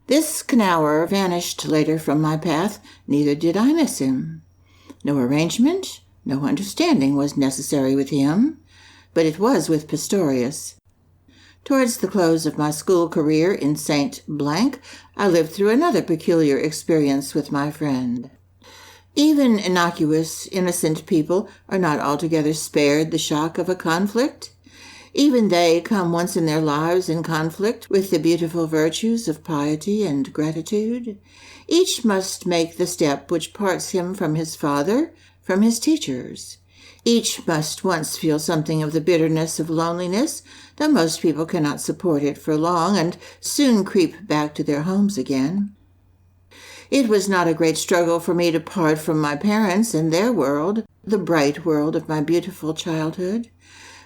This Knauer vanished later from my path, neither did I miss him. No arrangement, no understanding was necessary with him, but it was with Pistorius. Towards the close of my school career in St. Blank, I lived through another peculiar experience with my friend. Even innocuous, innocent people are not altogether spared the shock of a conflict. Even they come once in their lives in conflict with the beautiful virtues of piety and gratitude. Each must make the step which parts him from his father, from his teachers. Each must once feel something of the bitterness of loneliness, though most people cannot support it for long and soon creep back to their homes again. It was not a great struggle for me to part from my parents and their world, the bright world of my beautiful childhood.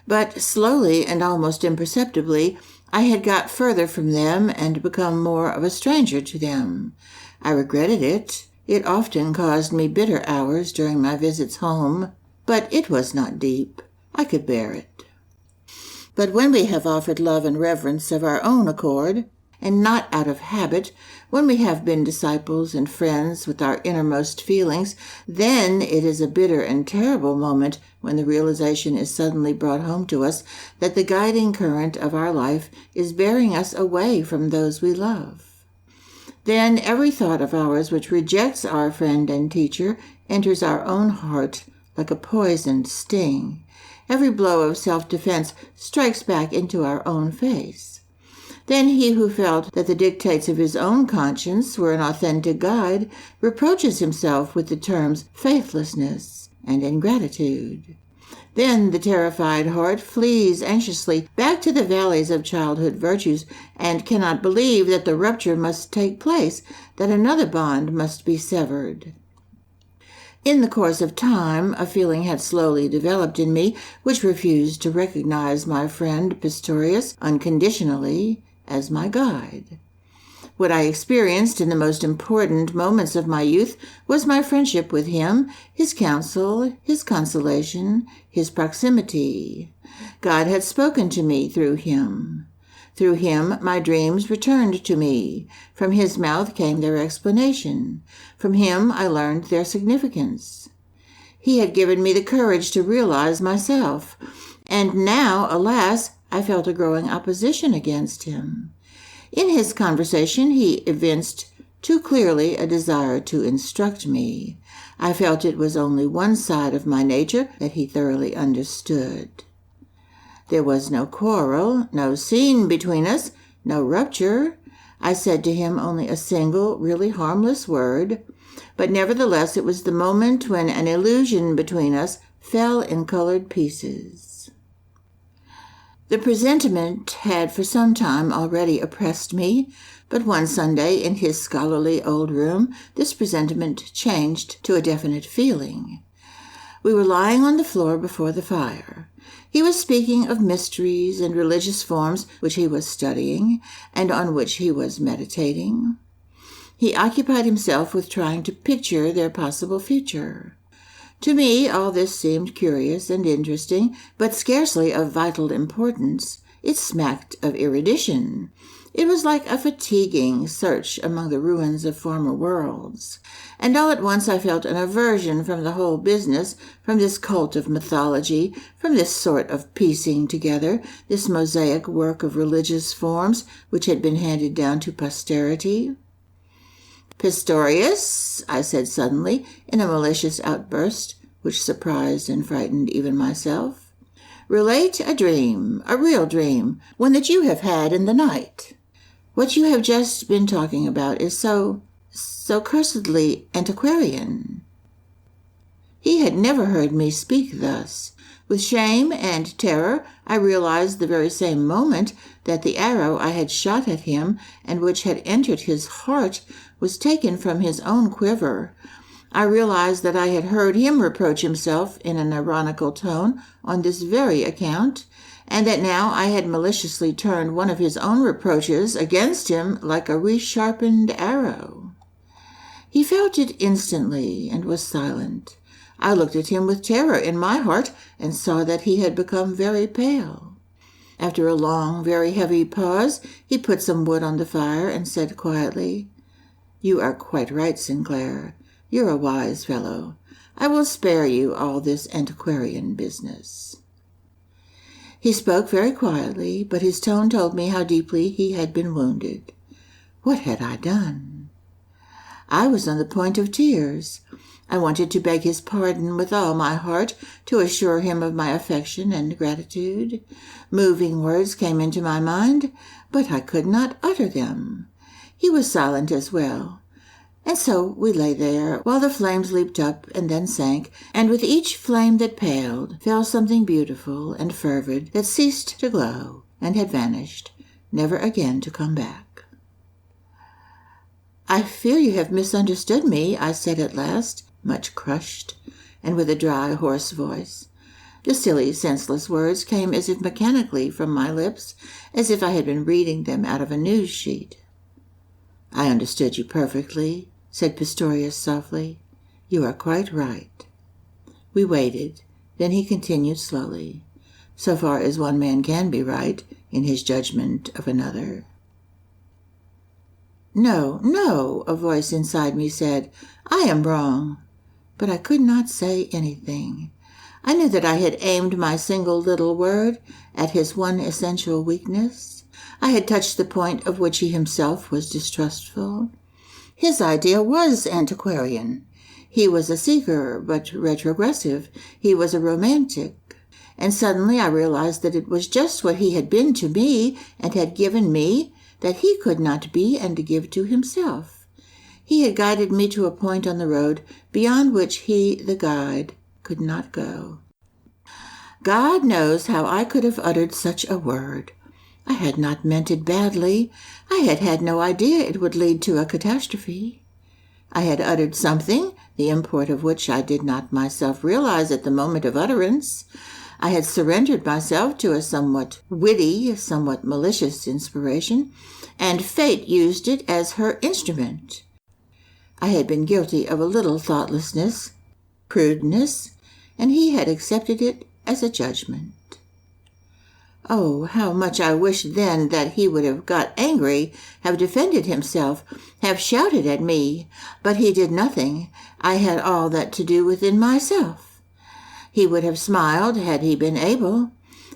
But slowly and almost imperceptibly, I had got further from them and become more of a stranger to them. I regretted it. It often caused me bitter hours during my visits home, but it was not deep. I could bear it. But when we have offered love and reverence of our own accord, and not out of habit, when we have been disciples and friends with our innermost feelings, then it is a bitter and terrible moment when the realization is suddenly brought home to us that the guiding current of our life is bearing us away from those we love. Then every thought of ours which rejects our friend and teacher enters our own heart like a poisoned sting. Every blow of self-defense strikes back into our own face. Then he who felt that the dictates of his own conscience were an authentic guide reproaches himself with the terms faithlessness and ingratitude. Then the terrified heart flees anxiously back to the valleys of childhood virtues and cannot believe that the rupture must take place, that another bond must be severed. In the course of time, a feeling had slowly developed in me which refused to recognize my friend Pistorius unconditionally as my guide. What I experienced in the most important moments of my youth was my friendship with him, his counsel, his consolation, his proximity. God had spoken to me through him. Through him, my dreams returned to me. From his mouth came their explanation. From him, I learned their significance. He had given me the courage to realize myself, and now, alas, I felt a growing opposition against him. In his conversation, he evinced too clearly a desire to instruct me. I felt it was only one side of my nature that he thoroughly understood. There was no quarrel, no scene between us, no rupture. I said to him only a single, really harmless word, but nevertheless it was the moment when an illusion between us fell in colored pieces. The presentiment had for some time already oppressed me, but one Sunday in his scholarly old room, this presentiment changed to a definite feeling. We were lying on the floor before the fire. He was speaking of mysteries and religious forms which he was studying and on which he was meditating. He occupied himself with trying to picture their possible future. To me, all this seemed curious and interesting, but scarcely of vital importance. It smacked of erudition. It was like a fatiguing search among the ruins of former worlds. And all at once I felt an aversion from the whole business, from this cult of mythology, from this sort of piecing together, this mosaic work of religious forms which had been handed down to posterity. "Pistorius," I said suddenly, in a malicious outburst, which surprised and frightened even myself, "relate a dream, a real dream, one that you have had in the night. What you have just been talking about is so cursedly antiquarian." He had never heard me speak thus. With shame and terror, I realized the very same moment that the arrow I had shot at him and which had entered his heart was taken from his own quiver. I realized that I had heard him reproach himself in an ironical tone on this very account, and that now I had maliciously turned one of his own reproaches against him like a resharpened arrow. He felt it instantly and was silent. I looked at him with terror in my heart and saw that he had become very pale. After a long, very heavy pause, he put some wood on the fire and said quietly, "You are quite right, Sinclair. You're a wise fellow. I will spare you all this antiquarian business." He spoke very quietly, but his tone told me how deeply he had been wounded. What had I done? I was on the point of tears. I wanted to beg his pardon with all my heart, to assure him of my affection and gratitude. Moving words came into my mind, but I could not utter them. He was silent as well. And so we lay there, while the flames leaped up and then sank, and with each flame that paled fell something beautiful and fervid that ceased to glow and had vanished, never again to come back. "I fear you have misunderstood me," I said at last, much crushed, and with a dry, hoarse voice. The silly, senseless words came as if mechanically from my lips, as if I had been reading them out of a news sheet. "I understood you perfectly," said Pistorius softly. "You are quite right." We waited. Then he continued slowly, so far as one man can be right in his judgment of another. "No, no," a voice inside me said. "I am wrong." But I could not say anything. I knew that I had aimed my single little word at his one essential weakness. I had touched the point of which he himself was distrustful. His idea was antiquarian. He was a seeker, but retrogressive. He was a romantic. And suddenly I realized that it was just what he had been to me and had given me that he could not be and give to himself. He had guided me to a point on the road beyond which he, the guide, could not go. God knows how I could have uttered such a word. I had not meant it badly. I had had no idea it would lead to a catastrophe. I had uttered something, the import of which I did not myself realize at the moment of utterance. I had surrendered myself to a somewhat witty, somewhat malicious inspiration, and fate used it as her instrument. I had been guilty of a little thoughtlessness, crudeness, and he had accepted it as a judgment. Oh, how much I wished then that he would have got angry, have defended himself, have shouted at me. But he did nothing. I had all that to do within myself. He would have smiled had he been able.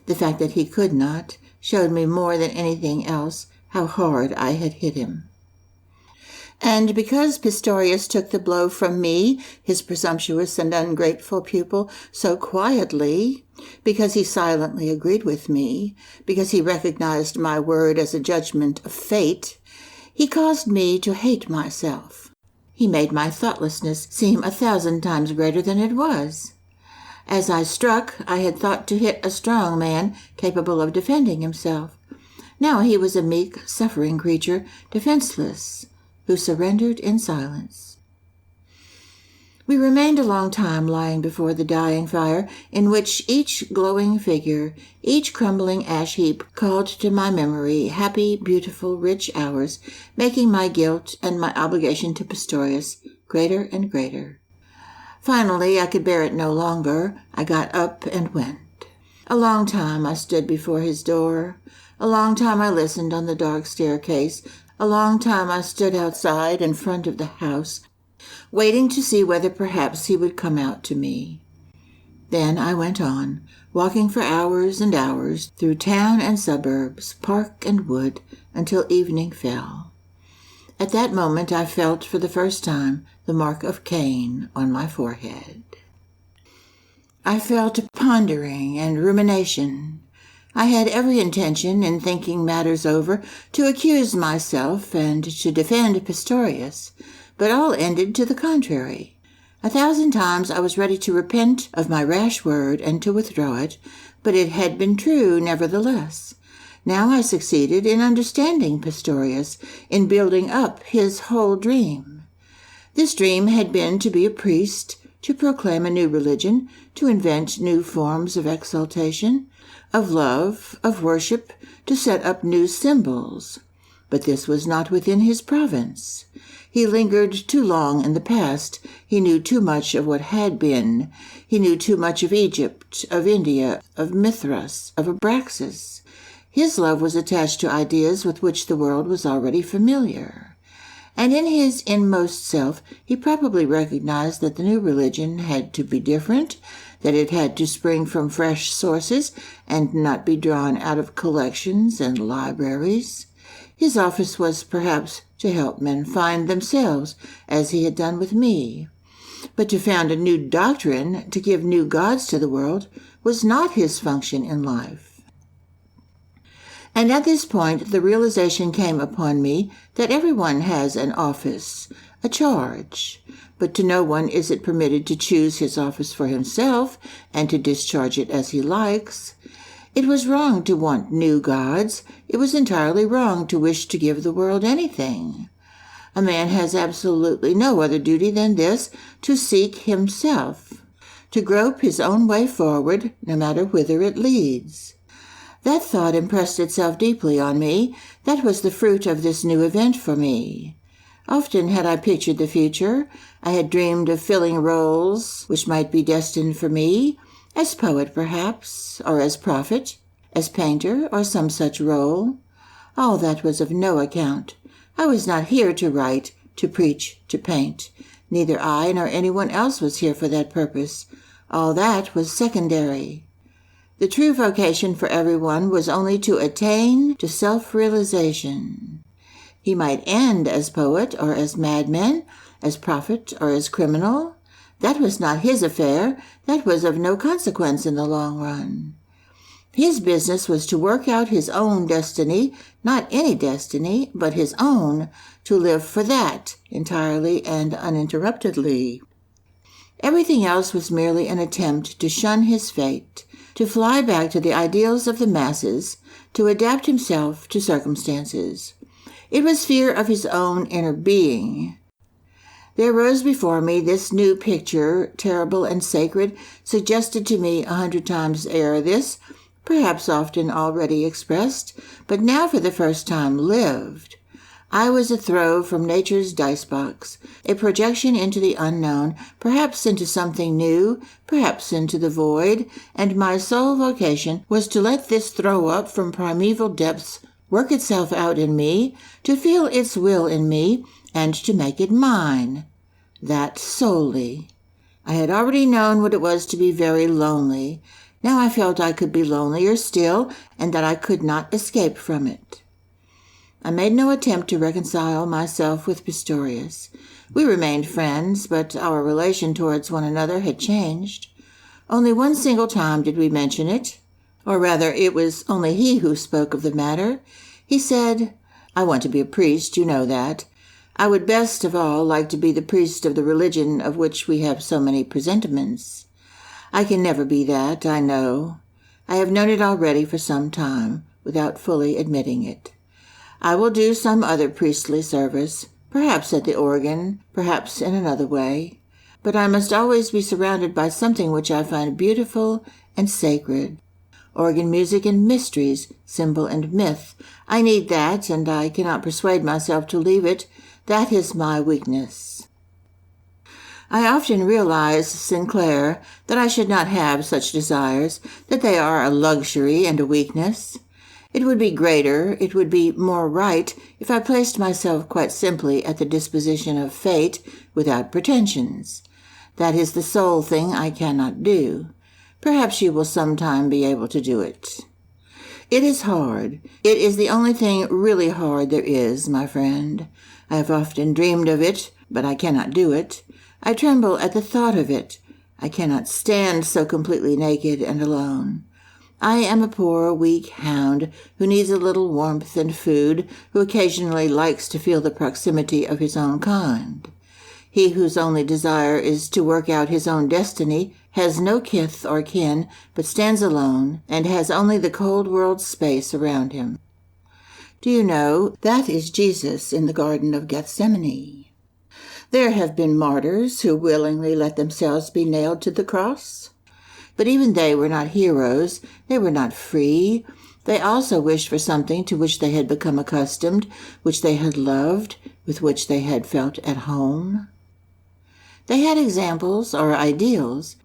The fact that he could not showed me more than anything else how hard I had hit him. And because Pistorius took the blow from me, his presumptuous and ungrateful pupil, so quietly, because he silently agreed with me, because he recognized my word as a judgment of fate, he caused me to hate myself. He made my thoughtlessness seem 1,000 times greater than it was. As I struck, I had thought to hit a strong man capable of defending himself. Now he was a meek, suffering creature, defenseless, who surrendered in silence. We remained a long time lying before the dying fire, in which each glowing figure, each crumbling ash heap called to my memory happy, beautiful, rich hours, making my guilt and my obligation to Pistorius greater and greater. Finally, I could bear it no longer. I got up and went. A long time I stood before his door. A long time I listened on the dark staircase. A long time I stood outside in front of the house, waiting to see whether perhaps he would come out to me. Then I went on, walking for hours and hours, through town and suburbs, park and wood, until evening fell. At that moment I felt for the first time the mark of Cain on my forehead. I fell to pondering and rumination. I had every intention, in thinking matters over, to accuse myself and to defend Pistorius, but all ended to the contrary. 1,000 times I was ready to repent of my rash word and to withdraw it, but it had been true nevertheless. Now I succeeded in understanding Pistorius, in building up his whole dream. This dream had been to be a priest, to proclaim a new religion, to invent new forms of exaltation, of love, of worship, to set up new symbols. But this was not within his province. He lingered too long in the past. He knew too much of what had been. He knew too much of Egypt, of India, of Mithras, of Abraxas. His love was attached to ideas with which the world was already familiar. And in his inmost self, he probably recognized that the new religion had to be different, that it had to spring from fresh sources and not be drawn out of collections and libraries. His office was perhaps to help men find themselves, as he had done with me. But to found a new doctrine, to give new gods to the world, was not his function in life. And at this point, the realization came upon me that everyone has an office, a charge, but to no one is it permitted to choose his office for himself and to discharge it as he likes. It was wrong to want new gods. It was entirely wrong to wish to give the world anything. A man has absolutely no other duty than this, to seek himself, to grope his own way forward, no matter whither it leads. That thought impressed itself deeply on me. That was the fruit of this new event for me. Often had I pictured the future. I had dreamed of filling roles which might be destined for me, as poet perhaps, or as prophet, as painter, or some such role. All that was of no account. I was not here to write, to preach, to paint. Neither I nor anyone else was here for that purpose. All that was secondary. The true vocation for everyone was only to attain to self-realization. He might end as poet or as madman, as prophet or as criminal. That was not his affair. That was of no consequence in the long run. His business was to work out his own destiny, not any destiny, but his own, to live for that, entirely and uninterruptedly. Everything else was merely an attempt to shun his fate, to fly back to the ideals of the masses, to adapt himself to circumstances. It was fear of his own inner being. There rose before me this new picture, terrible and sacred, suggested to me 100 times ere this, perhaps often already expressed, but now for the first time lived. I was a throw from nature's dice box, a projection into the unknown, perhaps into something new, perhaps into the void, and my sole vocation was to let this throw up from primeval depths work itself out in me, to feel its will in me, and to make it mine. That solely. I had already known what it was to be very lonely. Now I felt I could be lonelier still, and that I could not escape from it. I made no attempt to reconcile myself with Pistorius. We remained friends, but our relation towards one another had changed. Only one single time did we mention it, or rather, it was only he who spoke of the matter. He said, "I want to be a priest, you know that. I would best of all like to be the priest of the religion of which we have so many presentiments. I can never be that, I know. I have known it already for some time, without fully admitting it. I will do some other priestly service, perhaps at the organ, perhaps in another way, but I must always be surrounded by something which I find beautiful and sacred. Organ music and mysteries, symbol and myth. I need that, and I cannot persuade myself to leave it. That is my weakness. I often realize, Sinclair, that I should not have such desires, that they are a luxury and a weakness. It would be greater, it would be more right, if I placed myself quite simply at the disposition of fate, without pretensions. That is the sole thing I cannot do. Perhaps you will sometime be able to do it. It is hard. It is the only thing really hard there is, my friend. I have often dreamed of it, but I cannot do it. I tremble at the thought of it. I cannot stand so completely naked and alone. I am a poor, weak hound who needs a little warmth and food, who occasionally likes to feel the proximity of his own kind. He whose only desire is to work out his own destiny has no kith or kin, but stands alone, and has only the cold world's space around him. Do you know, that is Jesus in the Garden of Gethsemane. There have been martyrs who willingly let themselves be nailed to the cross. But even they were not heroes. They were not free. They also wished for something to which they had become accustomed, which they had loved, with which they had felt at home. They had examples or ideals.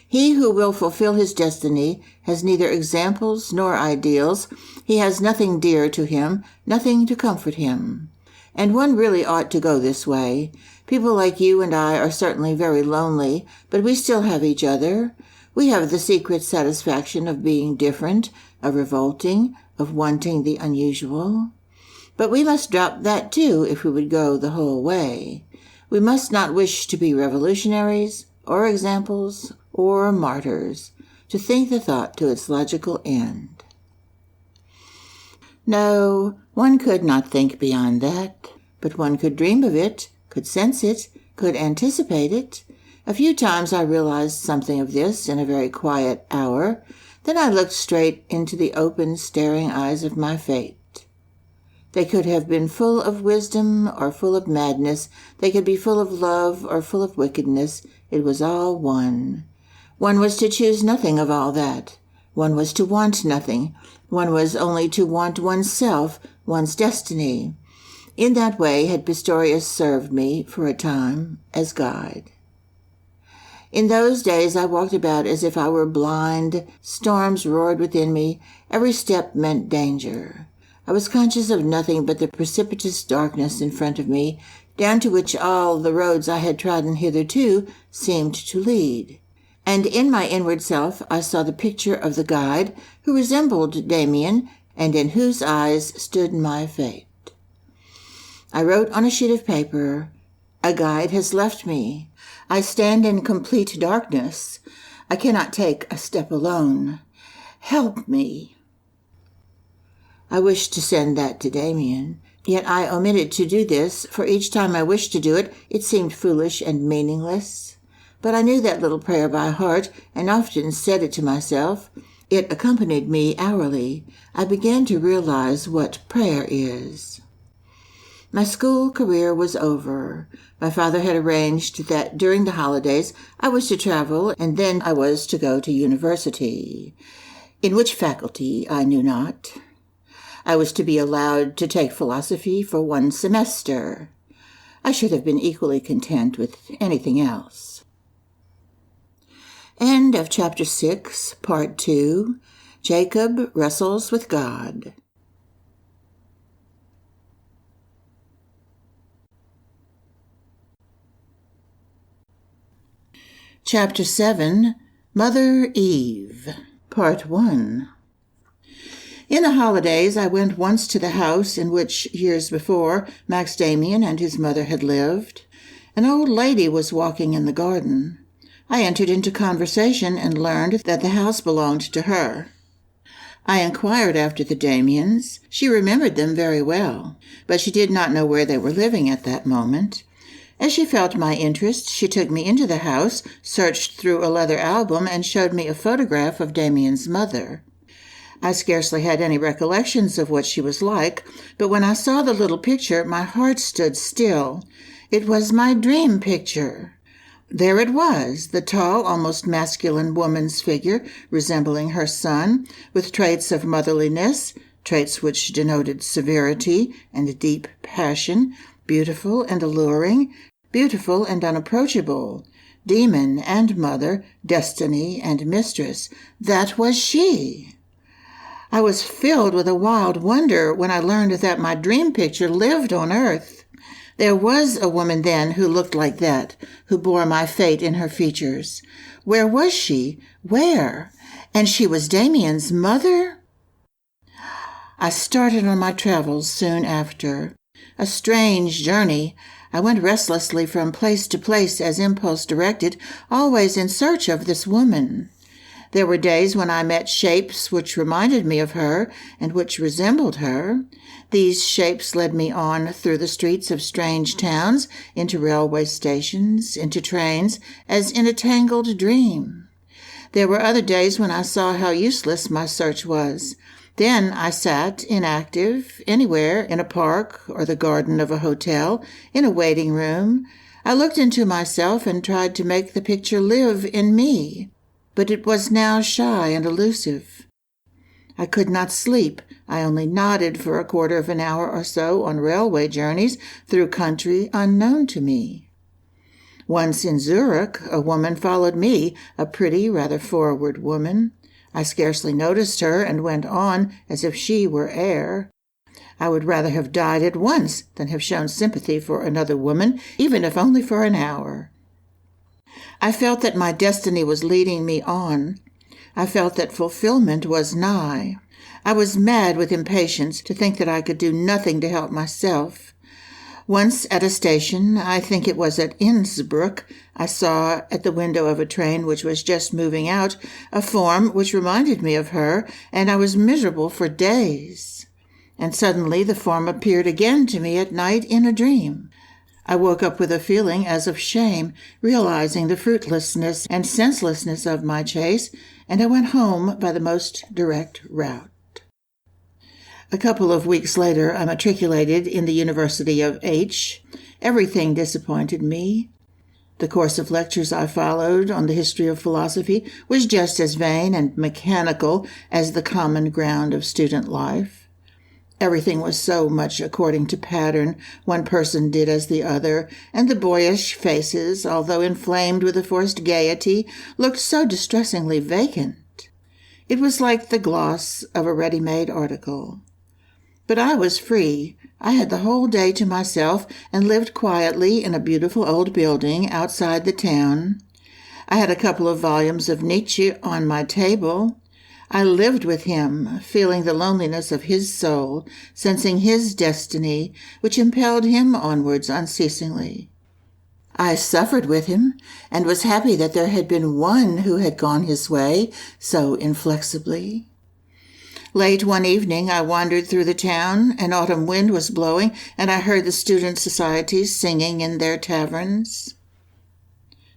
He who will fulfill his destiny has neither examples nor ideals. He has nothing dear to him, nothing to comfort him. And one really ought to go this way. People like you and I are certainly very lonely, but we still have each other. We have the secret satisfaction of being different, of revolting, of wanting the unusual. But we must drop that too if we would go the whole way. We must not wish to be revolutionaries, or examples, or martyrs, to think the thought to its logical end. No, one could not think beyond that, but one could dream of it, could sense it, could anticipate it. A few times I realized something of this in a very quiet hour. Then I looked straight into the open, staring eyes of my fate. They could have been full of wisdom or full of madness. They could be full of love or full of wickedness. It was all one. One was to choose nothing of all that. One was to want nothing. One was only to want oneself, one's destiny. In that way had Pistorius served me, for a time, as guide. In those days I walked about as if I were blind. Storms roared within me. Every step meant danger. I was conscious of nothing but the precipitous darkness in front of me, down to which all the roads I had trodden hitherto seemed to lead. And in my inward self I saw the picture of the guide, who resembled Demian, and in whose eyes stood my fate. I wrote on a sheet of paper, "A guide has left me. I stand in complete darkness. I cannot take a step alone. Help me." I wished to send that to Demian, yet I omitted to do this, for each time I wished to do it, it seemed foolish and meaningless. But I knew that little prayer by heart, and often said it to myself. It accompanied me hourly. I began to realize what prayer is. My school career was over. My father had arranged that during the holidays I was to travel, and then I was to go to university. In which faculty I knew not. I was to be allowed to take philosophy for 1 semester. I should have been equally content with anything else. End of Chapter 6, Part 2. Jacob Wrestles with God. Chapter 7, Mother Eve, Part 1. In the holidays, I went once to the house in which, years before, Max Demian and his mother had lived. An old lady was walking in the garden. I entered into conversation and learned that the house belonged to her. I inquired after the Demians. She remembered them very well, but she did not know where they were living at that moment. As she felt my interest, she took me into the house, searched through a leather album, and showed me a photograph of Demian's mother. I scarcely had any recollections of what she was like, but when I saw the little picture, my heart stood still. It was my dream picture. There it was, the tall, almost masculine woman's figure, resembling her son, with traits of motherliness, traits which denoted severity and deep passion, beautiful and alluring, beautiful and unapproachable, demon and mother, destiny and mistress. That was she. I was filled with a wild wonder when I learned that my dream picture lived on earth. There was a woman then who looked like that, who bore my fate in her features. Where was she? Where? And she was Demian's mother? I started on my travels soon after. A strange journey. I went restlessly from place to place as impulse directed, always in search of this woman. There were days when I met shapes which reminded me of her and which resembled her. These shapes led me on through the streets of strange towns, into railway stations, into trains, as in a tangled dream. There were other days when I saw how useless my search was. Then I sat, inactive, anywhere, in a park or the garden of a hotel, in a waiting room. I looked into myself and tried to make the picture live in me. But it was now shy and elusive. I could not sleep. I only nodded for a quarter of an hour or so on railway journeys through country unknown to me. Once in Zurich, a woman followed me, a pretty, rather forward woman. I scarcely noticed her and went on as if she were air. I would rather have died at once than have shown sympathy for another woman, even if only for an hour. I felt that my destiny was leading me on. I felt that fulfillment was nigh. I was mad with impatience to think that I could do nothing to help myself. Once at a station, I think it was at Innsbruck, I saw at the window of a train which was just moving out a form which reminded me of her, and I was miserable for days. And suddenly the form appeared again to me at night in a dream. I woke up with a feeling as of shame, realizing the fruitlessness and senselessness of my chase, and I went home by the most direct route. A couple of weeks later, I matriculated in the University of H. Everything disappointed me. The course of lectures I followed on the history of philosophy was just as vain and mechanical as the common ground of student life. Everything was so much according to pattern. One person did as the other, and the boyish faces, although inflamed with a forced gaiety, looked so distressingly vacant. It was like the gloss of a ready-made article. But I was free. I had the whole day to myself and lived quietly in a beautiful old building outside the town. I had a couple of volumes of Nietzsche on my table. I lived with him, feeling the loneliness of his soul, sensing his destiny, which impelled him onwards unceasingly. I suffered with him, and was happy that there had been one who had gone his way so inflexibly. Late one evening, I wandered through the town. An autumn wind was blowing, and I heard the student societies singing in their taverns.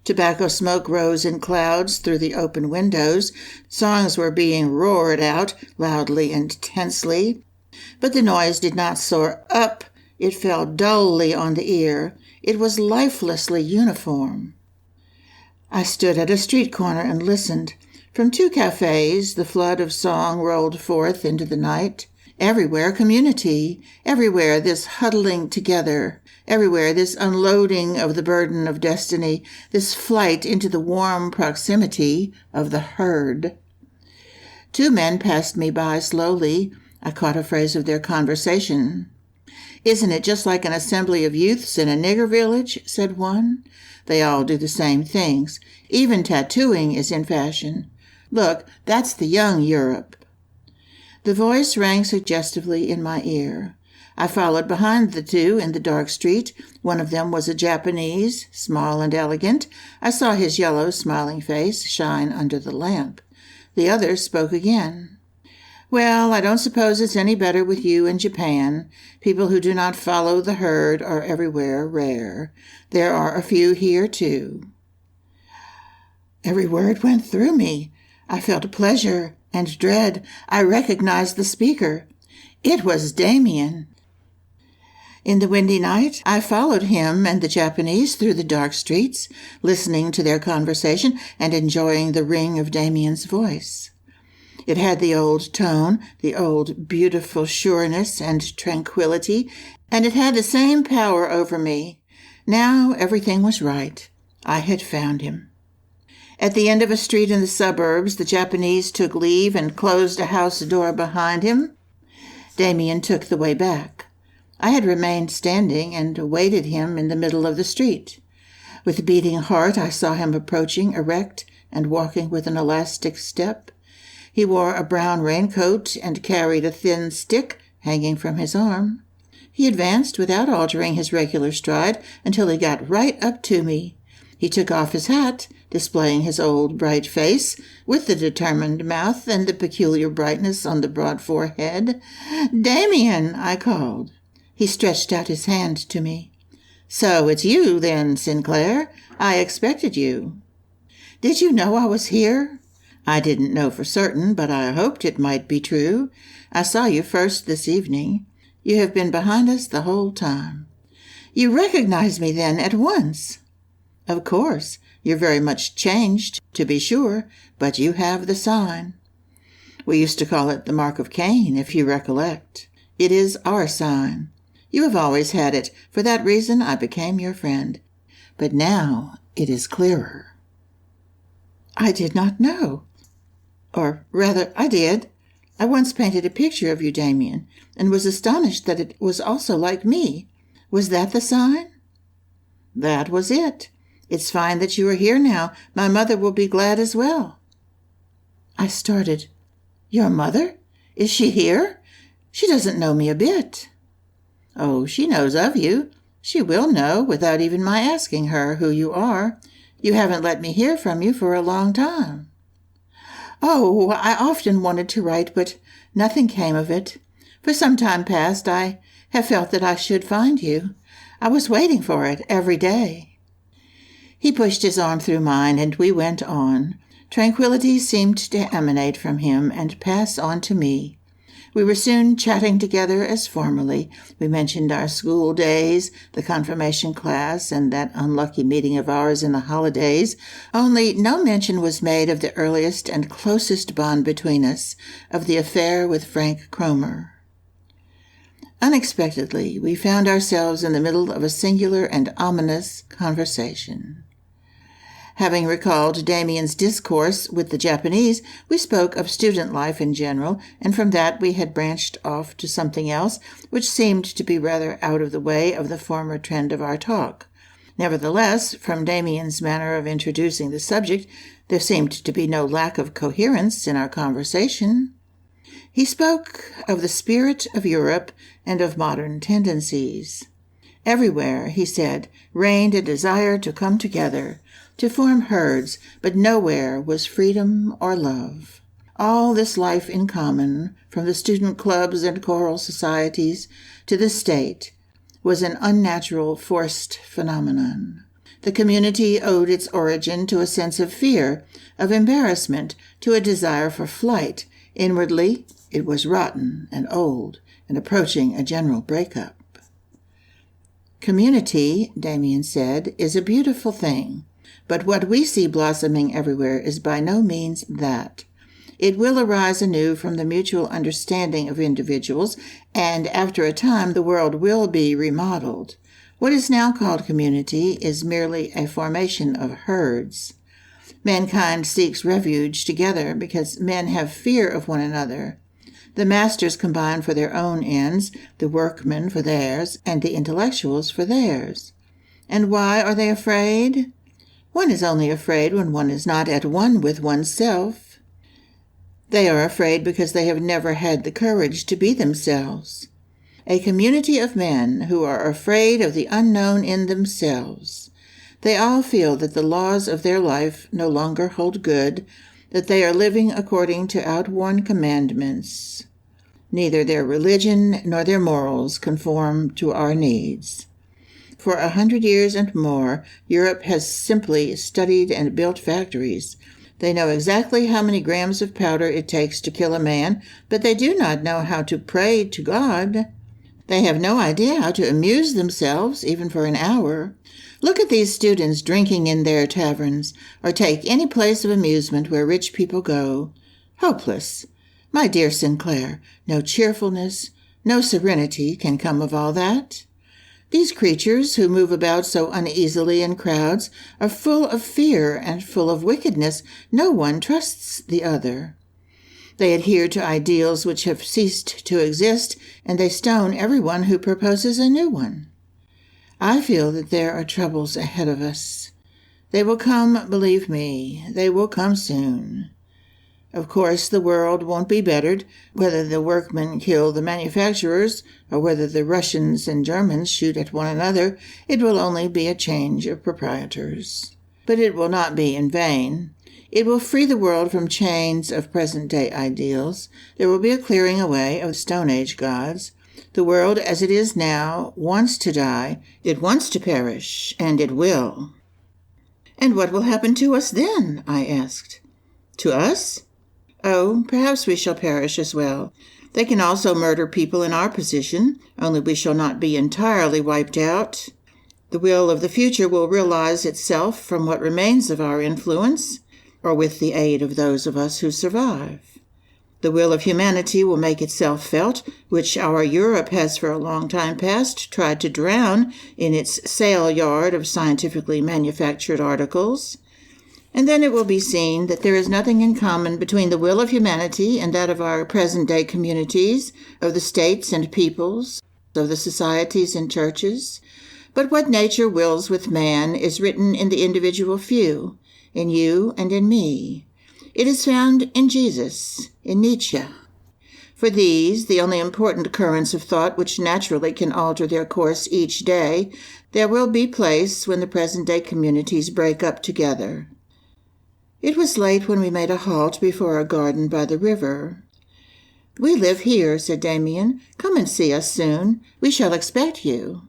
Tobacco smoke rose in clouds through the open windows. Songs were being roared out loudly and tensely, but the noise did not soar up. It fell dully on the ear. It was lifelessly uniform. I stood at a street corner and listened. From two cafes, the flood of song rolled forth into the night. Everywhere community, everywhere this huddling together, everywhere this unloading of the burden of destiny, this flight into the warm proximity of the herd. Two men passed me by slowly. I caught a phrase of their conversation. "Isn't it just like an assembly of youths in a nigger village?" said one. "They all do the same things. Even tattooing is in fashion. Look, that's the young Europe." The voice rang suggestively in my ear. I followed behind the two in the dark street. One of them was a Japanese, small and elegant. I saw his yellow, smiling face shine under the lamp. The other spoke again. "Well, I don't suppose it's any better with you in Japan. People who do not follow the herd are everywhere rare. There are a few here, too." Every word went through me. I felt pleasure and dread. I recognized the speaker. It was Demian. In the windy night, I followed him and the Japanese through the dark streets, listening to their conversation and enjoying the ring of Demian's voice. It had the old tone, the old beautiful sureness and tranquility, and it had the same power over me. Now everything was right. I had found him. At the end of a street in the suburbs, the Japanese took leave and closed a house door behind him. Demian took the way back. I had remained standing and awaited him in the middle of the street. With beating heart, I saw him approaching, erect and walking with an elastic step. He wore a brown raincoat and carried a thin stick hanging from his arm. He advanced without altering his regular stride until he got right up to me. He took off his hat, displaying his old bright face, with the determined mouth and the peculiar brightness on the broad forehead. "Demian," I called. He stretched out his hand to me. "So it's you, then, Sinclair. I expected you." "Did you know I was here?" "I didn't know for certain, but I hoped it might be true. I saw you first this evening. You have been behind us the whole time." "You recognized me, then, at once?" "Of course. You're very much changed, to be sure, but you have the sign. We used to call it the mark of Cain, if you recollect. It is our sign. You have always had it. For that reason I became your friend. But now it is clearer." "I did not know. Or rather, I did. I once painted a picture of you, Demian, and was astonished that it was also like me. Was that the sign?" "That was it. It's fine that you are here now. My mother will be glad as well." I started. "Your mother? Is she here? She doesn't know me a bit." "Oh, she knows of you. She will know, without even my asking her, who you are. You haven't let me hear from you for a long time." "Oh, I often wanted to write, but nothing came of it. For some time past, I have felt that I should find you. I was waiting for it every day." He pushed his arm through mine, and we went on. Tranquility seemed to emanate from him and pass on to me. We were soon chatting together as formerly. We mentioned our school days, the confirmation class, and that unlucky meeting of ours in the holidays, only no mention was made of the earliest and closest bond between us, of the affair with Frank Cromer. Unexpectedly, we found ourselves in the middle of a singular and ominous conversation. Having recalled Demian's discourse with the Japanese, we spoke of student life in general, and from that we had branched off to something else, which seemed to be rather out of the way of the former trend of our talk. Nevertheless, from Demian's manner of introducing the subject, there seemed to be no lack of coherence in our conversation. He spoke of the spirit of Europe and of modern tendencies. Everywhere, he said, reigned a desire to come together, to form herds, but nowhere was freedom or love. All this life in common, from the student clubs and choral societies to the state, was an unnatural, forced phenomenon. The community owed its origin to a sense of fear, of embarrassment, to a desire for flight. Inwardly, it was rotten and old and approaching a general breakup. "Community," Demian said, "is a beautiful thing. But what we see blossoming everywhere is by no means that. It will arise anew from the mutual understanding of individuals, and after a time the world will be remodeled. What is now called community is merely a formation of herds. Mankind seeks refuge together because men have fear of one another. The masters combine for their own ends, the workmen for theirs, and the intellectuals for theirs. And why are they afraid? One is only afraid when one is not at one with oneself. They are afraid because they have never had the courage to be themselves. A community of men who are afraid of the unknown in themselves. They all feel that the laws of their life no longer hold good, that they are living according to outworn commandments. Neither their religion nor their morals conform to our needs. For 100 years and more, Europe has simply studied and built factories. They know exactly how many grams of powder it takes to kill a man, but they do not know how to pray to God. They have no idea how to amuse themselves, even for an hour. Look at these students drinking in their taverns, or take any place of amusement where rich people go. Hopeless. My dear Sinclair, no cheerfulness, no serenity can come of all that. These creatures who move about so uneasily in crowds are full of fear and full of wickedness. No one trusts the other. They adhere to ideals which have ceased to exist, and they stone everyone who proposes a new one. I feel that there are troubles ahead of us. They will come, believe me, they will come soon. Of course, the world won't be bettered, whether the workmen kill the manufacturers or whether the Russians and Germans shoot at one another. It will only be a change of proprietors. But it will not be in vain. It will free the world from chains of present-day ideals. There will be a clearing away of Stone Age gods. The world as it is now wants to die, it wants to perish, and it will. And what will happen to us then? I asked. To us? Oh, perhaps we shall perish as well. They can also murder people in our position, only we shall not be entirely wiped out. The will of the future will realize itself from what remains of our influence, or with the aid of those of us who survive. The will of humanity will make itself felt, which our Europe has for a long time past tried to drown in its sale yard of scientifically manufactured articles. And then it will be seen that there is nothing in common between the will of humanity and that of our present-day communities, of the states and peoples, of the societies and churches. But what nature wills with man is written in the individual few, in you and in me. It is found in Jesus, in Nietzsche. For these, the only important currents of thought which naturally can alter their course each day, there will be place when the present-day communities break up together. It was late when we made a halt before a garden by the river. "We live here," said Demian. "Come and see us soon. We shall expect you."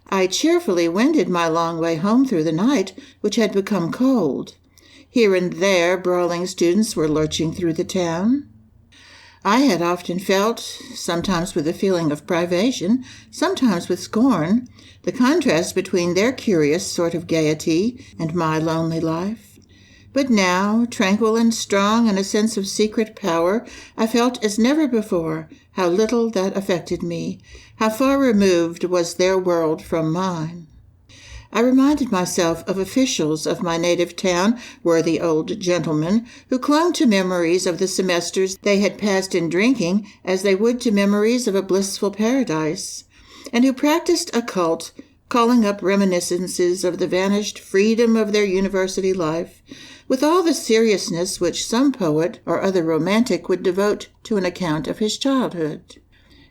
I cheerfully wended my long way home through the night, which had become cold. Here and there brawling students were lurching through the town. I had often felt, sometimes with a feeling of privation, sometimes with scorn, the contrast between their curious sort of gaiety and my lonely life. But now, tranquil and strong in a sense of secret power, I felt as never before how little that affected me, how far removed was their world from mine. I reminded myself of officials of my native town, worthy old gentlemen, who clung to memories of the semesters they had passed in drinking as they would to memories of a blissful paradise, and who practiced a cult, calling up reminiscences of the vanished freedom of their university life, with all the seriousness which some poet or other romantic would devote to an account of his childhood.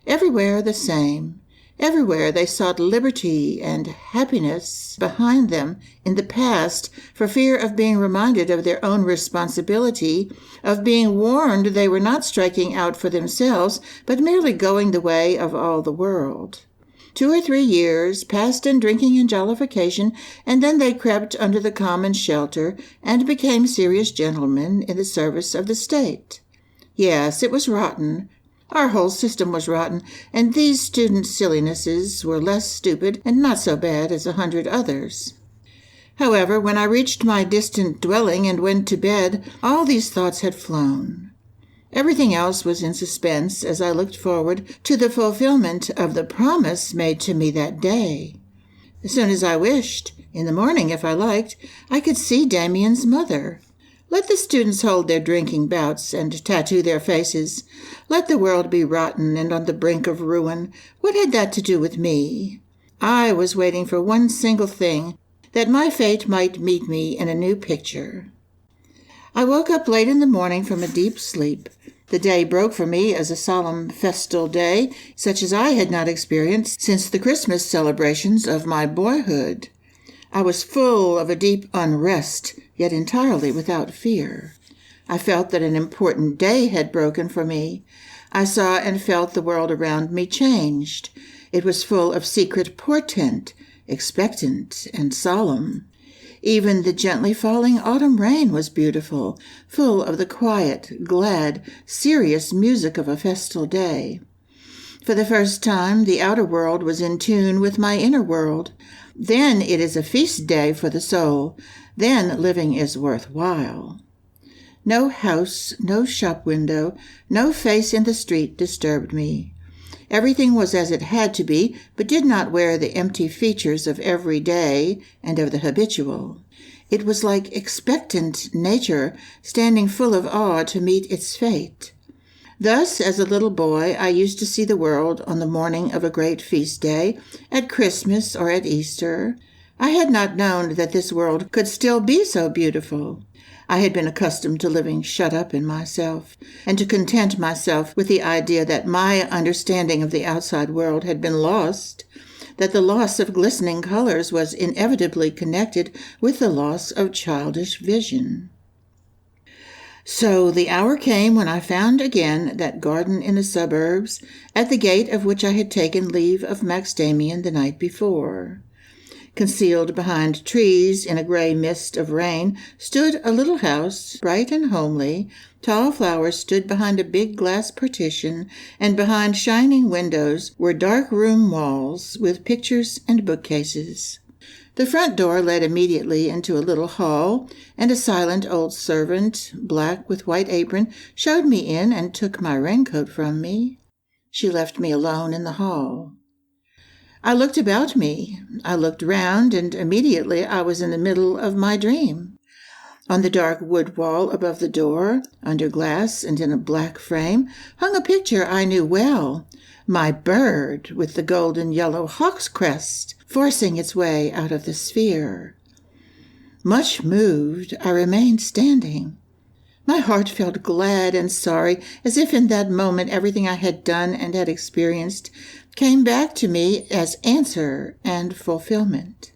Everywhere the same. Everywhere they sought liberty and happiness behind them in the past for fear of being reminded of their own responsibility, of being warned they were not striking out for themselves, but merely going the way of all the world. 2 or 3 years passed in drinking and jollification, and then they crept under the common shelter and became serious gentlemen in the service of the state. Yes, it was rotten. Our whole system was rotten, and these student sillinesses were less stupid and not so bad as 100 others. However, when I reached my distant dwelling and went to bed, all these thoughts had flown. Everything else was in suspense as I looked forward to the fulfillment of the promise made to me that day. As soon as I wished, in the morning if I liked, I could see Demian's mother. Let the students hold their drinking bouts and tattoo their faces. Let the world be rotten and on the brink of ruin. What had that to do with me? I was waiting for one single thing, that my fate might meet me in a new picture. I woke up late in the morning from a deep sleep. The day broke for me as a solemn festal day, such as I had not experienced since the Christmas celebrations of my boyhood. I was full of a deep unrest, yet entirely without fear. I felt that an important day had broken for me. I saw and felt the world around me changed. It was full of secret portent, expectant and solemn. Even the gently falling autumn rain was beautiful, full of the quiet, glad, serious music of a festal day. For the first time, the outer world was in tune with my inner world. Then it is a feast day for the soul. Then living is worthwhile. No house, no shop window, no face in the street disturbed me. Everything was as it had to be, but did not wear the empty features of every day and of the habitual. It was like expectant nature standing full of awe to meet its fate. Thus, as a little boy, I used to see the world on the morning of a great feast day, at Christmas or at Easter. I had not known that this world could still be so beautiful. I had been accustomed to living shut up in myself, and to content myself with the idea that my understanding of the outside world had been lost, that the loss of glistening colors was inevitably connected with the loss of childish vision. So the hour came when I found again that garden in the suburbs, at the gate of which I had taken leave of Max Demian the night before. Concealed behind trees in a gray mist of rain stood a little house, bright and homely. Tall flowers stood behind a big glass partition, and behind shining windows were dark room walls with pictures and bookcases. The front door led immediately into a little hall, and a silent old servant, black with white apron, showed me in and took my raincoat from me. She left me alone in the hall. I looked about me. I looked round, and immediately I was in the middle of my dream. On the dark wood wall above the door, under glass and in a black frame, hung a picture I knew well, my bird with the golden yellow hawk's crest forcing its way out of the sphere. Much moved, I remained standing. My heart felt glad and sorry, as if in that moment everything I had done and had experienced came back to me as answer and fulfillment.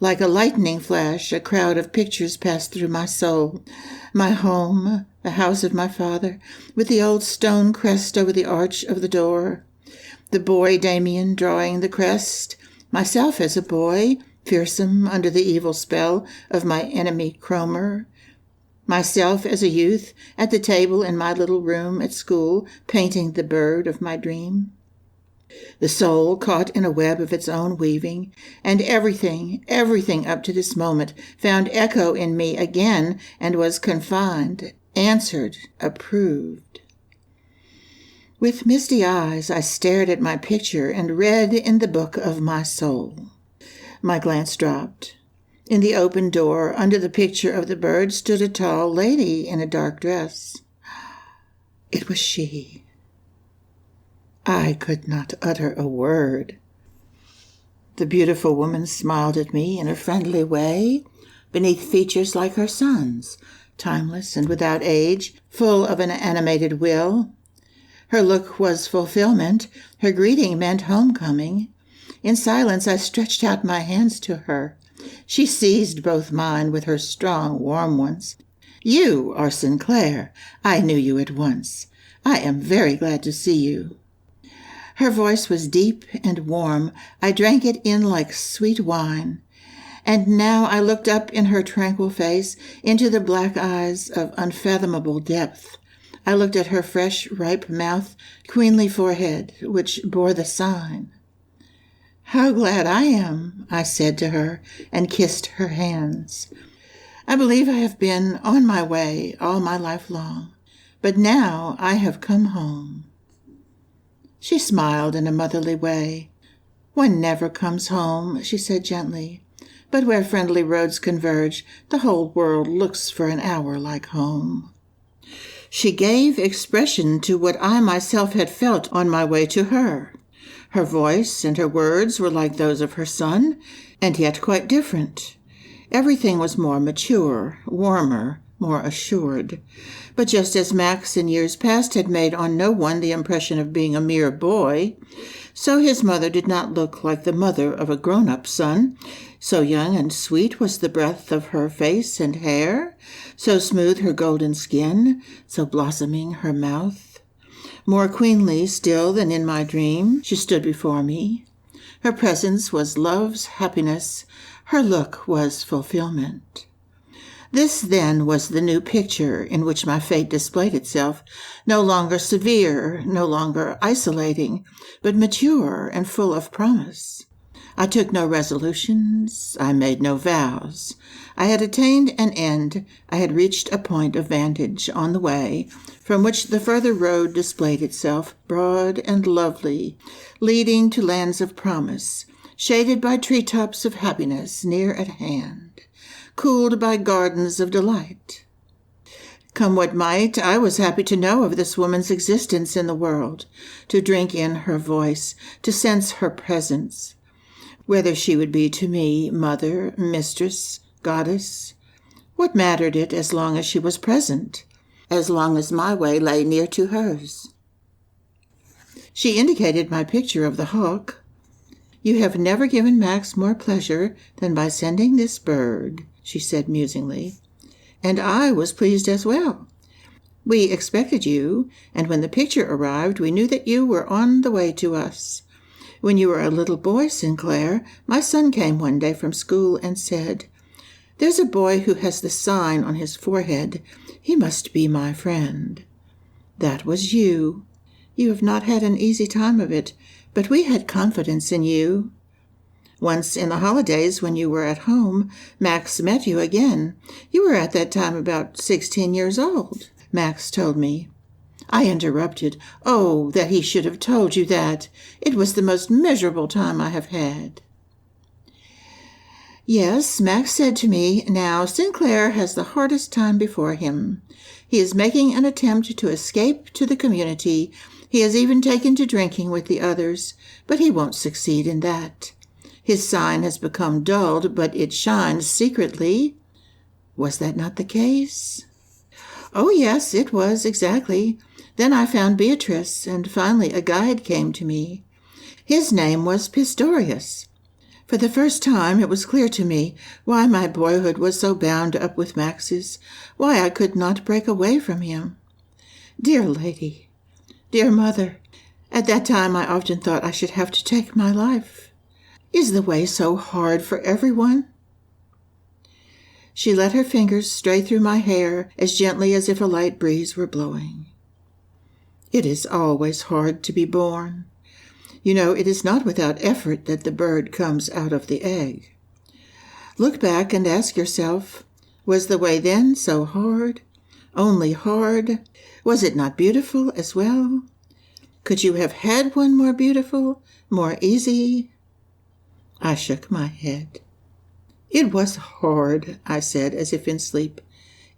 Like a lightning flash, a crowd of pictures passed through my soul. My home, the house of my father, with the old stone crest over the arch of the door. The boy Demian drawing the crest. Myself as a boy, fearsome under the evil spell of my enemy Cromer. Myself as a youth, at the table in my little room at school, painting the bird of my dream. The soul caught in a web of its own weaving, and everything up to this moment found echo in me again and was confined, answered, approved. With misty eyes I stared at my picture and read in the book of my soul. My glance dropped. In the open door, under the picture of the bird, stood a tall lady in a dark dress. It was she. I could not utter a word. The beautiful woman smiled at me in a friendly way, beneath features like her son's, timeless and without age, full of an animated will. Her look was fulfillment. Her greeting meant homecoming. In silence, I stretched out my hands to her. She seized both mine with her strong, warm ones. You are Sinclair. I knew you at once. I am very glad to see you. Her voice was deep and warm. I drank it in like sweet wine. And now I looked up in her tranquil face, into the black eyes of unfathomable depth. I looked at her fresh, ripe mouth, queenly forehead, which bore the sign. How glad I am, I said to her, and kissed her hands. I believe I have been on my way all my life long, but now I have come home. She smiled in a motherly way. One never comes home, she said gently, but where friendly roads converge, the whole world looks for an hour like home. She gave expression to what I myself had felt on my way to her. Her voice and her words were like those of her son, and yet quite different. Everything was more mature, warmer, more assured. But just as Max in years past had made on no one the impression of being a mere boy, so his mother did not look like the mother of a grown-up son. So young and sweet was the breath of her face and hair, so smooth her golden skin, so blossoming her mouth. More queenly still than in my dream, she stood before me. Her presence was love's happiness. Her look was fulfillment. This, then, was the new picture in which my fate displayed itself, no longer severe, no longer isolating, but mature and full of promise. I took no resolutions. I made no vows. I had attained an end. I had reached a point of vantage on the way, from which the further road displayed itself, broad and lovely, leading to lands of promise, shaded by treetops of happiness near at hand, cooled by gardens of delight. Come what might, I was happy to know of this woman's existence in the world, to drink in her voice, to sense her presence. Whether she would be to me mother, mistress, goddess, what mattered it as long as she was present, as long as my way lay near to hers? She indicated my picture of the hawk. You have never given Max more pleasure than by sending this bird, she said musingly, and I was pleased as well. We expected you, and when the picture arrived, we knew that you were on the way to us. When you were a little boy, Sinclair, my son came one day from school and said, "There's a boy who has the sign on his forehead. He must be my friend." That was you. You have not had an easy time of it, but we had confidence in you. Once in the holidays, when you were at home, Max met you again. You were at that time about 16 years old, Max told me. I interrupted. Oh, that he should have told you that. It was the most miserable time I have had. Yes, Max said to me, now Sinclair has the hardest time before him. He is making an attempt to escape to the community. He has even taken to drinking with the others, but he won't succeed in that. His sign has become dulled, but it shines secretly. Was that not the case? Oh, yes, it was, exactly. Then I found Beatrice, and finally a guide came to me. His name was Pistorius. For the first time it was clear to me why my boyhood was so bound up with Max's, why I could not break away from him. Dear lady, dear mother, at that time I often thought I should have to take my life. Is the way so hard for everyone? She let her fingers stray through my hair as gently as if a light breeze were blowing. It is always hard to be born. You know, it is not without effort that the bird comes out of the egg. Look back and ask yourself, was the way then so hard? Only hard? Was it not beautiful as well? Could you have had one more beautiful, more easy? I shook my head. It was hard, I said, as if in sleep.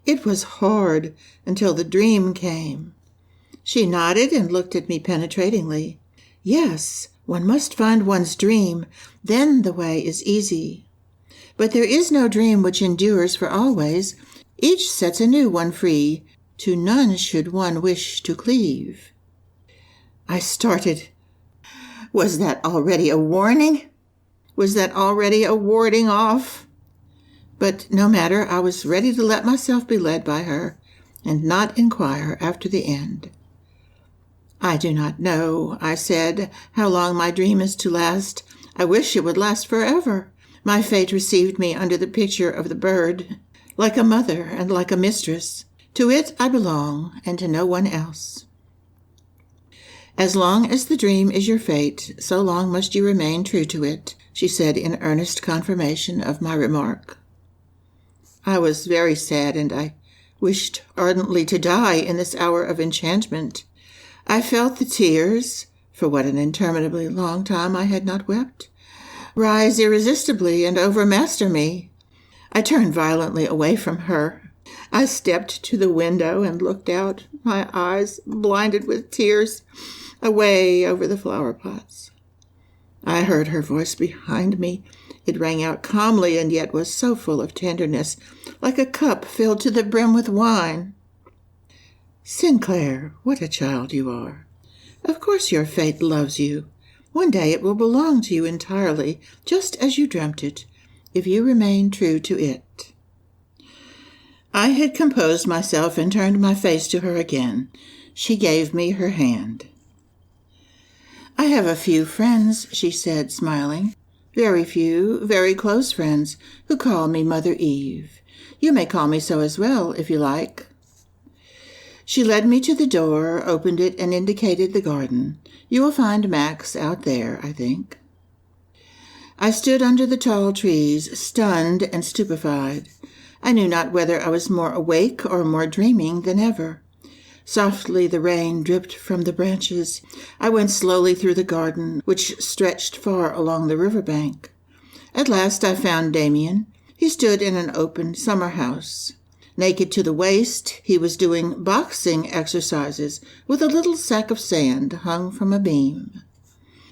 It was hard until the dream came. She nodded and looked at me penetratingly. Yes, one must find one's dream, then the way is easy. But there is no dream which endures for always. Each sets a new one free. To none should one wish to cleave. I started. Was that already a warning? Was that already a warding off? But no matter, I was ready to let myself be led by her, and not inquire after the end. I do not know, I said, how long my dream is to last. I wish it would last forever. My fate received me under the picture of the bird, like a mother and like a mistress. To it I belong, and to no one else. As long as the dream is your fate, so long must you remain true to it, she said in earnest confirmation of my remark. I was very sad, and I wished ardently to die in this hour of enchantment. I felt the tears, for what an interminably long time I had not wept, rise irresistibly and overmaster me. I turned violently away from her. I stepped to the window and looked out, my eyes blinded with tears, away over the flower pots. I heard her voice behind me. It rang out calmly and yet was so full of tenderness, like a cup filled to the brim with wine. Sinclair, what a child you are. Of course your fate loves you. One day it will belong to you entirely, just as you dreamt it, if you remain true to it. I had composed myself and turned my face to her again. She gave me her hand. I have a few friends, she said, smiling. Very few, very close friends, who call me Mother Eve. You may call me so as well, if you like. She led me to the door, opened it, and indicated the garden. You will find Max out there, I think. I stood under the tall trees, stunned and stupefied. I knew not whether I was more awake or more dreaming than ever. Softly the rain dripped from the branches. I went slowly through the garden, which stretched far along the river bank. At last I found Demian. He stood in an open summer house. Naked to the waist, he was doing boxing exercises with a little sack of sand hung from a beam.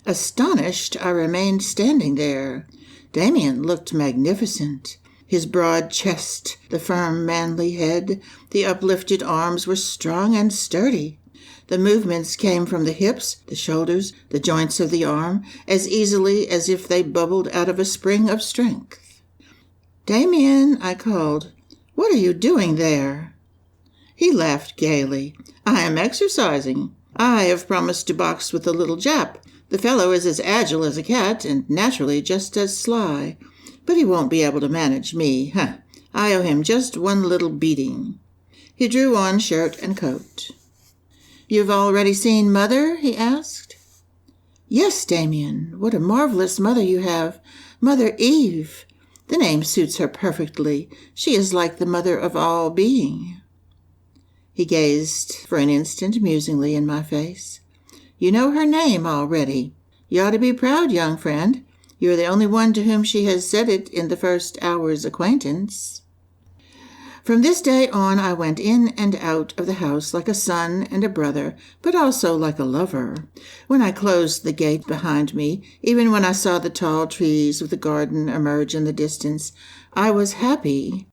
Astonished, I remained standing there. Demian looked magnificent. His broad chest, the firm manly head, the uplifted arms were strong and sturdy. The movements came from the hips, the shoulders, the joints of the arm, as easily as if they bubbled out of a spring of strength. "Demian," I called, "what are you doing there?" He laughed gaily. "I am exercising. I have promised to box with the little Jap. The fellow is as agile as a cat, and naturally just as sly. But he won't be able to manage me. I owe him just one little beating." He drew on shirt and coat. "You've already seen Mother?" he asked. "Yes, Demian. What a marvelous mother you have. Mother Eve. The name suits her perfectly. She is like the mother of all being." He gazed for an instant musingly in my face. "You know her name already. You ought to be proud, young friend. You're the only one to whom she has said it in the first hour's acquaintance. From this day on, I went in and out of the house like a son and a brother, but also like a lover. When I closed the gate behind me, even when I saw the tall trees of the garden emerge in the distance, I was happy.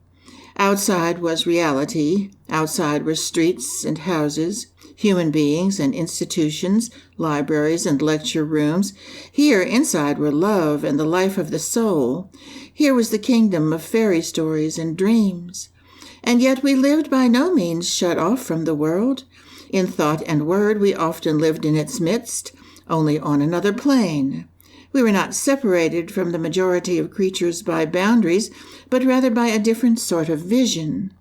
Outside was reality. Outside were streets and houses, human beings and institutions, libraries and lecture rooms. Here, inside, were love and the life of the soul. Here was the kingdom of fairy stories and dreams. And yet we lived by no means shut off from the world. In thought and word, we often lived in its midst, only on another plane. We were not separated from the majority of creatures by boundaries, but rather by a different sort of vision.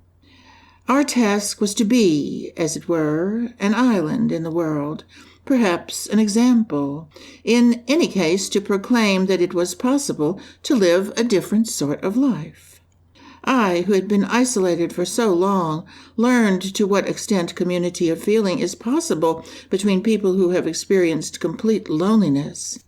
Our task was to be, as it were, an island in the world, perhaps an example. In any case, to proclaim that it was possible to live a different sort of life. I, who had been isolated for so long, learned to what extent community of feeling is possible between people who have experienced complete loneliness.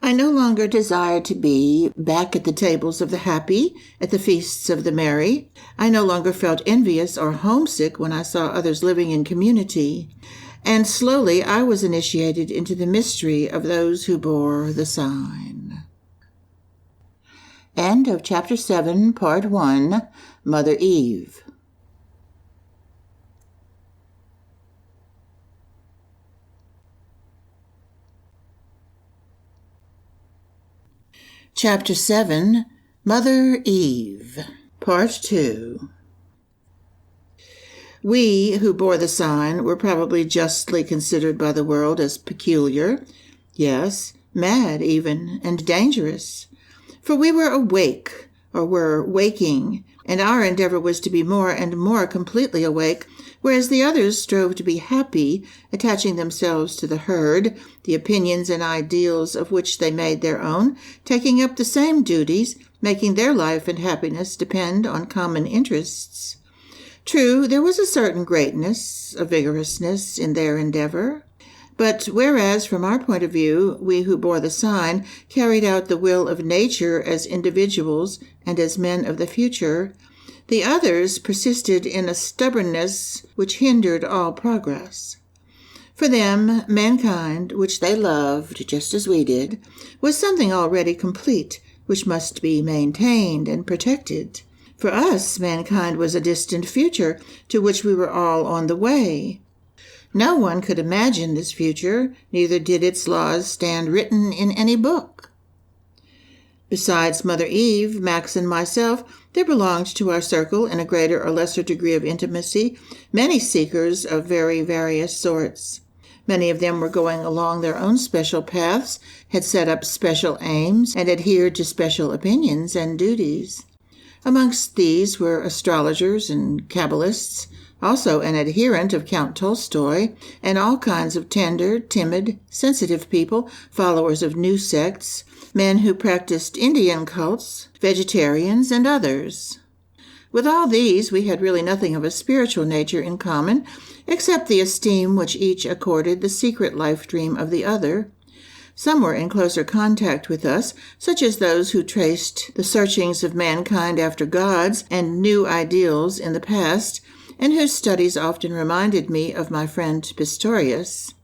I no longer desired to be back at the tables of the happy, at the feasts of the merry. I no longer felt envious or homesick when I saw others living in community. And slowly I was initiated into the mystery of those who bore the sign. End of Chapter 7, Part 1, Mother Eve. Chapter 7, Mother Eve, Part 2. We who bore the sign were probably justly considered by the world as peculiar, yes, mad even, and dangerous. For we were awake, or were waking, and our endeavor was to be more and more completely awake, whereas the others strove to be happy, attaching themselves to the herd, the opinions and ideals of which they made their own, taking up the same duties, making their life and happiness depend on common interests. True, there was a certain greatness, a vigorousness in their endeavor. But whereas, from our point of view, we who bore the sign carried out the will of nature as individuals and as men of the future, the others persisted in a stubbornness which hindered all progress. For them, mankind, which they loved just as we did, was something already complete, which must be maintained and protected. For us, mankind was a distant future to which we were all on the way. No one could imagine this future, neither did its laws stand written in any book. Besides Mother Eve, Max, and myself, there belonged to our circle, in a greater or lesser degree of intimacy, many seekers of very various sorts. Many of them were going along their own special paths, had set up special aims, and adhered to special opinions and duties. Amongst these were astrologers and Kabbalists, also an adherent of Count Tolstoy, and all kinds of tender, timid, sensitive people, followers of new sects, men who practiced Indian cults, vegetarians, and others. With all these, we had really nothing of a spiritual nature in common, except the esteem which each accorded the secret life dream of the other. Some were in closer contact with us, such as those who traced the searchings of mankind after gods and new ideals in the past, and whose studies often reminded me of my friend Pistorius.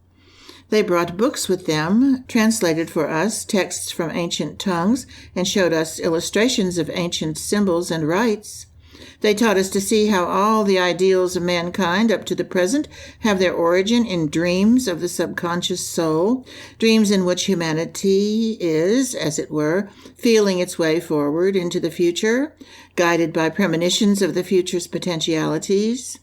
They brought books with them, translated for us texts from ancient tongues, and showed us illustrations of ancient symbols and rites. They taught us to see how all the ideals of mankind up to the present have their origin in dreams of the subconscious soul, dreams in which humanity is, as it were, feeling its way forward into the future, guided by premonitions of the future's potentialities.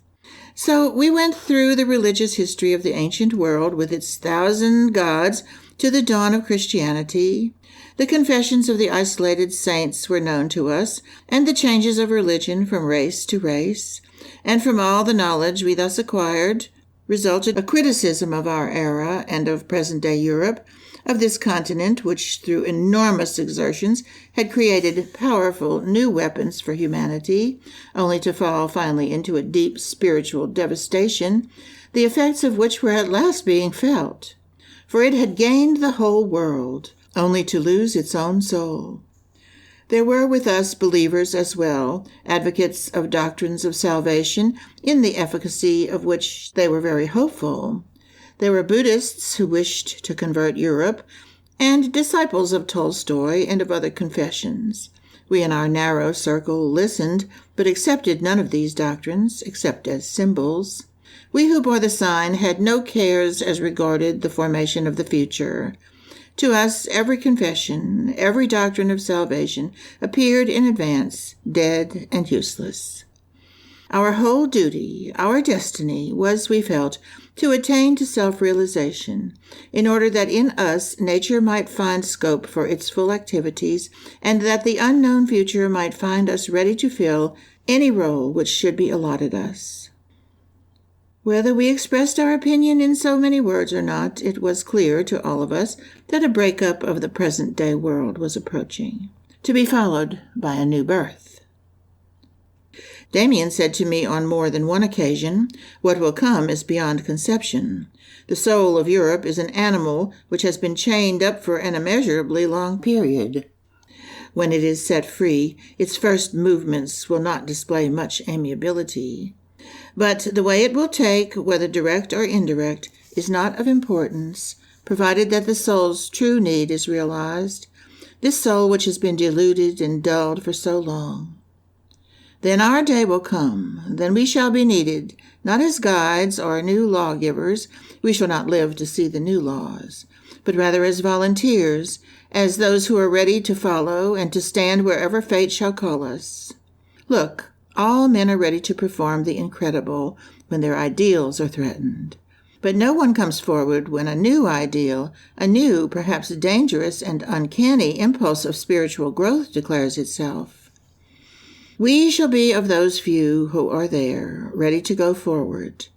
So we went through the religious history of the ancient world with its 1,000 gods to the dawn of Christianity. The confessions of the isolated saints were known to us, and the changes of religion from race to race. And from all the knowledge we thus acquired resulted a criticism of our era and of present-day Europe, of this continent which, through enormous exertions, had created powerful new weapons for humanity, only to fall finally into a deep spiritual devastation, the effects of which were at last being felt. For it had gained the whole world. only to lose its own soul. There were with us believers as well, advocates of doctrines of salvation, in the efficacy of which they were very hopeful. There were Buddhists who wished to convert Europe, and disciples of Tolstoy and of other confessions. We in our narrow circle listened, but accepted none of these doctrines, except as symbols. We who bore the sign had no cares as regarded the formation of the future. To us, every confession, every doctrine of salvation appeared in advance, dead and useless. Our whole duty, our destiny, was, we felt, to attain to self-realization, in order that in us nature might find scope for its full activities, and that the unknown future might find us ready to fill any role which should be allotted us. Whether we expressed our opinion in so many words or not, it was clear to all of us that a breakup of the present-day world was approaching, to be followed by a new birth. Demian said to me on more than one occasion, "What will come is beyond conception. The soul of Europe is an animal which has been chained up for an immeasurably long period. When it is set free, its first movements will not display much amiability. But the way it will take, whether direct or indirect, is not of importance, provided that the soul's true need is realized, this soul which has been deluded and dulled for so long. Then our day will come, then we shall be needed, not as guides or new lawgivers, we shall not live to see the new laws, but rather as volunteers, as those who are ready to follow and to stand wherever fate shall call us. Look, all men are ready to perform the incredible when their ideals are threatened. But no one comes forward when a new ideal, a new, perhaps dangerous and uncanny impulse of spiritual growth declares itself. We shall be of those few who are there, ready to go forward.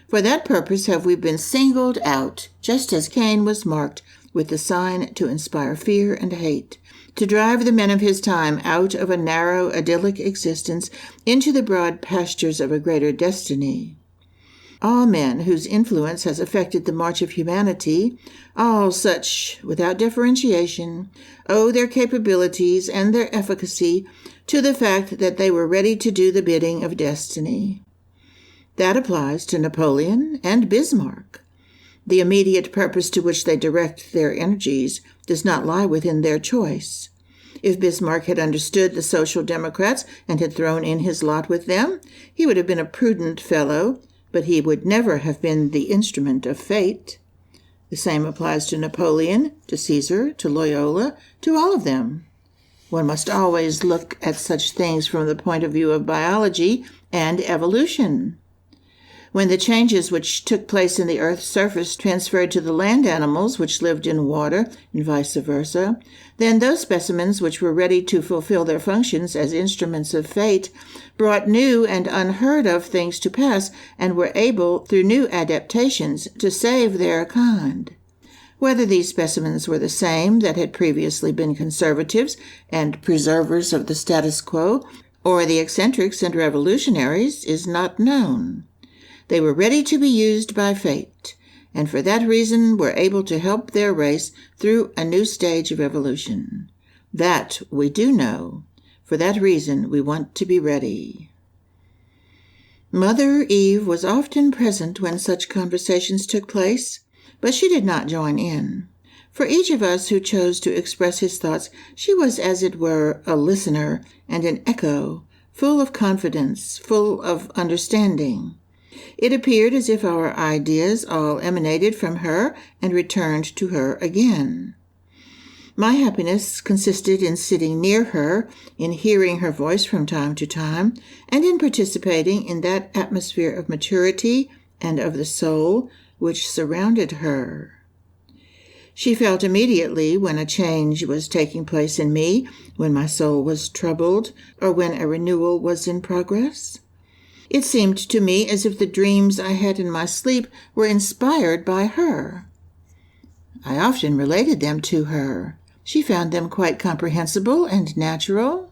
For that purpose have we been singled out, just as Cain was marked with the sign to inspire fear and hate, to drive the men of his time out of a narrow, idyllic existence into the broad pastures of a greater destiny. All men whose influence has affected the march of humanity, all such, without differentiation, owe their capabilities and their efficacy to the fact that they were ready to do the bidding of destiny. That applies to Napoleon and Bismarck. The immediate purpose to which they direct their energies does not lie within their choice. If Bismarck had understood the Social Democrats and had thrown in his lot with them, he would have been a prudent fellow, but he would never have been the instrument of fate. The same applies to Napoleon, to Caesar, to Loyola, to all of them. One must always look at such things from the point of view of biology and evolution. When the changes which took place in the earth's surface transferred to the land animals which lived in water, and vice versa, then those specimens which were ready to fulfill their functions as instruments of fate brought new and unheard of things to pass and were able, through new adaptations, to save their kind. Whether these specimens were the same that had previously been conservatives and preservers of the status quo, or the eccentrics and revolutionaries, is not known. They were ready to be used by fate, and for that reason were able to help their race through a new stage of evolution. That we do know. For that reason we want to be ready. Mother Eve was often present when such conversations took place, but she did not join in. For each of us who chose to express his thoughts, she was, as it were, a listener and an echo, full of confidence, full of understanding. It appeared as if our ideas all emanated from her and returned to her again. My happiness consisted in sitting near her, in hearing her voice from time to time, and in participating in that atmosphere of maturity and of the soul which surrounded her. She felt immediately when a change was taking place in me, when my soul was troubled, or when a renewal was in progress. It seemed to me as if the dreams I had in my sleep were inspired by her. I often related them to her. She found them quite comprehensible and natural.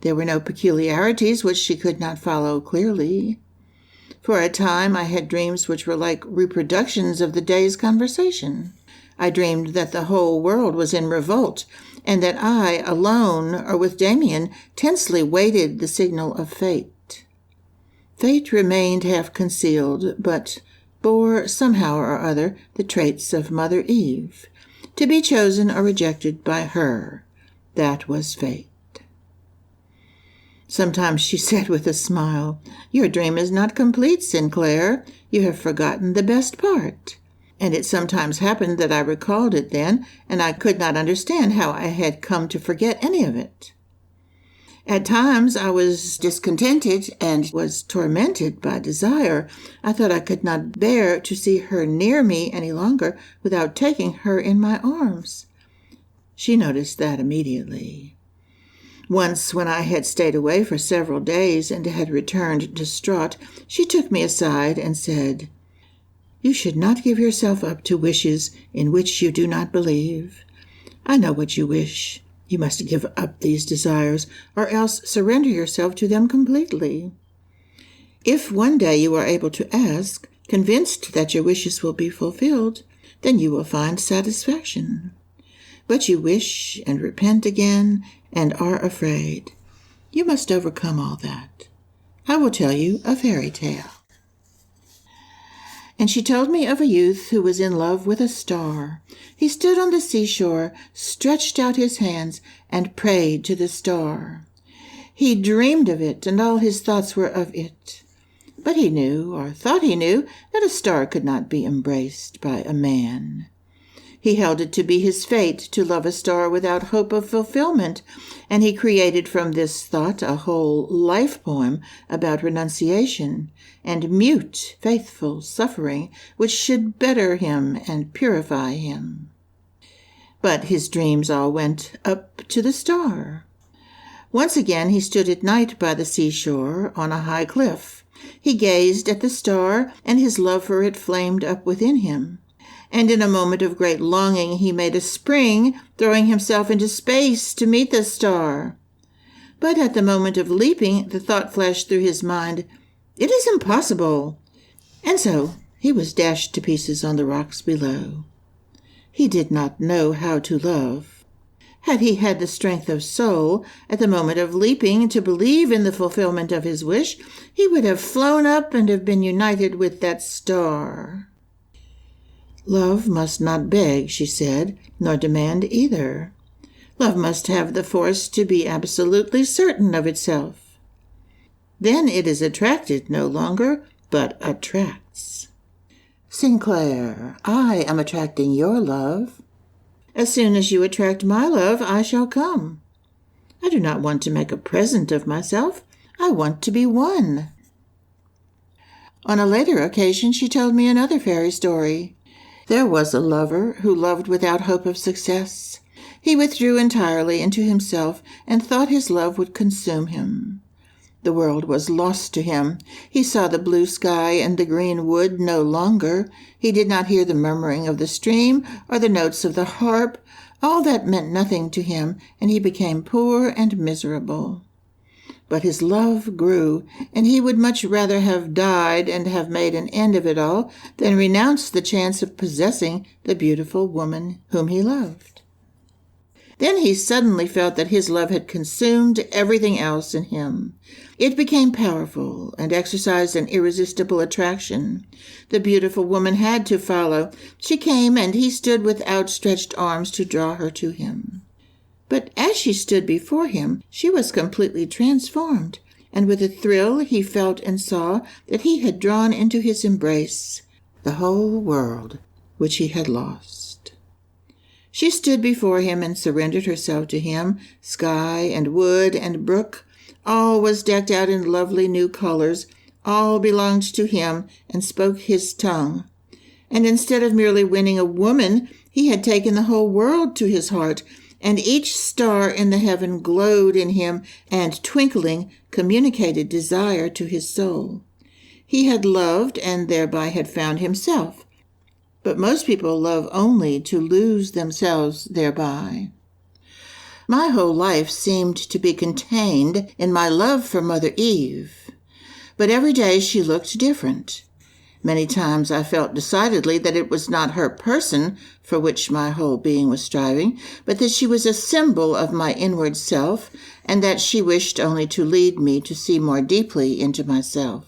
There were no peculiarities which she could not follow clearly. For a time I had dreams which were like reproductions of the day's conversation. I dreamed that the whole world was in revolt, and that I, alone or with Demian, tensely waited the signal of fate. Fate remained half concealed, but bore, somehow or other, the traits of Mother Eve. To be chosen or rejected by her, that was fate. Sometimes she said with a smile, "Your dream is not complete, Sinclair. You have forgotten the best part." And it sometimes happened that I recalled it then, and I could not understand how I had come to forget any of it. At times I was discontented and was tormented by desire. I thought I could not bear to see her near me any longer without taking her in my arms. She noticed that immediately. Once, when I had stayed away for several days and had returned distraught, she took me aside and said, "You should not give yourself up to wishes in which you do not believe. I know what you wish. You must give up these desires, or else surrender yourself to them completely. If one day you are able to ask, convinced that your wishes will be fulfilled, then you will find satisfaction. But you wish and repent again and are afraid. You must overcome all that. I will tell you a fairy tale." And she told me of a youth who was in love with a star. He stood on the seashore, stretched out his hands, and prayed to the star. He dreamed of it, and all his thoughts were of it. But he knew, or thought he knew, that a star could not be embraced by a man. He held it to be his fate to love a star without hope of fulfillment, and he created from this thought a whole life poem about renunciation and mute, faithful suffering, which should better him and purify him. But his dreams all went up to the star. Once again he stood at night by the seashore on a high cliff. He gazed at the star, and his love for it flamed up within him. And in a moment of great longing he made a spring, throwing himself into space to meet the star. But at the moment of leaping, the thought flashed through his mind, "It is impossible." And so he was dashed to pieces on the rocks below. He did not know how to love. Had he had the strength of soul, at the moment of leaping, to believe in the fulfillment of his wish, he would have flown up and have been united with that star. "Love must not beg," she said, "nor demand either. Love must have the force to be absolutely certain of itself. Then it is attracted no longer, but attracts. Sinclair, I am attracting your love. As soon as you attract my love, I shall come. I do not want to make a present of myself. I want to be one." On a later occasion, she told me another fairy story. There was a lover who loved without hope of success. He withdrew entirely into himself and thought his love would consume him. The world was lost to him. He saw the blue sky and the green wood no longer. He did not hear the murmuring of the stream or the notes of the harp. All that meant nothing to him, and he became poor and miserable. But his love grew, and he would much rather have died and have made an end of it all than renounce the chance of possessing the beautiful woman whom he loved. Then he suddenly felt that his love had consumed everything else in him. It became powerful and exercised an irresistible attraction. The beautiful woman had to follow. She came, and he stood with outstretched arms to draw her to him. But as she stood before him, she was completely transformed, and with a thrill he felt and saw that he had drawn into his embrace the whole world which he had lost. She stood before him and surrendered herself to him. Sky and wood and brook, all was decked out in lovely new colors. All belonged to him and spoke his tongue. And instead of merely winning a woman, he had taken the whole world to his heart, and each star in the heaven glowed in him and, twinkling, communicated desire to his soul. He had loved and thereby had found himself. But most people love only to lose themselves thereby. My whole life seemed to be contained in my love for Mother Eve, but every day she looked different. Many times I felt decidedly that it was not her person for which my whole being was striving, but that she was a symbol of my inward self, and that she wished only to lead me to see more deeply into myself.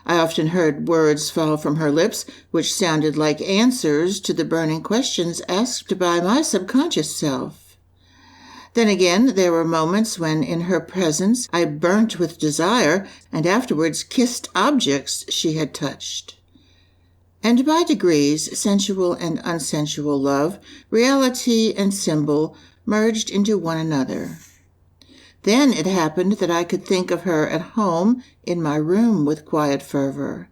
I often heard words fall from her lips which sounded like answers to the burning questions asked by my subconscious self. Then again, there were moments when, in her presence, I burnt with desire and afterwards kissed objects she had touched. And by degrees, sensual and unsensual love, reality and symbol, merged into one another. Then it happened that I could think of her at home in my room with quiet fervor.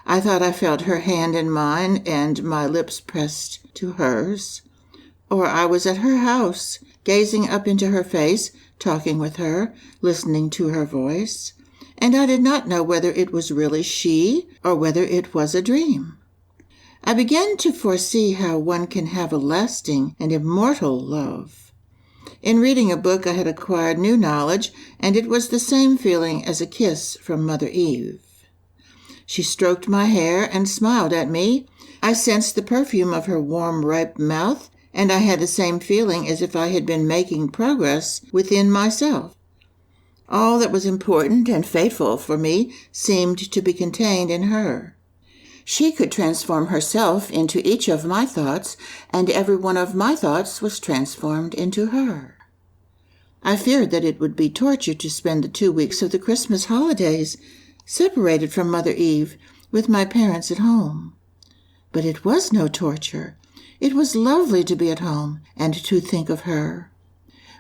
I thought I felt her hand in mine and my lips pressed to hers. Or I was at her house, gazing up into her face, talking with her, listening to her voice, and I did not know whether it was really she or whether it was a dream. I began to foresee how one can have a lasting and immortal love. In reading a book, I had acquired new knowledge, and it was the same feeling as a kiss from Mother Eve. She stroked my hair and smiled at me. I sensed the perfume of her warm, ripe mouth, and I had the same feeling as if I had been making progress within myself. All that was important and fateful for me seemed to be contained in her. She could transform herself into each of my thoughts, and every one of my thoughts was transformed into her. I feared that it would be torture to spend the 2 weeks of the Christmas holidays separated from Mother Eve with my parents at home. But it was no torture. It was lovely to be at home and to think of her.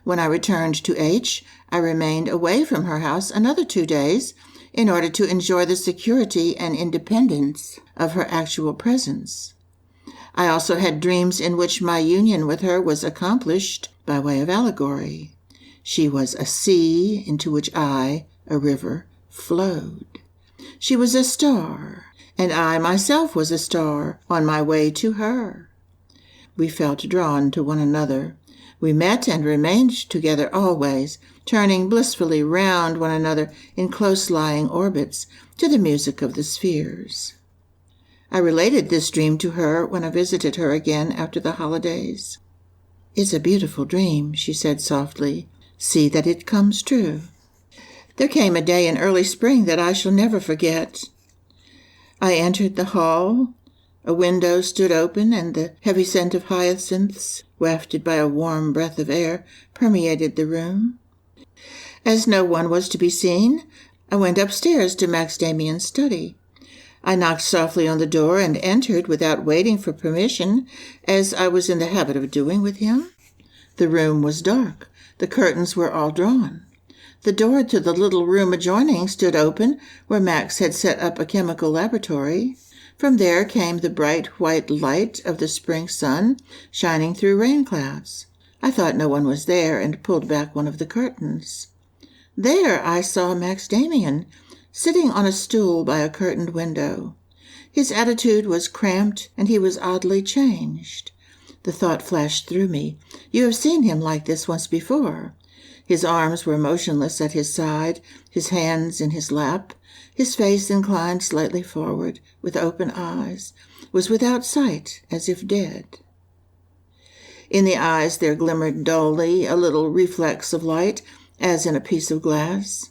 When I returned to H, I remained away from her house another 2 days in order to enjoy the security and independence of her actual presence. I also had dreams in which my union with her was accomplished by way of allegory. She was a sea into which I, a river, flowed. She was a star, and I myself was a star on my way to her. We felt drawn to one another. We met and remained together always, turning blissfully round one another in close-lying orbits to the music of the spheres. I related this dream to her when I visited her again after the holidays. "It's a beautiful dream," she said softly. "See that it comes true." There came a day in early spring that I shall never forget. I entered the hall. A window stood open, and the heavy scent of hyacinths, wafted by a warm breath of air, permeated the room. As no one was to be seen, I went upstairs to Max Demian's study. I knocked softly on the door and entered without waiting for permission, as I was in the habit of doing with him. The room was dark. The curtains were all drawn. The door to the little room adjoining stood open, where Max had set up a chemical laboratory. From there came the bright white light of the spring sun, shining through rain clouds. I thought no one was there and pulled back one of the curtains. There I saw Max Demian, sitting on a stool by a curtained window. His attitude was cramped, and he was oddly changed. The thought flashed through me, "You have seen him like this once before." His arms were motionless at his side, his hands in his lap. His face, inclined slightly forward, with open eyes, was without sight, as if dead. In the eyes there glimmered dully a little reflex of light, as in a piece of glass.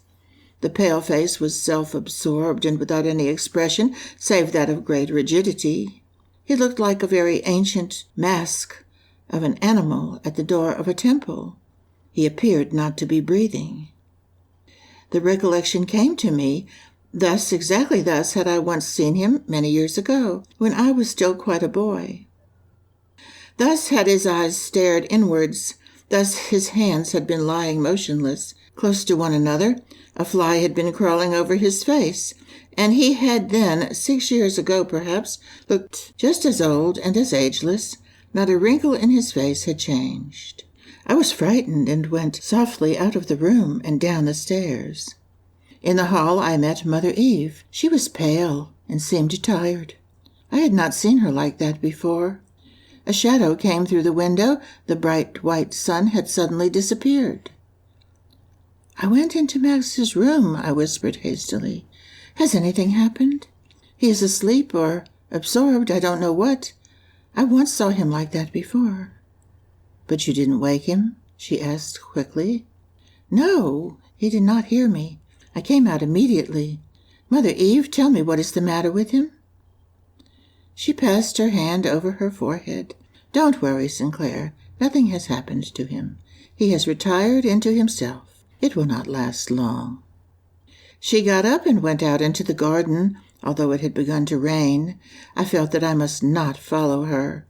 The pale face was self-absorbed and without any expression save that of great rigidity. He looked like a very ancient mask of an animal at the door of a temple. He appeared not to be breathing. The recollection came to me. Thus, exactly thus, had I once seen him many years ago, when I was still quite a boy. Thus had his eyes stared inwards. Thus his hands had been lying motionless, close to one another. A fly had been crawling over his face, and he had then, 6 years ago perhaps, looked just as old and as ageless. Not a wrinkle in his face had changed. I was frightened and went softly out of the room and down the stairs. In the hall I met Mother Eve. She was pale and seemed tired. I had not seen her like that before. A shadow came through the window. The bright white sun had suddenly disappeared. "I went into Max's room," I whispered hastily. "Has anything happened?" He is asleep or absorbed, I don't know what. I once saw him like that before." "But you didn't wake him?" she asked quickly. "No, he did not hear me. I came out immediately. Mother Eve, tell me what is the matter with him." She passed her hand over her forehead. "Don't worry, Sinclair. Nothing has happened to him. He has retired into himself. It will not last long." She got up and went out into the garden. Although it had begun to rain, I felt that I must not follow her.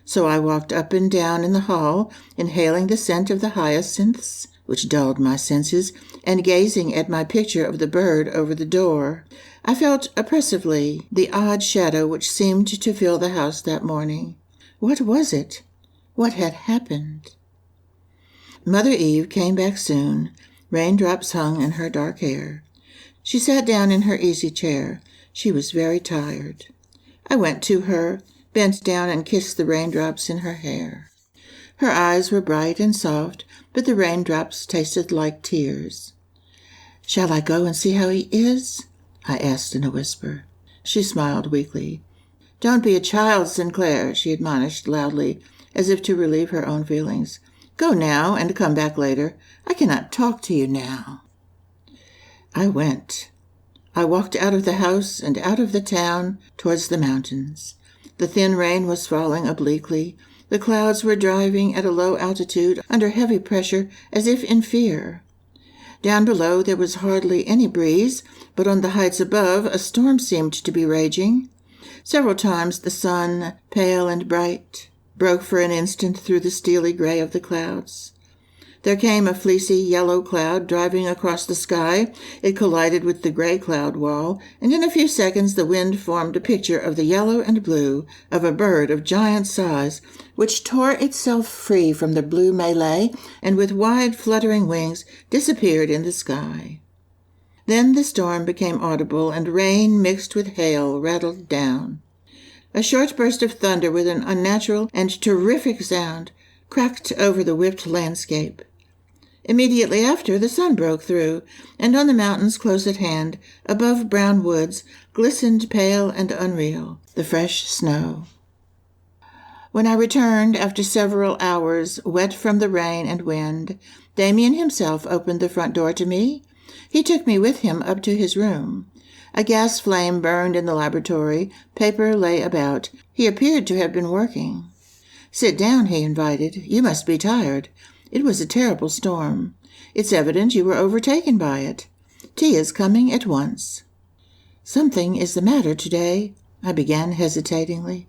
So I walked up and down in the hall, inhaling the scent of the hyacinths, which dulled my senses, and gazing at my picture of the bird over the door. I felt oppressively the odd shadow which seemed to fill the house that morning. What was it? What had happened? Mother Eve came back soon. Raindrops hung in her dark hair. She sat down in her easy chair. She was very tired. I went to her, bent down and kissed the raindrops in her hair. Her eyes were bright and soft, but the raindrops tasted like tears. "Shall I go and see how he is?" I asked in a whisper. She smiled weakly. "Don't be a child, Sinclair," she admonished loudly, as if to relieve her own feelings. "Go now and come back later. I cannot talk to you now." I went. I walked out of the house and out of the town towards the mountains. The thin rain was falling obliquely. The clouds were driving at a low altitude under heavy pressure as if in fear. Down below there was hardly any breeze, but on the heights above a storm seemed to be raging. Several times the sun, pale and bright, broke for an instant through the steely gray of the clouds. There came a fleecy yellow cloud driving across the sky. It collided with the gray cloud wall, and in a few seconds the wind formed a picture of the yellow and blue of a bird of giant size, which tore itself free from the blue melee and with wide fluttering wings disappeared in the sky. Then the storm became audible, and rain mixed with hail rattled down. A short burst of thunder with an unnatural and terrific sound cracked over the whipped landscape. Immediately after, the sun broke through, and on the mountains close at hand, above brown woods, glistened pale and unreal the fresh snow. When I returned after several hours, wet from the rain and wind, Demian himself opened the front door to me. He took me with him up to his room. A gas flame burned in the laboratory. Paper lay about. He appeared to have been working. "Sit down," he invited. "You must be tired. It was a terrible storm. It's evident you were overtaken by it. Tea is coming at once." "Something is the matter today," I began hesitatingly.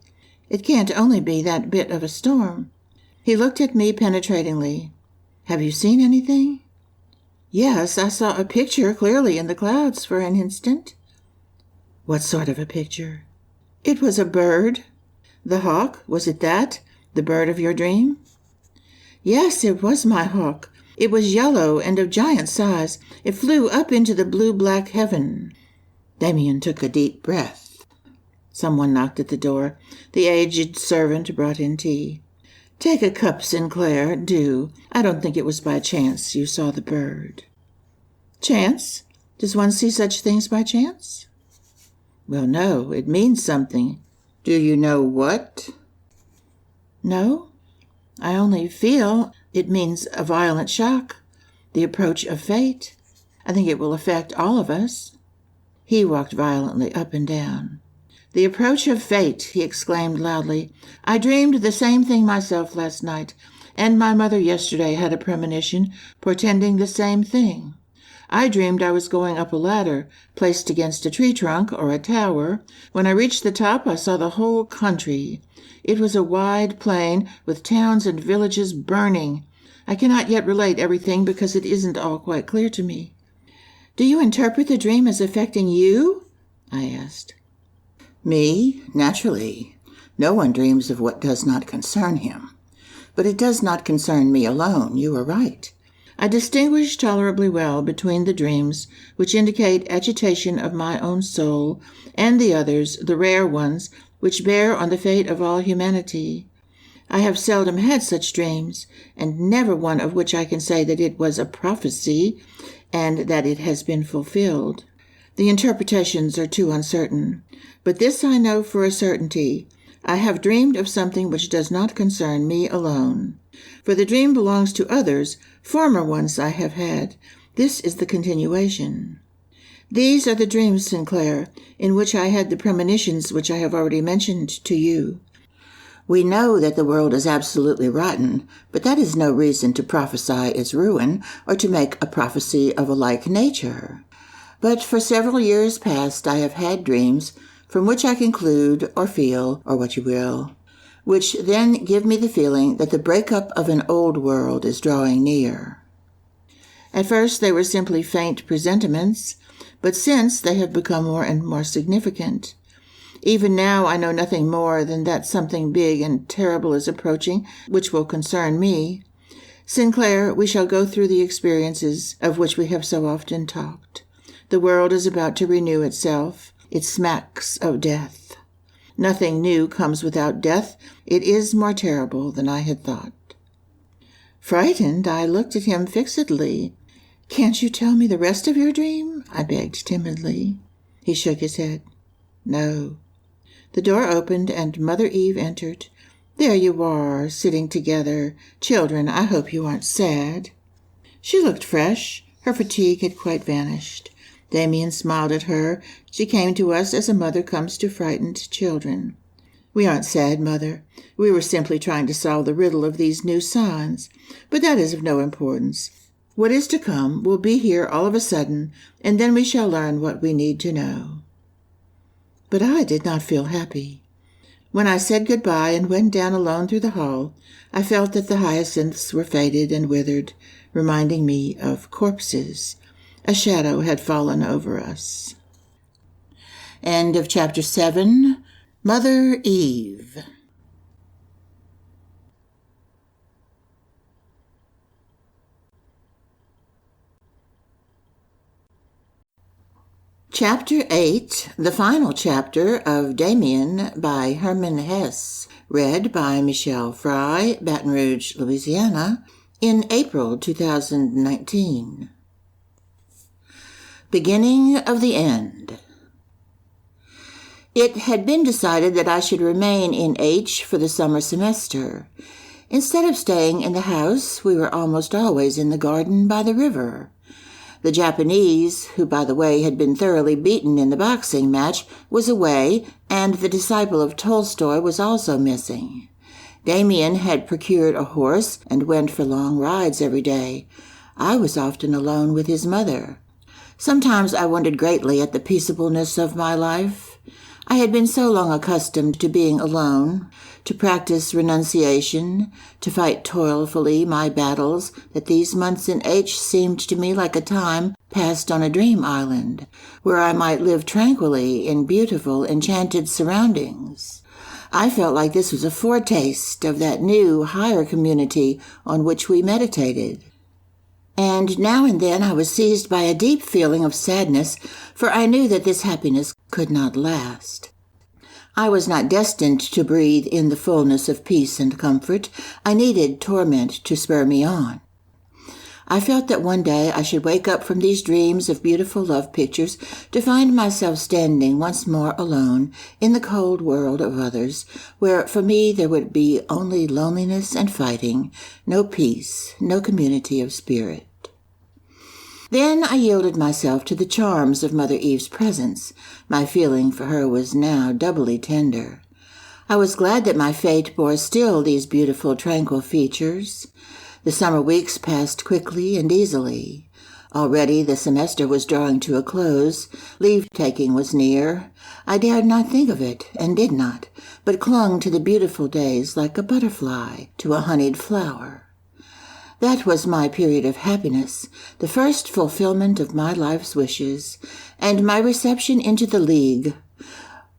"It can't only be that bit of a storm." He looked at me penetratingly. "Have you seen anything?" "Yes, I saw a picture clearly in the clouds for an instant." "What sort of a picture?" "It was a bird." "The hawk? Was it that? The bird of your dream?" "Yes, it was my hawk. It was yellow and of giant size. It flew up into the blue-black heaven." Demian took a deep breath. Someone knocked at the door. The aged servant brought in tea. "Take a cup, Sinclair, do. I don't think it was by chance you saw the bird." "Chance? Does one see such things by chance?" "Well, no, it means something. Do you know what?" "No. I only feel it means a violent shock, the approach of fate. I think it will affect all of us." He walked violently up and down. "The approach of fate," he exclaimed loudly. "I dreamed the same thing myself last night, and my mother yesterday had a premonition portending the same thing. I dreamed I was going up a ladder, placed against a tree trunk or a tower. When I reached the top, I saw the whole country. It was a wide plain with towns and villages burning. I cannot yet relate everything because it isn't all quite clear to me." "Do you interpret the dream as affecting you?" I asked. "Me? Naturally. No one dreams of what does not concern him. But it does not concern me alone. You are right. I distinguish tolerably well between the dreams which indicate agitation of my own soul and the others, the rare ones, which bear on the fate of all humanity. I have seldom had such dreams, and never one of which I can say that it was a prophecy and that it has been fulfilled. The interpretations are too uncertain. But this I know for a certainty. I have dreamed of something which does not concern me alone. For the dream belongs to others, former ones I have had. This is the continuation. These are the dreams, Sinclair, in which I had the premonitions which I have already mentioned to you. We know that the world is absolutely rotten, but that is no reason to prophesy its ruin or to make a prophecy of a like nature. But for several years past I have had dreams from which I conclude, or feel, or what you will, which then give me the feeling that the breakup of an old world is drawing near. At first they were simply faint presentiments, but since they have become more and more significant. Even now I know nothing more than that something big and terrible is approaching, which will concern me. Sinclair, we shall go through the experiences of which we have so often talked. The world is about to renew itself. It smacks of death. Nothing new comes without death. It is more terrible than I had thought. Frightened, I looked at him fixedly. "Can't you tell me the rest of your dream?" I begged timidly. He shook his head. "No." The door opened, and Mother Eve entered. "There you are, sitting together. Children, I hope you aren't sad." She looked fresh. Her fatigue had quite vanished. Demian smiled at her. She came to us as a mother comes to frightened children. "We aren't sad, Mother. We were simply trying to solve the riddle of these new signs. But that is of no importance. What is to come will be here all of a sudden, and then we shall learn what we need to know." But I did not feel happy. When I said goodbye and went down alone through the hall, I felt that the hyacinths were faded and withered, reminding me of corpses. A shadow had fallen over us. End of Chapter 7. Mother Eve. Chapter 8, the final chapter of Demian by Hermann Hesse, read by Michelle Fry, Baton Rouge, Louisiana, in April 2019. Beginning of the end. It had been decided that I should remain in H for the summer semester. Instead of staying in the house, we were almost always in the garden by the river. The Japanese, who, by the way, had been thoroughly beaten in the boxing match, was away, and the disciple of Tolstoy was also missing. Demian had procured a horse and went for long rides every day. I was often alone with his mother. Sometimes I wondered greatly at the peaceableness of my life. I had been so long accustomed to being alone, to practice renunciation, to fight toilfully my battles, that these months in H seemed to me like a time passed on a dream island, where I might live tranquilly in beautiful, enchanted surroundings. I felt like this was a foretaste of that new, higher community on which we meditated. And now and then I was seized by a deep feeling of sadness, for I knew that this happiness could not last. I was not destined to breathe in the fullness of peace and comfort. I needed torment to spur me on. I felt that one day I should wake up from these dreams of beautiful love pictures to find myself standing once more alone in the cold world of others, where for me there would be only loneliness and fighting, no peace, no community of spirit. Then I yielded myself to the charms of Mother Eve's presence. My feeling for her was now doubly tender. I was glad that my fate bore still these beautiful, tranquil features. The summer weeks passed quickly and easily. Already the semester was drawing to a close. Leave-taking was near. I dared not think of it, and did not, but clung to the beautiful days like a butterfly to a honeyed flower. That was my period of happiness, the first fulfillment of my life's wishes, and my reception into the League.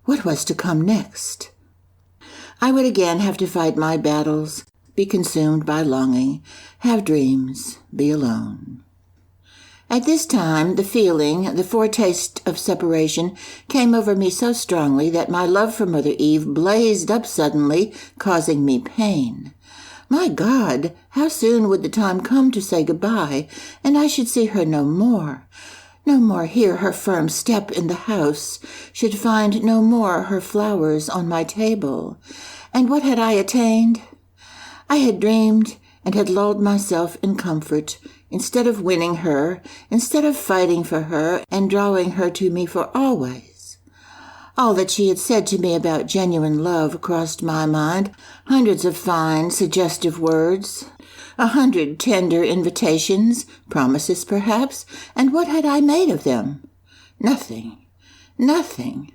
What was to come next? I would again have to fight my battles, be consumed by longing, have dreams, be alone. At this time, the feeling, the foretaste of separation, came over me so strongly that my love for Mother Eve blazed up suddenly, causing me pain. My God, how soon would the time come to say goodbye, and I should see her no more. no more hear her firm step in the house, should find no more her flowers on my table. And what had I attained? I had dreamed and had lulled myself in comfort, instead of winning her, instead of fighting for her and drawing her to me for always. All that she had said to me about genuine love crossed my mind, hundreds of fine, suggestive words, 100 tender invitations, promises perhaps, and what had I made of them? Nothing. Nothing.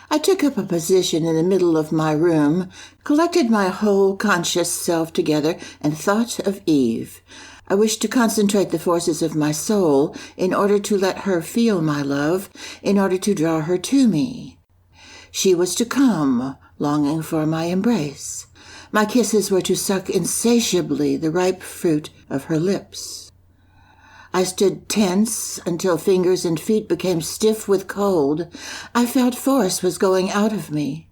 I took up a position in the middle of my room, collected my whole conscious self together, and thought of Eve. I wished to concentrate the forces of my soul in order to let her feel my love, in order to draw her to me. She was to come, longing for my embrace. My kisses were to suck insatiably the ripe fruit of her lips. I stood tense until fingers and feet became stiff with cold. I felt force was going out of me.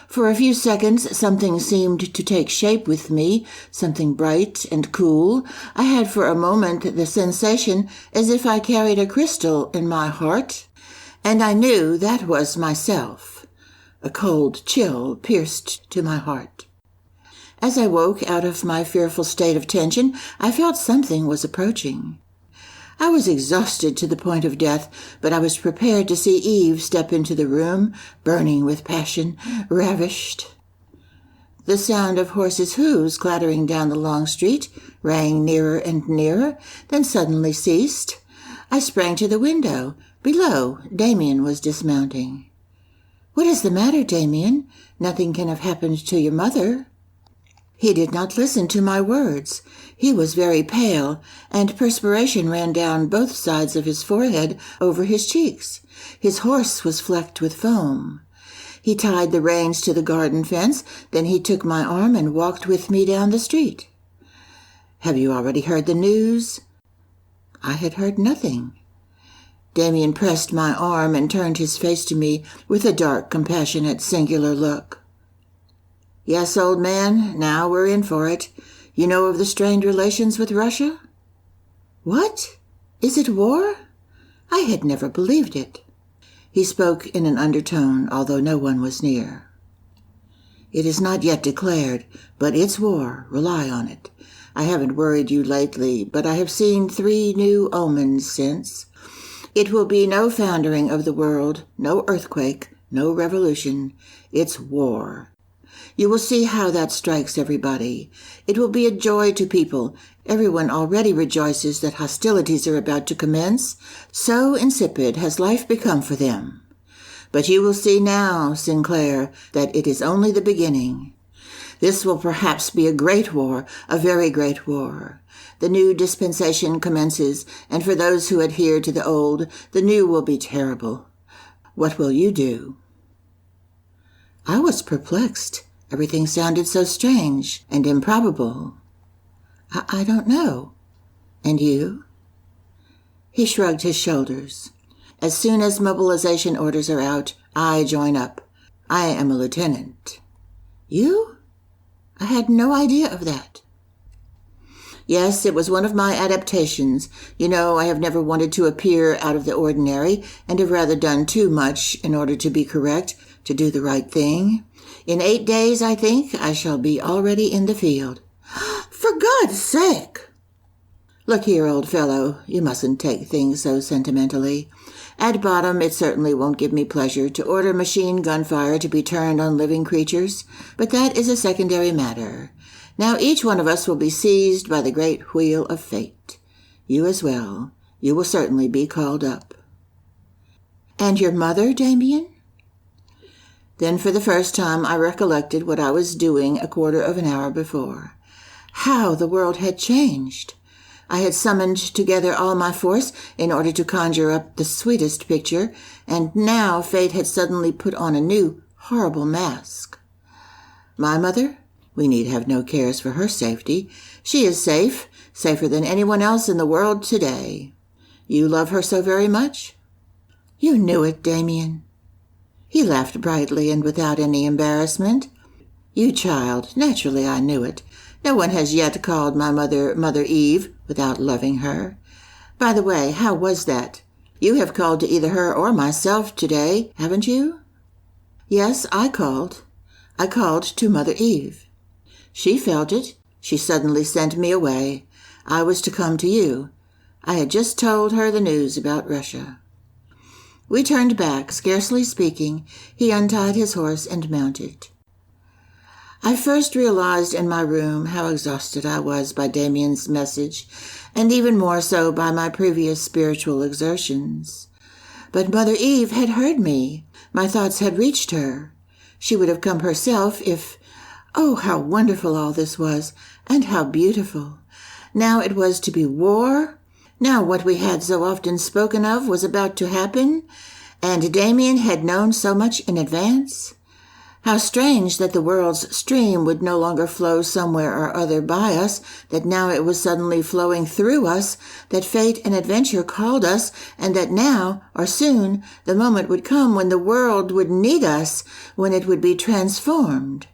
For a few seconds, something seemed to take shape with me, something bright and cool. I had for a moment the sensation as if I carried a crystal in my heart, and I knew that was myself. A cold chill pierced to my heart. As I woke out of my fearful state of tension, I felt something was approaching. I was exhausted to the point of death, but I was prepared to see Eve step into the room, burning with passion, ravished. The sound of horses' hoofs clattering down the long street rang nearer and nearer, then suddenly ceased. I sprang to the window. Below, Demian was dismounting. "What is the matter, Demian? Nothing can have happened to your mother." He did not listen to my words. He was very pale, and perspiration ran down both sides of his forehead over his cheeks. His horse was flecked with foam. He tied the reins to the garden fence, then he took my arm and walked with me down the street. "Have you already heard the news?" I had heard nothing. Demian pressed my arm and turned his face to me with a dark, compassionate, singular look. "Yes, old man, now we're in for it. You know of the strained relations with Russia?" "What? Is it war?" I had never believed it. He spoke in an undertone, although no one was near. "It is not yet declared, but it's war, rely on it. I haven't worried you lately, but I have seen 3 new omens since. It will be no foundering of the world, no earthquake, no revolution. It's war. You will see how that strikes everybody. It will be a joy to people. Everyone already rejoices that hostilities are about to commence. So insipid has life become for them. But you will see now, Sinclair, that it is only the beginning. This will perhaps be a great war, a very great war. The new dispensation commences, and for those who adhere to the old, the new will be terrible. What will you do?" I was perplexed. Everything sounded so strange and improbable. I don't know. And you?" He shrugged his shoulders. "As soon as mobilization orders are out, I join up. I am a lieutenant." "You? I had no idea of that." "Yes, it was one of my adaptations. You know, I have never wanted to appear out of the ordinary, and have rather done too much in order to be correct, to do the right thing. In 8 days, I think, I shall be already in the field." "For God's sake!" "Look here, old fellow, you mustn't take things so sentimentally. At bottom, it certainly won't give me pleasure to order machine gun fire to be turned on living creatures, but that is a secondary matter. Now each one of us will be seized by the great wheel of fate. You as well. You will certainly be called up." "And your mother, Demian?" Then for the first time I recollected what I was doing a quarter of an hour before. How the world had changed! I had summoned together all my force in order to conjure up the sweetest picture, and now fate had suddenly put on a new, horrible mask. My mother? We need have no cares for her safety. She is safe, safer than anyone else in the world today. You love her so very much?" "You knew it, Demian." He laughed brightly and without any embarrassment. "You child, naturally I knew it. No one has yet called my mother Mother Eve without loving her. By the way, how was that? You have called to either her or myself today, haven't you?" "Yes, I called. I called to Mother Eve. She felt it. She suddenly sent me away. I was to come to you. I had just told her the news about Russia." We turned back, scarcely speaking. He untied his horse and mounted. I first realized in my room how exhausted I was by Demian's message, and even more so by my previous spiritual exertions. But Mother Eve had heard me. My thoughts had reached her. She would have come herself if— oh, how wonderful all this was, and how beautiful. Now it was to be war. Now what we had so often spoken of was about to happen, and Demian had known so much in advance. How strange that the world's stream would no longer flow somewhere or other by us, that now it was suddenly flowing through us, that fate and adventure called us, and that now, or soon, the moment would come when the world would need us, when it would be transformed.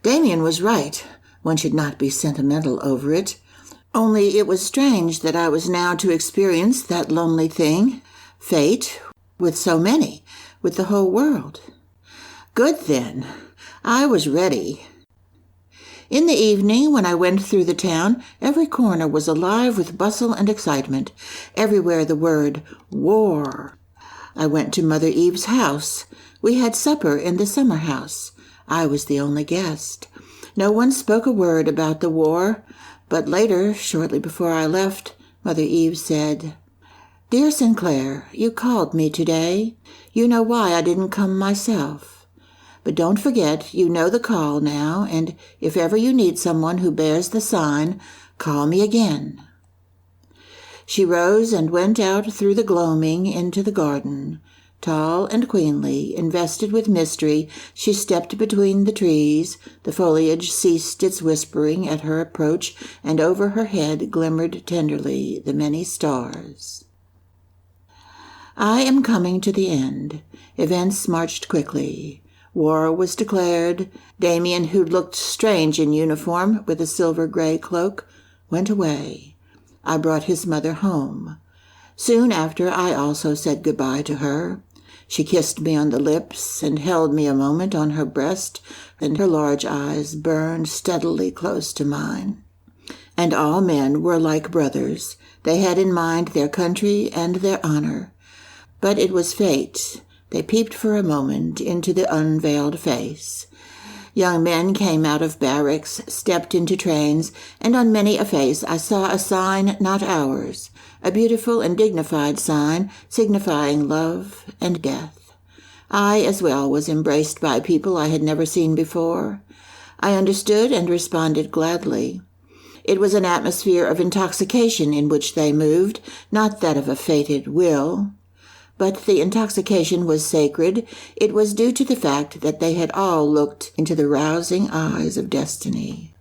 Demian was right. One should not be sentimental over it. Only it was strange that I was now to experience that lonely thing, fate, with so many, with the whole world. Good then. I was ready. In the evening, when I went through the town, every corner was alive with bustle and excitement. Everywhere the word war. I went to Mother Eve's house. We had supper in the summer house. I was the only guest. No one spoke a word about the war, but later, shortly before I left, Mother Eve said, "Dear Sinclair, you called me today. You know why I didn't come myself. But don't forget, you know the call now, and if ever you need someone who bears the sign, call me again." She rose and went out through the gloaming into the garden. Tall and queenly, invested with mystery, she stepped between the trees. The foliage ceased its whispering at her approach, and over her head glimmered tenderly the many stars. I am coming to the end. Events marched quickly. War was declared. Demian, who looked strange in uniform with a silver-gray cloak, went away. I brought his mother home. Soon after, I also said goodbye to her. She kissed me on the lips and held me a moment on her breast, and her large eyes burned steadily close to mine. And all men were like brothers. They had in mind their country and their honor. But it was fate. They peeped for a moment into the unveiled face. Young men came out of barracks, stepped into trains, and on many a face I saw a sign not ours, a beautiful and dignified sign signifying love and death. I as well was embraced by people I had never seen before. I understood and responded gladly. It was an atmosphere of intoxication in which they moved, not that of a fated will. But the intoxication was sacred. It was due to the fact that they had all looked into the rousing eyes of destiny.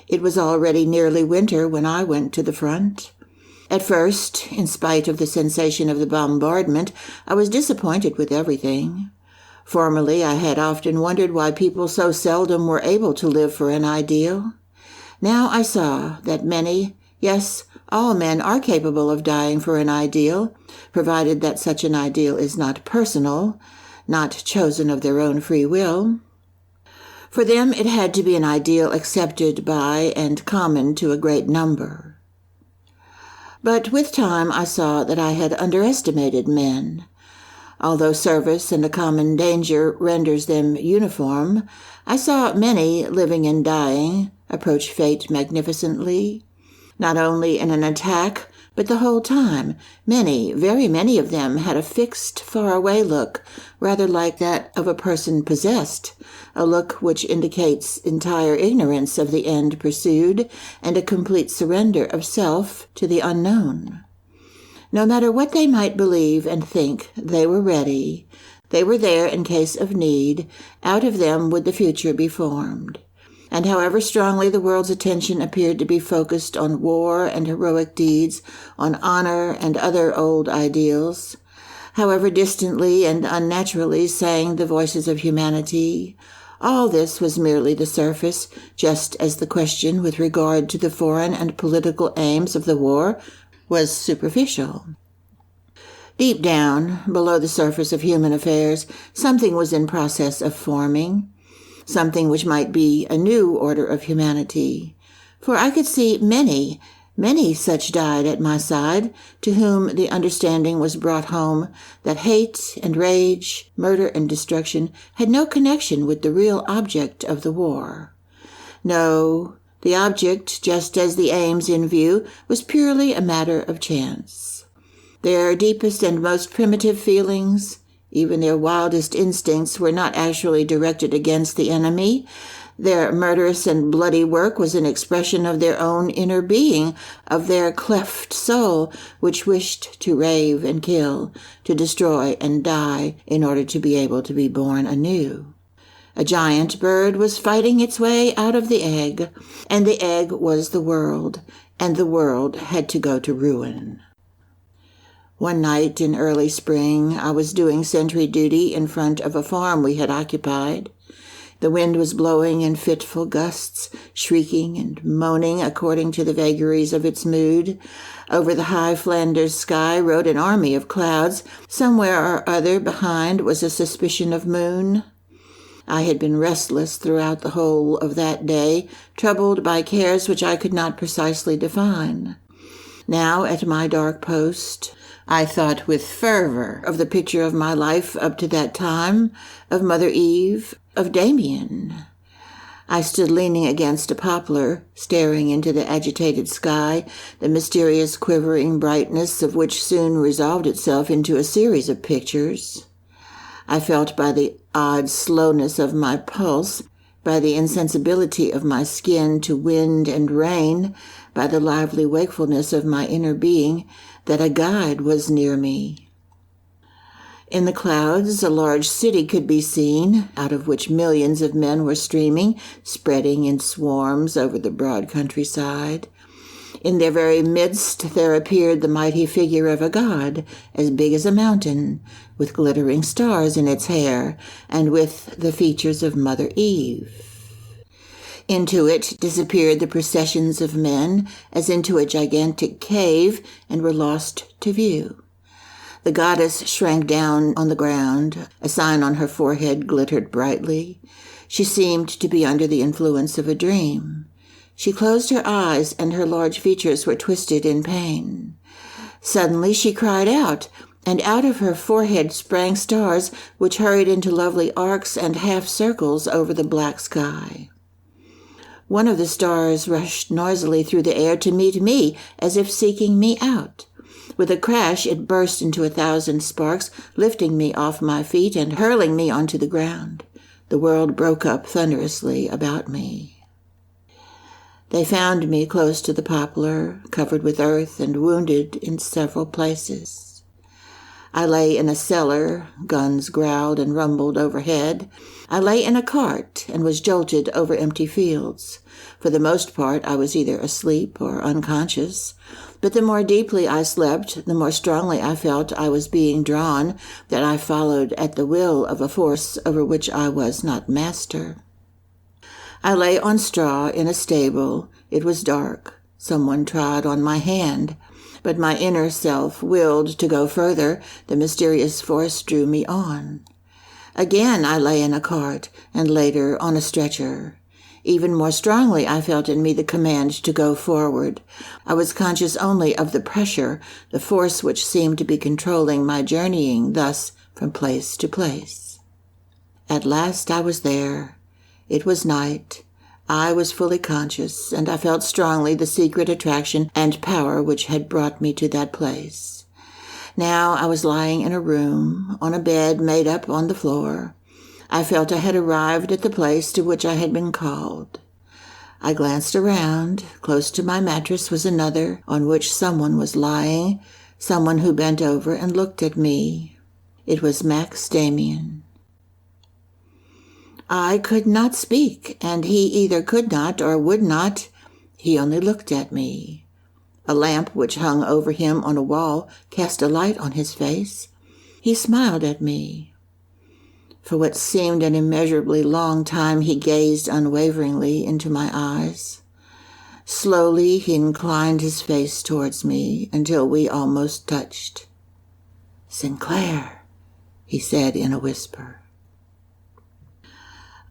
It was already nearly winter when I went to the front. At first, in spite of the sensation of the bombardment, I was disappointed with everything. Formerly, I had often wondered why people so seldom were able to live for an ideal. Now I saw that many, yes, all men are capable of dying for an ideal, provided that such an ideal is not personal, not chosen of their own free will. For them, it had to be an ideal accepted by and common to a great number. But with time, I saw that I had underestimated men. Although service and a common danger renders them uniform, I saw many, living and dying, approach fate magnificently. Not only in an attack, but the whole time, many, very many of them had a fixed, far-away look, rather like that of a person possessed, a look which indicates entire ignorance of the end pursued and a complete surrender of self to the unknown. No matter what they might believe and think, they were ready. They were there in case of need. Out of them would the future be formed. And however strongly the world's attention appeared to be focused on war and heroic deeds, on honor and other old ideals, however distantly and unnaturally sang the voices of humanity, all this was merely the surface, just as the question with regard to the foreign and political aims of the war was superficial. Deep down, below the surface of human affairs, something was in process of forming, something which might be a new order of humanity. For I could see many such died at my side, to whom the understanding was brought home that hate and rage, murder and destruction had no connection with the real object of the war. No, the object, just as the aims in view, was purely a matter of chance. Their deepest and most primitive feelings, even their wildest instincts, were not actually directed against the enemy. Their murderous and bloody work was an expression of their own inner being, of their cleft soul, which wished to rave and kill, to destroy and die, in order to be able to be born anew. A giant bird was fighting its way out of the egg, and the egg was the world, and the world had to go to ruin. One night in early spring, I was doing sentry duty in front of a farm we had occupied. The wind was blowing in fitful gusts, shrieking and moaning according to the vagaries of its mood. Over the high Flanders sky rode an army of clouds. Somewhere or other behind was a suspicion of moon. I had been restless throughout the whole of that day, troubled by cares which I could not precisely define. Now, at my dark post, I thought with fervor of the picture of my life up to that time, of Mother Eve, of Demian. I stood leaning against a poplar, staring into the agitated sky, the mysterious quivering brightness of which soon resolved itself into a series of pictures. I felt by the odd slowness of my pulse, by the insensibility of my skin to wind and rain, by the lively wakefulness of my inner being, that a guide was near me. In the clouds, a large city could be seen, out of which millions of men were streaming, spreading in swarms over the broad countryside. In their very midst there appeared the mighty figure of a god, as big as a mountain, with glittering stars in its hair, and with the features of Mother Eve. Into it disappeared the processions of men, as into a gigantic cave, and were lost to view. The goddess shrank down on the ground. A sign on her forehead glittered brightly. She seemed to be under the influence of a dream. She closed her eyes, and her large features were twisted in pain. Suddenly she cried out, and out of her forehead sprang stars, which hurried into lovely arcs and half-circles over the black sky. One of the stars rushed noisily through the air to meet me, as if seeking me out. With a crash, it burst into 1,000 sparks, lifting me off my feet and hurling me onto the ground. The world broke up thunderously about me. They found me close to the poplar, covered with earth and wounded in several places. I lay in a cellar, guns growled and rumbled overhead. I lay in a cart and was jolted over empty fields. For the most part, I was either asleep or unconscious, but the more deeply I slept, the more strongly I felt I was being drawn, that I followed at the will of a force over which I was not master. I lay on straw in a stable. It was dark. Someone trod on my hand. But my inner self willed to go further. The mysterious force drew me on. Again I lay in a cart, and later on a stretcher. Even more strongly I felt in me the command to go forward. I was conscious only of the pressure, the force which seemed to be controlling my journeying thus from place to place. At last I was there. It was night. I was fully conscious, and I felt strongly the secret attraction and power which had brought me to that place. Now I was lying in a room, on a bed made up on the floor. I felt I had arrived at the place to which I had been called. I glanced around. Close to my mattress was another, on which someone was lying, someone who bent over and looked at me. It was Max Demian. I could not speak, and he either could not or would not. He only looked at me. A lamp which hung over him on a wall cast a light on his face. He smiled at me. For what seemed an immeasurably long time he gazed unwaveringly into my eyes. Slowly he inclined his face towards me until we almost touched. "Sinclair," he said in a whisper.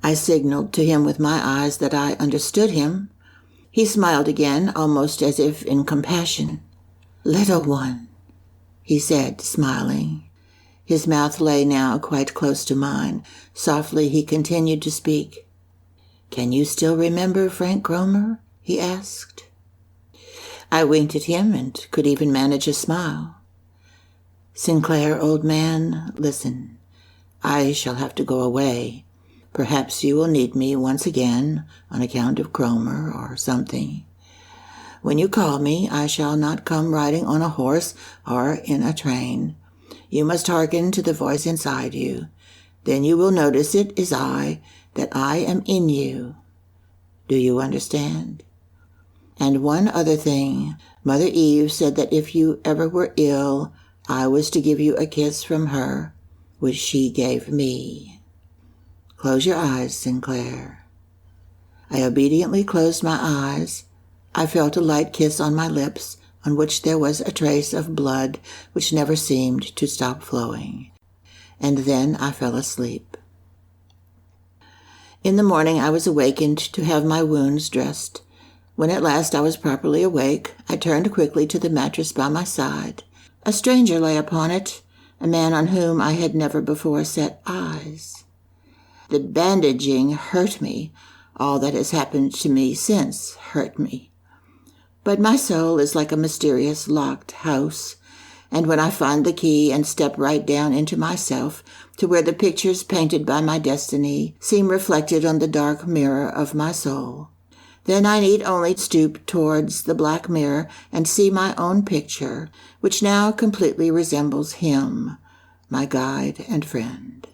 I signaled to him with my eyes that I understood him. He smiled again, almost as if in compassion. "Little one," he said, smiling. His mouth lay now quite close to mine. Softly he continued to speak. "Can you still remember Frank Cromer?" he asked. I winked at him and could even manage a smile. "Sinclair, old man, listen. I shall have to go away. Perhaps you will need me once again on account of Cromer or something. When you call me, I shall not come riding on a horse or in a train. You must hearken to the voice inside you. Then you will notice it is I, that I am in you. Do you understand? And one other thing. Mother Eve said that if you ever were ill, I was to give you a kiss from her, which she gave me. Close your eyes, Sinclair." I obediently closed my eyes. I felt a light kiss on my lips, on which there was a trace of blood which never seemed to stop flowing. And then I fell asleep. In the morning I was awakened to have my wounds dressed. When at last I was properly awake, I turned quickly to the mattress by my side. A stranger lay upon it, a man on whom I had never before set eyes. The bandaging hurt me. All that has happened to me since hurt me. But my soul is like a mysterious locked house, and when I find the key and step right down into myself, to where the pictures painted by my destiny seem reflected on the dark mirror of my soul, then I need only stoop towards the black mirror and see my own picture, which now completely resembles him, my guide and friend.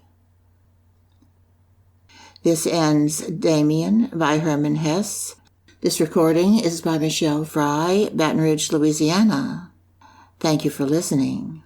This ends Demian by Hermann Hesse. This recording is by Michelle Fry, Baton Rouge, Louisiana. Thank you for listening.